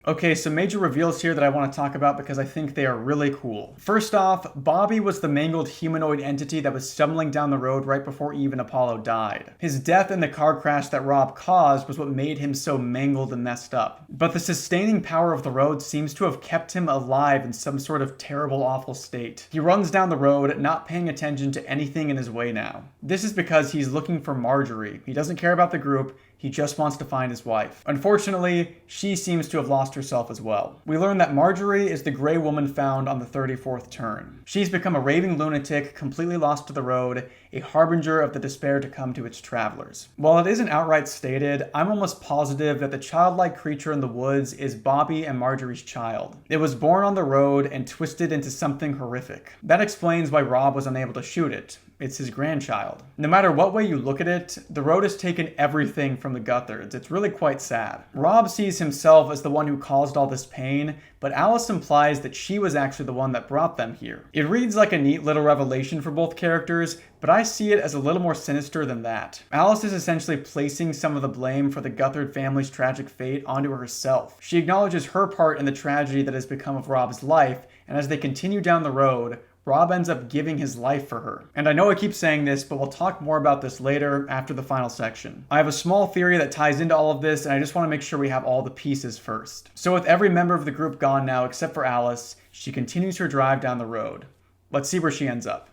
Okay, some major reveals here that I want to talk about because I think they are really cool. First off, Bobby was the mangled humanoid entity that was stumbling down the road right before Eve and Apollo died. His death in the car crash that Rob caused was what made him so mangled and messed up. But the sustaining power of the road seems to have kept him alive in some sort of terrible, awful state. He runs down the road, not paying attention to anything in his way now. This is because he's looking for Marjorie. He doesn't care about the group. He just wants to find his wife. Unfortunately, she seems to have lost herself as well. We learn that Marjorie is the gray woman found on the 34th turn. She's become a raving lunatic, completely lost to the road, a harbinger of the despair to come to its travelers. While it isn't outright stated, I'm almost positive that the childlike creature in the woods is Bobby and Marjorie's child. It was born on the road and twisted into something horrific. That explains why Rob was unable to shoot it. It's his grandchild. No matter what way you look at it, the road has taken everything from the Guthards. It's really quite sad. Rob sees himself as the one who caused all this pain, but Alice implies that she was actually the one that brought them here. It reads like a neat little revelation for both characters, but I see it as a little more sinister than that. Alice is essentially placing some of the blame for the Guthard family's tragic fate onto herself. She acknowledges her part in the tragedy that has become of Rob's life, and as they continue down the road, Rob ends up giving his life for her. And I know I keep saying this, but we'll talk more about this later after the final section. I have a small theory that ties into all of this, and I just want to make sure we have all the pieces first. So with every member of the group gone now except for Alice, she continues her drive down the road. Let's see where she ends up.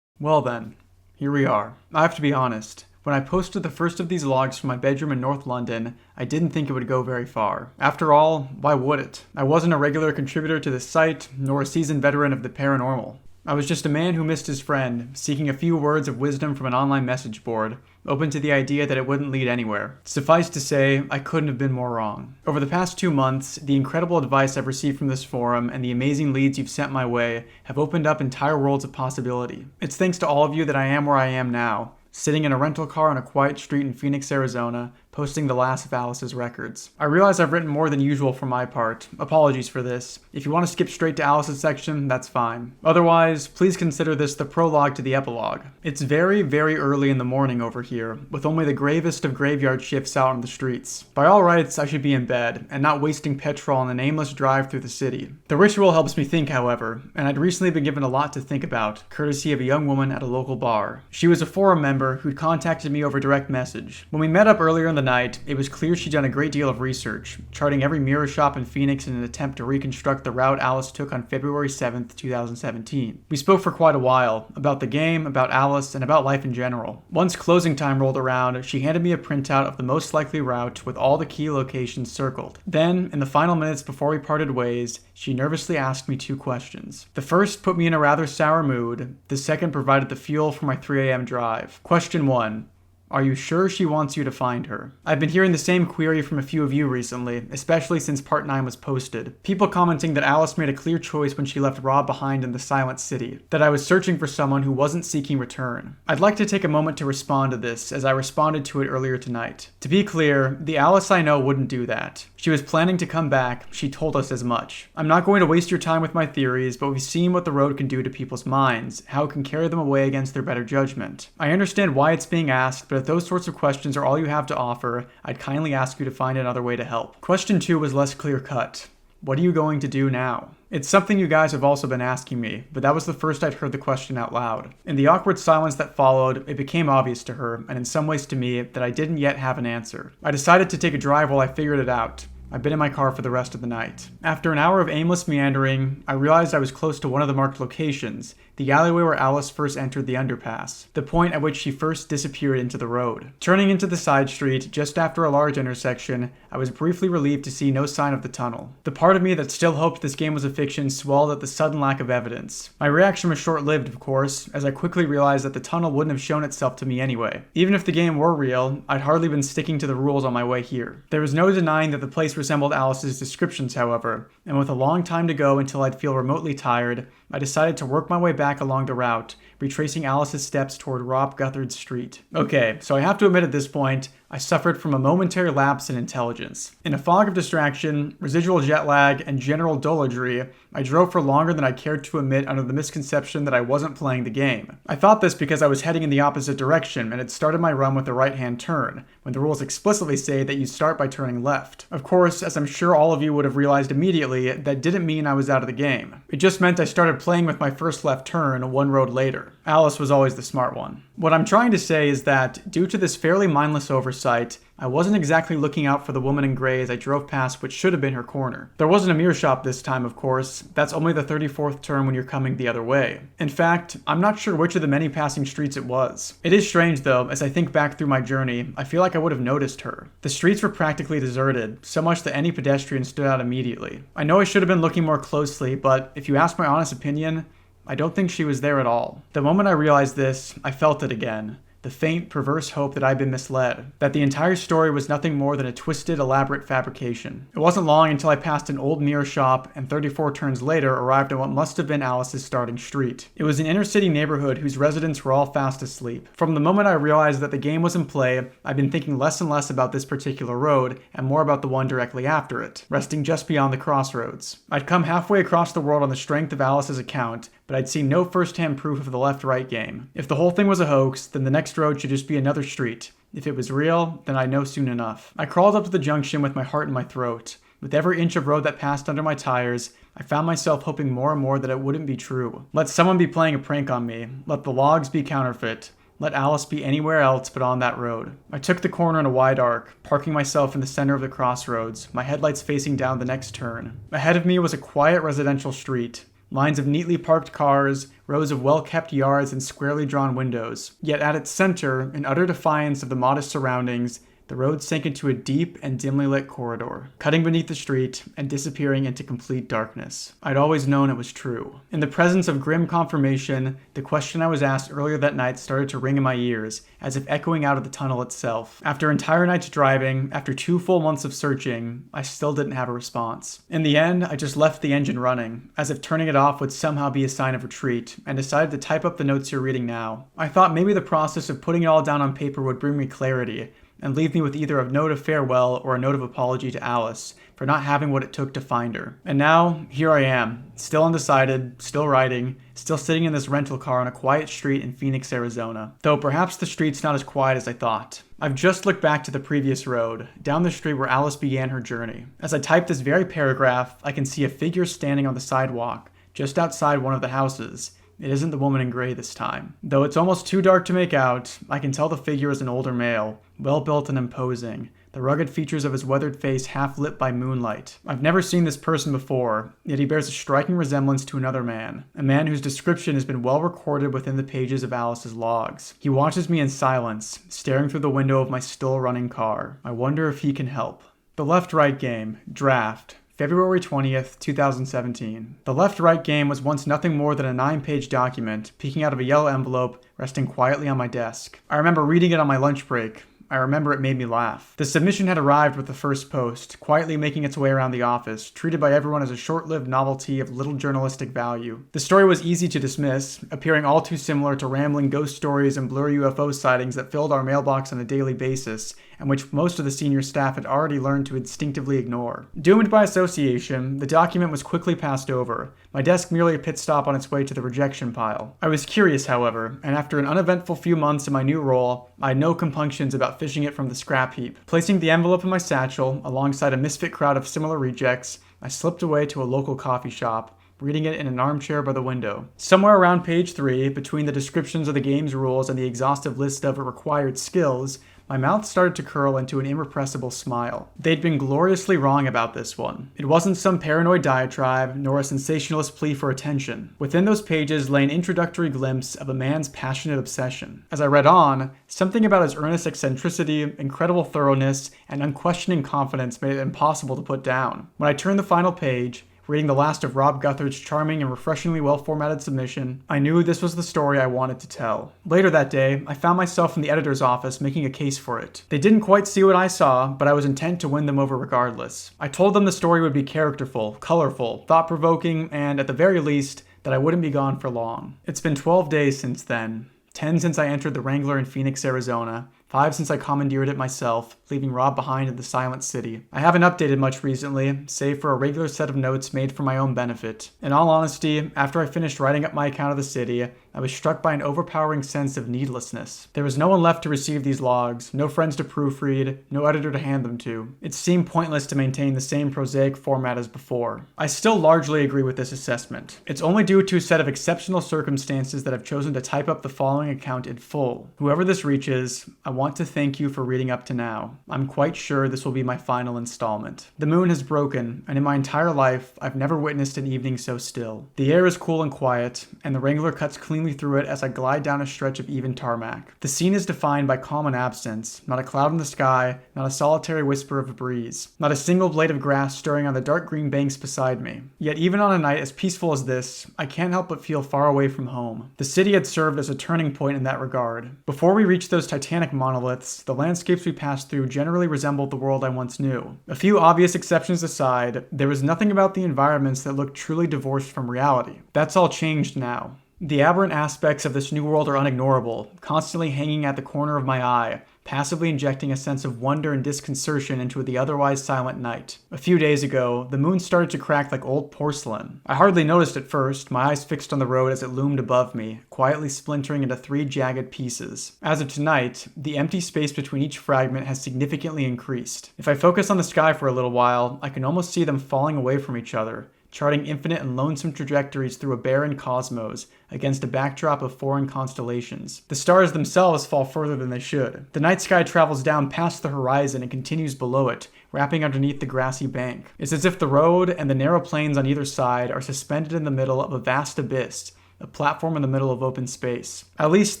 Well then, here we are. I have to be honest. When I posted the first of these logs from my bedroom in North London, I didn't think it would go very far. After all, why would it? I wasn't a regular contributor to the site, nor a seasoned veteran of the paranormal. I was just a man who missed his friend, seeking a few words of wisdom from an online message board, open to the idea that it wouldn't lead anywhere. Suffice to say, I couldn't have been more wrong. Over the past 2 months, the incredible advice I've received from this forum and the amazing leads you've sent my way have opened up entire worlds of possibility. It's thanks to all of you that I am where I am now, sitting in a rental car on a quiet street in Phoenix, Arizona, posting the last of Alice's records. I realize I've written more than usual for my part. Apologies for this. If you want to skip straight to Alice's section, that's fine. Otherwise, please consider this the prologue to the epilogue. It's very, very early in the morning over here, with only the gravest of graveyard shifts out on the streets. By all rights, I should be in bed, and not wasting petrol on an aimless drive through the city. The ritual helps me think, however, and I'd recently been given a lot to think about, courtesy of a young woman at a local bar. She was a forum member who'd contacted me over direct message. When we met up earlier in the the night, it was clear she'd done a great deal of research, charting every mirror shop in Phoenix in an attempt to reconstruct the route Alice took on February 7th, 2017. We spoke for quite a while, about the game, about Alice, and about life in general. Once closing time rolled around, she handed me a printout of the most likely route with all the key locations circled. Then, in the final minutes before we parted ways, she nervously asked me 2 questions. The first put me in a rather sour mood, the second provided the fuel for my 3 a.m. drive. Question 1. Are you sure she wants you to find her? I've been hearing the same query from a few of you recently, especially since Part 9 was posted. People commenting that Alice made a clear choice when she left Rob behind in the Silent City, that I was searching for someone who wasn't seeking return. I'd like to take a moment to respond to this, as I responded to it earlier tonight. To be clear, the Alice I know wouldn't do that. She was planning to come back, she told us as much. I'm not going to waste your time with my theories, but we've seen what the road can do to people's minds, how it can carry them away against their better judgment. I understand why it's being asked, but if those sorts of questions are all you have to offer, I'd kindly ask you to find another way to help. Question 2 was less clear-cut. What are you going to do now? It's something you guys have also been asking me, but that was the first I'd heard the question out loud. In the awkward silence that followed, it became obvious to her, and in some ways to me, that I didn't yet have an answer. I decided to take a drive while I figured it out. I've been in my car for the rest of the night. After an hour of aimless meandering, I realized I was close to one of the marked locations, the alleyway where Alice first entered the underpass, the point at which she first disappeared into the road. Turning into the side street, just after a large intersection, I was briefly relieved to see no sign of the tunnel. The part of me that still hoped this game was a fiction swallowed at the sudden lack of evidence. My reaction was short-lived, of course, as I quickly realized that the tunnel wouldn't have shown itself to me anyway. Even if the game were real, I'd hardly been sticking to the rules on my way here. There was no denying that the place resembled Alice's descriptions, however, and with a long time to go until I'd feel remotely tired, I decided to work my way back along the route, retracing Alice's steps toward Rob Guthard's street. Okay, so I have to admit at this point, I suffered from a momentary lapse in intelligence. In a fog of distraction, residual jet lag, and general dulledry, I drove for longer than I cared to admit under the misconception that I wasn't playing the game. I thought this because I was heading in the opposite direction and had started my run with a right-hand turn, when the rules explicitly say that you start by turning left. Of course, as I'm sure all of you would have realized immediately, that didn't mean I was out of the game. It just meant I started playing with my first left turn 1 road later. Alice was always the smart one. What I'm trying to say is that, due to this fairly mindless oversight, I wasn't exactly looking out for the woman in gray as I drove past what should have been her corner. There wasn't a mirror shop this time, of course. That's only the 34th turn when you're coming the other way. In fact, I'm not sure which of the many passing streets it was. It is strange though, as I think back through my journey, I feel like I would have noticed her. The streets were practically deserted, so much that any pedestrian stood out immediately. I know I should have been looking more closely, but if you ask my honest opinion, I don't think she was there at all. The moment I realized this, I felt it again. The faint, perverse hope that I'd been misled, that the entire story was nothing more than a twisted, elaborate fabrication. It wasn't long until I passed an old mirror shop and 34 turns later arrived at what must have been Alice's starting street. It was an inner-city neighborhood whose residents were all fast asleep. From the moment I realized that the game was in play, I've been thinking less and less about this particular road and more about the one directly after it, resting just beyond the crossroads. I'd come halfway across the world on the strength of Alice's account, but I'd seen no first-hand proof of the left-right game. If the whole thing was a hoax, then the next road should just be another street. If it was real, then I'd know soon enough. I crawled up to the junction with my heart in my throat. With every inch of road that passed under my tires, I found myself hoping more and more that it wouldn't be true. Let someone be playing a prank on me. Let the logs be counterfeit. Let Alice be anywhere else but on that road. I took the corner in a wide arc, parking myself in the center of the crossroads, my headlights facing down the next turn. Ahead of me was a quiet residential street. Lines of neatly parked cars, rows of well-kept yards, and squarely drawn windows. Yet at its center, in utter defiance of the modest surroundings, the road sank into a deep and dimly lit corridor, cutting beneath the street and disappearing into complete darkness. I'd always known it was true. In the presence of grim confirmation, the question I was asked earlier that night started to ring in my ears, as if echoing out of the tunnel itself. After entire nights driving, after 2 full months of searching, I still didn't have a response. In the end, I just left the engine running, as if turning it off would somehow be a sign of retreat, and decided to type up the notes you're reading now. I thought maybe the process of putting it all down on paper would bring me clarity, and leave me with either a note of farewell or a note of apology to Alice for not having what it took to find her. And now, here I am, still undecided, still writing, still sitting in this rental car on a quiet street in Phoenix, Arizona. Though perhaps the street's not as quiet as I thought. I've just looked back to the previous road, down the street where Alice began her journey. As I type this very paragraph, I can see a figure standing on the sidewalk, just outside one of the houses. It isn't the woman in gray this time. Though it's almost too dark to make out, I can tell the figure is an older male, well-built and imposing, the rugged features of his weathered face half lit by moonlight. I've never seen this person before, yet he bears a striking resemblance to another man, a man whose description has been well recorded within the pages of Alice's logs. He watches me in silence, staring through the window of my still-running car. I wonder if he can help. The Left-Right Game, Draft, February 20th, 2017. The Left-Right Game was once nothing more than a 9-page document, peeking out of a yellow envelope, resting quietly on my desk. I remember reading it on my lunch break. I remember it made me laugh. The submission had arrived with the first post, quietly making its way around the office, treated by everyone as a short-lived novelty of little journalistic value. The story was easy to dismiss, appearing all too similar to rambling ghost stories and blurry UFO sightings that filled our mailbox on a daily basis, and which most of the senior staff had already learned to instinctively ignore. Doomed by association, the document was quickly passed over, my desk merely a pit stop on its way to the rejection pile. I was curious, however, and after an uneventful few months in my new role, I had no compunctions about fishing it from the scrap heap. Placing the envelope in my satchel, alongside a misfit crowd of similar rejects, I slipped away to a local coffee shop, reading it in an armchair by the window. Somewhere around page 3, between the descriptions of the game's rules and the exhaustive list of required skills, my mouth started to curl into an irrepressible smile. They'd been gloriously wrong about this one. It wasn't some paranoid diatribe, nor a sensationalist plea for attention. Within those pages lay an introductory glimpse of a man's passionate obsession. As I read on, something about his earnest eccentricity, incredible thoroughness, and unquestioning confidence made it impossible to put down. When I turned the final page, reading the last of Rob Guthard's charming and refreshingly well-formatted submission, I knew this was the story I wanted to tell. Later that day, I found myself in the editor's office making a case for it. They didn't quite see what I saw, but I was intent to win them over regardless. I told them the story would be characterful, colorful, thought-provoking, and at the very least, that I wouldn't be gone for long. It's been 12 days since then. 10 since I entered the Wrangler in Phoenix, Arizona. 5 since I commandeered it myself, leaving Rob behind in the silent city. I haven't updated much recently, save for a regular set of notes made for my own benefit. In all honesty, after I finished writing up my account of the city, I was struck by an overpowering sense of needlessness. There was no one left to receive these logs, no friends to proofread, no editor to hand them to. It seemed pointless to maintain the same prosaic format as before. I still largely agree with this assessment. It's only due to a set of exceptional circumstances that I've chosen to type up the following account in full. Whoever this reaches, I want to thank you for reading up to now. I'm quite sure this will be my final installment. The moon has broken, and in my entire life, I've never witnessed an evening so still. The air is cool and quiet, and the Wrangler cuts cleanly through it as I glide down a stretch of even tarmac. The scene is defined by calm and absence, not a cloud in the sky, not a solitary whisper of a breeze, not a single blade of grass stirring on the dark green banks beside me. Yet even on a night as peaceful as this, I can't help but feel far away from home. The city had served as a turning point in that regard. Before we reached those titanic monoliths, the landscapes we passed through generally resembled the world I once knew. A few obvious exceptions aside, there was nothing about the environments that looked truly divorced from reality. That's all changed now. The aberrant aspects of this new world are unignorable, constantly hanging at the corner of my eye, passively injecting a sense of wonder and disconcertion into the otherwise silent night. A few days ago, the moon started to crack like old porcelain. I hardly noticed at first, my eyes fixed on the road as it loomed above me, quietly splintering into 3 jagged pieces. As of tonight, the empty space between each fragment has significantly increased. If I focus on the sky for a little while, I can almost see them falling away from each other, charting infinite and lonesome trajectories through a barren cosmos against a backdrop of foreign constellations. The stars themselves fall further than they should. The night sky travels down past the horizon and continues below it, wrapping underneath the grassy bank. It's as if the road and the narrow plains on either side are suspended in the middle of a vast abyss, a platform in the middle of open space. At least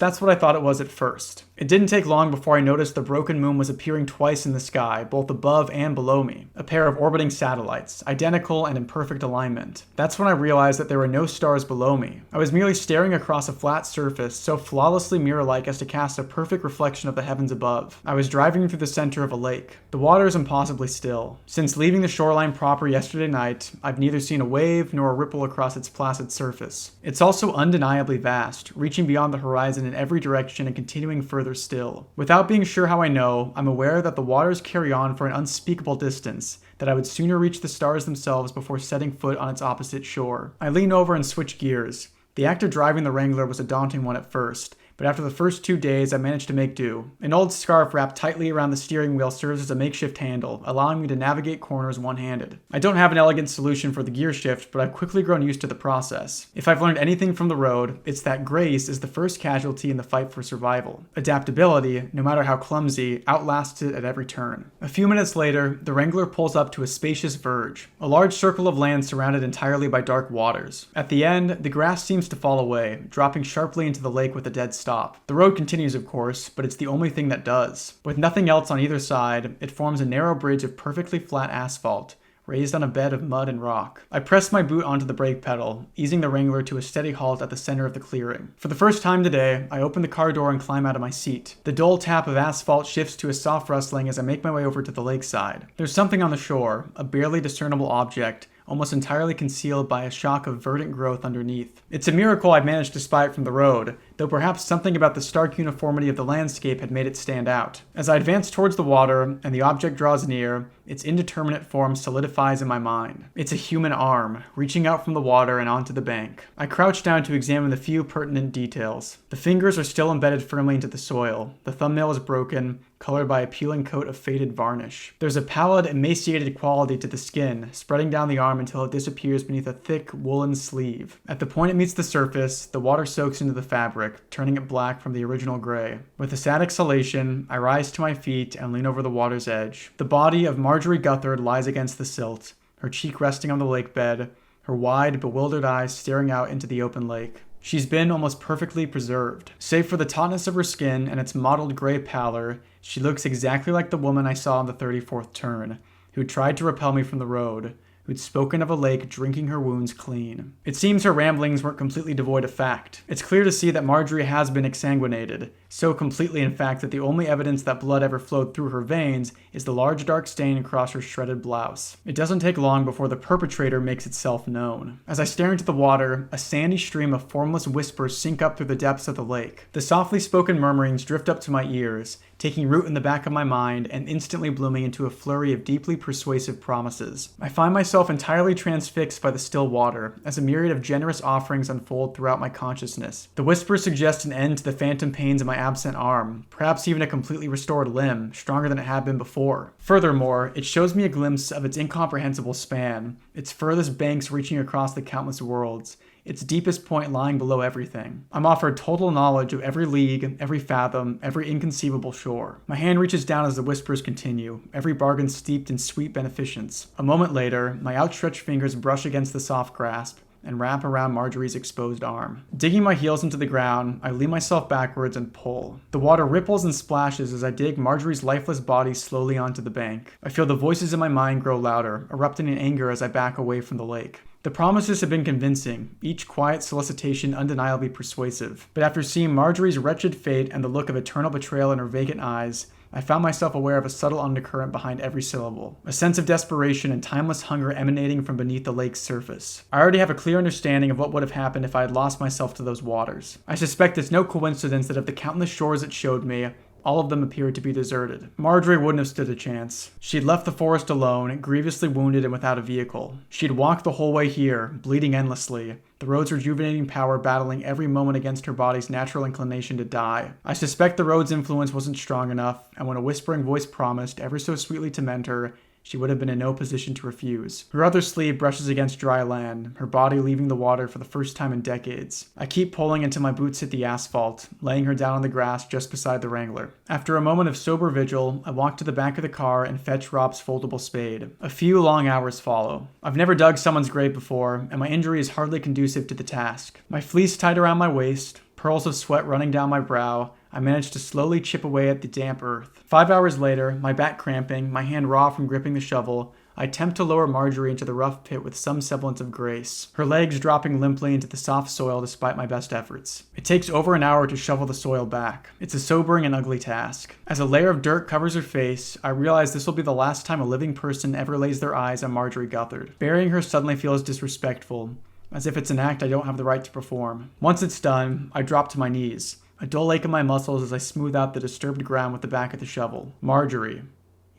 that's what I thought it was at first. It didn't take long before I noticed the broken moon was appearing twice in the sky, both above and below me. A pair of orbiting satellites, identical and in perfect alignment. That's when I realized that there were no stars below me. I was merely staring across a flat surface so flawlessly mirror-like as to cast a perfect reflection of the heavens above. I was driving through the center of a lake. The water is impossibly still. Since leaving the shoreline proper yesterday night, I've neither seen a wave nor a ripple across its placid surface. It's also undeniably vast, reaching beyond the horizon in every direction and continuing further still. Without being sure how I know, I'm aware that the waters carry on for an unspeakable distance, that I would sooner reach the stars themselves before setting foot on its opposite shore. I lean over and switch gears. The act of driving the Wrangler was a daunting one at first, but after the first 2 days, I managed to make do. An old scarf wrapped tightly around the steering wheel serves as a makeshift handle, allowing me to navigate corners one-handed. I don't have an elegant solution for the gear shift, but I've quickly grown used to the process. If I've learned anything from the road, it's that grace is the first casualty in the fight for survival. Adaptability, no matter how clumsy, outlasts it at every turn. A few minutes later, the Wrangler pulls up to a spacious verge, a large circle of land surrounded entirely by dark waters. At the end, the grass seems to fall away, dropping sharply into the lake with a dead stop. The road continues, of course, but it's the only thing that does. With nothing else on either side, it forms a narrow bridge of perfectly flat asphalt, raised on a bed of mud and rock. I press my boot onto the brake pedal, easing the Wrangler to a steady halt at the center of the clearing. For the first time today, I open the car door and climb out of my seat. The dull tap of asphalt shifts to a soft rustling as I make my way over to the lakeside. There's something on the shore, a barely discernible object, almost entirely concealed by a shock of verdant growth underneath. It's a miracle I've managed to spy it from the road, though perhaps something about the stark uniformity of the landscape had made it stand out. As I advance towards the water, and the object draws near, its indeterminate form solidifies in my mind. It's a human arm, reaching out from the water and onto the bank. I crouch down to examine the few pertinent details. The fingers are still embedded firmly into the soil. The thumbnail is broken, colored by a peeling coat of faded varnish. There's a pallid, emaciated quality to the skin, spreading down the arm until it disappears beneath a thick, woolen sleeve. At the point it meets the surface, the water soaks into the fabric, turning it black from the original gray. With a sad exhalation, I rise to my feet and lean over the water's edge. The body of Marjorie Guthard lies against the silt, her cheek resting on the lake bed, her wide, bewildered eyes staring out into the open lake. She's been almost perfectly preserved. Save for the tautness of her skin and its mottled gray pallor, she looks exactly like the woman I saw on the 34th turn, who tried to repel me from the road, who'd spoken of a lake drinking her wounds clean. It seems her ramblings weren't completely devoid of fact. It's clear to see that Marjorie has been exsanguinated, so completely in fact that the only evidence that blood ever flowed through her veins is the large dark stain across her shredded blouse. It doesn't take long before the perpetrator makes itself known. As I stare into the water, a sandy stream of formless whispers sink up through the depths of the lake. The softly spoken murmurings drift up to my ears, taking root in the back of my mind and instantly blooming into a flurry of deeply persuasive promises. I find myself entirely transfixed by the still water, as a myriad of generous offerings unfold throughout my consciousness. The whispers suggest an end to the phantom pains of my absent arm, perhaps even a completely restored limb, stronger than it had been before. Furthermore, it shows me a glimpse of its incomprehensible span, its furthest banks reaching across the countless worlds, its deepest point lying below everything. I'm offered total knowledge of every league, every fathom, every inconceivable shore. My hand reaches down as the whispers continue, every bargain steeped in sweet beneficence. A moment later, my outstretched fingers brush against the soft grasp and wrap around Marjorie's exposed arm. Digging my heels into the ground, I lean myself backwards and pull. The water ripples and splashes as I dig Marjorie's lifeless body slowly onto the bank. I feel the voices in my mind grow louder, erupting in anger as I back away from the lake. The promises have been convincing, each quiet solicitation undeniably persuasive. But after seeing Marjorie's wretched fate and the look of eternal betrayal in her vacant eyes, I found myself aware of a subtle undercurrent behind every syllable, a sense of desperation and timeless hunger emanating from beneath the lake's surface. I already have a clear understanding of what would have happened if I had lost myself to those waters. I suspect it's no coincidence that of the countless shores it showed me, all of them appeared to be deserted. Marjorie wouldn't have stood a chance. She'd left the forest alone, grievously wounded and without a vehicle. She'd walked the whole way here, bleeding endlessly, the road's rejuvenating power battling every moment against her body's natural inclination to die. I suspect the road's influence wasn't strong enough, and when a whispering voice promised, ever so sweetly to mend her, she would have been in no position to refuse. Her other sleeve brushes against dry land, her body leaving the water for the first time in decades. I keep pulling until my boots hit the asphalt, laying her down on the grass just beside the Wrangler. After a moment of sober vigil, I walk to the back of the car and fetch Rob's foldable spade. A few long hours follow. I've never dug someone's grave before, and my injury is hardly conducive to the task. My fleece tied around my waist, pearls of sweat running down my brow, I managed to slowly chip away at the damp earth. 5 hours later, my back cramping, my hand raw from gripping the shovel, I attempt to lower Marjorie into the rough pit with some semblance of grace, her legs dropping limply into the soft soil despite my best efforts. It takes over an hour to shovel the soil back. It's a sobering and ugly task. As a layer of dirt covers her face, I realize this will be the last time a living person ever lays their eyes on Marjorie Guthard. Burying her suddenly feels disrespectful, as if it's an act I don't have the right to perform. Once it's done, I drop to my knees, a dull ache in my muscles as I smooth out the disturbed ground with the back of the shovel. Marjorie,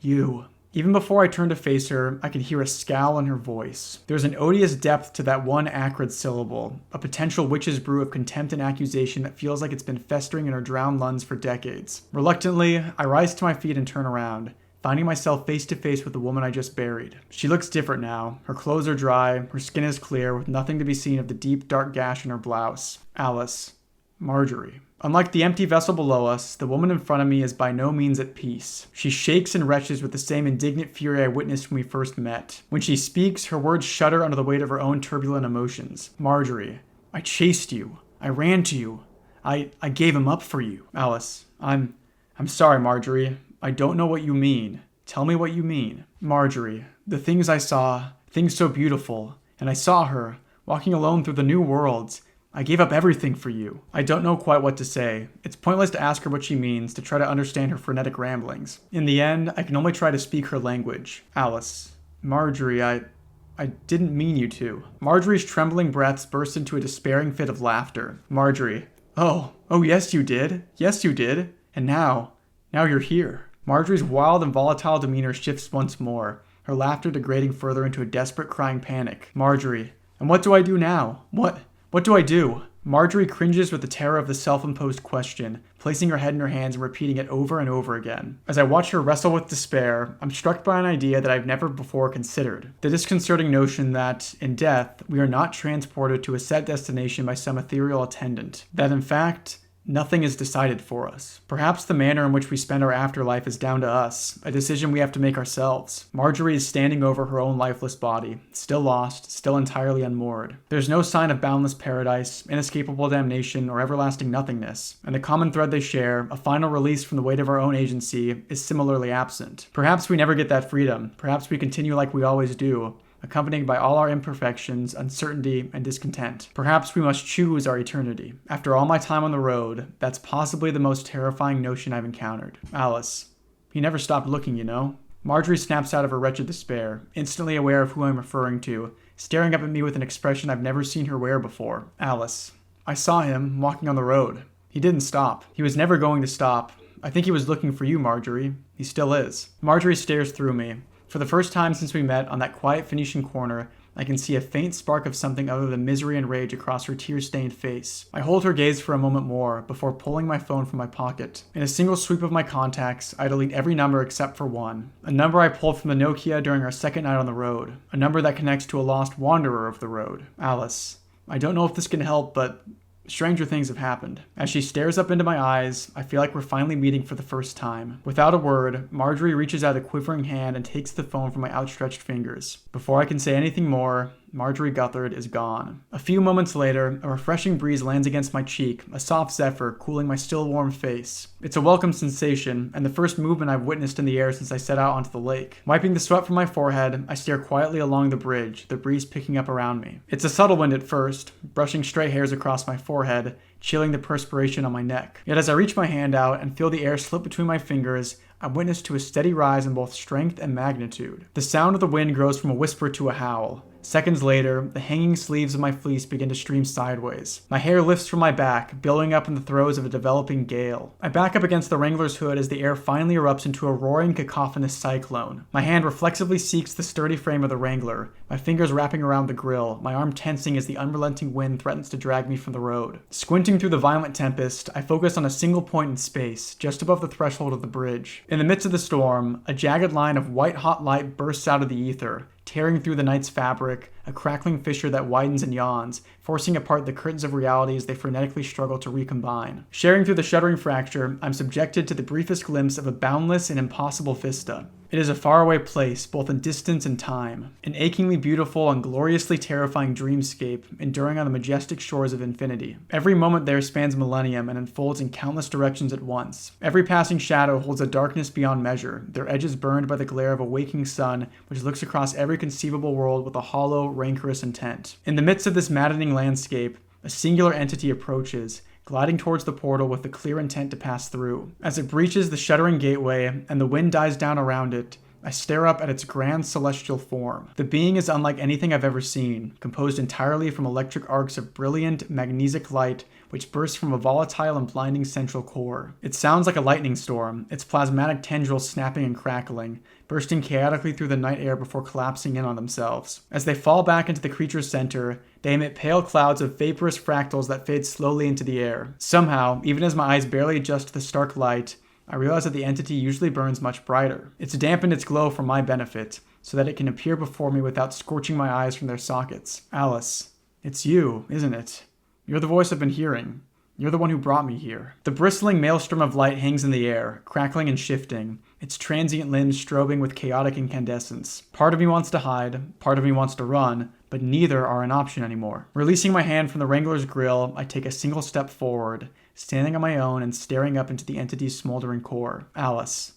you. Even before I turned to face her, I could hear a scowl in her voice. There's an odious depth to that one acrid syllable, a potential witch's brew of contempt and accusation that feels like it's been festering in her drowned lungs for decades. Reluctantly, I rise to my feet and turn around, finding myself face to face with the woman I just buried. She looks different now. Her clothes are dry, her skin is clear, with nothing to be seen of the deep, dark gash in her blouse. Alice. Marjorie. Unlike the empty vessel below us, the woman in front of me is by no means at peace. She shakes and retches with the same indignant fury I witnessed when we first met. When she speaks, her words shudder under the weight of her own turbulent emotions. Marjorie. I chased you. I ran to you. I gave him up for you. Alice. I'm sorry, Marjorie. I don't know what you mean. Tell me what you mean. Marjorie. The things I saw, things so beautiful, and I saw her, walking alone through the new worlds. I gave up everything for you. I don't know quite what to say. It's pointless to ask her what she means, to try to understand her frenetic ramblings. In the end, I can only try to speak her language. Alice. Marjorie, I didn't mean you to. Marjorie's trembling breaths burst into a despairing fit of laughter. Marjorie. Oh, yes you did. Yes you did. And now you're here. Marjorie's wild and volatile demeanor shifts once more, her laughter degrading further into a desperate crying panic. Marjorie. And what do I do now? What do I do? Marjorie cringes with the terror of the self-imposed question, placing her head in her hands and repeating it over and over again. As I watch her wrestle with despair, I'm struck by an idea that I've never before considered. The disconcerting notion that, in death, we are not transported to a set destination by some ethereal attendant. That, in fact, nothing is decided for us. Perhaps the manner in which we spend our afterlife is down to us, a decision we have to make ourselves. Marjorie is standing over her own lifeless body, still lost, still entirely unmoored. There's no sign of boundless paradise, inescapable damnation, or everlasting nothingness, and the common thread they share, a final release from the weight of our own agency, is similarly absent. Perhaps we never get that freedom. Perhaps we continue like we always do, accompanied by all our imperfections, uncertainty, and discontent. Perhaps we must choose our eternity. After all my time on the road, that's possibly the most terrifying notion I've encountered. Alice. He never stopped looking, you know. Marjorie snaps out of her wretched despair, instantly aware of who I'm referring to, staring up at me with an expression I've never seen her wear before. Alice. I saw him walking on the road. He didn't stop. He was never going to stop. I think he was looking for you, Marjorie. He still is. Marjorie stares through me. For the first time since we met on that quiet Phoenician corner, I can see a faint spark of something other than misery and rage across her tear-stained face. I hold her gaze for a moment more before pulling my phone from my pocket. In a single sweep of my contacts, I delete every number except for one. A number I pulled from the Nokia during our second night on the road. A number that connects to a lost wanderer of the road. Alice. I don't know if this can help, but stranger things have happened. As she stares up into my eyes, I feel like we're finally meeting for the first time. Without a word, Marjorie reaches out a quivering hand and takes the phone from my outstretched fingers. Before I can say anything more, Marjorie Guthard is gone. A few moments later, a refreshing breeze lands against my cheek, a soft zephyr cooling my still warm face. It's a welcome sensation, and the first movement I've witnessed in the air since I set out onto the lake. Wiping the sweat from my forehead, I stare quietly along the bridge, the breeze picking up around me. It's a subtle wind at first, brushing stray hairs across my forehead, chilling the perspiration on my neck. Yet as I reach my hand out and feel the air slip between my fingers, I'm witness to a steady rise in both strength and magnitude. The sound of the wind grows from a whisper to a howl. Seconds later, the hanging sleeves of my fleece begin to stream sideways. My hair lifts from my back, billowing up in the throes of a developing gale. I back up against the Wrangler's hood as the air finally erupts into a roaring, cacophonous cyclone. My hand reflexively seeks the sturdy frame of the Wrangler, my fingers wrapping around the grill, my arm tensing as the unrelenting wind threatens to drag me from the road. Squinting through the violent tempest, I focus on a single point in space, just above the threshold of the bridge. In the midst of the storm, a jagged line of white-hot light bursts out of the ether, tearing through the night's fabric, a crackling fissure that widens and yawns, forcing apart the curtains of reality as they frenetically struggle to recombine. Sharing through the shuddering fracture, I'm subjected to the briefest glimpse of a boundless and impossible vista. It is a faraway place, both in distance and time, an achingly beautiful and gloriously terrifying dreamscape enduring on the majestic shores of infinity. Every moment there spans millennium and unfolds in countless directions at once. Every passing shadow holds a darkness beyond measure, their edges burned by the glare of a waking sun which looks across every conceivable world with a hollow, rancorous intent. In the midst of this maddening landscape, a singular entity approaches, gliding towards the portal with the clear intent to pass through. As it breaches the shuddering gateway and the wind dies down around it, I stare up at its grand celestial form. The being is unlike anything I've ever seen, composed entirely from electric arcs of brilliant, magnesic light which bursts from a volatile and blinding central core. It sounds like a lightning storm, its plasmatic tendrils snapping and crackling, bursting chaotically through the night air before collapsing in on themselves. As they fall back into the creature's center, they emit pale clouds of vaporous fractals that fade slowly into the air. Somehow, even as my eyes barely adjust to the stark light, I realize that the entity usually burns much brighter. It's dampened its glow for my benefit, so that it can appear before me without scorching my eyes from their sockets. Alice, it's you, isn't it? You're the voice I've been hearing. You're the one who brought me here. The bristling maelstrom of light hangs in the air, crackling and shifting, its transient limbs strobing with chaotic incandescence. Part of me wants to hide, part of me wants to run, but neither are an option anymore. Releasing my hand from the Wrangler's grill, I take a single step forward, standing on my own and staring up into the entity's smoldering core. Alice,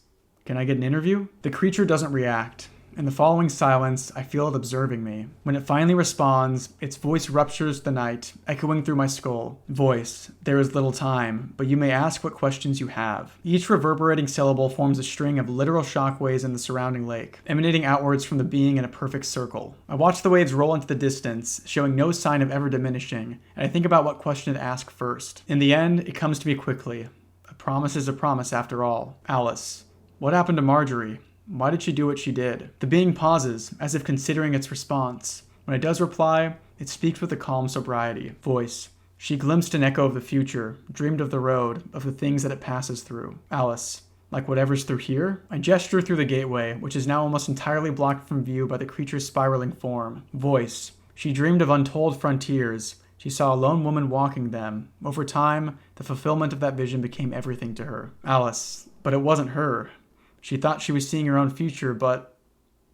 can I get an interview? The creature doesn't react. In the following silence, I feel it observing me. When it finally responds, its voice ruptures the night, echoing through my skull. Voice, there is little time, but you may ask what questions you have. Each reverberating syllable forms a string of literal shockwaves in the surrounding lake, emanating outwards from the being in a perfect circle. I watch the waves roll into the distance, showing no sign of ever diminishing, and I think about what question to ask first. In the end, it comes to me quickly. A promise is a promise after all. Alice, what happened to Marjorie? Why did she do what she did? The being pauses, as if considering its response. When it does reply, it speaks with a calm sobriety. Voice, she glimpsed an echo of the future, dreamed of the road, of the things that it passes through. Alice, like whatever's through here? I gesture through the gateway, which is now almost entirely blocked from view by the creature's spiraling form. Voice, she dreamed of untold frontiers. She saw a lone woman walking them. Over time, the fulfillment of that vision became everything to her. Alice, but it wasn't her. She thought she was seeing her own future, but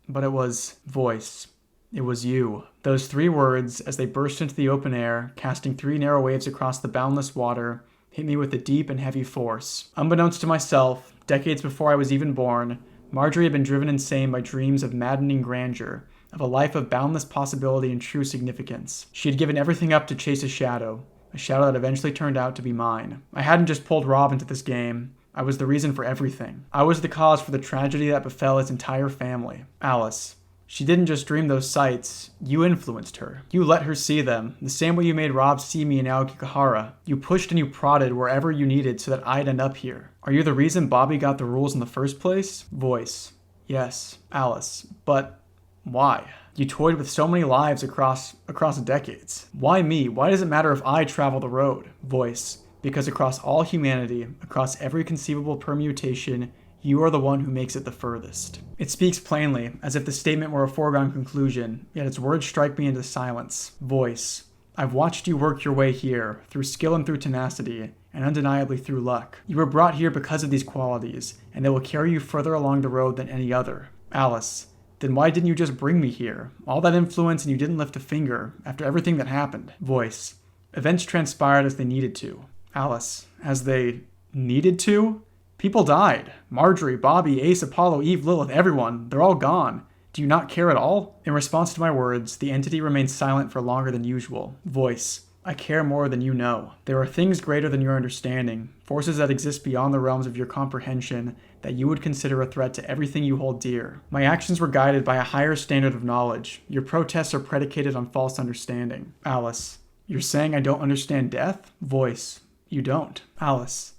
it was Voice. It was you. Those 3 words, as they burst into the open air, casting 3 narrow waves across the boundless water, hit me with a deep and heavy force. Unbeknownst to myself, decades before I was even born, Marjorie had been driven insane by dreams of maddening grandeur, of a life of boundless possibility and true significance. She had given everything up to chase a shadow that eventually turned out to be mine. I hadn't just pulled Rob into this game. I was the reason for everything. I was the cause for the tragedy that befell its entire family. Alice, she didn't just dream those sights. You influenced her. You let her see them, the same way you made Rob see me in Aokigahara. You pushed and you prodded wherever you needed so that I'd end up here. Are you the reason Bobby got the rules in the first place? Voice, yes. Alice, but why? You toyed with so many lives across decades. Why me? Why does it matter if I travel the road? Voice, because across all humanity, across every conceivable permutation, you are the one who makes it the furthest. It speaks plainly, as if the statement were a foregone conclusion, yet its words strike me into silence. Voice, I've watched you work your way here, through skill and through tenacity, and undeniably through luck. You were brought here because of these qualities, and they will carry you further along the road than any other. Alice, then why didn't you just bring me here? All that influence and you didn't lift a finger, after everything that happened. Voice, events transpired as they needed to. Alice, as they needed to? People died. Marjorie, Bobby, Ace, Apollo, Eve, Lilith, everyone. They're all gone. Do you not care at all? In response to my words, the entity remains silent for longer than usual. Voice, I care more than you know. There are things greater than your understanding, forces that exist beyond the realms of your comprehension that you would consider a threat to everything you hold dear. My actions were guided by a higher standard of knowledge. Your protests are predicated on false understanding. Alice, you're saying I don't understand death? Voice, you don't. Alice,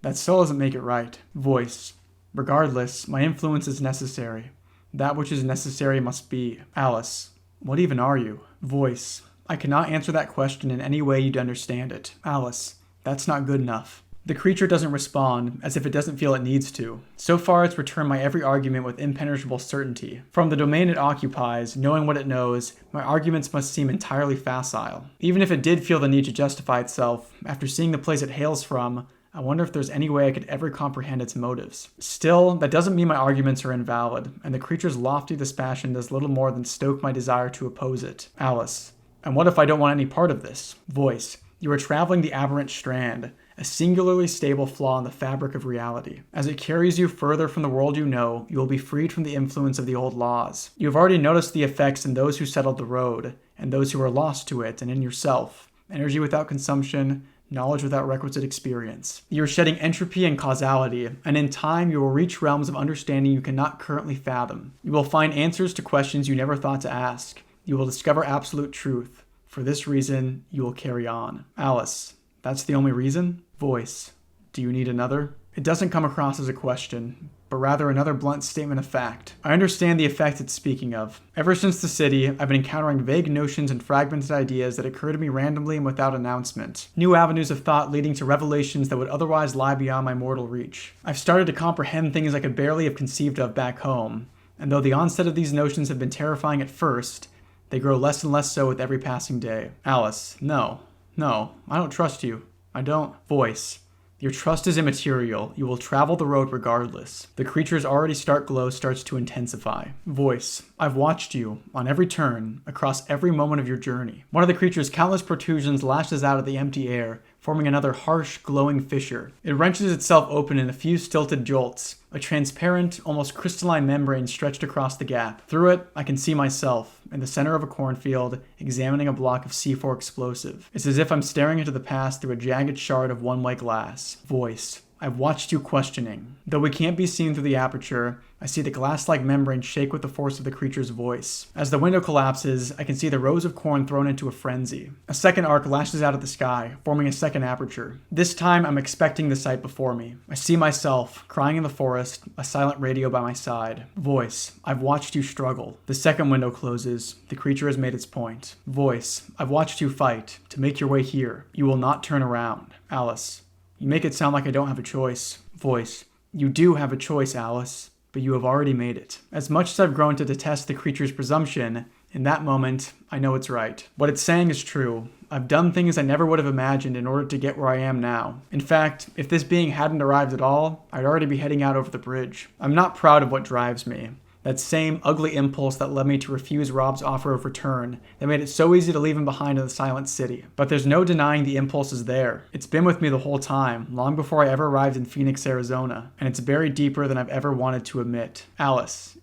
that still doesn't make it right. Voice, regardless, my influence is necessary. That which is necessary must be. Alice, what even are you? Voice, I cannot answer that question in any way you'd understand it. Alice, that's not good enough. The creature doesn't respond, as if it doesn't feel it needs to. So far, it's returned my every argument with impenetrable certainty. From the domain it occupies, knowing what it knows, my arguments must seem entirely facile. Even if it did feel the need to justify itself, after seeing the place it hails from, I wonder if there's any way I could ever comprehend its motives. Still, that doesn't mean my arguments are invalid, and the creature's lofty dispassion does little more than stoke my desire to oppose it. Alice, and what if I don't want any part of this? Voice, you are traveling the aberrant strand, a singularly stable flaw in the fabric of reality. As it carries you further from the world you know, you will be freed from the influence of the old laws. You have already noticed the effects in those who settled the road, and those who are lost to it, and in yourself. Energy without consumption, knowledge without requisite experience. You are shedding entropy and causality, and in time you will reach realms of understanding you cannot currently fathom. You will find answers to questions you never thought to ask. You will discover absolute truth. For this reason, you will carry on. Alice, that's the only reason? Voice, do you need another? It doesn't come across as a question, but rather another blunt statement of fact. I understand the effect it's speaking of. Ever since the city, I've been encountering vague notions and fragmented ideas that occur to me randomly and without announcement. New avenues of thought leading to revelations that would otherwise lie beyond my mortal reach. I've started to comprehend things I could barely have conceived of back home, and though the onset of these notions have been terrifying at first, they grow less and less so with every passing day. Alice, no, I don't trust you. I don't. Voice, your trust is immaterial. You will travel the road regardless. The creature's already stark glow starts to intensify. Voice, I've watched you, on every turn, across every moment of your journey. One of the creature's countless protrusions lashes out at the empty air, forming another harsh, glowing fissure. It wrenches itself open in a few stilted jolts, a transparent, almost crystalline membrane stretched across the gap. Through it, I can see myself, in the center of a cornfield, examining a block of C4 explosive. It's as if I'm staring into the past through a jagged shard of one-way glass. Voice, I've watched you questioning. Though we can't be seen through the aperture, I see the glass-like membrane shake with the force of the creature's voice. As the window collapses, I can see the rows of corn thrown into a frenzy. A second arc lashes out at the sky, forming a second aperture. This time, I'm expecting the sight before me. I see myself, crying in the forest, a silent radio by my side. Voice, I've watched you struggle. The second window closes. The creature has made its point. Voice, I've watched you fight, to make your way here. You will not turn around. Alice, you make it sound like I don't have a choice. Voice, you do have a choice, Alice, but you have already made it. As much as I've grown to detest the creature's presumption, in that moment, I know it's right. What it's saying is true. I've done things I never would have imagined in order to get where I am now. In fact, if this being hadn't arrived at all, I'd already be heading out over the bridge. I'm not proud of what drives me. That same ugly impulse that led me to refuse Rob's offer of return, that made it so easy to leave him behind in the silent city. But there's no denying the impulse is there. It's been with me the whole time, long before I ever arrived in Phoenix, Arizona, and it's buried deeper than I've ever wanted to admit. Alice,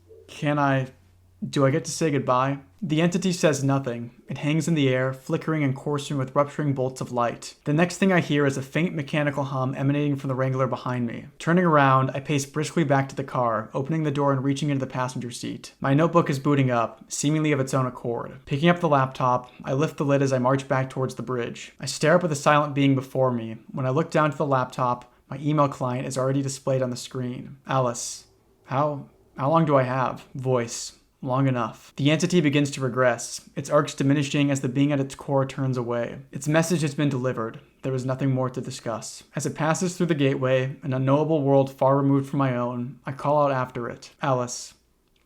do I get to say goodbye? The entity says nothing. It hangs in the air, flickering and coursing with rupturing bolts of light. The next thing I hear is a faint mechanical hum emanating from the Wrangler behind me. Turning around, I pace briskly back to the car, opening the door and reaching into the passenger seat. My notebook is booting up, seemingly of its own accord. Picking up the laptop, I lift the lid as I march back towards the bridge. I stare up at the silent being before me. When I look down to the laptop, my email client is already displayed on the screen. Alice, how long do I have? Voice, long enough. The entity begins to regress, its arcs diminishing as the being at its core turns away. Its message has been delivered. There is nothing more to discuss. As it passes through the gateway, an unknowable world far removed from my own, I call out after it. Alice,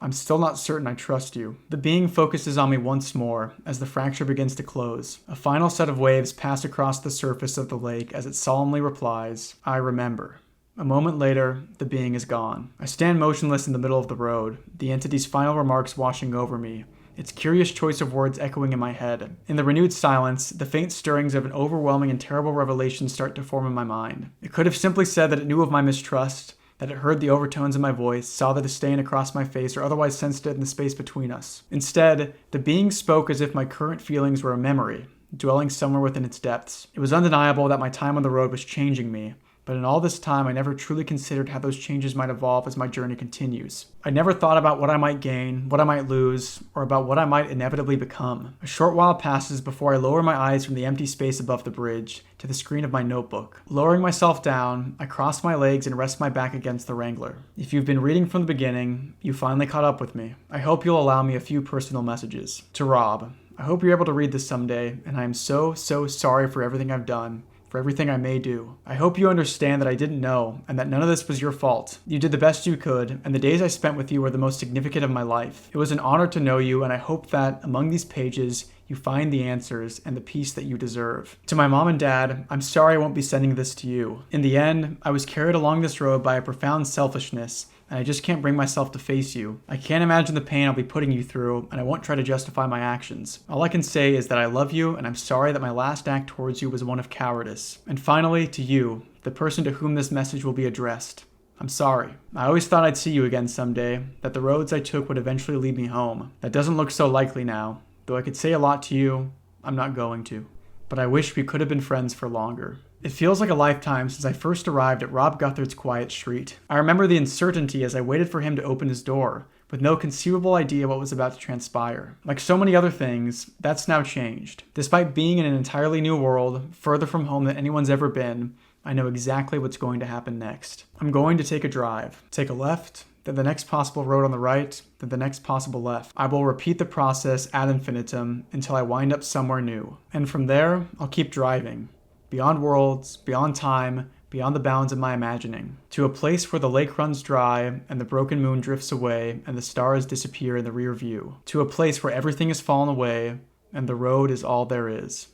I'm still not certain I trust you. The being focuses on me once more as the fracture begins to close. A final set of waves pass across the surface of the lake as it solemnly replies, I remember. A moment later, the being is gone. I stand motionless in the middle of the road, the entity's final remarks washing over me, its curious choice of words echoing in my head. In the renewed silence, the faint stirrings of an overwhelming and terrible revelation start to form in my mind. It could have simply said that it knew of my mistrust, that it heard the overtones in my voice, saw the disdain across my face, or otherwise sensed it in the space between us. Instead, the being spoke as if my current feelings were a memory, dwelling somewhere within its depths. It was undeniable that my time on the road was changing me, but in all this time, I never truly considered how those changes might evolve as my journey continues. I never thought about what I might gain, what I might lose, or about what I might inevitably become. A short while passes before I lower my eyes from the empty space above the bridge to the screen of my notebook. Lowering myself down, I cross my legs and rest my back against the Wrangler. If you've been reading from the beginning, you finally caught up with me. I hope you'll allow me a few personal messages. To Rob, I hope you're able to read this someday, and I am so sorry for everything I've done. For everything I may do. I hope you understand that I didn't know, and that none of this was your fault. You did the best you could, and the days I spent with you were the most significant of my life. It was an honor to know you, and I hope that, among these pages, you find the answers and the peace that you deserve. To my mom and dad, I'm sorry I won't be sending this to you. In the end, I was carried along this road by a profound selfishness, and I just can't bring myself to face you. I can't imagine the pain I'll be putting you through, and I won't try to justify my actions. All I can say is that I love you, and I'm sorry that my last act towards you was one of cowardice. And finally, to you, the person to whom this message will be addressed. I'm sorry. I always thought I'd see you again someday, that the roads I took would eventually lead me home. That doesn't look so likely now. Though I could say a lot to you, I'm not going to. but I wish we could have been friends for longer. It feels like a lifetime since I first arrived at Rob Guthard's quiet street. I remember the uncertainty as I waited for him to open his door, with no conceivable idea what was about to transpire. Like so many other things, that's now changed. Despite being in an entirely new world, further from home than anyone's ever been, I know exactly what's going to happen next. I'm going to take a drive, take a left, then the next possible road on the right, then the next possible left. I will repeat the process ad infinitum until I wind up somewhere new. And from there, I'll keep driving. Beyond worlds, beyond time, beyond the bounds of my imagining. To a place where the lake runs dry, and the broken moon drifts away, and the stars disappear in the rear view. To a place where everything has fallen away, and the road is all there is.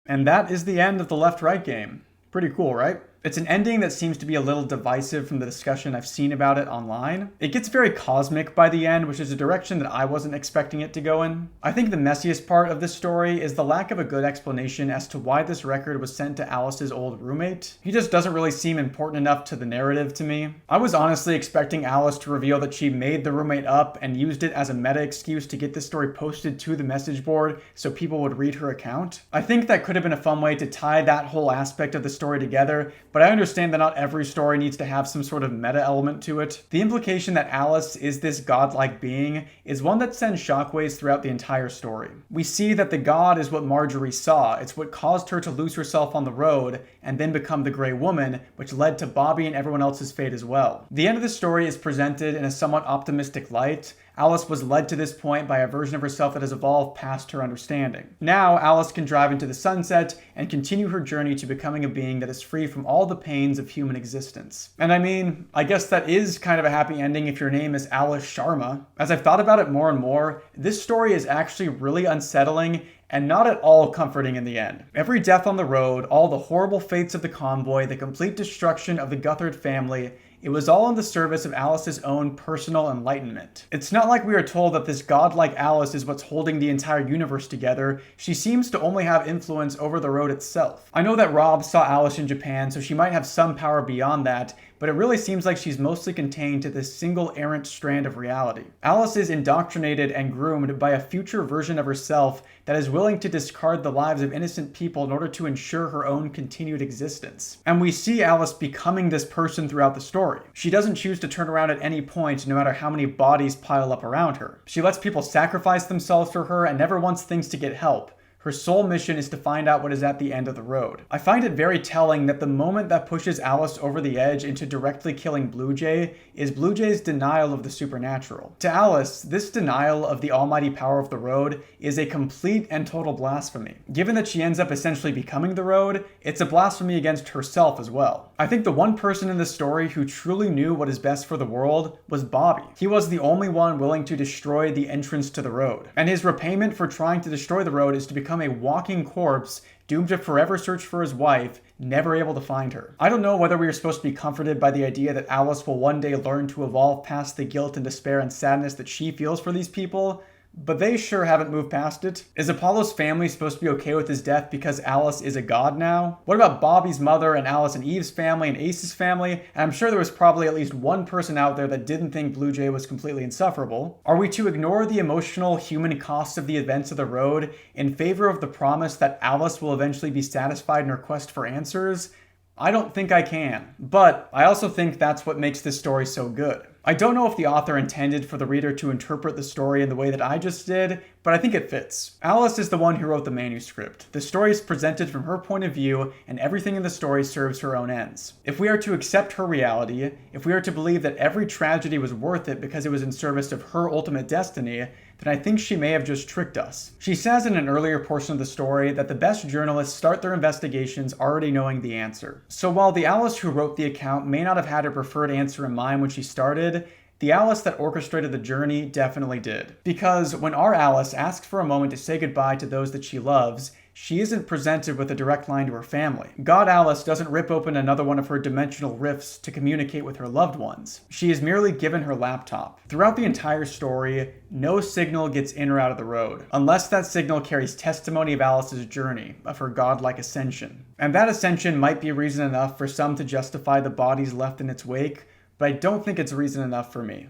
And that is the end of the left-right game. Pretty cool, right? It's an ending that seems to be a little divisive from the discussion I've seen about it online. It gets very cosmic by the end, which is a direction that I wasn't expecting it to go in. I think the messiest part of this story is the lack of a good explanation as to why this record was sent to Alice's old roommate. He just doesn't really seem important enough to the narrative to me. I was honestly expecting Alice to reveal that she made the roommate up and used it as a meta excuse to get this story posted to the message board so people would read her account. I think that could have been a fun way to tie that whole aspect of the story together, but I understand that not every story needs to have some sort of meta element to it. The implication that Alice is this godlike being is one that sends shockwaves throughout the entire story. We see that the god is what Marjorie saw. It's what caused her to lose herself on the road and then become the Grey Woman, which led to Bobby and everyone else's fate as well. The end of the story is presented in a somewhat optimistic light. Alice was led to this point by a version of herself that has evolved past her understanding. Now, Alice can drive into the sunset and continue her journey to becoming a being that is free from all the pains of human existence. And I mean, I guess that is kind of a happy ending if your name is Alice Sharma. As I've thought about it more and more, this story is actually really unsettling and not at all comforting in the end. Every death on the road, all the horrible fates of the convoy, the complete destruction of the Guthard family, it was all in the service of Alice's own personal enlightenment. It's not like we are told that this godlike Alice is what's holding the entire universe together. She seems to only have influence over the road itself. I know that Rob saw Alice in Japan, so she might have some power beyond that, but it really seems like she's mostly contained to this single errant strand of reality. Alice is indoctrinated and groomed by a future version of herself that is willing to discard the lives of innocent people in order to ensure her own continued existence. And we see Alice becoming this person throughout the story. She doesn't choose to turn around at any point, no matter how many bodies pile up around her. She lets people sacrifice themselves for her and never wants things to get help. Her sole mission is to find out what is at the end of the road. I find it very telling that the moment that pushes Alice over the edge into directly killing Blue Jay is Blue Jay's denial of the supernatural. To Alice, this denial of the almighty power of the road is a complete and total blasphemy. Given that she ends up essentially becoming the road, it's a blasphemy against herself as well. I think the one person in this story who truly knew what is best for the world was Bobby. He was the only one willing to destroy the entrance to the road. And his repayment for trying to destroy the road is to become a walking corpse, doomed to forever search for his wife, never able to find her. I don't know whether we are supposed to be comforted by the idea that Alice will one day learn to evolve past the guilt and despair and sadness that she feels for these people, but they sure haven't moved past it. Is Apollo's family supposed to be okay with his death because Alice is a god now? What about Bobby's mother and Alice and Eve's family and Ace's family? And I'm sure there was probably at least one person out there that didn't think Blue Jay was completely insufferable. Are we to ignore the emotional human cost of the events of the road in favor of the promise that Alice will eventually be satisfied in her quest for answers? I don't think I can. But I also think that's what makes this story so good. I don't know if the author intended for the reader to interpret the story in the way that I just did, but I think it fits. Alice is the one who wrote the manuscript. The story is presented from her point of view, and everything in the story serves her own ends. If we are to accept her reality, if we are to believe that every tragedy was worth it because it was in service of her ultimate destiny, then I think she may have just tricked us. She says in an earlier portion of the story that the best journalists start their investigations already knowing the answer. So while the Alice who wrote the account may not have had her preferred answer in mind when she started, the Alice that orchestrated the journey definitely did. Because when our Alice asks for a moment to say goodbye to those that she loves, she isn't presented with a direct line to her family. God Alice doesn't rip open another one of her dimensional rifts to communicate with her loved ones. She is merely given her laptop. Throughout the entire story, no signal gets in or out of the road, unless that signal carries testimony of Alice's journey, of her godlike ascension. And that ascension might be reason enough for some to justify the bodies left in its wake, but I don't think it's reason enough for me.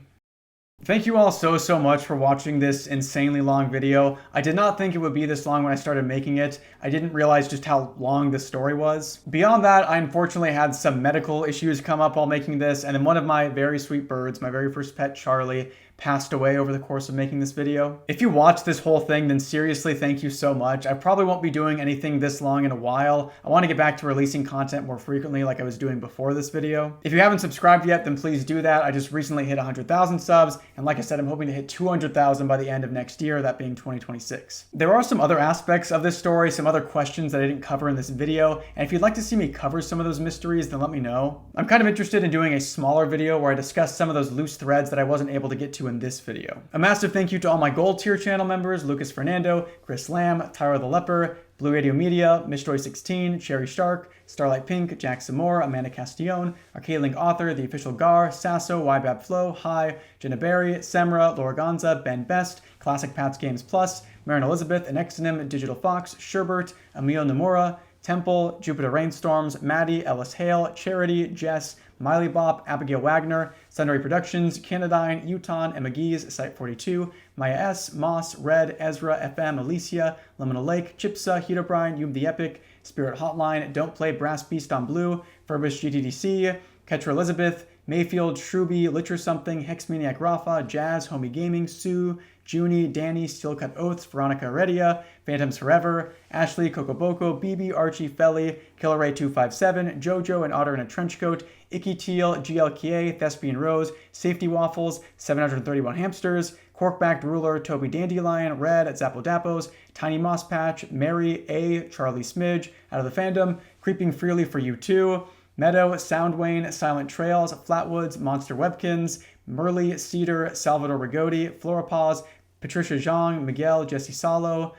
Thank you all so much for watching this insanely long video. I did not think it would be this long when I started making it. I didn't realize just how long this story was. Beyond that, I unfortunately had some medical issues come up while making this, and then one of my very sweet birds, my very first pet, Charlie, passed away over the course of making this video. If you watched this whole thing, then seriously, thank you so much. I probably won't be doing anything this long in a while. I want to get back to releasing content more frequently like I was doing before this video. If you haven't subscribed yet, then please do that. I just recently hit 100,000 subs, and like I said, I'm hoping to hit 200,000 by the end of next year, that being 2026. There are some other aspects of this story, some other questions that I didn't cover in this video, and if you'd like to see me cover some of those mysteries, then let me know. I'm kind of interested in doing a smaller video where I discuss some of those loose threads that I wasn't able to get to in this video. A massive thank you to all my gold tier channel members: Lucas Fernando, Chris Lamb, Tyra the Leper, Blue Radio Media, Mishjoy16, Cherry Stark, Starlight Pink, Jack Samore, Amanda Castillon, Arcade Link Author, The Official Gar, Sasso, Ybab Flow, Hi, Jenna Berry, Semra, Laura Gonza, Ben Best, Classic Pats Games Plus, Marin Elizabeth, Anexonym, Digital Fox, Sherbert, Emil Nomura, Temple, Jupiter Rainstorms, Maddie, Ellis Hale, Charity, Jess, Miley Bop, Abigail Wagner, Sundry Productions, Canadine, Uton, Emma Gees, Site42, Maya S, Moss, Red, Ezra, FM, Alicia, Liminal Lake, Chipsa, Heatobrine, Yum the Epic, Spirit Hotline, Don't Play Brass Beast on Blue, Furbished GTDC, Ketra Elizabeth, Mayfield, Shruby, Litcher Something, Hexmaniac Rafa, Jazz, Homie Gaming, Sue, Junie, Danny, Steel Cut Oaths, Veronica Heredia, Phantoms Forever, Ashley, Kokoboko, BB, Archie, Felly, Killer Ray 257, Jojo, and Otter in a Trenchcoat, Icky Teal, GLKA, Thespian Rose, Safety Waffles, 731 Hamsters, Corkbacked Ruler, Toby Dandelion, Red, Zappodapos, Tiny Moss Patch, Mary, A, Charlie Smidge, Out of the Fandom, Creeping Freely for You Too, Meadow, Soundwane, Silent Trails, Flatwoods, Monster Webkins, Merly, Cedar, Salvador Rigodi, Florapaws, Patricia Zhang, Miguel, Jesse Salo,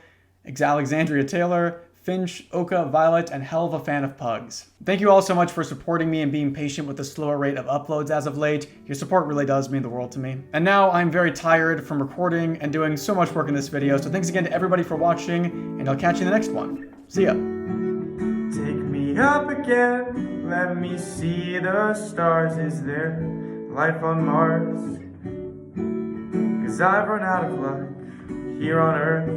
Alexandria Taylor, Finch, Oka, Violet, and hell of a fan of pugs. Thank you all so much for supporting me and being patient with the slower rate of uploads as of late. Your support really does mean the world to me. And now I'm very tired from recording and doing so much work in this video, so thanks again to everybody for watching, and I'll catch you in the next one. See ya. Take me up again, let me see the stars. Is there life on Mars? 'Cause I've run out of luck here on Earth.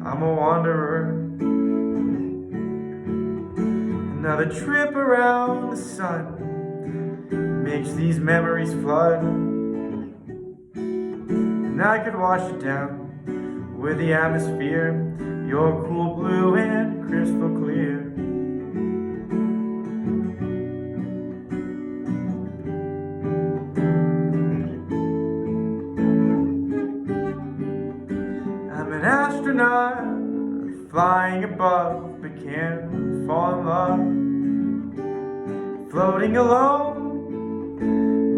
I'm a wanderer. Another trip around the sun makes these memories flood, and I could wash it down with the atmosphere. You're cool blue and crystal clear. I'm an astronaut flying above, but can't fall in love. Floating alone,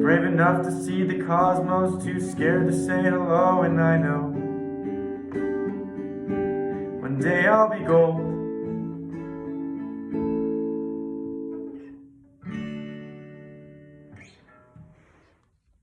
brave enough to see the cosmos, too scared to say hello. And I know one day I'll be gold